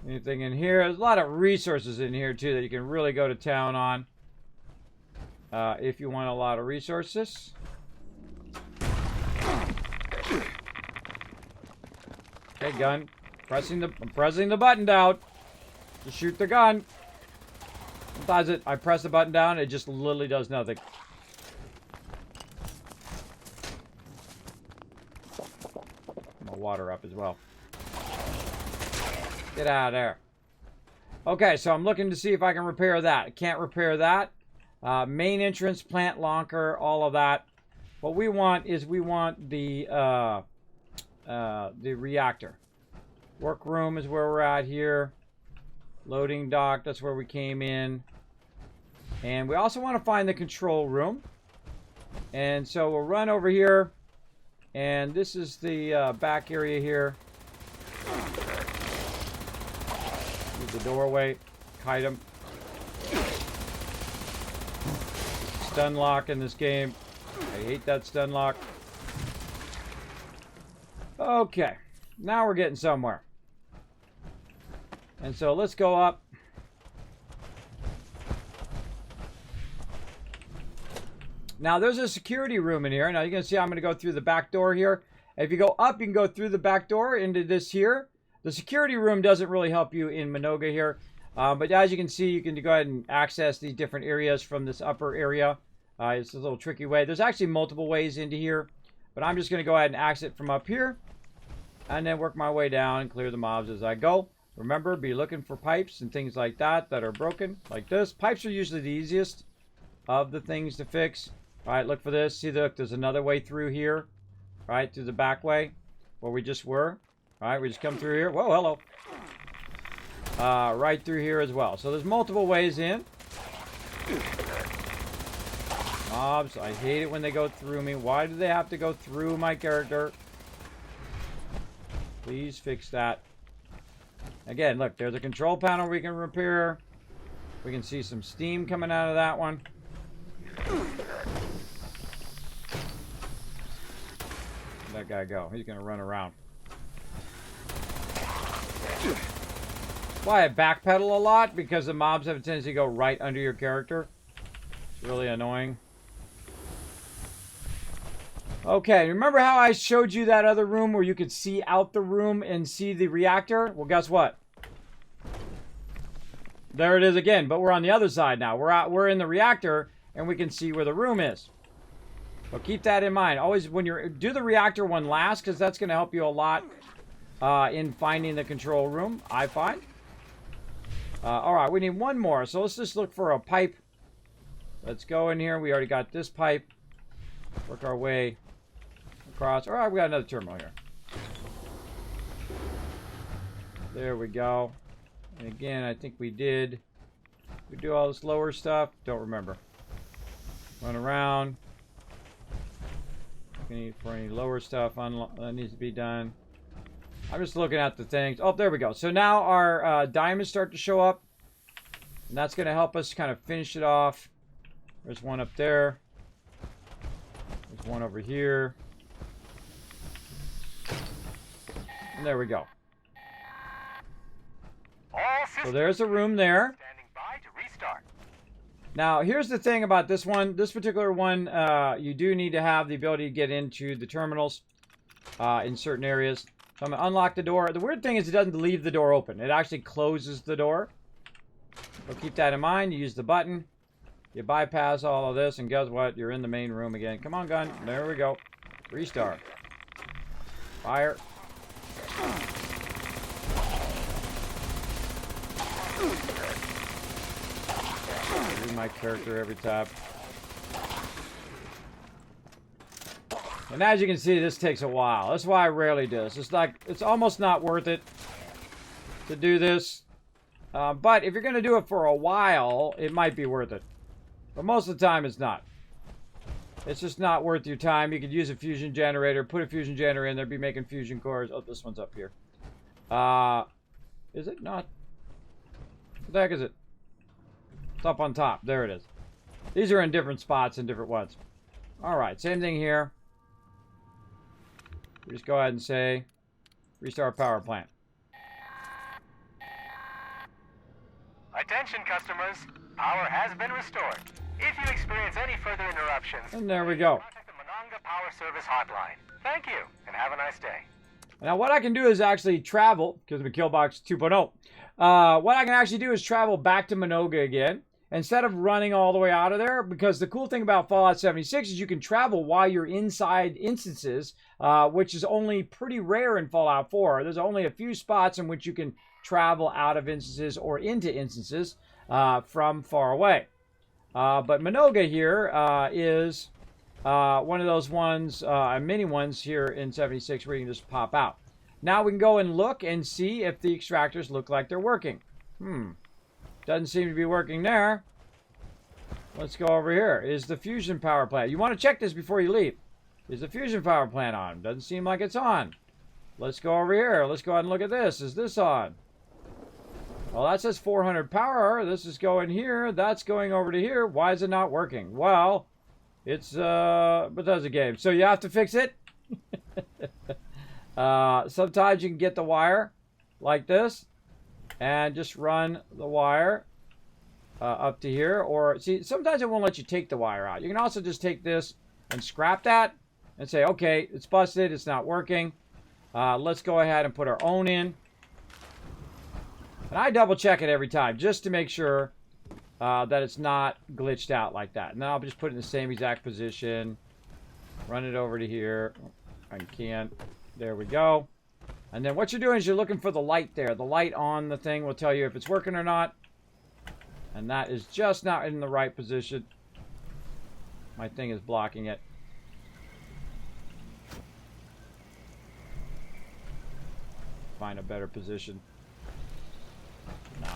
A: Anything in here? There's a lot of resources in here, too, that you can really go to town on. If you want a lot of resources. Okay, gun. I'm pressing the button down to shoot the gun. Sometimes I press the button down, it just literally does nothing. My water up as well. Get out of there. Okay, so I'm looking to see if I can repair that. I can't repair that. Main entrance, plant locker, all of that. What we want is we want the reactor. Workroom is where we're at here. Loading dock, that's where we came in. And we also want to find the control room. And so we'll run over here. And this is the back area here. Use the doorway. Kite him. Stun lock in this game. I hate that stun lock. Okay. Now we're getting somewhere. And so let's go up. Now there's a security room in here. Now you can see I'm going to go through the back door here. If you go up, you can go through the back door into this here. The security room doesn't really help you in Minoga here. But as you can see, you can go ahead and access these different areas from this upper area. It's a little tricky way. There's actually multiple ways into here. But I'm just going to go ahead and exit from up here. And then work my way down and clear the mobs as I go. Remember, be looking for pipes and things like that that are broken. Like this. Pipes are usually the easiest of the things to fix. Alright, look for this. See, look, there's another way through here. Right, through the back way. Where we just were. Alright, we just come through here. Whoa, hello. Right through here as well. So there's multiple ways in. Mobs, I hate it when they go through me. Why do they have to go through my character? Please fix that. Again, look, there's a control panel we can repair. We can see some steam coming out of that one. Where'd that guy go? He's going to run around. Why I backpedal a lot? Because the mobs have a tendency to go right under your character. It's really annoying. Okay, remember how I showed you that other room where you could see out the room and see the reactor? Well, guess what? There it is again, but we're on the other side now. We're in the reactor, and we can see where the room is. So keep that in mind. Always, when you're do the reactor one last, because that's going to help you a lot in finding the control room, I find. All right, we need one more, so let's just look for a pipe. Let's go in here. We already got this pipe. Work our way across. All right, we got another terminal here. There we go. And again, I think we did. We do all this lower stuff. Don't remember. Run around. For any lower stuff that needs to be done. I'm just looking at the things. Oh, there we go. So now our diamonds start to show up. And that's going to help us kind of finish it off. There's one up there. There's one over here. And there we go. So there's a room there.
K: Standing by to restart.
A: Now, here's the thing about this one. This particular one, you do need to have the ability to get into the terminals in certain areas. So I'm going to unlock the door. The weird thing is it doesn't leave the door open. It actually closes the door. So keep that in mind. You use the button. You bypass all of this, and guess what? You're in the main room again. Come on, gun. There we go. Restart. Fire. Do my character every time. And as you can see, this takes a while. That's why I rarely do this. It's almost not worth it to do this. But if you're going to do it for a while, it might be worth it. But most of the time, it's not. It's just not worth your time. You could use a fusion generator, put a fusion generator in there, be making fusion cores. Oh, this one's up here. Is it not? What the heck is it? It's up on top. There it is. These are in different spots and different ones. Alright, same thing here. We just go ahead and say, restart power plant.
K: Attention customers, power has been restored. If you experience any further interruptions,
A: and there we go.
K: Contact the Mononga Power Service hotline. Thank you, and have a nice day.
A: Now what I can do is actually travel, because of Killbox 2.0. What I can actually do is travel back to Minoga again, instead of running all the way out of there, because the cool thing about Fallout 76 is you can travel while you're inside instances, which is only pretty rare in Fallout 4. There's only a few spots in which you can travel out of instances or into instances from far away. But Minoga here is one of those ones, mini ones here in 76 where you can just pop out. Now we can go and look and see if the extractors look like they're working. Doesn't seem to be working there. Let's go over here. Is the fusion power plant? You want to check this before you leave. Is the fusion power plant on? Doesn't seem like it's on. Let's go over here. Let's go ahead and look at this. Is this on? Well, that says 400 power. This is going here. That's going over to here. Why is it not working? Well, it's Bethesda game. So you have to fix it? Sometimes you can get the wire like this and just run the wire up to here. Or, see, sometimes it won't let you take the wire out. You can also just take this and scrap that and say, okay, it's busted, it's not working. Let's go ahead and put our own in. And I double check it every time just to make sure that it's not glitched out like that. And then I'll just put it in the same exact position. Run it over to here. I can't. There we go. And then what you're doing is you're looking for the light there. The light on the thing will tell you if it's working or not. And that is just not in the right position. My thing is blocking it. Find a better position. No.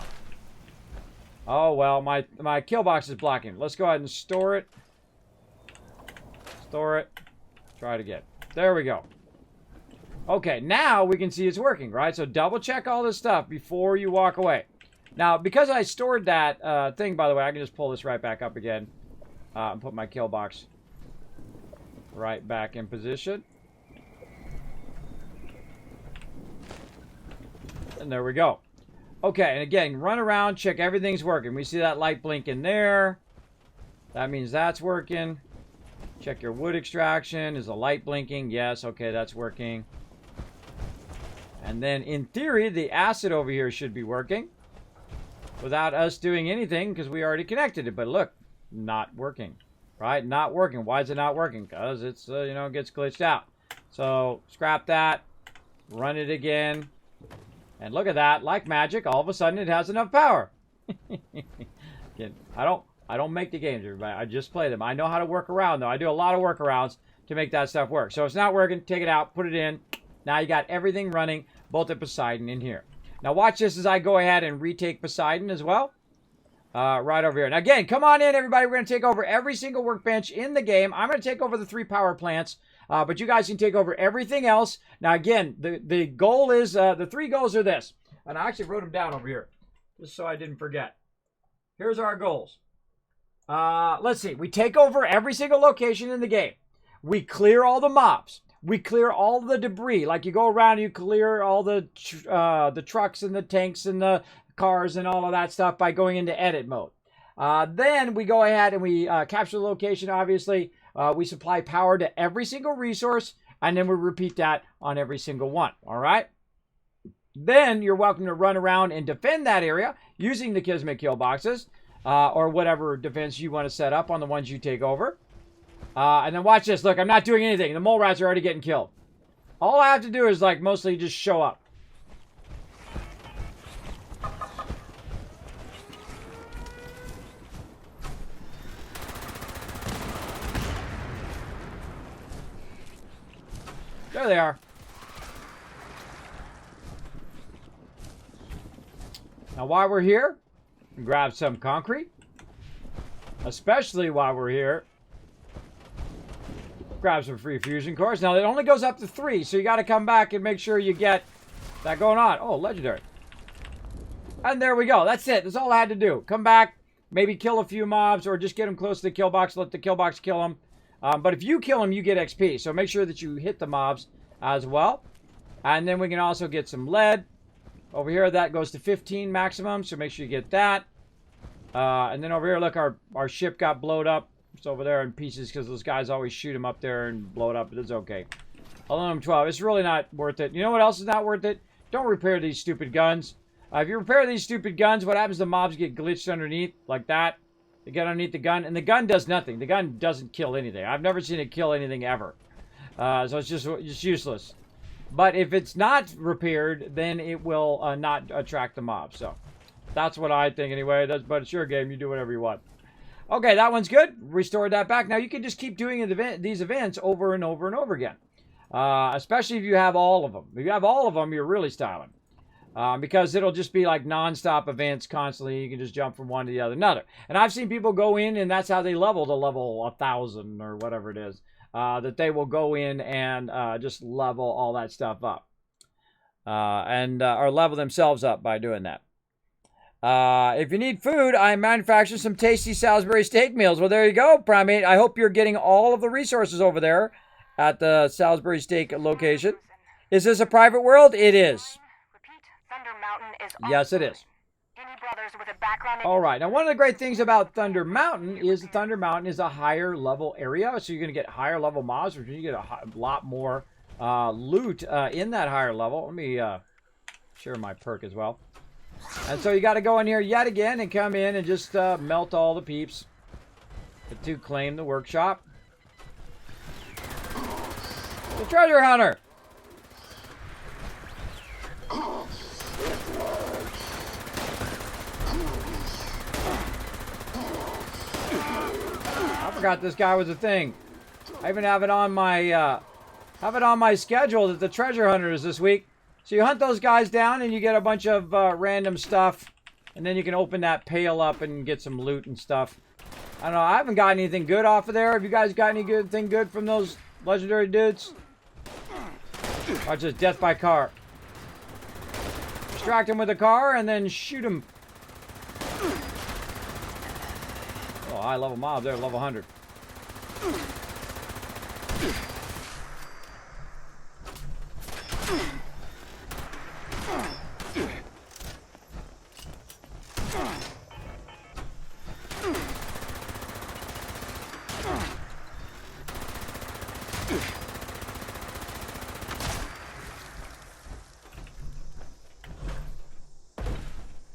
A: Oh, well, my kill box is blocking it. Let's go ahead and store it. Store it. Try it again. There we go. Okay, now we can see it's working, right? So double check all this stuff before you walk away. Now, because I stored that thing, by the way, I can just pull this right back up again and put my kill box right back in position. And there we go. Okay, and again, run around, check everything's working. We see that light blinking there. That means that's working. Check your wood extraction. Is the light blinking? Yes, okay, that's working. And then, in theory, the acid over here should be working without us doing anything because we already connected it. But look, not working, right? Not working. Why is it not working? Because it's, you know, it gets glitched out. So, scrap that. Run it again. And look at that. Like magic, all of a sudden it has enough power. Again, I don't make the games, everybody. I just play them. I know how to work around, though. I do a lot of workarounds to make that stuff work. So, if it's not working, take it out, put it in. Now you got everything running, both at Poseidon in here. Now watch this as I go ahead and retake Poseidon as well. Right over here. Now again, come on in, everybody. We're going to take over every single workbench in the game. I'm going to take over the 3 power plants. But you guys can take over everything else. Now again, the goal is, the 3 goals are this. And I actually wrote them down over here. Just so I didn't forget. Here's our goals. Let's see. We take over every single location in the game. We clear all the mobs. We clear all the debris. Like you go around, you clear all the trucks and the tanks and the cars and all of that stuff by going into edit mode. Then we go ahead and we capture the location, obviously. We supply power to every single resource, and then we repeat that on every single one. All right? Then you're welcome to run around and defend that area using the Kismet kill boxes or whatever defense you want to set up on the ones you take over. And then watch this. Look, I'm not doing anything. The mole rats are already getting killed. All I have to do is, like, mostly just show up. There they are. Now, while we're here, grab some concrete. Especially while we're here. Grab some free fusion cores. Now, it only goes up to 3, so you got to come back and make sure you get that going on. Oh, legendary. And there we go. That's it. That's all I had to do. Come back, maybe kill a few mobs, or just get them close to the kill box. Let the kill box kill them. But if you kill them, you get XP. So make sure that you hit the mobs as well. And then we can also get some lead. Over here, that goes to 15 maximum, so make sure you get that. And then over here, look, our ship got blowed up. It's over there in pieces because those guys always shoot them up there and blow it up, but it's okay. Aluminum 12. It's really not worth it. You know what else is not worth it? Don't repair these stupid guns. If you repair these stupid guns, what happens? The mobs get glitched underneath like that. They get underneath the gun, and the gun does nothing. The gun doesn't kill anything. I've never seen it kill anything ever. So it's just useless. But if it's not repaired, then it will not attract the mobs. So that's what I think anyway. But it's your game. You do whatever you want. Okay, that one's good. Restored that back. Now, you can just keep doing these events over and over and over again. Especially if you have all of them. If you have all of them, you're really styling. Because it'll just be like non-stop events constantly. You can just jump from one to the other. Another. And I've seen people go in, and that's how they level to level 1,000 or whatever it is. That they will go in and just level all that stuff up. Or level themselves up by doing that. If you need food, I manufacture some tasty Salisbury steak meals. Well, there you go, Primate. I hope you're getting all of the resources over there at the Salisbury steak location. Is this a private world? It is.
I: Repeat, Thunder Mountain is
A: Yes, it is.
I: Any brothers with a background in
A: All right. Now, one of the great things about Thunder Mountain is the Thunder Mountain is a higher level area. So you're going to get higher level mobs, which you get a lot more loot in that higher level. Let me share my perk as well. And so you got to go in here yet again and come in and just melt all the peeps to claim the workshop. The treasure hunter. I forgot this guy was a thing. I even have it on my schedule that the treasure hunter is this week. So you hunt those guys down and you get a bunch of random stuff, and then you can open that pail up and get some loot and stuff. I don't know. I haven't got anything good off of there. Have you guys got anything good from those legendary dudes? Or just death by car. Distract him with a car and then shoot him. Oh, high level mob there, level 100.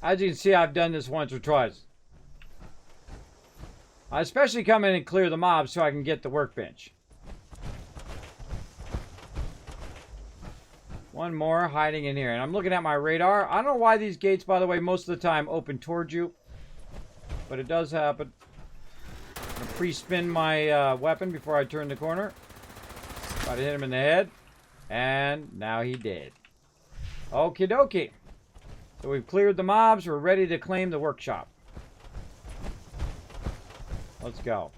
A: As you can see, I've done this once or twice. I especially come in and clear the mobs so I can get the workbench. One more hiding in here. And I'm looking at my radar. I don't know why these gates, by the way, most of the time open towards you. But it does happen. I'm going to pre-spin my weapon before I turn the corner. Try to hit him in the head. And now he did. Okie dokie. So we've cleared the mobs. We're ready to claim the workshop. Let's go.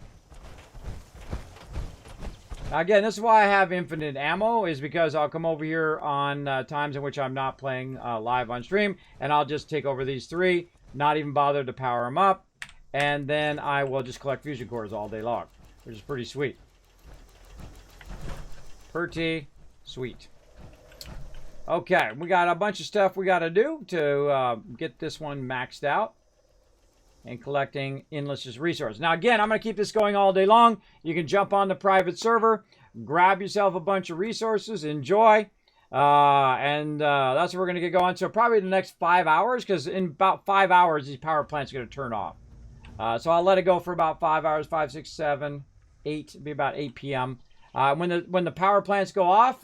A: Now again, this is why I have infinite ammo, is because I'll come over here on times in which I'm not playing live on stream, and I'll just take over these three, not even bother to power them up, and then I will just collect fusion cores all day long, which is pretty sweet. Pretty sweet. Okay, we got a bunch of stuff we got to do to get this one maxed out and collecting endless resources. Now, again, I'm going to keep this going all day long. You can jump on the private server, grab yourself a bunch of resources, enjoy, and that's what we're going to get going. So probably the next 5 hours, because in about 5 hours, these power plants are going to turn off. So I'll let it go for about 5 hours, 5, 6, 7, 8, it'll be about 8 p.m. When the power plants go off,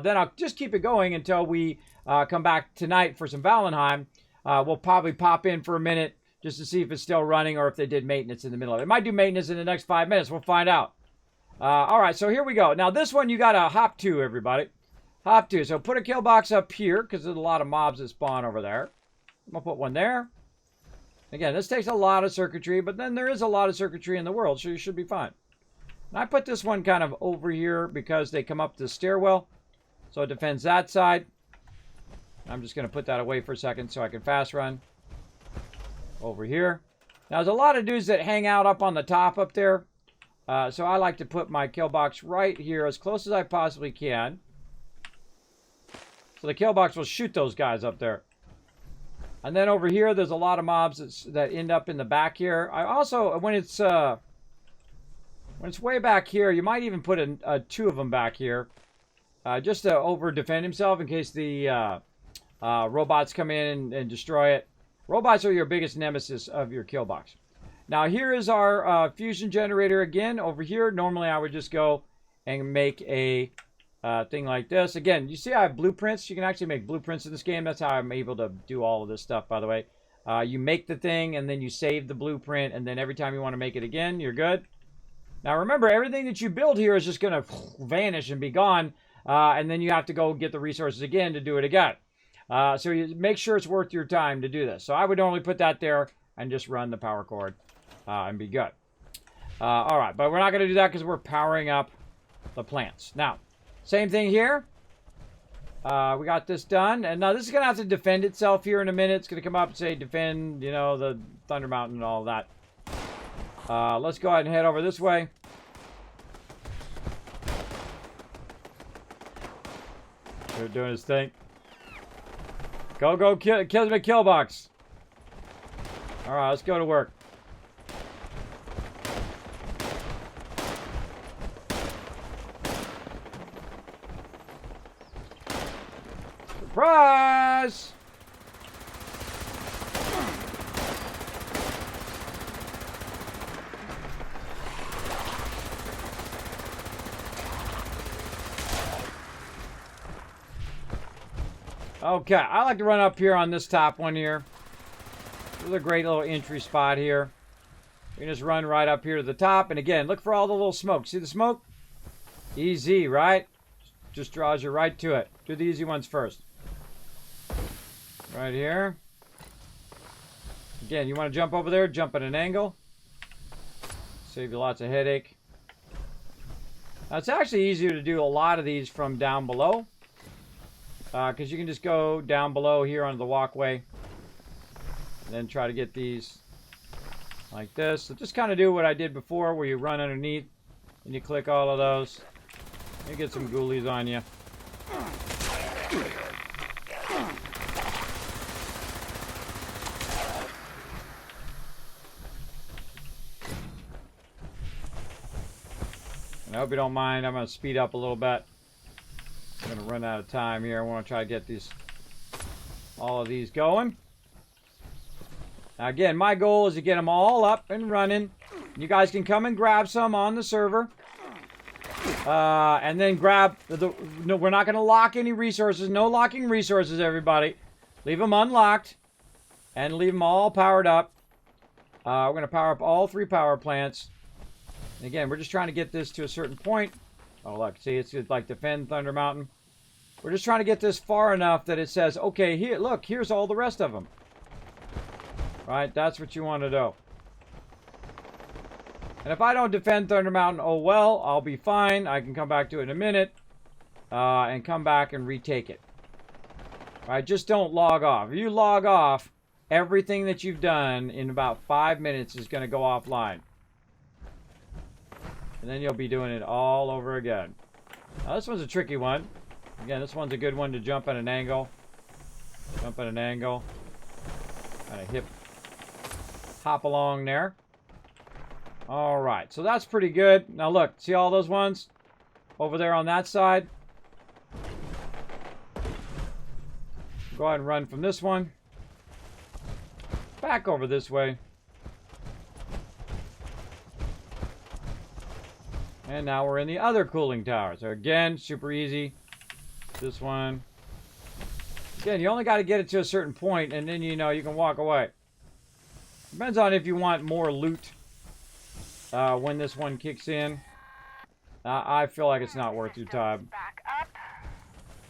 A: then I'll just keep it going until we come back tonight for some Valheim. We'll probably pop in for a minute just to see if it's still running or if they did maintenance in the middle of it. It might do maintenance in the next 5 minutes. We'll find out. All right, so here we go. Now, this one you got to hop to, everybody. Hop to. So put a kill box up here because there's a lot of mobs that spawn over there. I'm going to put one there. Again, this takes a lot of circuitry, but then there is a lot of circuitry in the world, so you should be fine. And I put this one kind of over here because they come up the stairwell. So it defends that side. I'm just going to put that away for a second so I can fast run. Over here. Now, there's a lot of dudes that hang out up on the top up there. So I like to put my kill box right here as close as I possibly can. So the kill box will shoot those guys up there. And then over here, there's a lot of mobs that end up in the back here. I also, when it's way back here, you might even put two of them back here. Just to over-defend himself in case the robots come in and destroy it. Robots are your biggest nemesis of your kill box. Now here is our fusion generator again. Over here, normally I would just go and make a thing like this. Again, you see I have blueprints. You can actually make blueprints in this game. That's how I'm able to do all of this stuff, by the way. You make the thing, and then you save the blueprint, and then every time you want to make it again, you're good. Now remember, everything that you build here is just going to vanish and be gone, and then you have to go get the resources again to do it again. So you make sure it's worth your time to do this. So I would normally put that there and just run the power cord and be good. All right, but we're not going to do that because we're powering up the plants. Now, same thing here. We got this done. And now this is going to have to defend itself here in a minute. It's going to come up and say defend, you know, the Thunder Mountain and all that. Let's go ahead and head over this way. They're doing his thing. Go, Kismet kill box. Alright, let's go to work. Surprise! Okay, I like to run up here on this top one here. This is a great little entry spot here. You can just run right up here to the top. And again, look for all the little smoke. See the smoke? Easy, right? Just draws you right to it. Do the easy ones first. Right here. Again, you want to jump over there, jump at an angle. Save you lots of headache. Now, it's actually easier to do a lot of these from down below. Because you can just go down below here onto the walkway. And then try to get these like this. So just kind of do what I did before, where you run underneath and you click all of those. You get some ghoulies on you. And I hope you don't mind. I'm going to speed up a little bit. I'm going to run out of time here. I want to try to get all of these going. Now again, my goal is to get them all up and running. You guys can come and grab some on the server. And then grab no, we're not going to lock any resources. No locking resources, everybody. Leave them unlocked. And leave them all powered up. We're going to power up all 3 power plants. And again, we're just trying to get this to a certain point. Oh, look. See, it's like defend Thunder Mountain. We're just trying to get this far enough that it says, okay, here, look, here's all the rest of them. Right? That's what you want to do. And if I don't defend Thunder Mountain, oh well, I'll be fine. I can come back to it in a minute. And come back and retake it. Right? Just don't log off. If you log off, everything that you've done in about 5 minutes is going to go offline. And then you'll be doing it all over again. Now this one's a tricky one. Again, this one's a good one to jump at an angle. Jump at an angle. Kind of hop along there. Alright, so that's pretty good. Now look, see all those ones? Over there on that side. Go ahead and run from this one. Back over this way. And now we're in the other cooling tower. So again, super easy. This one. Again, you only got to get it to a certain point, and then you know you can walk away. Depends on if you want more loot when this one kicks in. I feel like it's not worth your time.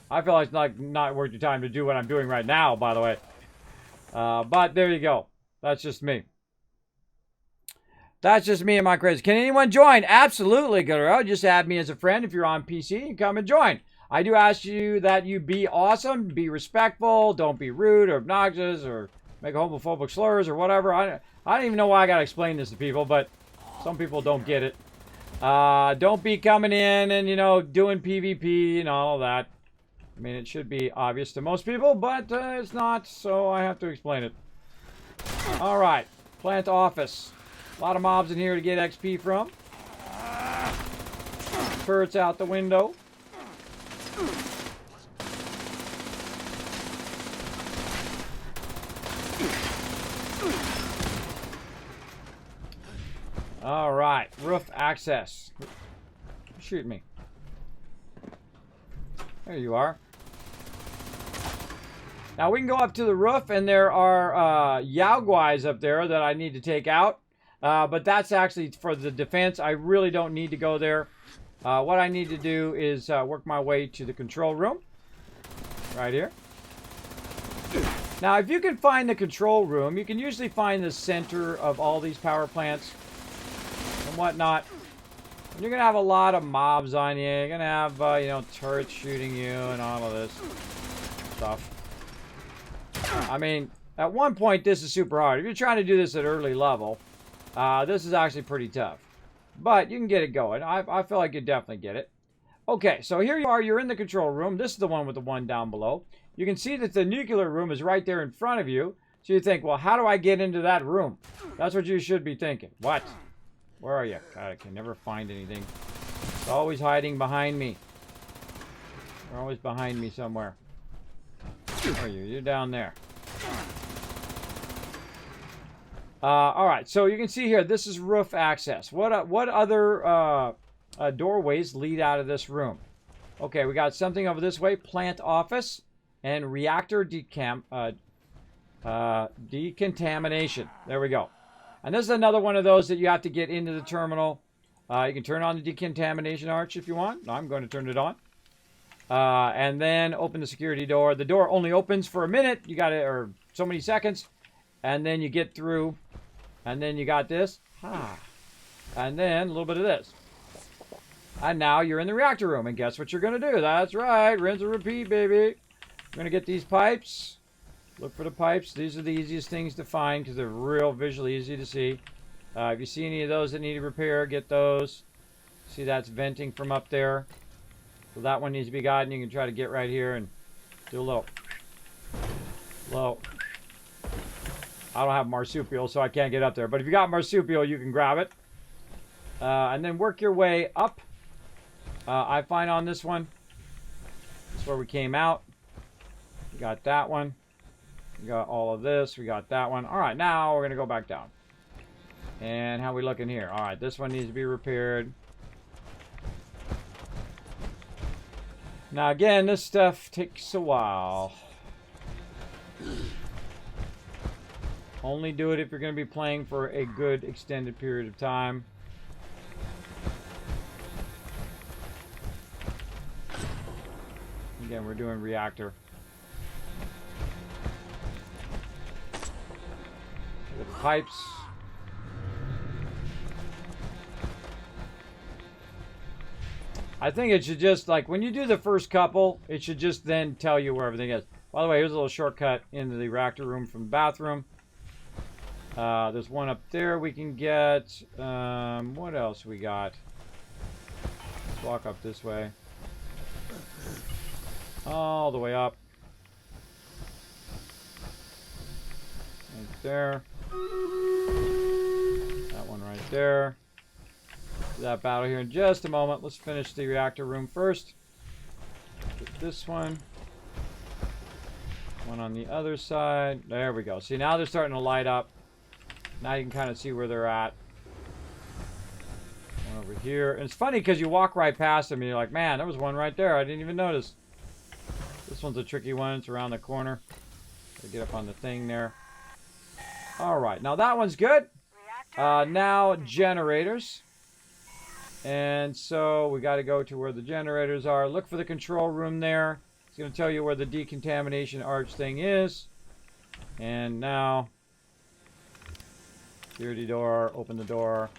A: I feel like it's not worth your time to do what I'm doing right now, by the way. But there you go. That's just me. That's just me and my crazy. Can anyone join? Absolutely, girl. Just add me as a friend if you're on PC and come and join. I do ask you that you be awesome, be respectful, don't be rude or obnoxious or make homophobic slurs or whatever. I don't even know why I got to explain this to people, but some people don't get it. Don't be coming in and, you know, doing PvP and all of that. I mean, it should be obvious to most people, but it's not, so I have to explain it. All right, plant office. A lot of mobs in here to get XP from. Turrets out the window. All right, roof access. Shoot me. There you are. Now we can go up to the roof, and there are Yaoguais up there that I need to take out. But that's actually for the defense. I really don't need to go there. What I need to do is work my way to the control room. Right here. Now, if you can find the control room, you can usually find the center of all these power plants and whatnot. And you're going to have a lot of mobs on you. You're going to have, you know, turrets shooting you and all of this stuff. I mean, at one point, this is super hard. If you're trying to do this at early level, this is actually pretty tough. But you can get it going. I feel like you definitely get it. Okay, so here you are. You're in the control room. This is the one with the one down below. You can see that the nuclear room is right there in front of you. So you think, well, how do I get into that room? That's what you should be thinking. What? Where are you? God, I can never find anything. It's always hiding behind me. You're always behind me somewhere. Where are you? You're down there. All right, so you can see here, this is roof access. What other doorways lead out of this room? Okay, we got something over this way, plant office and reactor decontamination. There we go. And this is another one of those that you have to get into the terminal. You can turn on the decontamination arch if you want. I'm going to turn it on. And then open the security door. The door only opens for a minute. You got it, or so many seconds. And then you get through. And then you got this. And then a little bit of this. And now you're in the reactor room. And guess what you're going to do? That's right. Rinse and repeat, baby. We're going to get these pipes. Look for the pipes. These are the easiest things to find because they're real visually easy to see. If you see any of those that need repair, get those. See, that's venting from up there. So that one needs to be gotten. You can try to get right here and do a little. I don't have marsupial, so I can't get up there. But if you got marsupial, you can grab it. And then work your way up. I find on this one. That's where we came out. We got that one. We got all of this. We got that one. All right, now we're going to go back down. And how we looking here? All right, this one needs to be repaired. Now, again, this stuff takes a while. Only do it if you're going to be playing for a good extended period of time. Again, we're doing reactor. The pipes. I think it should just, like, when you do the first couple, it should just then tell you where everything is. By the way, here's a little shortcut into the reactor room from the bathroom. There's one up there we can get. What else we got? Let's walk up this way. All the way up. Right there. That one right there. Do that battle here in just a moment. Let's finish the reactor room first. Get this one. One on the other side. There we go. See, now they're starting to light up. Now you can kind of see where they're at. One over here. And it's funny because you walk right past them and you're like, man, there was one right there. I didn't even notice. This one's a tricky one. It's around the corner. Gotta get up on the thing there. All right. Now that one's good. Now generators. And so we got to go to where the generators are. Look for the control room there. It's going to tell you where the decontamination arch thing is. And now, security door, open the door.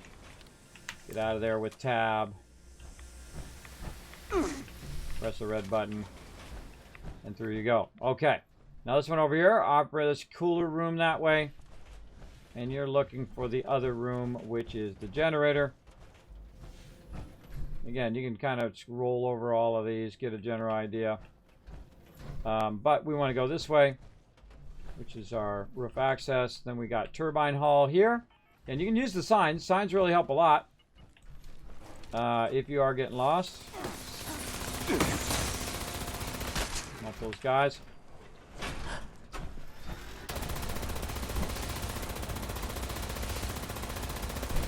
A: Get out of there with tab. Press the red button. And through you go. Okay. Now this one over here, operate this cooler room that way. And you're looking for the other room, which is the generator. Again, you can kind of roll over all of these, get a general idea. But we want to go this way, which is our roof access. Then we got turbine hall here. And you can use the signs. Signs really help a lot if you are getting lost. Not those guys.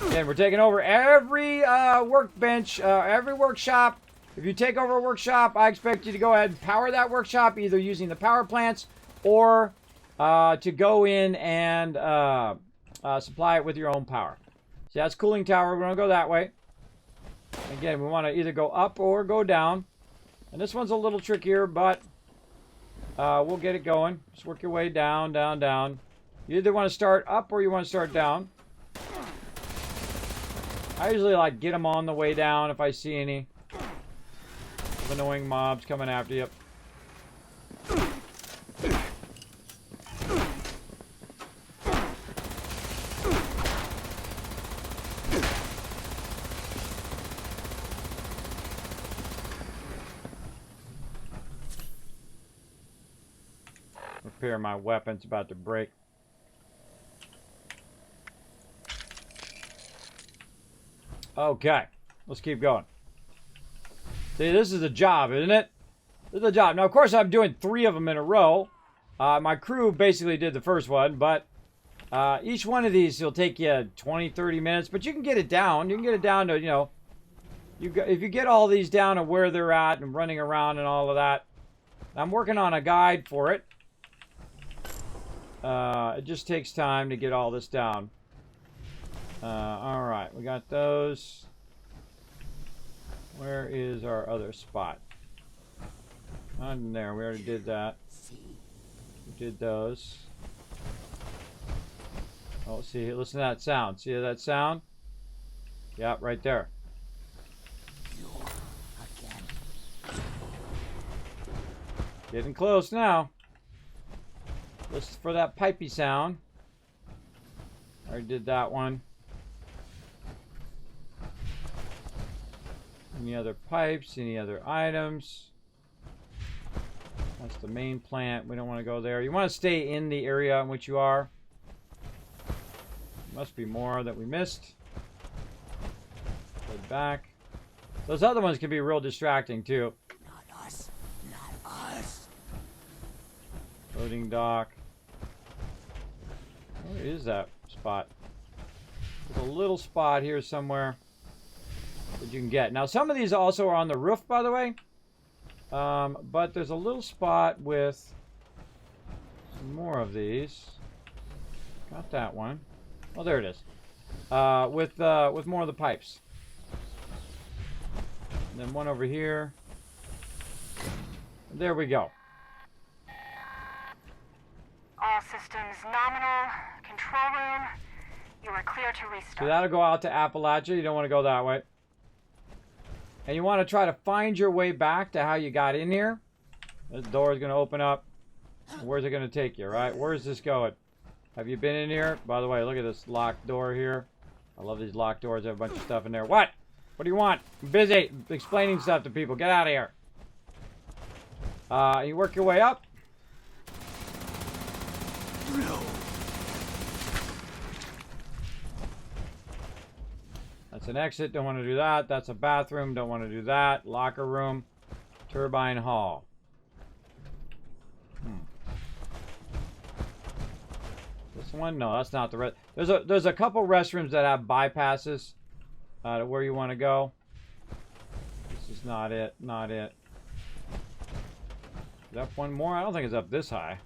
A: Again, we're taking over every workbench, every workshop. If you take over a workshop, I expect you to go ahead and power that workshop, either using the power plants or to go in and supply it with your own power. See, that's cooling tower. We're going to go that way. Again, we want to either go up or go down. And this one's a little trickier, but we'll get it going. Just work your way down, down, down. You either want to start up or you want to start down. I usually like get them on the way down if I see any annoying mobs coming after you. repair my weapon. It's about to break. Okay, let's keep going. See, this is a job, isn't it? This is a job. Now, of course, I'm doing 3 of them in a row. My crew basically did the first one, but each one of these will take you 20, 30 minutes. But you can get it down. You can get it down to, you know, if you get all these down to where they're at and running around and all of that. I'm working on a guide for it. It just takes time to get all this down. Alright, we got those. Where is our other spot? On there, we already did that. We did those. Oh, see, listen to that sound. See that sound? Yeah, right there. Getting close now. Listen for that pipey sound. I already did that one. Any other pipes? Any other items? That's the main plant. We don't want to go there. You want to stay in the area in which you are. Must be more that we missed. Head back. Those other ones can be real distracting too.
J: Not us. Not us.
A: Loading dock. Where is that spot? There's a little spot here somewhere that you can get. Now, some of these also are on the roof, by the way. But there's a little spot with some more of these. Got that one. Oh, there it is. With more of the pipes. And then one over here. There we go.
I: All systems nominal. Control room. You are clear to restart.
A: So that'll go out to Appalachia. You don't want to go that way. And you want to try to find your way back to how you got in here. This door is going to open up. Where's it going to take you, right? Where's this going? Have you been in here? By the way, look at this locked door here. I love these locked doors. They have a bunch of stuff in there. What? What do you want? I'm busy explaining stuff to people. Get out of here. You work your way up. That's an exit. Don't want to do that. That's a bathroom. Don't want to do that. Locker room. Turbine hall. This one? No, that's not the rest. There's a couple restrooms that have bypasses to where you want to go. This is not it. Not it. Is up one more? I don't think it's up this high.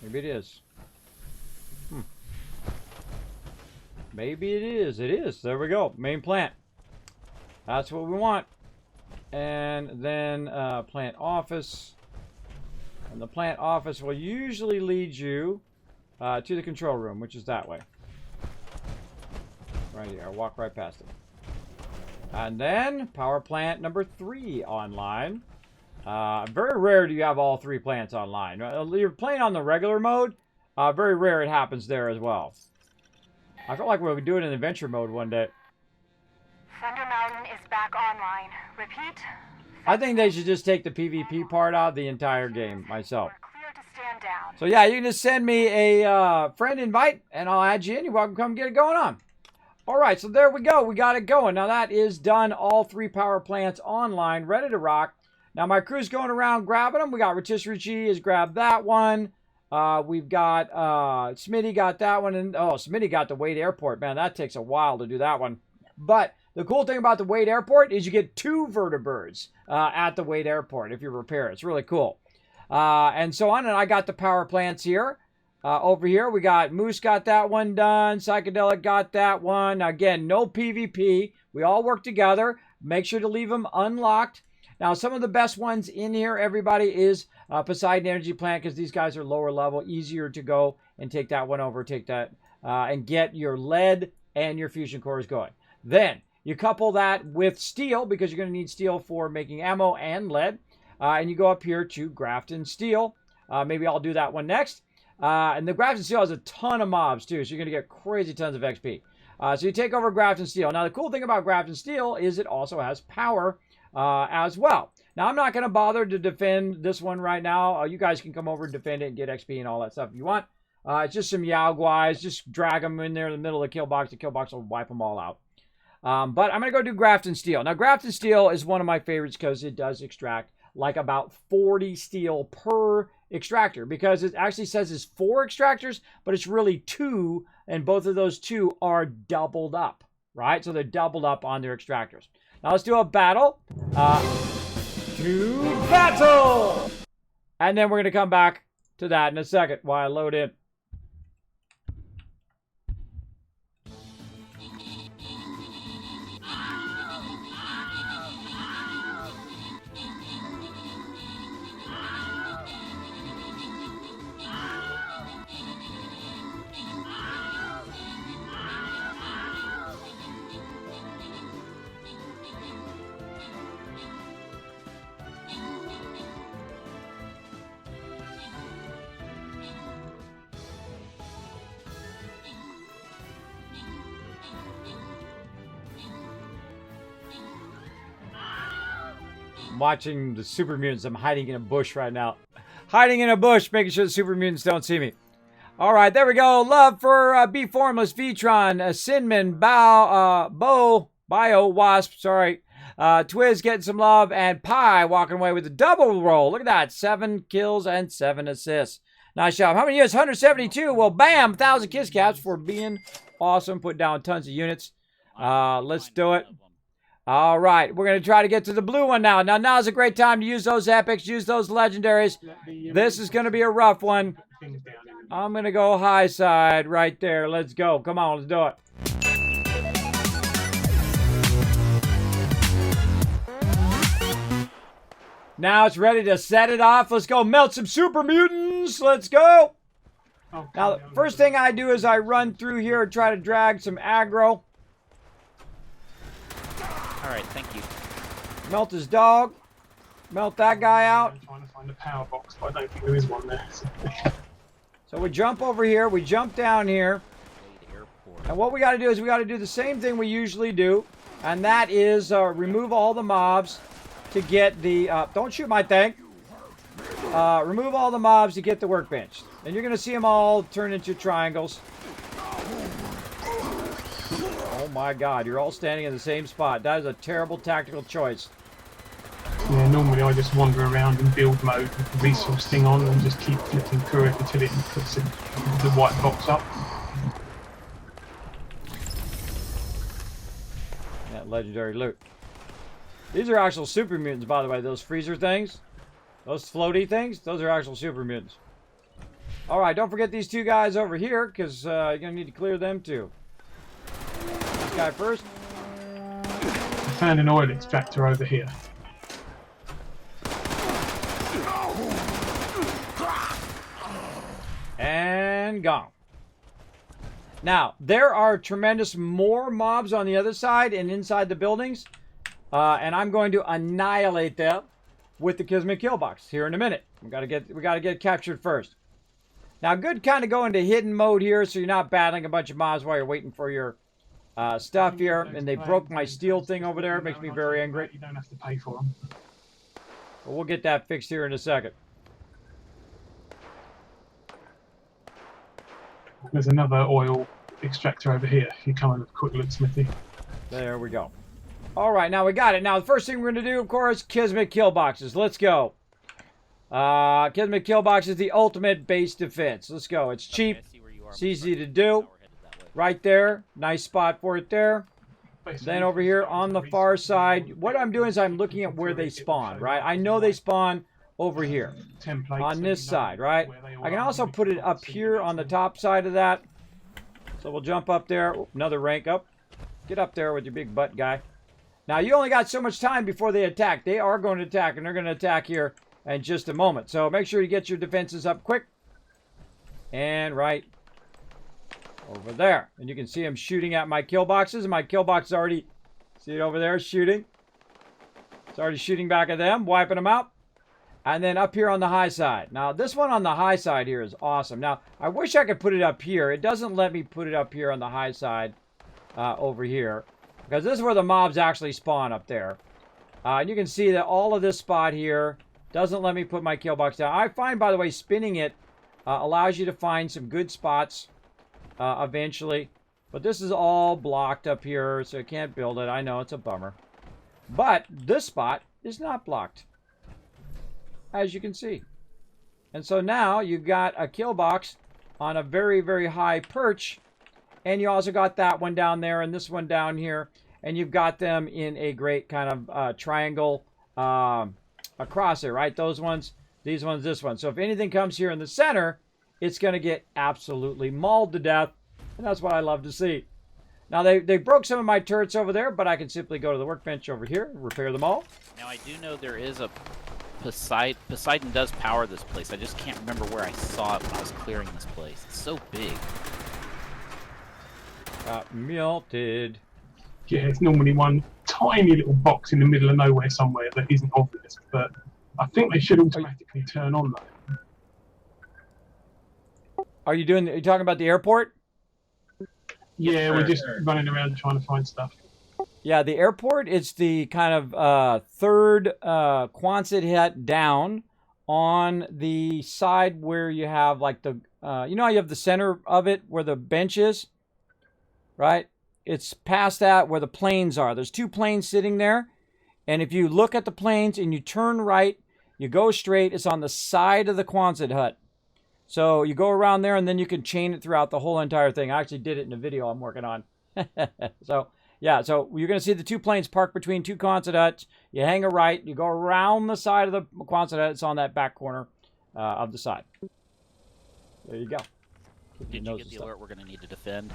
A: Maybe it is. Maybe it is. It is. There we go. Main plant. That's what we want. And then plant office. And the plant office will usually lead you to the control room, which is that way. Right here. I'll walk right past it. And then power plant number 3 online. Very rare do you have all 3 plants online. You're playing on the regular mode. Very rare it happens there as well. I feel like we'll do it in adventure mode one day.
I: Thunder Mountain is back online. Repeat.
A: I think they should just take the PvP part out of the entire game myself.
I: Clear to stand down.
A: So yeah, you can just send me a friend invite and I'll add you in. You're welcome to come get it going on. Alright, so there we go. We got it going. Now that is done. All 3 power plants online, ready to rock. Now my crew's going around grabbing them. We got Rotisserie has grabbed that one. We've got Smitty got that one, and oh, Smitty got the Wade Airport. Man, that takes a while to do that one. But the cool thing about the Wade Airport is you get 2 vertibirds at the Wade Airport if you repair it. It's really cool. And so on, and I got the power plants here. Over here, we got Moose got that one done. Psychedelic got that one. Now, again, no PvP. We all work together. Make sure to leave them unlocked. Now, some of the best ones in here, everybody, is Poseidon Energy Plant, because these guys are lower level, easier to go and take that one over, take that, and get your lead and your fusion cores going. Then, you couple that with steel, because you're going to need steel for making ammo and lead, and you go up here to Grafton Steel. Maybe I'll do that one next. And the Grafton Steel has a ton of mobs, too, so you're going to get crazy tons of XP. So you take over Grafton Steel. Now, the cool thing about Grafton Steel is it also has power as well. Now, I'm not going to bother to defend this one right now. You guys can come over and defend it and get XP and all that stuff if you want. It's just some Yao Guais. Just drag them in there in the middle of the kill box. The kill box will wipe them all out. But I'm going to go do Graft and Steel. Now, Graft and Steel is one of my favorites because it does extract like about 40 steel per extractor. Because it actually says it's 4 extractors, but it's really 2. And both of those 2 are doubled up, right? So they're doubled up on their extractors. Now, let's do a battle. To battle! And then we're going to come back to that in a second while I load in. Watching the super mutants. I'm hiding in a bush right now. Hiding in a bush, making sure the super mutants don't see me. All right, there we go. Love for B Formless, Vitron, Sinman, Bio, Wasp, sorry. Twiz getting some love, and Pi walking away with a double roll. Look at that. 7 kills and 7 assists. Nice job. How many units? 172. Well, bam, 1,000 kiss caps for being awesome. Put down tons of units. Let's do it. All right, we're going to try to get to the blue one now. Now's a great time to use those epics, use those legendaries. This is going to be a rough one. I'm going to go high side right there. Let's go. Come on, let's do it. Now it's ready to set it off. Let's go melt some super mutants. Let's go. Now, the first thing I do is I run through here and try to drag some aggro.
L: Alright, thank you.
A: Melt his dog. Melt that guy out.
F: I'm trying to find a power box, but I don't think there is one there.
A: So we jump over here. We jump down here. And what we got to do is we got to do the same thing we usually do. And that is remove all the mobs to get the... don't shoot my thing. Remove all the mobs to get the workbench. And you're going to see them all turn into triangles. Oh my god, you're all standing in the same spot. That is a terrible tactical choice.
F: Yeah, normally I just wander around in build mode with the resource thing on and just keep flicking through it until it puts the white box up.
A: That legendary loot. These are actual super mutants, by the way. Those freezer things. Those floaty things. Those are actual super mutants. Alright, don't forget these 2 guys over here, because you're going to need to clear them too. This guy first.
F: I found an oil extractor over here.
A: And gone. Now, there are tremendous more mobs on the other side and inside the buildings. And I'm going to annihilate them with the Kismet kill box here in a minute. We gotta get captured first. Now, good kind of go into hidden mode here, so you're not battling a bunch of mobs while you're waiting for your stuff here. And they broke my steel thing over there. It makes me very angry.
F: You don't have to pay for them.
A: But we'll get that fixed here in a second.
F: There's another oil extractor over here. If you come and have a quick look, Smithy.
A: There we go. All right, now we got it. Now, the first thing we're going to do, of course, Kismet kill boxes. Let's go. Kismet kill box is the ultimate base defense. Let's go. It's cheap. It's easy to do. Right there. Nice spot for it there. Then over here on the far side, what I'm doing is I'm looking at where they spawn, right? I know they spawn over here on this side, right? I can also put it up here on the top side of that. So we'll jump up there. Oop, another rank up. Get up there with your big butt guy. Now, you only got so much time before they attack. They are going to attack, and they're going to attack here in just a moment. So make sure you get your defenses up quick. And right over there. And you can see them shooting at my kill boxes. And my kill box is already, see it over there, shooting. It's already shooting back at them, wiping them out. And then up here on the high side. Now, this one on the high side here is awesome. Now, I wish I could put it up here. It doesn't let me put it up here on the high side over here. Because this is where the mobs actually spawn up there. And you can see that all of this spot here doesn't let me put my kill box down. I find, by the way, spinning it allows you to find some good spots eventually. But this is all blocked up here, so I can't build it. I know, it's a bummer. But this spot is not blocked, as you can see. And so now you've got a kill box on a very, very high perch. And you also got that one down there and this one down here. And you've got them in a great kind of triangle across there, right? Those ones, these ones, this one. So if anything comes here in the center, it's going to get absolutely mauled to death. And that's what I love to see. Now, they broke some of my turrets over there, but I can simply go to the workbench over here and repair them all.
L: Now, I do know there is a Poseidon does power this place. I just can't remember where I saw it when I was clearing this place. It's so big.
A: Melted.
F: Yeah, it's normally one tiny little box in the middle of nowhere somewhere that isn't obvious, but I think they should automatically turn on though.
A: Are you talking about the airport?
F: Yeah, we're just running around trying to find stuff.
A: Yeah, the airport, it's the kind of third Quonset hut down on the side where you have like the, you know how you have the center of it where the bench is? Right? It's past that where the planes are. There's 2 planes sitting there. And if you look at the planes and you turn right, you go straight, it's on the side of the Quonset hut. So you go around there and then you can chain it throughout the whole entire thing. I actually did it in a video I'm working on. So, yeah, so you're going to see the 2 planes parked between 2 Quonset huts. You hang a right, you go around the side of the Quonset hut. It's on that back corner of the side. There you go.
L: Did you get the alert we're going to need to defend?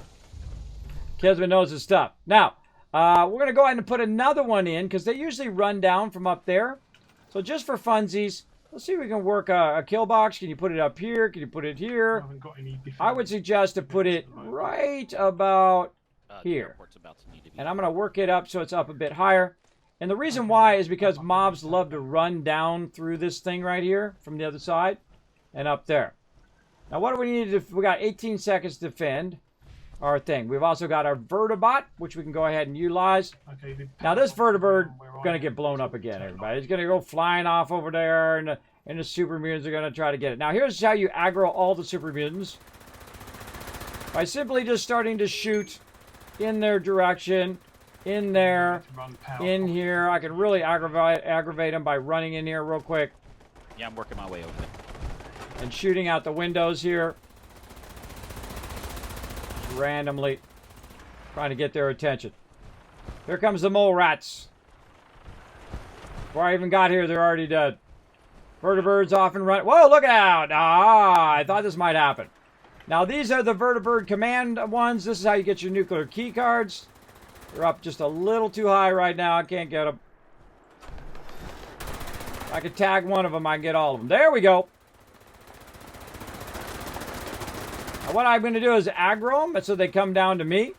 A: Kismet knows his stuff. Now, we're going to go ahead and put another one in because they usually run down from up there. So just for funsies, let's see if we can work a kill box. Can you put it up here? Can you put it here? I would suggest to put it right about here. And I'm going to work it up so it's up a bit higher. And the reason why is because mobs love to run down through this thing right here from the other side and up there. Now, what do we need to do? We got 18 seconds to defend our thing. We've also got our vertibot, which we can go ahead and utilize. Okay, now, this vertibird is going to get blown up again, everybody. It's going to go flying off over there, and the super mutants are going to try to get it. Now, here's how you aggro all the super mutants. By simply just starting to shoot in their direction, in there, in here. I can really aggravate them by running in here real quick.
L: Yeah, I'm working my way over there.
A: And shooting out the windows here. Randomly trying to get their attention. Here comes the mole rats. Before I even got here, they're already dead. Vertibirds off and run. Whoa, look out! Ah, I thought this might happen. Now, these are the Vertibird command ones. This is how you get your nuclear key cards. They're up just a little too high right now. I can't get them. If I could tag one of them, I can get all of them. There we go. Now, what I'm going to do is aggro them so they come down to me.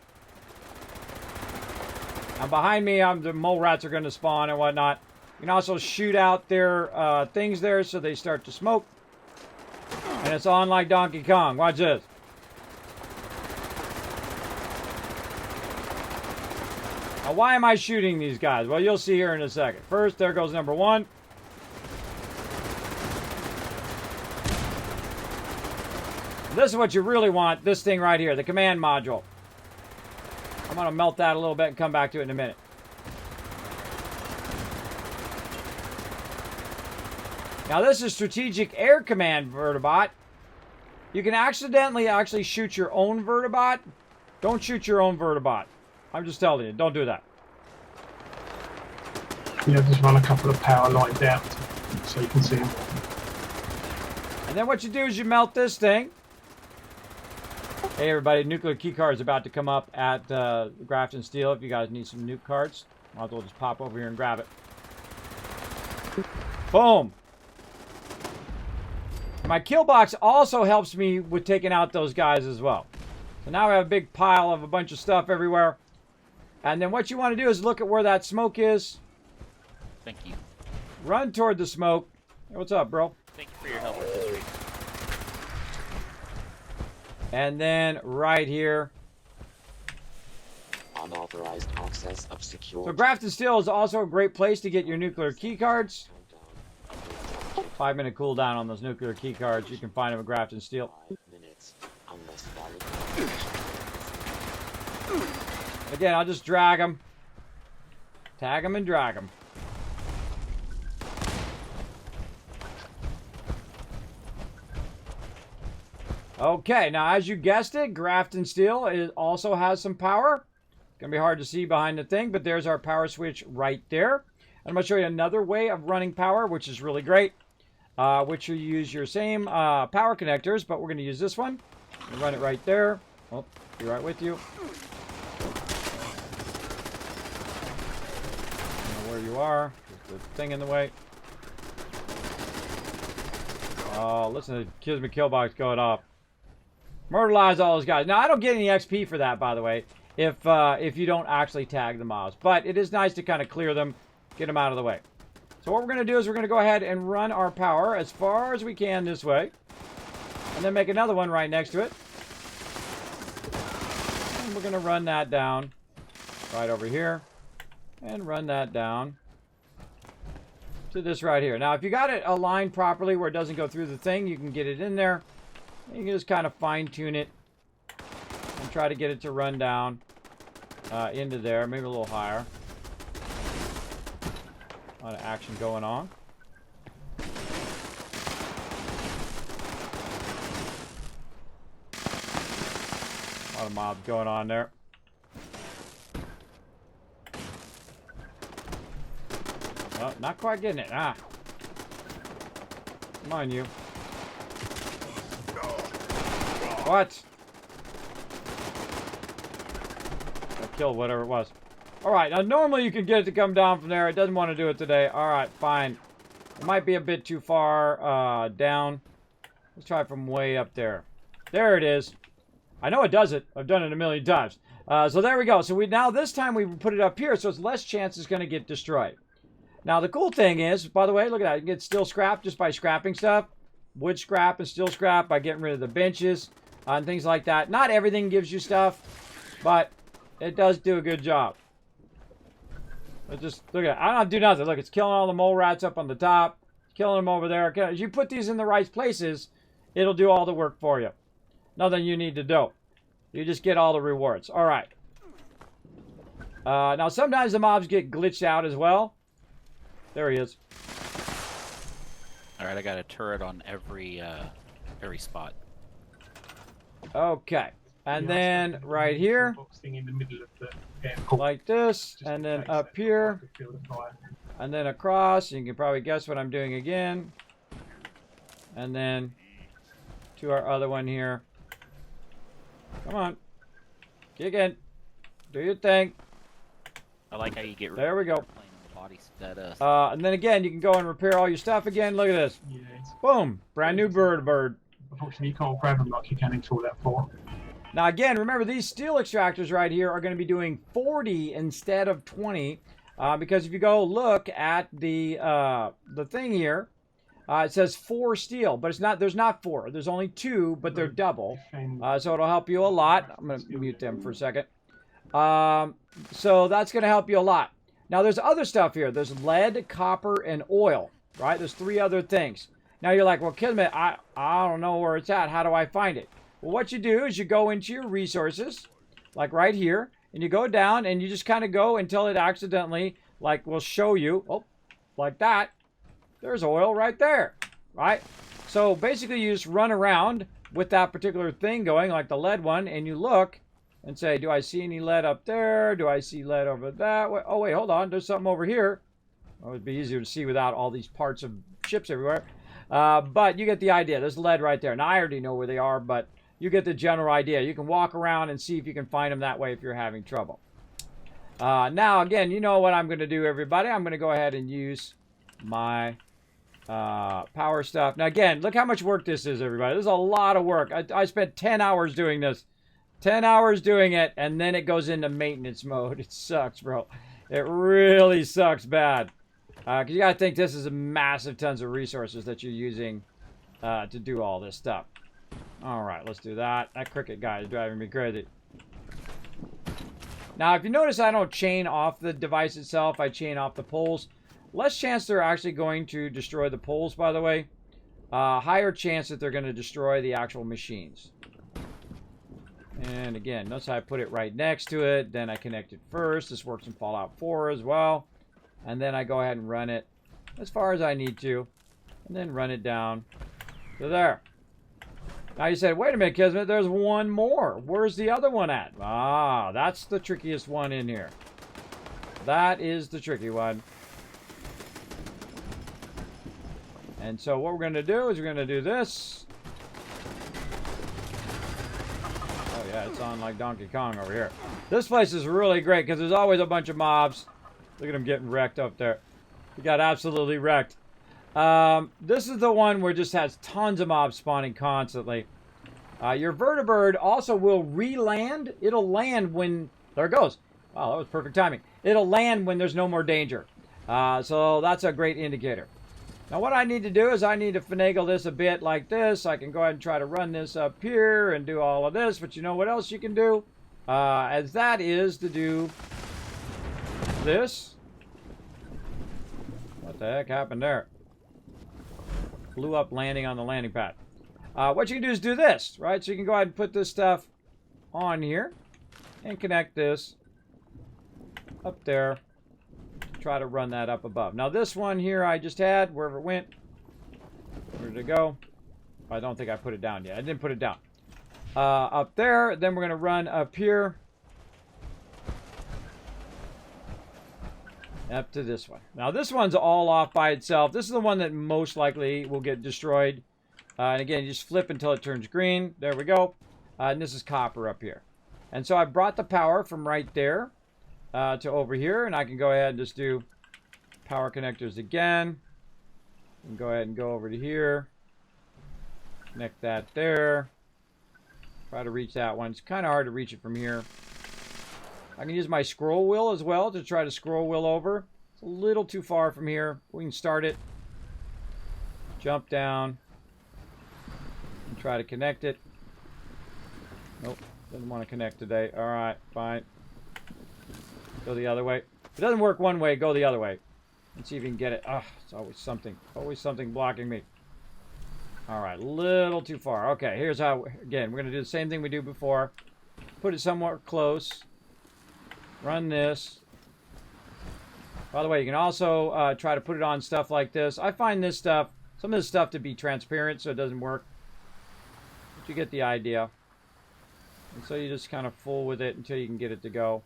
A: Now, behind me, the mole rats are going to spawn and whatnot. You can also shoot out their things there so they start to smoke. And it's on like Donkey Kong. Watch this. Now, why am I shooting these guys? Well, you'll see here in a second. First, there goes number 1. This is what you really want, this thing right here, the command module. I'm going to melt that a little bit and come back to it in a minute. Now, this is Strategic Air Command Vertibot. You can accidentally actually shoot your own Vertibot. Don't shoot your own Vertibot. I'm just telling you, don't do that.
F: Yeah, just run a couple of power lines out so you can see them.
A: And then what you do is you melt this thing. Hey everybody, nuclear key card is about to come up at Graft and Steel. If you guys need some nuke cards, might as well just pop over here and grab it. Boom. My kill box also helps me with taking out those guys as well. So now we have a big pile of a bunch of stuff everywhere. And then what you want to do is look at where that smoke is.
L: Thank you.
A: Run toward the smoke. Hey, what's up, bro?
L: Thank you for your help with history.
A: And then right here.
M: unauthorized access of secure.
A: So Grafton Steel is also a great place to get your nuclear key cards. 5-minute cooldown on those nuclear key cards. You can find them at Grafton Steel.
M: 5 minutes, unless valid.
A: Again, I'll just drag them. Tag them and drag them. Okay, now as you guessed it, Grafton Steel also has some power. It's going to be hard to see behind the thing, but there's our power switch right there. And I'm going to show you another way of running power, which is really great. Which you use your same power connectors, but we're going to use this one. Run it right there. Oh, be right with you. Where you are. There's the thing in the way. Oh, listen to the Kismet kill box going off. Myrtleize all those guys. Now, I don't get any XP for that, by the way, if you don't actually tag the mobs. But it is nice to kind of clear them, get them out of the way. So what we're going to do is we're going to go ahead and run our power as far as we can this way. And then make another one right next to it. And we're going to run that down right over here. And run that down to this right here. Now, if you got it aligned properly where it doesn't go through the thing, you can get it in there. You can just kind of fine-tune it and try to get it to run down into there, maybe a little higher. A lot of action going on. A lot of mobs going on there. Oh, not quite getting it. Ah. Come on, you. What? I killed whatever it was. Alright, now normally you can get it to come down from there. It doesn't want to do it today. Alright, fine. It might be a bit too far down. Let's try from way up there. There it is. I know it does it. I've done it a million times. So there we go. So now this time we put it up here, so it's less chance it's going to get destroyed. Now the cool thing is, by the way, look at that. You can get steel scrap just by scrapping stuff. Wood scrap and steel scrap by getting rid of the benches and things like that. Not everything gives you stuff, but it does do a good job. But just look at it. I don't have to do nothing. Look, it's killing all the mole rats up on the top. Killing them over there. As you put these in the right places, it'll do all the work for you. Nothing you need to do. You just get all the rewards. All right. Now, sometimes the mobs get glitched out as well. There he is.
L: All right, I got a turret on every spot.
A: Okay. And then right here, like this, and then up here, and then across. You can probably guess what I'm doing again. And then to our other one here. Come on. Kick in. Do your thing.
L: I like how you get rid
A: there we go.
L: Body status.
A: And then again, you can go and repair all your stuff again. Look at this.
F: Yeah,
A: boom. Brand new bird.
F: Unfortunately, you can't grab them like you can in Fallout 4.
A: Now again, remember these steel extractors right here are going to be doing 40 instead of 20. Because if you go look at the thing here, it says 4 steel, but it's not. There's not 4. There's only 2, but they're double. So it'll help you a lot. I'm going to mute them for a second. So that's going to help you a lot. Now there's other stuff here. There's lead, copper, and oil. Right? There's 3 other things. Now you're like, well, Kismet, I don't know where it's at. How do I find it? Well, what you do is you go into your resources, like right here, and you go down and you just kind of go until it accidentally, like, will show you, oh, like that. There's oil right there, right? So basically you just run around with that particular thing going, like the lead one, and you look and say, do I see any lead up there? Do I see lead over that way? Oh, wait, hold on. There's something over here. Oh, it'd be easier to see without all these parts of ships everywhere. But you get the idea. There's lead right there. Now, I already know where they are, but you get the general idea. You can walk around and see if you can find them that way if you're having trouble. Now, again, you know what I'm going to do, everybody. I'm going to go ahead and use my power stuff. Now, again, look how much work this is, everybody. This is a lot of work. I spent 10 hours doing this. 10 hours doing it, and then it goes into maintenance mode. It sucks, bro. It really sucks bad. Because you got to think this is a massive tons of resources that you're using to do all this stuff. All right, let's do that. That cricket guy is driving me crazy. Now, if you notice, I don't chain off the device itself. I chain off the poles. Less chance they're actually going to destroy the poles, by the way. Higher chance that they're going to destroy the actual machines. And again, notice how I put it right next to it. Then I connect it first. This works in Fallout 4 as well. And then I go ahead and run it as far as I need to. And then run it down to there. Now you said, wait a minute, Kismet, there's one more. Where's the other one at? Ah, that's the trickiest one in here. That is the tricky one. And so what we're going to do is we're going to do this. Oh yeah, it's on like Donkey Kong over here. This place is really great because there's always a bunch of mobs. Look at them getting wrecked up there. We got absolutely wrecked. This is the one where it just has tons of mobs spawning constantly. Your vertibird also will re-land. It'll land when... There it goes. Wow, that was perfect timing. It'll land when there's no more danger. So that's a great indicator. Now what I need to do is I need to finagle this a bit like this. I can go ahead and try to run this up here and do all of this. But you know what else you can do? As that is to do this. What the heck happened there? Blew up landing on the landing pad. What you can do is do this, right? So you can go ahead and put this stuff on here and connect this up there. Try to run that up above. Now this one here I just had, wherever it went, where did it go? I don't think I put it down yet. I didn't put it down. Up there, then we're going to run up here. Up to this one. Now this one's all off by itself. This is the one that most likely will get destroyed. And again, you just flip until it turns green. There we go. And this is copper up here. And so I brought the power from right there to over here. And I can go ahead and just do power connectors again. And go ahead and go over to here. Connect that there. Try to reach that one. It's kind of hard to reach it from here. I can use my scroll wheel as well to try to scroll wheel over. It's a little too far from here. We can start it. Jump down. And try to connect it. Nope. Doesn't want to connect today. Alright, fine. Go the other way. If it doesn't work one way, go the other way. Let's see if you can get it. Ah, it's always something. Always something blocking me. Alright, little too far. Okay, here's how, again, we're going to do the same thing we do before. Put it somewhat close. Run this. By the way, you can also try to put it on stuff like this. I find this stuff, some of this stuff to be transparent so it doesn't work. But you get the idea. And so you just kind of fool with it until you can get it to go.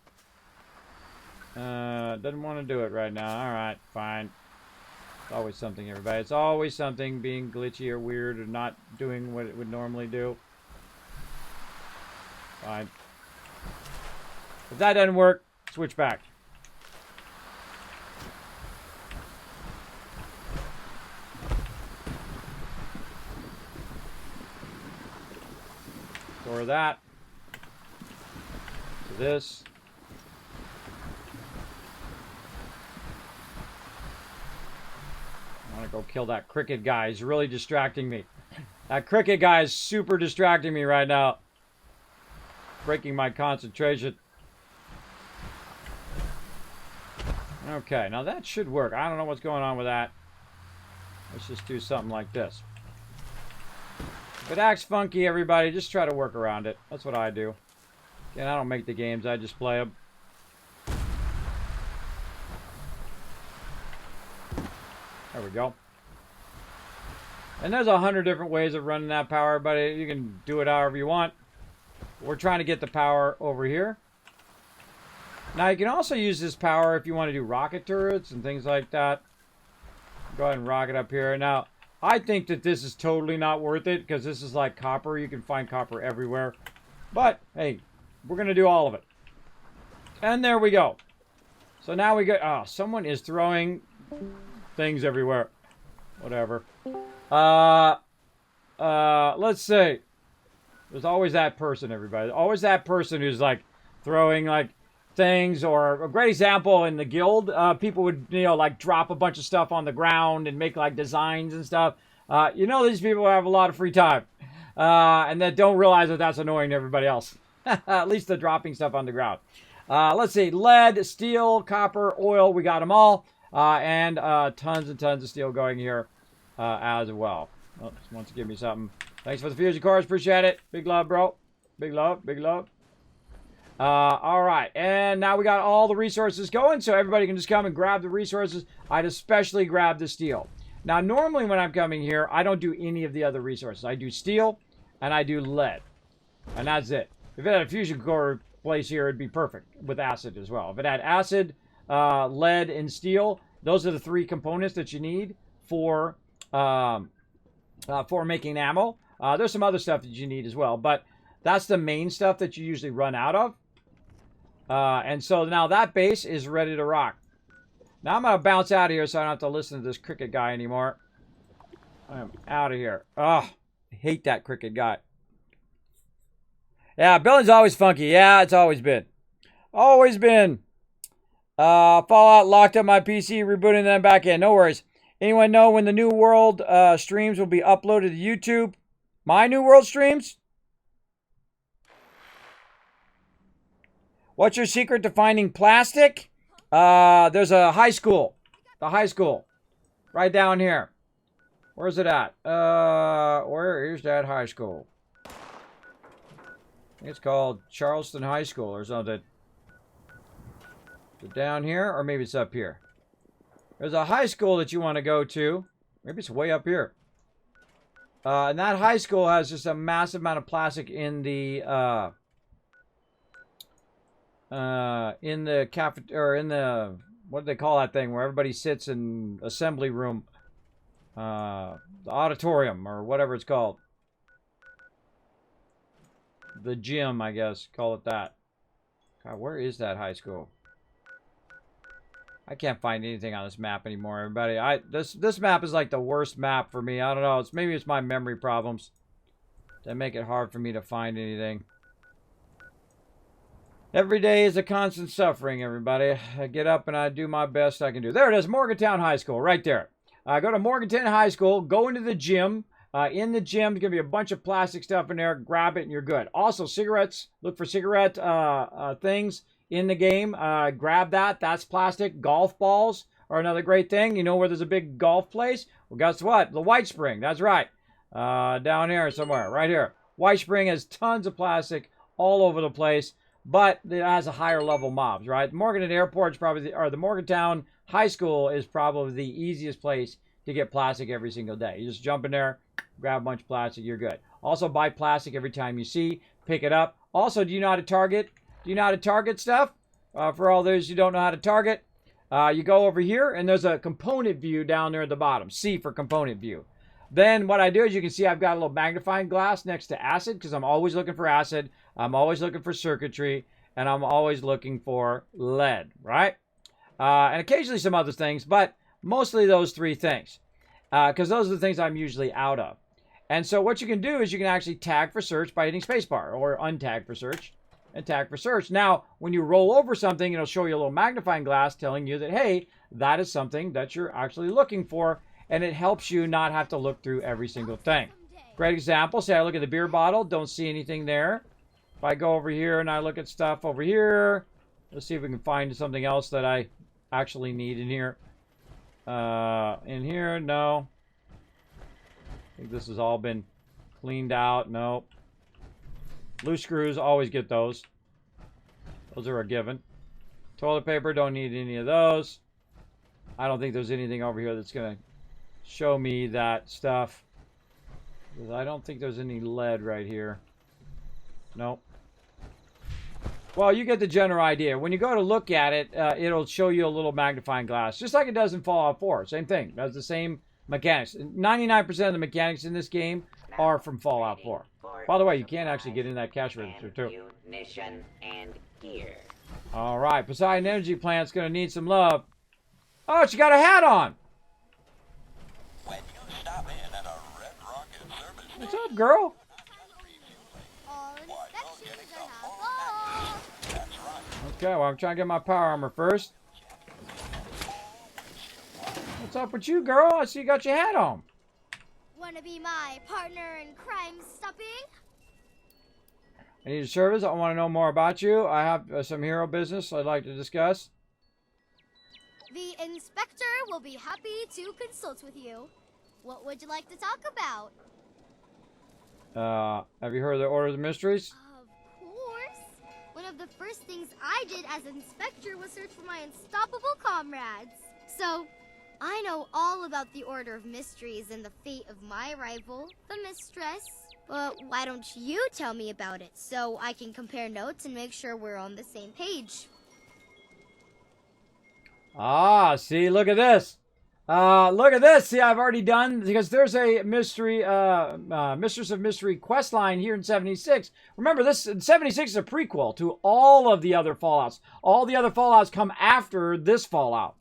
A: Doesn't want to do it right now. Alright, fine. It's always something, everybody. It's always something being glitchy or weird or not doing what it would normally do. Fine. If that doesn't work, switch back. Store that. To this. I want to go kill that cricket guy. He's really distracting me. That cricket guy is super distracting me right now. Breaking my concentration. Okay, now that should work. I don't know what's going on with that. Let's just do something like this. If it acts funky, everybody, just try to work around it. That's what I do. Again, I don't make the games, I just play them. There we go. And there's 100 different ways of running that power, but you can do it however you want. We're trying to get the power over here. Now you can also use this power if you want to do rocket turrets and things like that. Go ahead and rocket up here. Now, I think that this is totally not worth it because this is like copper. You can find copper everywhere. But, hey, we're going to do all of it. And there we go. So now we get... Oh, someone is throwing things everywhere. Whatever. Let's see. There's always that person, everybody. Always that person who's like throwing like things, or a great example in the guild, people would, you know, like drop a bunch of stuff on the ground and make like designs and stuff. You know, these people have a lot of free time, and that don't realize that that's annoying to everybody else. At least the dropping stuff on the ground. Let's see, lead, steel, copper, oil, we got them all. And tons and tons of steel going here as well. Oh, just wants to give me something. Thanks for the fusion cores, appreciate it. Big love, bro. Big love, big love. All right, and now we got all the resources going, so everybody can just come and grab the resources. I'd especially grab the steel. Now, normally when I'm coming here, I don't do any of the other resources. I do steel, and I do lead, and that's it. If it had a fusion core place here, it'd be perfect with acid as well. If it had acid, lead, and steel, those are the 3 components that you need for making ammo. There's some other stuff that you need as well, but that's the main stuff that you usually run out of. And so now that base is ready to rock. Now I'm going to bounce out of here so I don't have to listen to this cricket guy anymore. I'm out of here. Oh, I hate that cricket guy. Yeah, building's always funky. Yeah, it's always been. Always been. Fallout locked up my PC, rebooting them back in. No worries. Anyone know when the New World streams will be uploaded to YouTube? My New World streams? What's your secret to finding plastic? There's a high school. The high school. Right down here. Where's it at? Where is that high school? I think it's called Charleston High School or something. Is it down here? Or maybe it's up here. There's a high school that you want to go to. Maybe it's way up here. And that high school has just a massive amount of plastic in the cafe, or in the, what do they call that thing where everybody sits in assembly room, the auditorium or whatever it's called, the gym, I guess, call it that. God, where is that high school? I can't find anything on this map anymore, everybody. This map is like the worst map for me. I don't know. Maybe it's my memory problems that make it hard for me to find anything. Every day is a constant suffering, everybody. I get up and I do my best I can do. There it is, Morgantown High School, right there. Go to Morgantown High School, go into the gym. In the gym, there's going to be a bunch of plastic stuff in there. Grab it and you're good. Also, cigarettes. Look for cigarette things in the game. Grab that. That's plastic. Golf balls are another great thing. You know where there's a big golf place? Well, guess what? The White Spring. That's right. Down here somewhere. Right here. White Spring has tons of plastic all over the place, but it has a higher level mobs, right? The Morgantown Airport is probably, or the Morgantown High School is probably the easiest place to get plastic every single day. You just jump in there, grab a bunch of plastic, you're good. Also, buy plastic every time you see, pick it up. Also, do you know how to target? Do you know how to target stuff? For all those who don't know how to target, you go over here, and there's a component view down there at the bottom. C for component view. Then what I do is you can see I've got a little magnifying glass next to acid, because I'm always looking for acid. I'm always looking for circuitry, and I'm always looking for lead, right? And occasionally some other things, but mostly those 3 things, because those are the things I'm usually out of. And so what you can do is you can actually tag for search by hitting spacebar, or untag for search and tag for search. Now, when you roll over something, it'll show you a little magnifying glass telling you that, hey, that is something that you're actually looking for, and it helps you not have to look through every single thing. Great example, say I look at the beer bottle, don't see anything there. If I go over here and I look at stuff over here, let's see if we can find something else that I actually need in here. In here, no. I think this has all been cleaned out. No. Loose screws, always get those. Those are a given. Toilet paper, don't need any of those. I don't think there's anything over here that's going to show me that stuff. I don't think there's any lead right here. Nope. Well, you get the general idea. When you go to look at it, it'll show you a little magnifying glass, just like it does in Fallout 4. Same thing. It does the same mechanics. 99% of the mechanics in this game are from Fallout 4. By the way, you can actually get in that cash register, too.
H: Mission and gear.
A: All right. Poseidon Energy Plant's going to need some love. Oh, she got a hat on.
E: When you stop in at a Red Rocket service
A: What's up, girl?
B: All inspections are half off.
A: Okay, well, I'm trying to get my power armor first. What's up with you, girl? I see you got your hat on.
B: Wanna be my partner in crime stopping?
A: I need a service. I want to know more about you. I have some hero business I'd like to discuss.
B: The inspector will be happy to consult with you. What would you like to talk about?
A: Have you heard of the Order of the Mysteries?
B: Of course. One of the first things I did as inspector was search for my unstoppable comrades. So, I know all about the Order of Mysteries and the fate of my rival, the Mistress. But why don't you tell me about it so I can compare notes and make sure we're on the same page?
A: Ah, see, look at this. Look at this. See, I've already done, because there's a mystery, Mistress of Mystery quest line here in 76. Remember, this 76 is a prequel to all of the other Fallouts. All the other Fallouts come after this Fallout.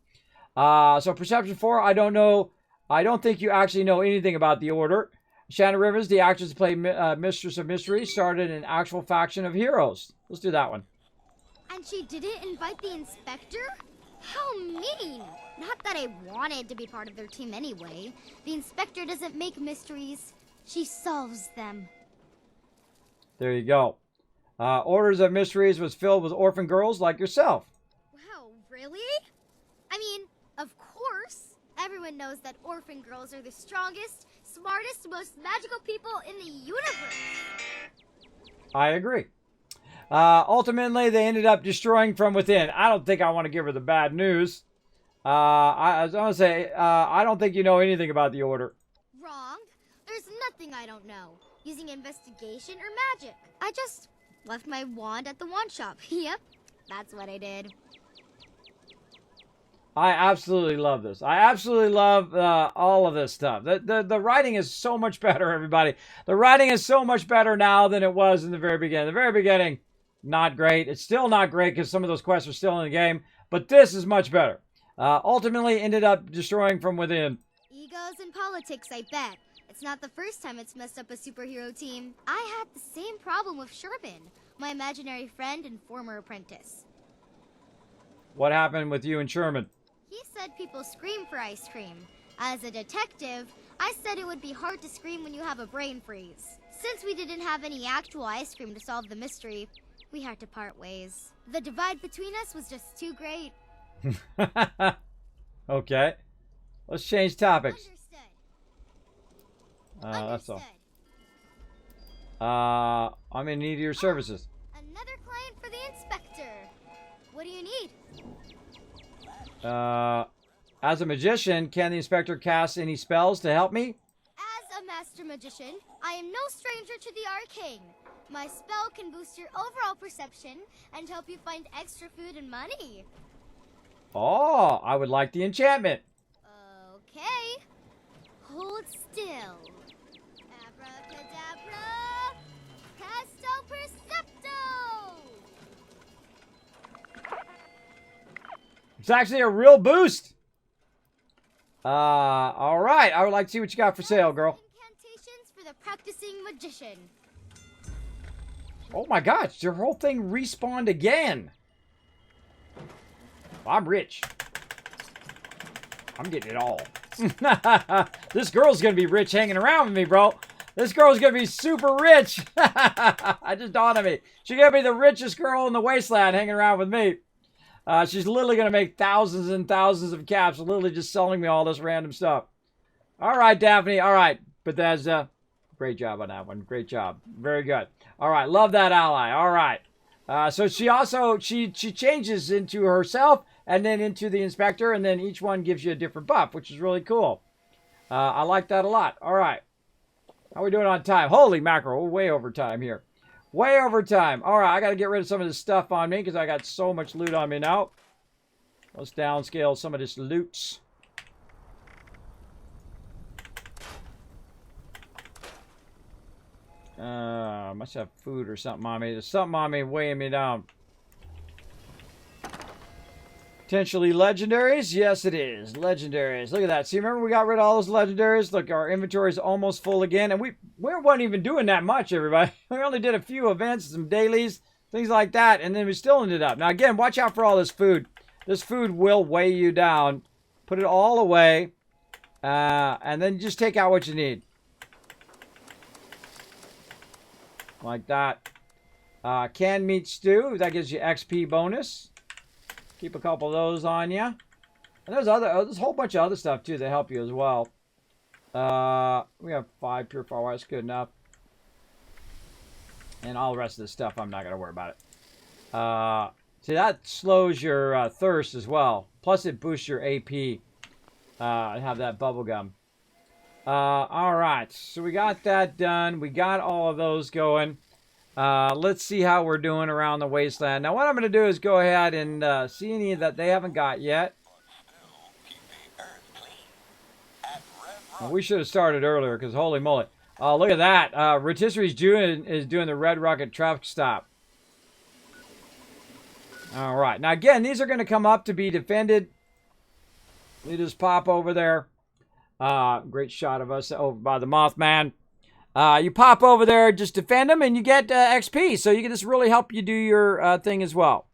A: So Perception 4, I don't know. I don't think you actually know anything about the Order. Shannon Rivers, the actress who played Mistress of Mystery, started an actual faction of heroes. Let's do that one.
B: And she didn't invite the inspector? How mean! Not that I wanted to be part of their team anyway. The inspector doesn't make mysteries. She solves them.
A: There you go. Orders of Mysteries was filled with orphan girls like yourself.
B: Wow, really? I mean, of course. Everyone knows that orphan girls are the strongest, smartest, most magical people in the universe.
A: I agree. Ultimately, they ended up destroying from within. I don't think I want to give her the bad news. I was going to say, I don't think you know anything about the Order.
B: Wrong. There's nothing I don't know. Using investigation or magic. I just left my wand at the wand shop. Yep, that's what I did.
A: I absolutely love this. I absolutely love all of this stuff. The writing is so much better, everybody. The writing is so much better now than it was in the very beginning. The very beginning, not great. It's still not great because some of those quests are still in the game. But this is much better. Ultimately ended up destroying from within.
B: Egos and politics, I bet. It's not the first time it's messed up a superhero team. I had the same problem with Sherman, my imaginary friend and former apprentice.
A: What happened with you and Sherman?
B: He said people scream for ice cream. As a detective, I said it would be hard to scream when you have a brain freeze. Since we didn't have any actual ice cream to solve the mystery, we had to part ways. The divide between us was just too great.
A: Okay. Let's change topics.
B: Understood.
A: That's all. I'm in need of your services.
B: Another client for the inspector. What do you need?
A: As a magician, can the inspector cast any spells to help me?
B: As a master magician, I am no stranger to the arcane. My spell can boost your overall perception and help you find extra food and money.
A: Oh, I would like the enchantment.
B: Okay. Hold still. Abracadabra. Casto Percepto.
A: It's actually a real boost. All right. I would like to see what you got for sale, girl.
B: Incantations for the practicing magician.
A: Oh my gosh, your whole thing respawned again. I'm rich. I'm getting it all. This girl's gonna be rich hanging around with me, bro. This girl's gonna be super rich. I just dawned on me. She's gonna be the richest girl in the wasteland hanging around with me. She's literally gonna make thousands and thousands of caps, literally just selling me all this random stuff. All right, Daphne. All right, Bethesda. Great job on that one. Great job. Very good. All right, love that ally. All right. So she also, she changes into herself and then into the inspector, and then each one gives you a different buff, which is really cool. I like that a lot. All right. How are we doing on time? Holy mackerel, we're way over time here. Way over time. All right, I got to get rid of some of this stuff on me because I got so much loot on me now. Let's downscale some of this loot. Must have food or something on me. There's something on me weighing me down. Potentially legendaries? Yes, it is. Legendaries. Look at that. See, remember we got rid of all those legendaries? Look, our inventory is almost full again. And we weren't even doing that much, everybody. We only did a few events, some dailies, things like that. And then we still ended up. Now, again, watch out for all this food. This food will weigh you down. Put it all away. And then just take out what you need. Like that. Canned meat stew. That gives you XP bonus. Keep a couple of those on you. And there's a whole bunch of other stuff too that help you as well. We have 5 Purified Water. That's good enough. And all the rest of this stuff, I'm not going to worry about it. See, that slows your thirst as well. Plus, it boosts your AP. Have that bubble gum. All right, so we got that done. We got all of those going. Let's see how we're doing around the wasteland. Now, what I'm going to do is go ahead and see any that they haven't got yet. Well, we should have started earlier because holy moly. Oh, look at that. Rotisserie is doing the Red Rocket traffic stop. All right. Now, again, these are going to come up to be defended. You just pop over there. Great shot of us over by the Mothman. You pop over there, just defend them, and you get XP. So you can just really help you do your thing as well.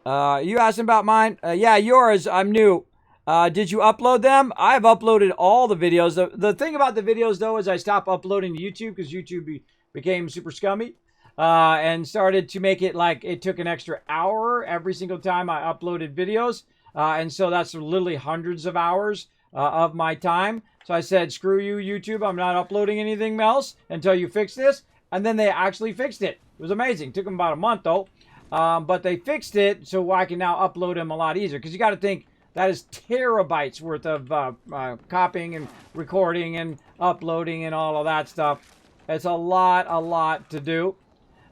A: You asking about mine? Yeah, yours. I'm new. Did you upload them? I've uploaded all the videos. The thing about the videos, though, is I stopped uploading to YouTube because YouTube became super scummy. And started to make it like it took an extra hour every single time I uploaded videos. And so that's literally hundreds of hours of my time. So I said, screw you, YouTube. I'm not uploading anything else until you fix this. And then they actually fixed it. It was amazing. It took them about a month, though. But they fixed it so I can now upload them a lot easier. Because you got to think, that is terabytes worth of copying and recording and uploading and all of that stuff. It's a lot to do.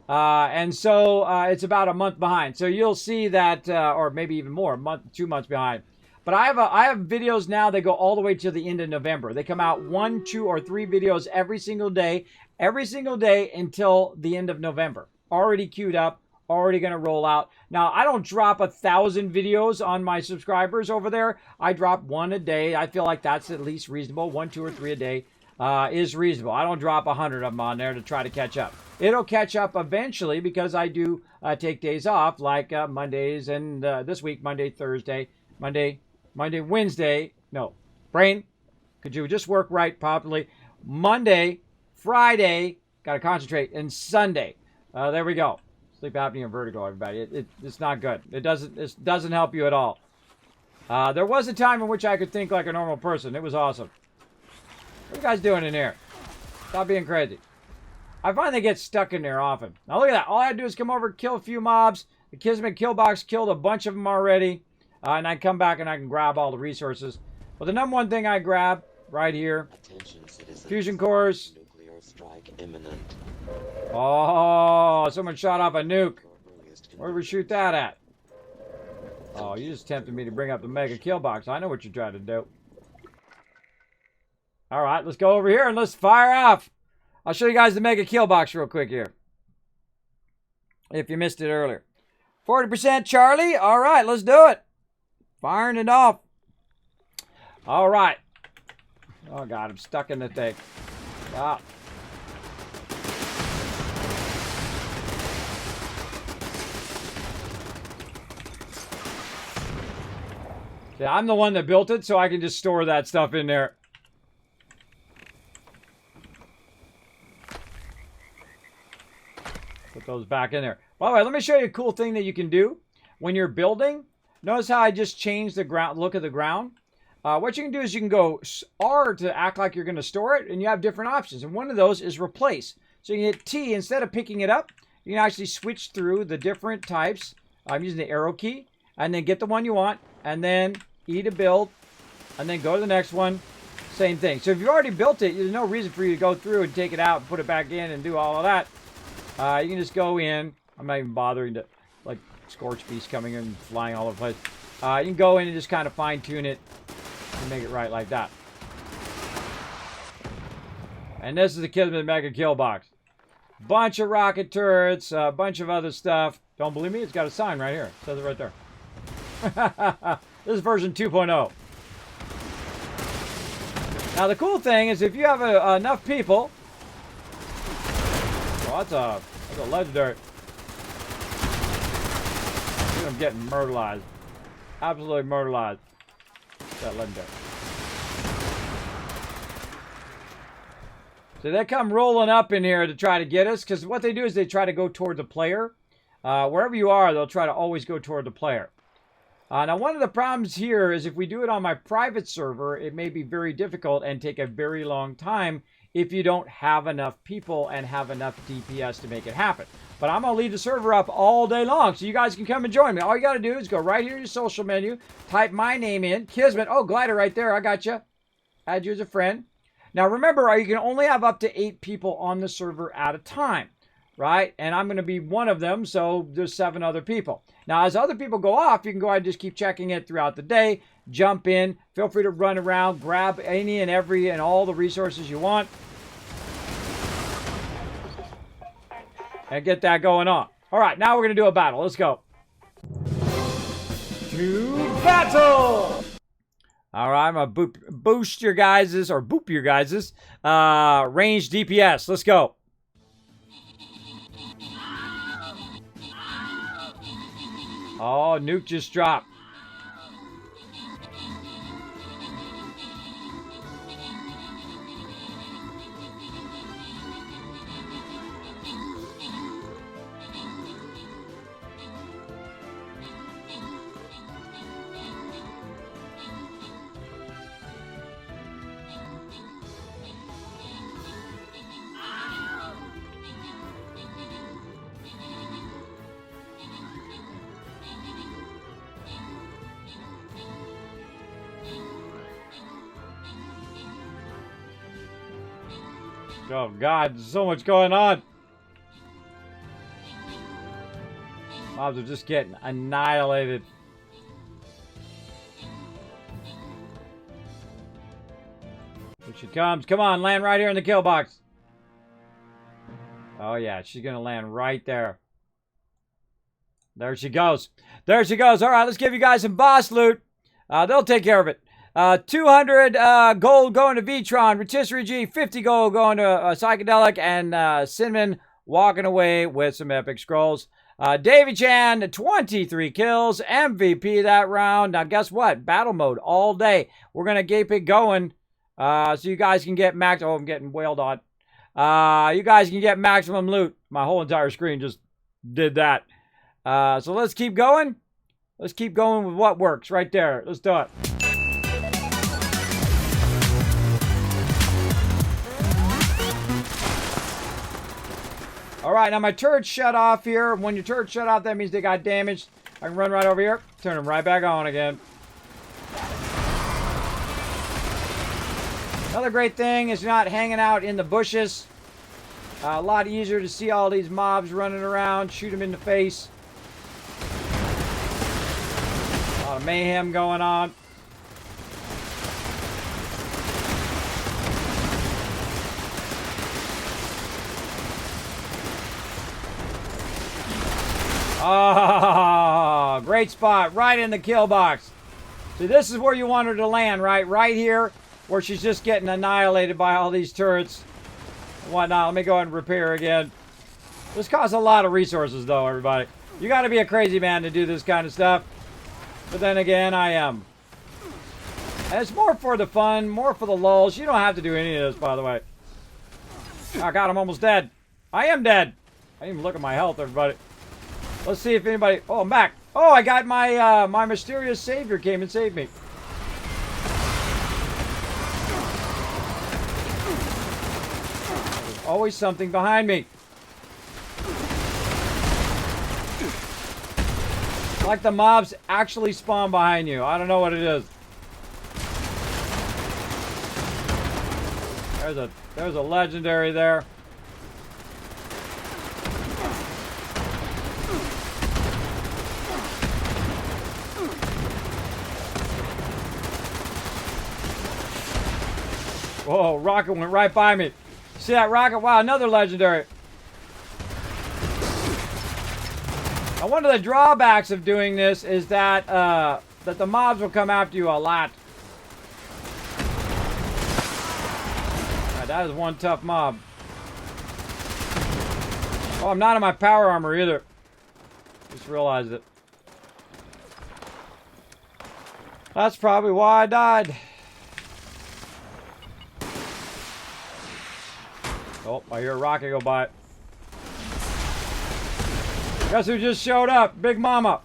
A: And so it's about a month behind. So you'll see that, or maybe even more, 2 months behind. But I have videos now that go all the way to the end of November. They come out 1, 2, or 3 videos every single day until the end of November. Already queued up, already going to roll out. Now, I don't drop 1,000 videos on my subscribers over there. I drop 1 a day. I feel like that's at least reasonable. 1, 2, or 3 a day is reasonable. I don't drop 100 of them on there to try to catch up. It'll catch up eventually because I do take days off, like Mondays and this week, Monday, Thursday, Monday, Wednesday. No, brain, could you just work right properly? Monday, Friday, got to concentrate, and Sunday. There we go. Sleep apnea and vertigo, everybody. It's not good. It doesn't help you at all. There was a time in which I could think like a normal person. It was awesome. What are you guys doing in here? Stop being crazy. I find they get stuck in there often. Now look at that. All I had to do is come over, kill a few mobs. The Kismet kill box killed a bunch of them already. And I come back and I can grab all the resources. But the number one thing I grab right here. Fusion cores.
M: Nuclear strike imminent.
A: Oh, someone shot off a nuke. Where did we shoot that at? Oh, you just tempted me to bring up the mega kill box. I know what you're trying to do. All right, let's go over here and let's fire off. I'll show you guys the mega kill box real quick here. If you missed it earlier. 40% Charlie. All right, let's do it. Firing it off. All right. Oh, God, I'm stuck in the thing. Stop. Yeah, I'm the one that built it, so I can just store that stuff in there. Put those back in there. By the way, let me show you a cool thing that you can do when you're building. Notice how I just changed the ground, look of the ground. What you can do is you can go R to act like you're going to store it, and you have different options. And one of those is replace. So you can hit T. Instead of picking it up, you can actually switch through the different types. I'm using the arrow key. And then get the one you want. And then E to build. And then go to the next one. Same thing. So if you've already built it, there's no reason for you to go through and take it out and put it back in and do all of that. You can just go in. I'm not even bothering to, like, Scorch Beast coming in and flying all over the place. You can go in and just kind of fine-tune it and make it right like that. And this is the Kismet Mega Kill Box. Bunch of rocket turrets, a bunch of other stuff. Don't believe me? It's got a sign right here. It says it right there. This is version 2.0. Now the cool thing is if you have enough people... Oh, that's a legendary. I'm getting murderized. Absolutely murderized. That legendary. So they come rolling up in here to try to get us, because what they do is they try to go toward the player. Wherever you are, they'll try to always go toward the player. Now, one of the problems here is if we do it on my private server, it may be very difficult and take a very long time if you don't have enough people and have enough DPS to make it happen. But I'm going to leave the server up all day long, so you guys can come and join me. All you got to do is go right here to your social menu, type my name in, Kismet. Oh, Glider right there. I got you. Add you as a friend. Now, remember, you can only have up to 8 people on the server at a time, right? And I'm going to be one of them, so there's 7 other people. Now, as other people go off, you can go ahead and just keep checking it throughout the day. Jump in. Feel free to run around. Grab any and every and all the resources you want. And get that going on. All right, now we're going to do a battle. Let's go. To battle! All right, I'm going to boost your guys's, or boop your guys's, range DPS. Let's go. Oh, nuke just dropped. Oh, God, there's so much going on. Mobs are just getting annihilated. Here she comes. Come on, land right here in the kill box. Oh, yeah, she's going to land right there. There she goes. There she goes. All right, let's give you guys some boss loot. They'll take care of it. 200 gold going to Vitron, Rotisserie G, 50 gold going to Psychedelic, and Cinnamon walking away with some epic scrolls. Davy Chan, 23 kills, MVP that round. Now, guess what? Battle mode all day. We're going to keep it going so you guys can get max. Oh, I'm getting wailed on. You guys can get maximum loot. My whole entire screen just did that. So let's keep going. Let's keep going with what works right there. Let's do it. All right, now my turret's shut off here. When your turret's shut off, that means they got damaged. I can run right over here, turn them right back on again. Another great thing is not hanging out in the bushes. A lot easier to see all these mobs running around, shoot them in the face. A lot of mayhem going on. Oh, great spot. Right in the kill box. See, this is where you want her to land, right? Right here, where she's just getting annihilated by all these turrets and whatnot. Let me go ahead and repair again. This costs a lot of resources, though, everybody. You got to be a crazy man to do this kind of stuff. But then again, I am. And it's more for the fun, more for the lulz. You don't have to do any of this, by the way. Oh, God, I'm almost dead. I am dead. I didn't even look at my health, everybody. Let's see if anybody... Oh, I'm back. Oh, I got my my mysterious savior came and saved me. There's always something behind me. Like the mobs actually spawn behind you. I don't know what it is. There's a legendary there. Whoa, rocket went right by me. See that rocket? Wow, another legendary. Now, one of the drawbacks of doing this is that that the mobs will come after you a lot. Right, that is one tough mob. Oh, I'm not in my power armor either. Just realized it. That's probably why I died. Oh, I hear a rocket go by. Guess who just showed up? Big Mama.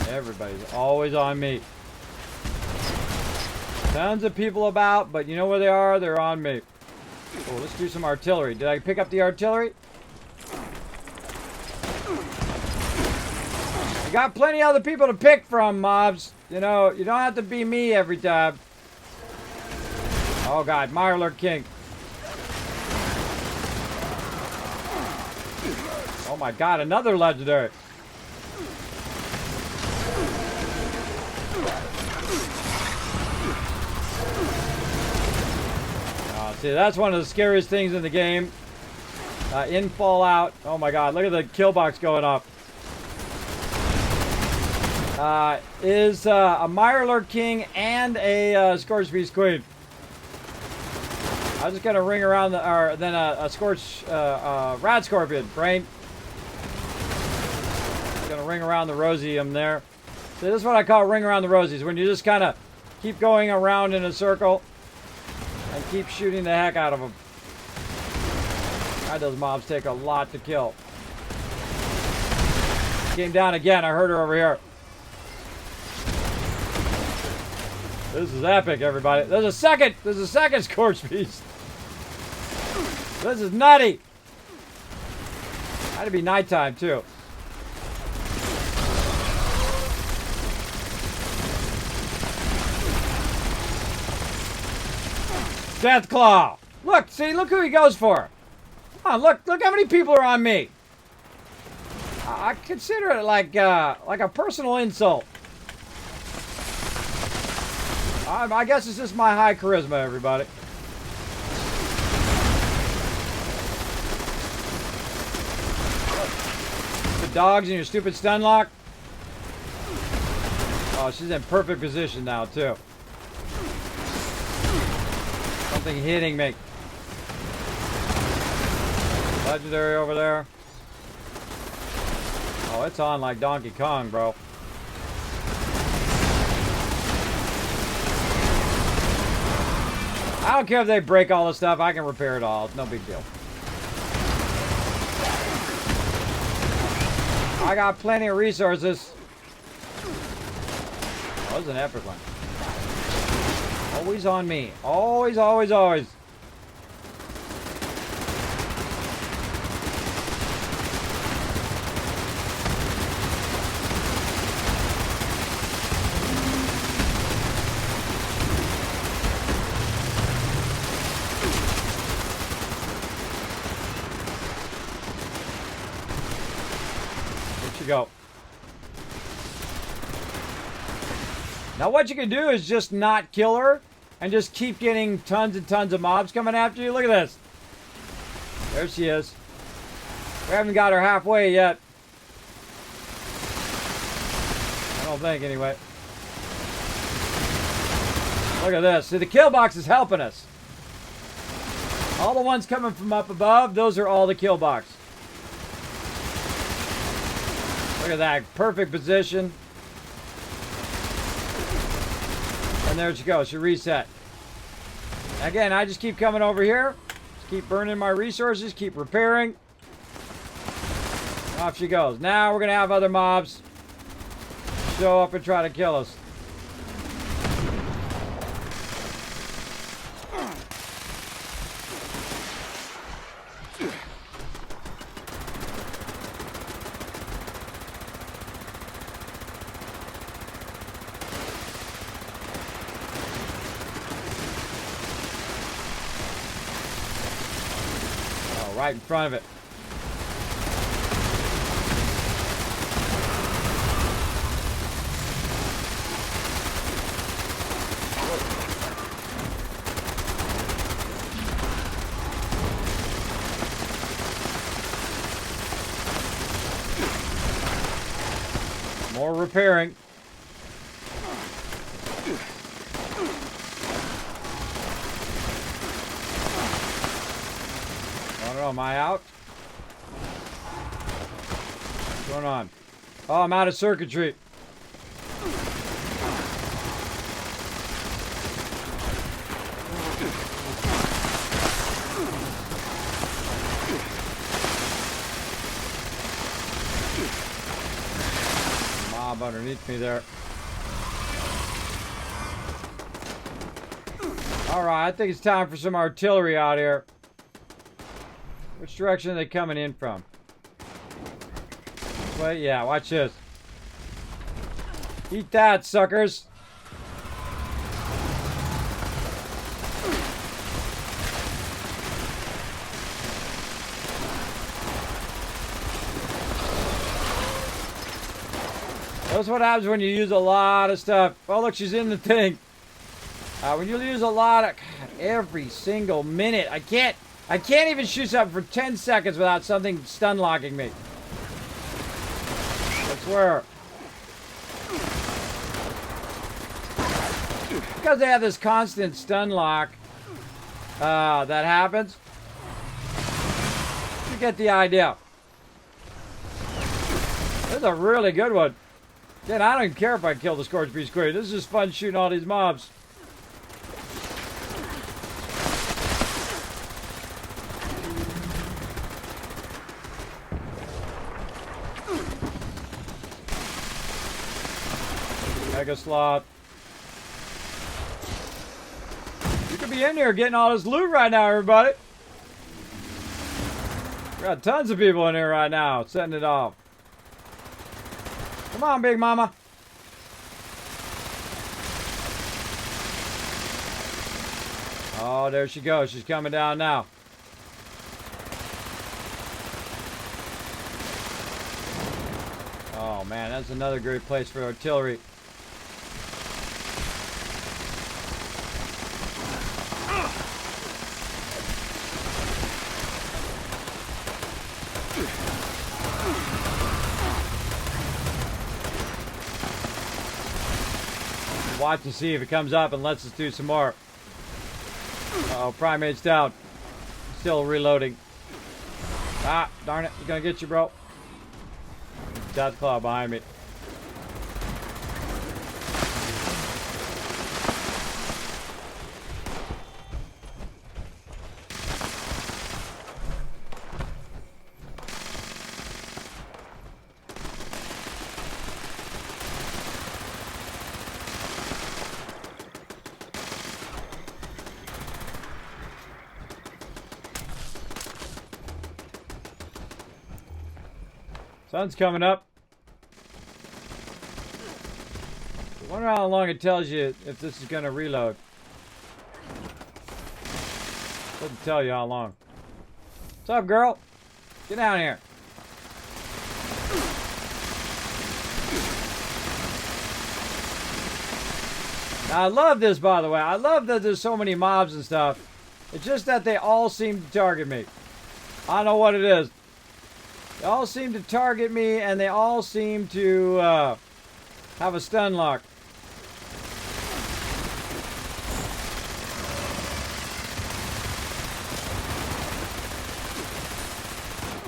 A: Everybody's always on me. Tons of people about, but you know where they are? They're on me. Oh, let's do some artillery. Did I pick up the artillery? I got plenty of other people to pick from, mobs. You know, you don't have to be me every time. Oh god, Mirelurk King. Oh my god, another legendary. See, that's one of the scariest things in the game. In Fallout. Oh my god, look at the kill box going up. Is a Mirelurk King and a Scorched Beast Queen. I'm just gonna ring around the, or then a Scorched Rad Scorpion brain. Gonna ring around the Rosium there. So this is what I call ring around the Rosies, when you just kind of keep going around in a circle and keep shooting the heck out of them. God, those mobs take a lot to kill. Came down again. I heard her over here. This is epic, everybody. There's a second Scorched Beast. This is nutty. Had to be nighttime too. Deathclaw. Look, see, look who he goes for. Come on, look how many people are on me. I consider it like a personal insult. I guess it's just my high charisma, everybody. The dogs and your stupid stun lock. Oh, she's in perfect position now, too. Something hitting me. Legendary over there. Oh, it's on like Donkey Kong, bro. I don't care if they break all this stuff. I can repair it all. It's no big deal. I got plenty of resources. Oh, this is an epic one. Always on me. Always, always, always. Go. Now what you can do is just not kill her and just keep getting tons and tons of mobs coming after you. Look at this. There she is. We haven't got her halfway yet. I don't think anyway. Look at this. See, the kill box is helping us. All the ones coming from up above, those are all the kill box. Look at that, perfect position. And there she goes, she reset. Again, I just keep coming over here. Just keep burning my resources, keep repairing. Off she goes. Now we're going to have other mobs show up and try to kill us. Right in front of it. More repairing. I don't know, am I out? What's going on? Oh, I'm out of circuitry. Mob underneath me there. Alright, I think it's time for some artillery out here. Which direction are they coming in from? This way? Yeah, watch this. Eat that, suckers. That's what happens when you use a lot of stuff. Oh, look, she's in the thing. When you use a lot of... God, every single minute. I can't even shoot something for 10 seconds without something stun locking me. I swear. Because they have this constant stun lock that happens. You get the idea. This is a really good one. Again, I don't care if I kill the s.p.e.c.i.a.l. This is just fun shooting all these mobs. Mega slot. You could be in here getting all this loot right now, everybody. We got tons of people in here right now, setting it off. Come on, Big Mama. Oh, there she goes. She's coming down now. Oh, man, that's another great place for artillery. Watch to see if it comes up and lets us do some more. Uh-oh, primate's down. Still reloading. Ah, darn it. He's gonna get you, bro. Death Claw behind me. Sun's coming up. I wonder how long it tells you if this is going to reload. Doesn't tell you how long. What's up, girl? Get down here. Now, I love this, by the way. I love that there's so many mobs and stuff. It's just that they all seem to target me. I don't know what it is. They all seem to target me, and they all seem to have a stun lock.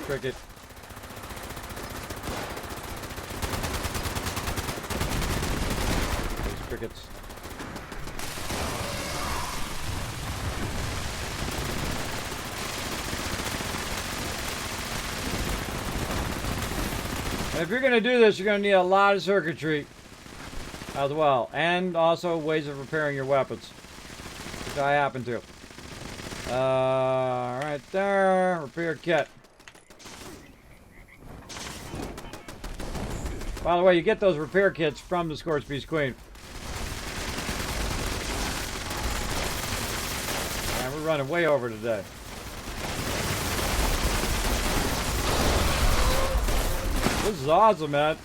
A: Cricket. There's crickets. And if you're going to do this, you're going to need a lot of circuitry as well. And also ways of repairing your weapons, which I happen to. Right there. Repair kit. By the way, you get those repair kits from the s.p.e.c.i.a.l. And we're running way over today. This is awesome, man.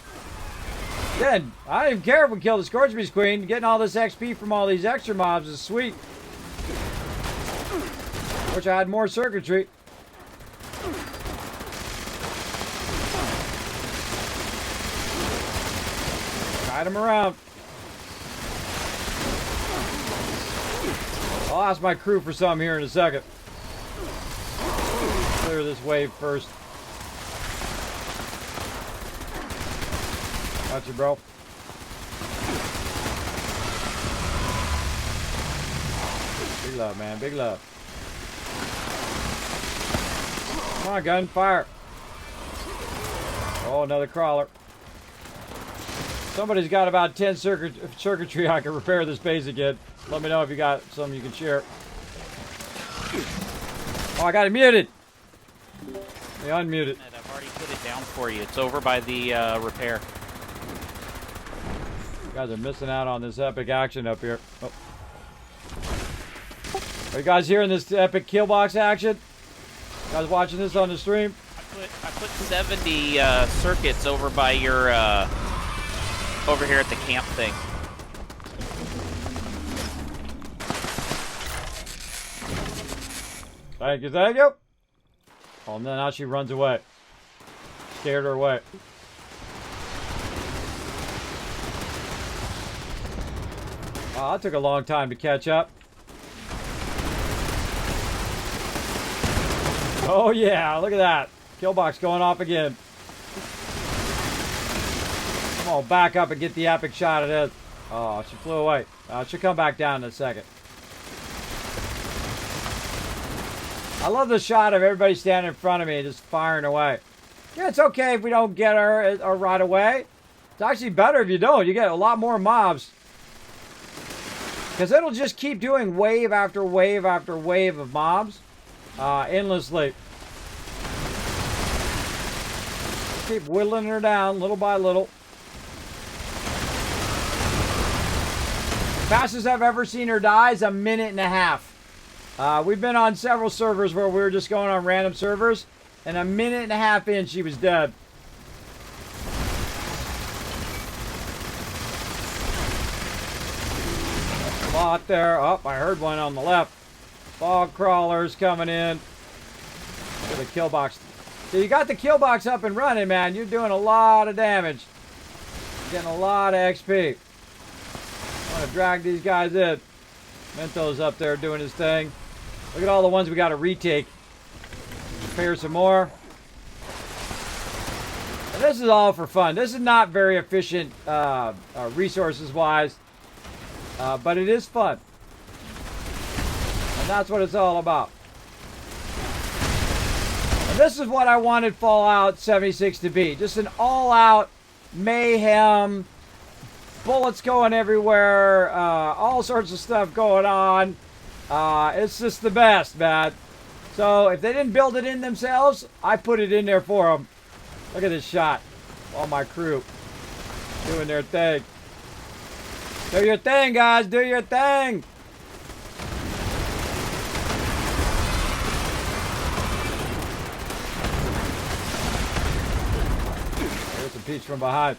A: Again, I don't even care if we kill the s.p.e.c.i.a.l. Getting all this XP from all these extra mobs is sweet. Wish I had more circuitry. Ride him around. I'll ask my crew for some here in a second. Clear this wave first. Gotcha, bro. Big love, man. Big love. Come on, gun. Fire. Oh, another crawler. Somebody's got about 10 circuitry I can repair this base again. Let me know if you got some you can share. Oh, I got it muted. They unmuted.
L: I've already put it down for you. It's over by the repair.
A: You guys are missing out on this epic action up here. Oh. Are you guys hearing this epic kill box action? You guys watching this on the stream?
L: I put 70 circuits over by your over here at the camp thing.
A: Thank you, thank you. Oh, no, now she runs away. Scared her away. Oh, that took a long time to catch up. Oh, yeah, look at that. Kill box going off again. Come on, back up and get the epic shot of this. Oh, she flew away. She'll come back down in a second. I love the shot of everybody standing in front of me just firing away. Yeah, it's okay if we don't get her right away. It's actually better if you don't. You get a lot more mobs. Because it'll just keep doing wave after wave after wave of mobs. Endlessly. Keep whittling her down little by little. Fastest I've ever seen her die is 1.5 minutes. We've been on several servers where we were just going on random servers, and 1.5 minutes in, she was dead. A lot there. Oh, I heard one on the left. Fog crawlers coming in. Look at the kill box. So you got the kill box up and running, man. You're doing a lot of damage. Getting a lot of XP. I want to drag these guys in. Mento's up there doing his thing. Look at all the ones we got to retake. Repair some more. And this is all for fun. This is not very efficient resources-wise, but it is fun. And that's what it's all about. And this is what I wanted Fallout 76 to be. Just an all-out mayhem, bullets going everywhere, all sorts of stuff going on. It's just the best, man. So if they didn't build it in themselves, I put it in there for them. Look at this shot. All my crew doing their thing. Do your thing, guys. Do your thing. There's a piece from behind.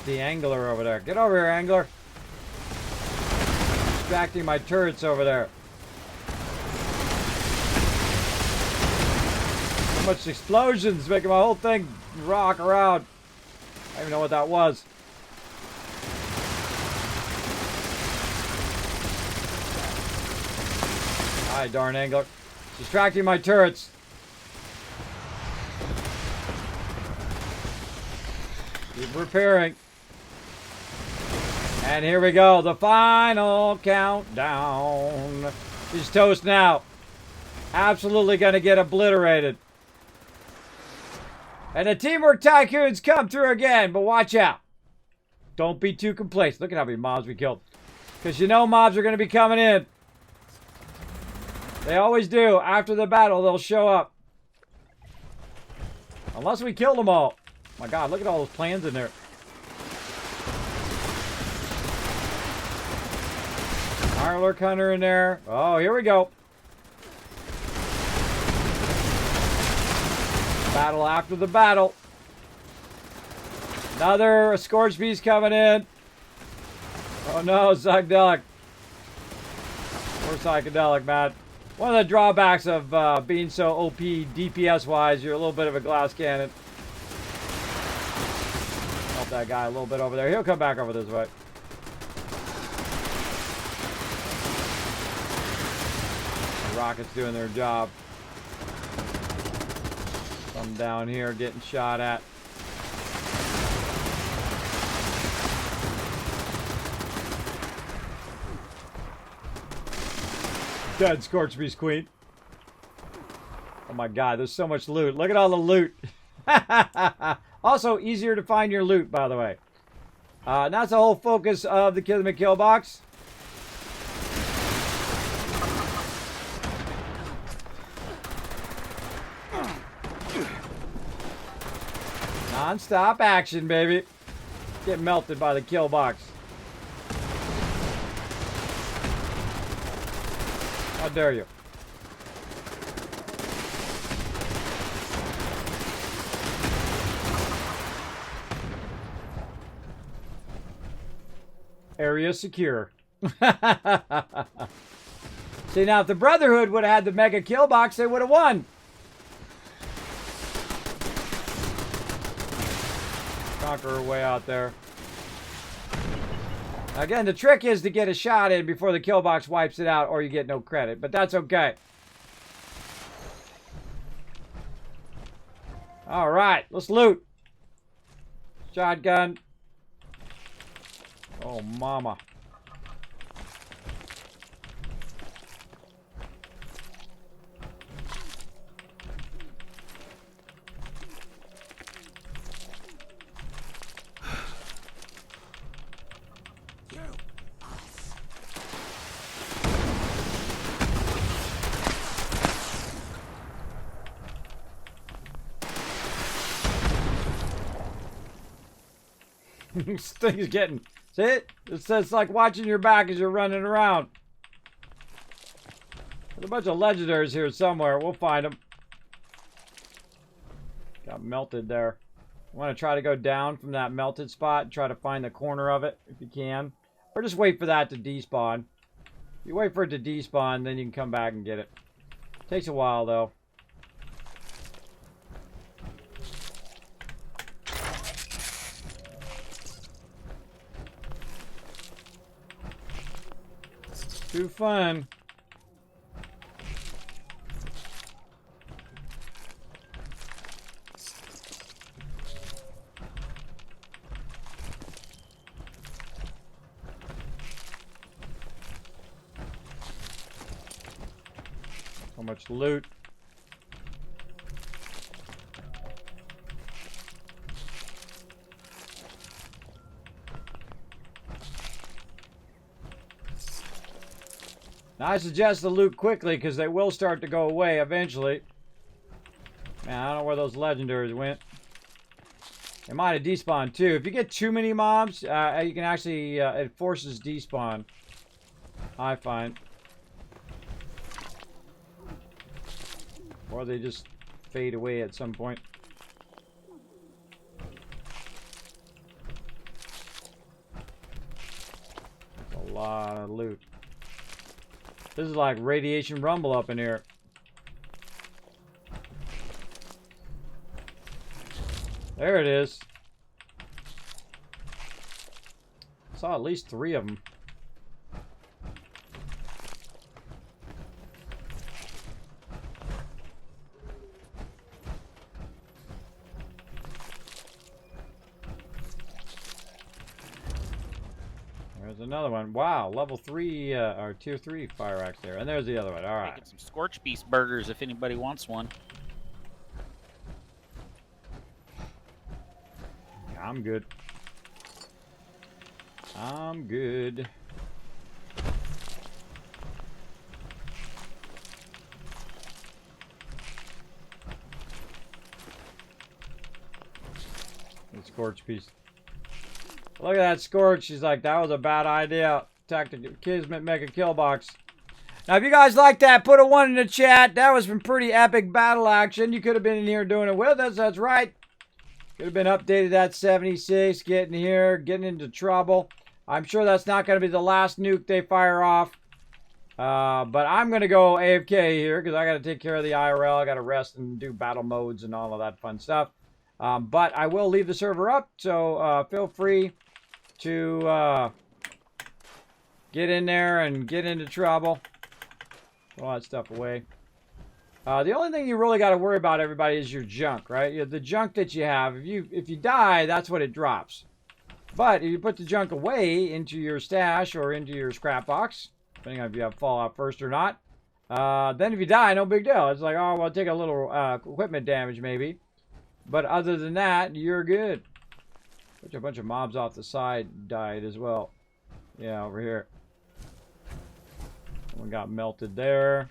A: The angler over there. Get over here, angler. Distracting my turrets over there. So much explosions making my whole thing rock around. I don't even know what that was. Hi, darn angler. Distracting my turrets. Keep repairing. And here we go, the final countdown. She's toast now. Absolutely going to get obliterated. And the Teamwork Tycoons come through again, but watch out. Don't be too complacent. Look at how many mobs we killed. Because you know mobs are going to be coming in. They always do. After the battle, they'll show up. Unless we kill them all. My God, look at all those plans in there. Mirelurk Hunter in there. Oh, here we go. Battle after the battle. Another Scorch Beast coming in. Oh no, Zugduck. Or psychedelic, man. One of the drawbacks of being so OP DPS-wise, you're a little bit of a glass cannon. Help that guy a little bit over there. He'll come back over this way. The rockets doing their job. Some down here getting shot at. Dead Scorched Beast Queen. Oh my god, there's so much loot. Look at all the loot. Also, easier to find your loot, by the way. And that's the whole focus of the Kismet kill box. Non-stop action, baby. Get melted by the kill box. How dare you? Area secure. See, now if the Brotherhood would have had the mega kill box, they would have won. Conqueror way out there. Again, the trick is to get a shot in before the kill box wipes it out, or you get no credit. But that's okay. All right, let's loot. Shotgun. Oh, mama. This thing's getting... See it? It's like watching your back as you're running around. There's a bunch of legendaries here somewhere. We'll find them. Got melted there. You want to try to go down from that melted spot and try to find the corner of it if you can. Or just wait for that to despawn. If you wait for it to despawn, then you can come back and get it. Takes a while though. Too fun. So much loot. Now, I suggest to loot quickly because they will start to go away eventually. Man, I don't know where those legendaries went. They might have despawned too. If you get too many mobs, you can actually, it forces despawn. I find. Or they just fade away at some point. That's a lot of loot. This is like radiation rumble up in here. There it is. Saw at least 3 of them. There's another one. Wow, level 3 or tier 3 fire axe there. And there's the other one. All right.
L: Making some Scorched Beast burgers if anybody wants one.
A: I'm good. I'm good. The Scorched Beast. Look at that Scorch. She's like, that was a bad idea. Tactic Kismet mega kill box. Now, if you guys like that, put a 1 in the chat. That was some pretty epic battle action. You could have been in here doing it with us. That's right. Could have been updated at 76. Getting here, getting into trouble. I'm sure that's not going to be the last nuke they fire off. But I'm going to go AFK here because I got to take care of the IRL. I got to rest and do battle modes and all of that fun stuff. But I will leave the server up, so feel free to get in there and get into trouble. All that stuff away. The only thing you really got to worry about, everybody, is your junk, right? The junk that you have. If you die, that's what it drops. But if you put the junk away into your stash or into your scrap box, depending on if you have Fallout first or not, then if you die, no big deal. It's like, oh, well, take a little equipment damage maybe. But other than that, you're good. A bunch of mobs off the side died as well. Yeah, over here. One got melted there.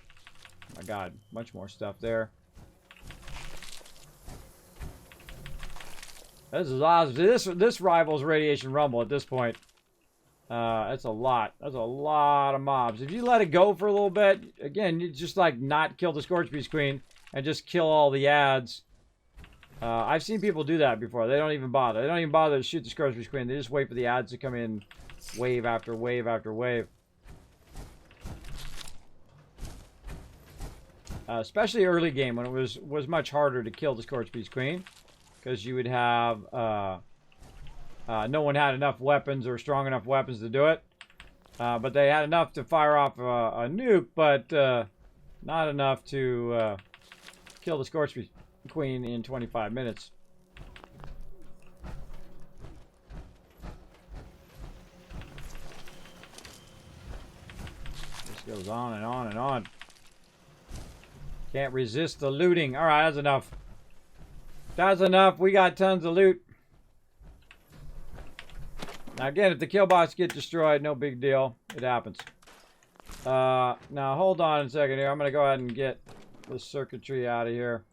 A: My God, much more stuff there. This is awesome. This rivals Radiation Rumble at this point. That's a lot. That's a lot of mobs. If you let it go for a little bit, again, you just like not kill the Scorchbeast Queen and just kill all the ads. I've seen people do that before. They don't even bother. They don't even bother to shoot the Scorchbeast Queen. They just wait for the ads to come in wave after wave after wave. Especially early game when it was much harder to kill the Scorchbeast Queen. Because you would have, no one had enough weapons or strong enough weapons to do it. But they had enough to fire off a nuke, but not enough to kill the Scorchbeast Queen in 25 minutes. This goes on and on and on. Can't resist the looting. All right, that's enough. That's enough. We got tons of loot. Now again, if the kill box get destroyed, no big deal. It happens. Now hold on a second here. I'm going to go ahead and get the circuitry out of here.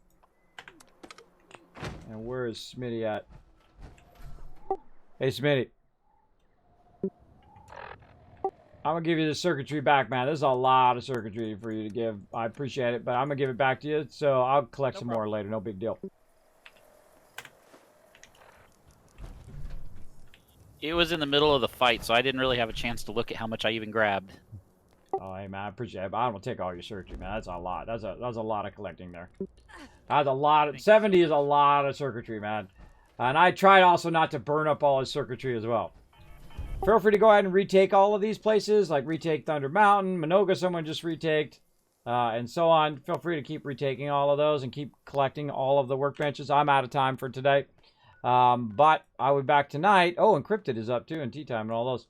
A: And where is Smitty at? Hey Smitty. I'm going to give you the circuitry back, man. There's a lot of circuitry for you to give. I appreciate it, but I'm going to give it back to you. So I'll collect some more later. No big deal.
L: It was in the middle of the fight, so I didn't really have a chance to look at how much I even grabbed.
A: Oh, hey, man, I appreciate it, but I don't take all your circuitry, man. That's a lot. That's a lot of collecting there. That's a lot. 70 is a lot of circuitry, man. And I tried also not to burn up all his circuitry as well. Feel free to go ahead and retake all of these places, like retake Thunder Mountain, Minoga someone just retaked, and so on. Feel free to keep retaking all of those and keep collecting all of the workbenches. I'm out of time for today. But I'll be back tonight. Oh, Encrypted is up too, and Tea Time and all those.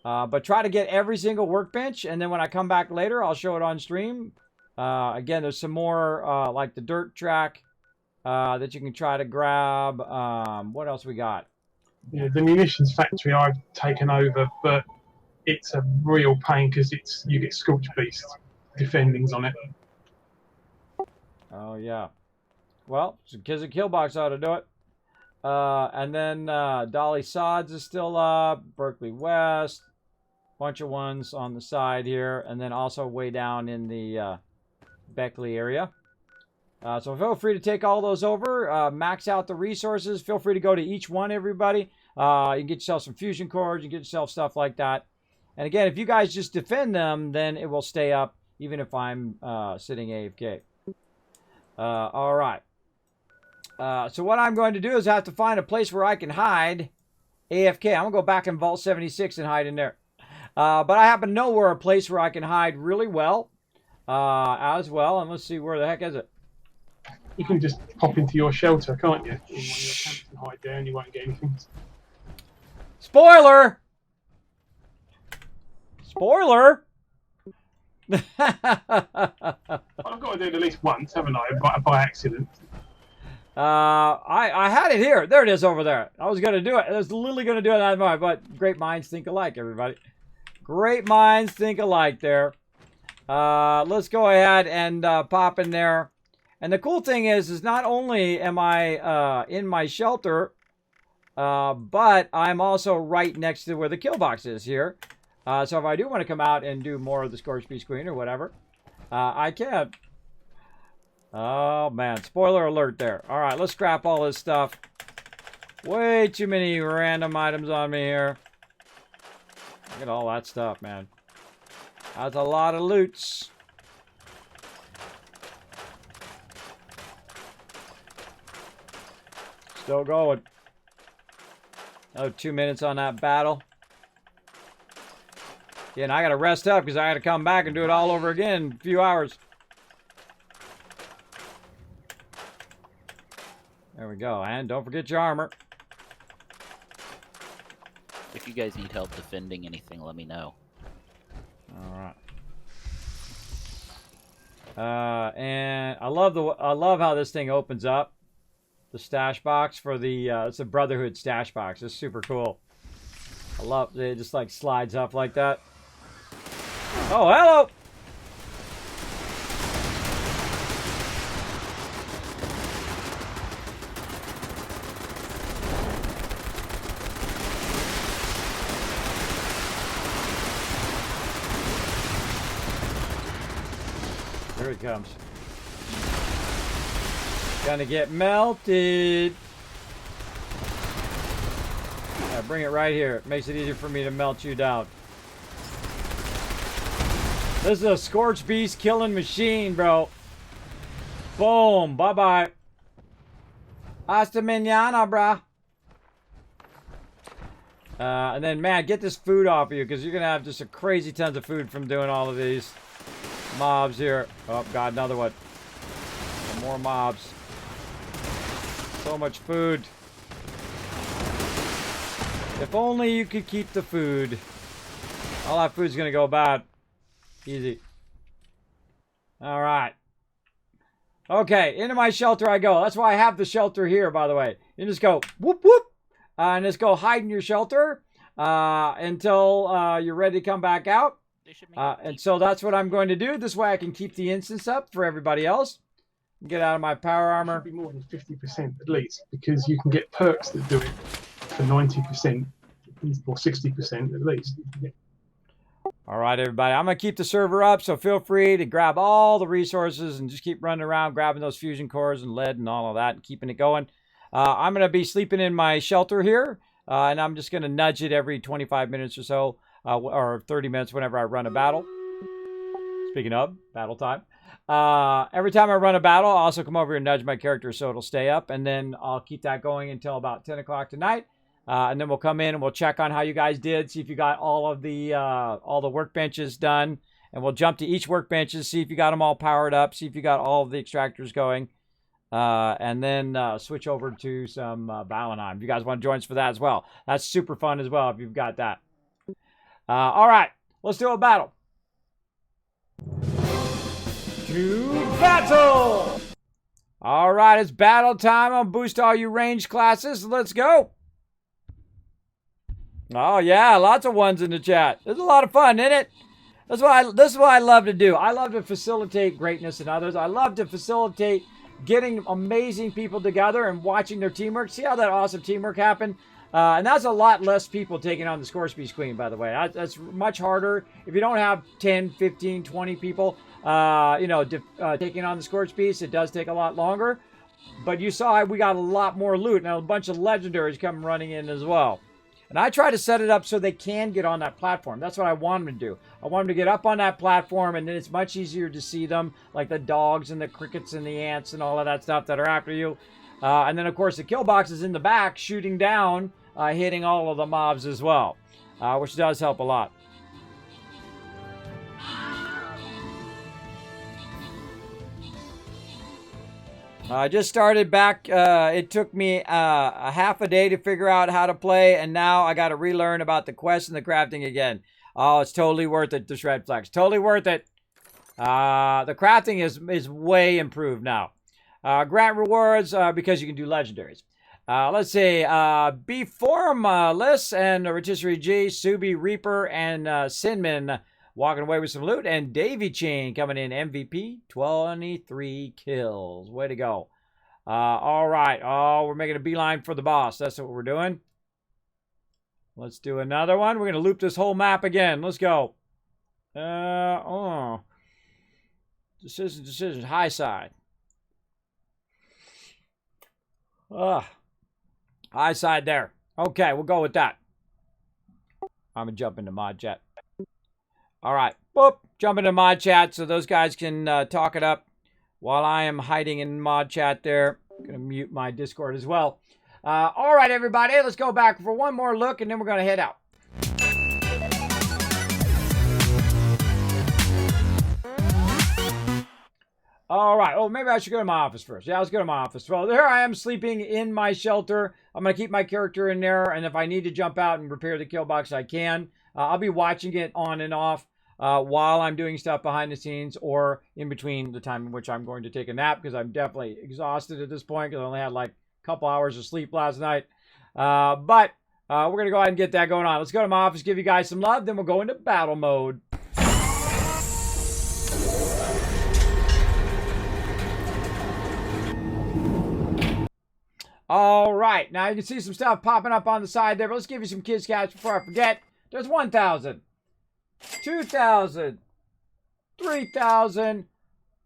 A: But try to get every single workbench, and then when I come back later, I'll show it on stream. Again, there's some more, like the dirt track, that you can try to grab. What else we got?
F: Yeah, the munitions factory I've taken over, but it's a real pain because you get Scorchbeast defendings on it.
A: Oh, yeah. Well, because the kill box ought to do it. And then Dolly Sods is still up. Berkeley West. Bunch of ones on the side here. And then also way down in the Beckley area. So feel free to take all those over. Max out the resources. Feel free to go to each one, everybody. You can get yourself some fusion cores. You can get yourself stuff like that. And again, if you guys just defend them, then it will stay up even if I'm sitting AFK. All right. So what I'm going to do is I have to find a place where I can hide AFK. I'm going to go back in Vault 76 and hide in there. But I happen to know where a place where I can hide really well as well. And let's see, where the heck is it?
F: You can just pop into your shelter, can't you? In one of your camps and hide there and you won't get anything.
A: Spoiler! Spoiler!
F: I've got to do it at least once, haven't I? By accident.
A: I had it here. There it is over there. I was going to do it. I was literally going to do it out of my mind, but great minds think alike, everybody. Great minds think alike there. Let's go ahead and pop in there. And the cool thing is not only am I in my shelter, but I'm also right next to where the kill box is here. So if I do want to come out and do more of the Scorchbeast Queen or whatever, I can. Oh, man. Spoiler alert there. All right, let's scrap all this stuff. Way too many random items on me here. Look at all that stuff, man. That's a lot of loots. Still going. Oh, 2 minutes on that battle. Yeah, and I gotta rest up because I gotta come back and do it all over again in a few hours. There we go. And don't forget your armor.
L: If you guys need help defending anything, let me know.
A: Alright. And I love how this thing opens up. The stash box for the it's a Brotherhood stash box. It's super cool. I love it. Just like slides up like that. Oh, hello! Here it comes. Gonna get melted. Yeah, bring it right here. It makes it easier for me to melt you down. This is a scorched beast killing machine, bro. Boom. Bye-bye. Hasta mañana, brah. And then, man, get this food off of you because you're going to have just a crazy tons of food from doing all of these mobs here. Oh, God, another one. Some more mobs. So much food. If only you could keep the food. All that food's going to go bad. Easy. All right. Okay, into my shelter I go. That's why I have the shelter here, by the way. You just go whoop whoop, and just go hide in your shelter until you're ready to come back out. And so that's what I'm going to do. This way I can keep the instance up for everybody else. Get out of my power armor.
F: It should be more than 50% at least, because you can get perks that do it for 90% or 60% at least.
A: All right, everybody. I'm going to keep the server up, so feel free to grab all the resources and just keep running around, grabbing those fusion cores and lead and all of that and keeping it going. I'm going to be sleeping in my shelter here, and I'm just going to nudge it every 25 minutes or so, or 30 minutes whenever I run a battle. Speaking of, battle time. Every time I run a battle, I'll also come over here and nudge my character so it'll stay up, and then I'll keep that going until about 10 o'clock tonight. And then we'll come in and we'll check on how you guys did, see if you got all the workbenches done, and we'll jump to each workbenches, see if you got them all powered up, see if you got all of the extractors going, and then switch over to some Valenheim. If you guys want to join us for that as well, that's super fun as well if you've got that. All right, let's do a battle. To battle! All right, it's battle time. I'll boost all you ranged classes. Let's go. Oh, yeah, lots of ones in the chat. It's a lot of fun, isn't it? This is what I love to do. I love to facilitate greatness in others. I love to facilitate getting amazing people together and watching their teamwork. See how that awesome teamwork happened? And that's a lot less people taking on the s.p.e.c.i.a.l Queen, by the way. That's much harder. If you don't have 10, 15, 20 people, taking on the s.p.e.c.i.a.l, it does take a lot longer. But you saw we got a lot more loot and a bunch of legendaries come running in as well. And I try to set it up so they can get on that platform. That's what I want them to do. I want them to get up on that platform, and then it's much easier to see them, like the dogs and the crickets and the ants and all of that stuff that are after you. And then, of course, the kill box is in the back, shooting down, hitting all of the mobs as well, which does help a lot. I just started back. It took me a half a day to figure out how to play, and now I got to relearn about the quest and the crafting again. Oh, it's totally worth it, the Shred Flex. Totally worth it. The crafting is way improved now. Grant rewards because you can do legendaries. Let's see. B Formless and Rotisserie G, Subi, Reaper, and Sinman walking away with some loot. And Davy Chain coming in MVP, 23 kills. Way to go. All right. Oh, we're making a beeline for the boss. That's what we're doing. Let's do another one. We're going to loop this whole map again. Let's go. Decision. High side. High side there. Okay, we'll go with that. I'm going to jump into mod chat. All right. Boop. Jump into mod chat so those guys can talk it up while I am hiding in mod chat there. I'm going to mute my Discord as well. All right, everybody. Let's go back for one more look, and then we're going to head out. All right. Oh, maybe I should go to my office first. Yeah, let's go to my office. Well, here I am sleeping in my shelter. I'm going to keep my character in there, and if I need to jump out and repair the kill box, I can. I'll be watching it on and off while I'm doing stuff behind the scenes or in between the time in which I'm going to take a nap because I'm definitely exhausted at this point because I only had like a couple hours of sleep last night. But we're going to go ahead and get that going on. Let's go to my office, give you guys some love, then we'll go into battle mode. All right, now you can see some stuff popping up on the side there, but let's give you some kids cash before I forget. There's 1,000, 2,000, 3,000,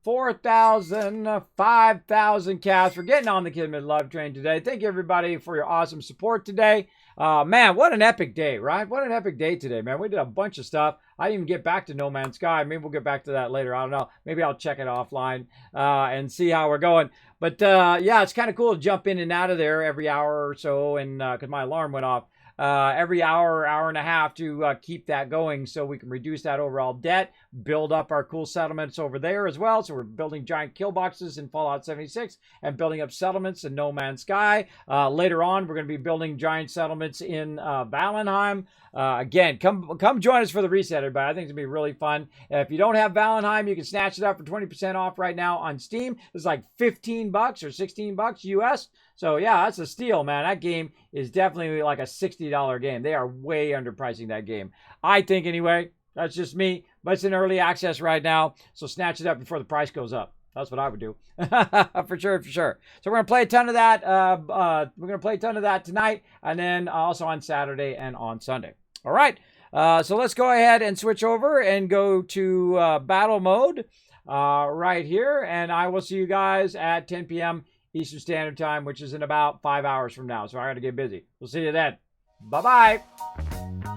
A: 4,000, 5,000 cash for getting on the Kismet Love Train today. Thank you, everybody, for your awesome support today. Man, what an epic day, right? What an epic day today, man. We did a bunch of stuff. I didn't even get back to No Man's Sky. Maybe we'll get back to that later. I don't know. Maybe I'll check it offline and see how we're going. But, yeah, it's kind of cool to jump in and out of there every hour or so, and because my alarm went off. Every hour, hour and a half to keep that going so we can reduce that overall debt, build up our cool settlements over there as well. So we're building giant kill boxes in Fallout 76 and building up settlements in No Man's Sky. Later on, we're going to be building giant settlements in Valheim. Again, come join us for the reset, everybody. I think it's going to be really fun. If you don't have Valheim, you can snatch it up for 20% off right now on Steam. It's like $15 or $16 US. So, yeah, that's a steal, man. That game is definitely like a $60 game. They are way underpricing that game. I think, anyway. That's just me. But it's in early access right now. So, snatch it up before the price goes up. That's what I would do. For sure, for sure. So, we're going to play a ton of that. We're going to play a ton of that tonight. And then also on Saturday and on Sunday. All right. So, let's go ahead and switch over and go to battle mode right here. And I will see you guys at 10 p.m. Eastern Standard Time, which is in about 5 hours from now. So I got to get busy. We'll see you then. Bye-bye.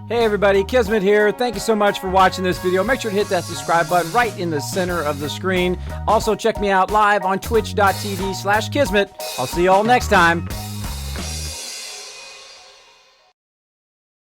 A: Hey, everybody. Kismet here. Thank you so much for watching this video. Make sure to hit that subscribe button right in the center of the screen. Also, check me out live on twitch.tv/Kismet. I'll see you all next time.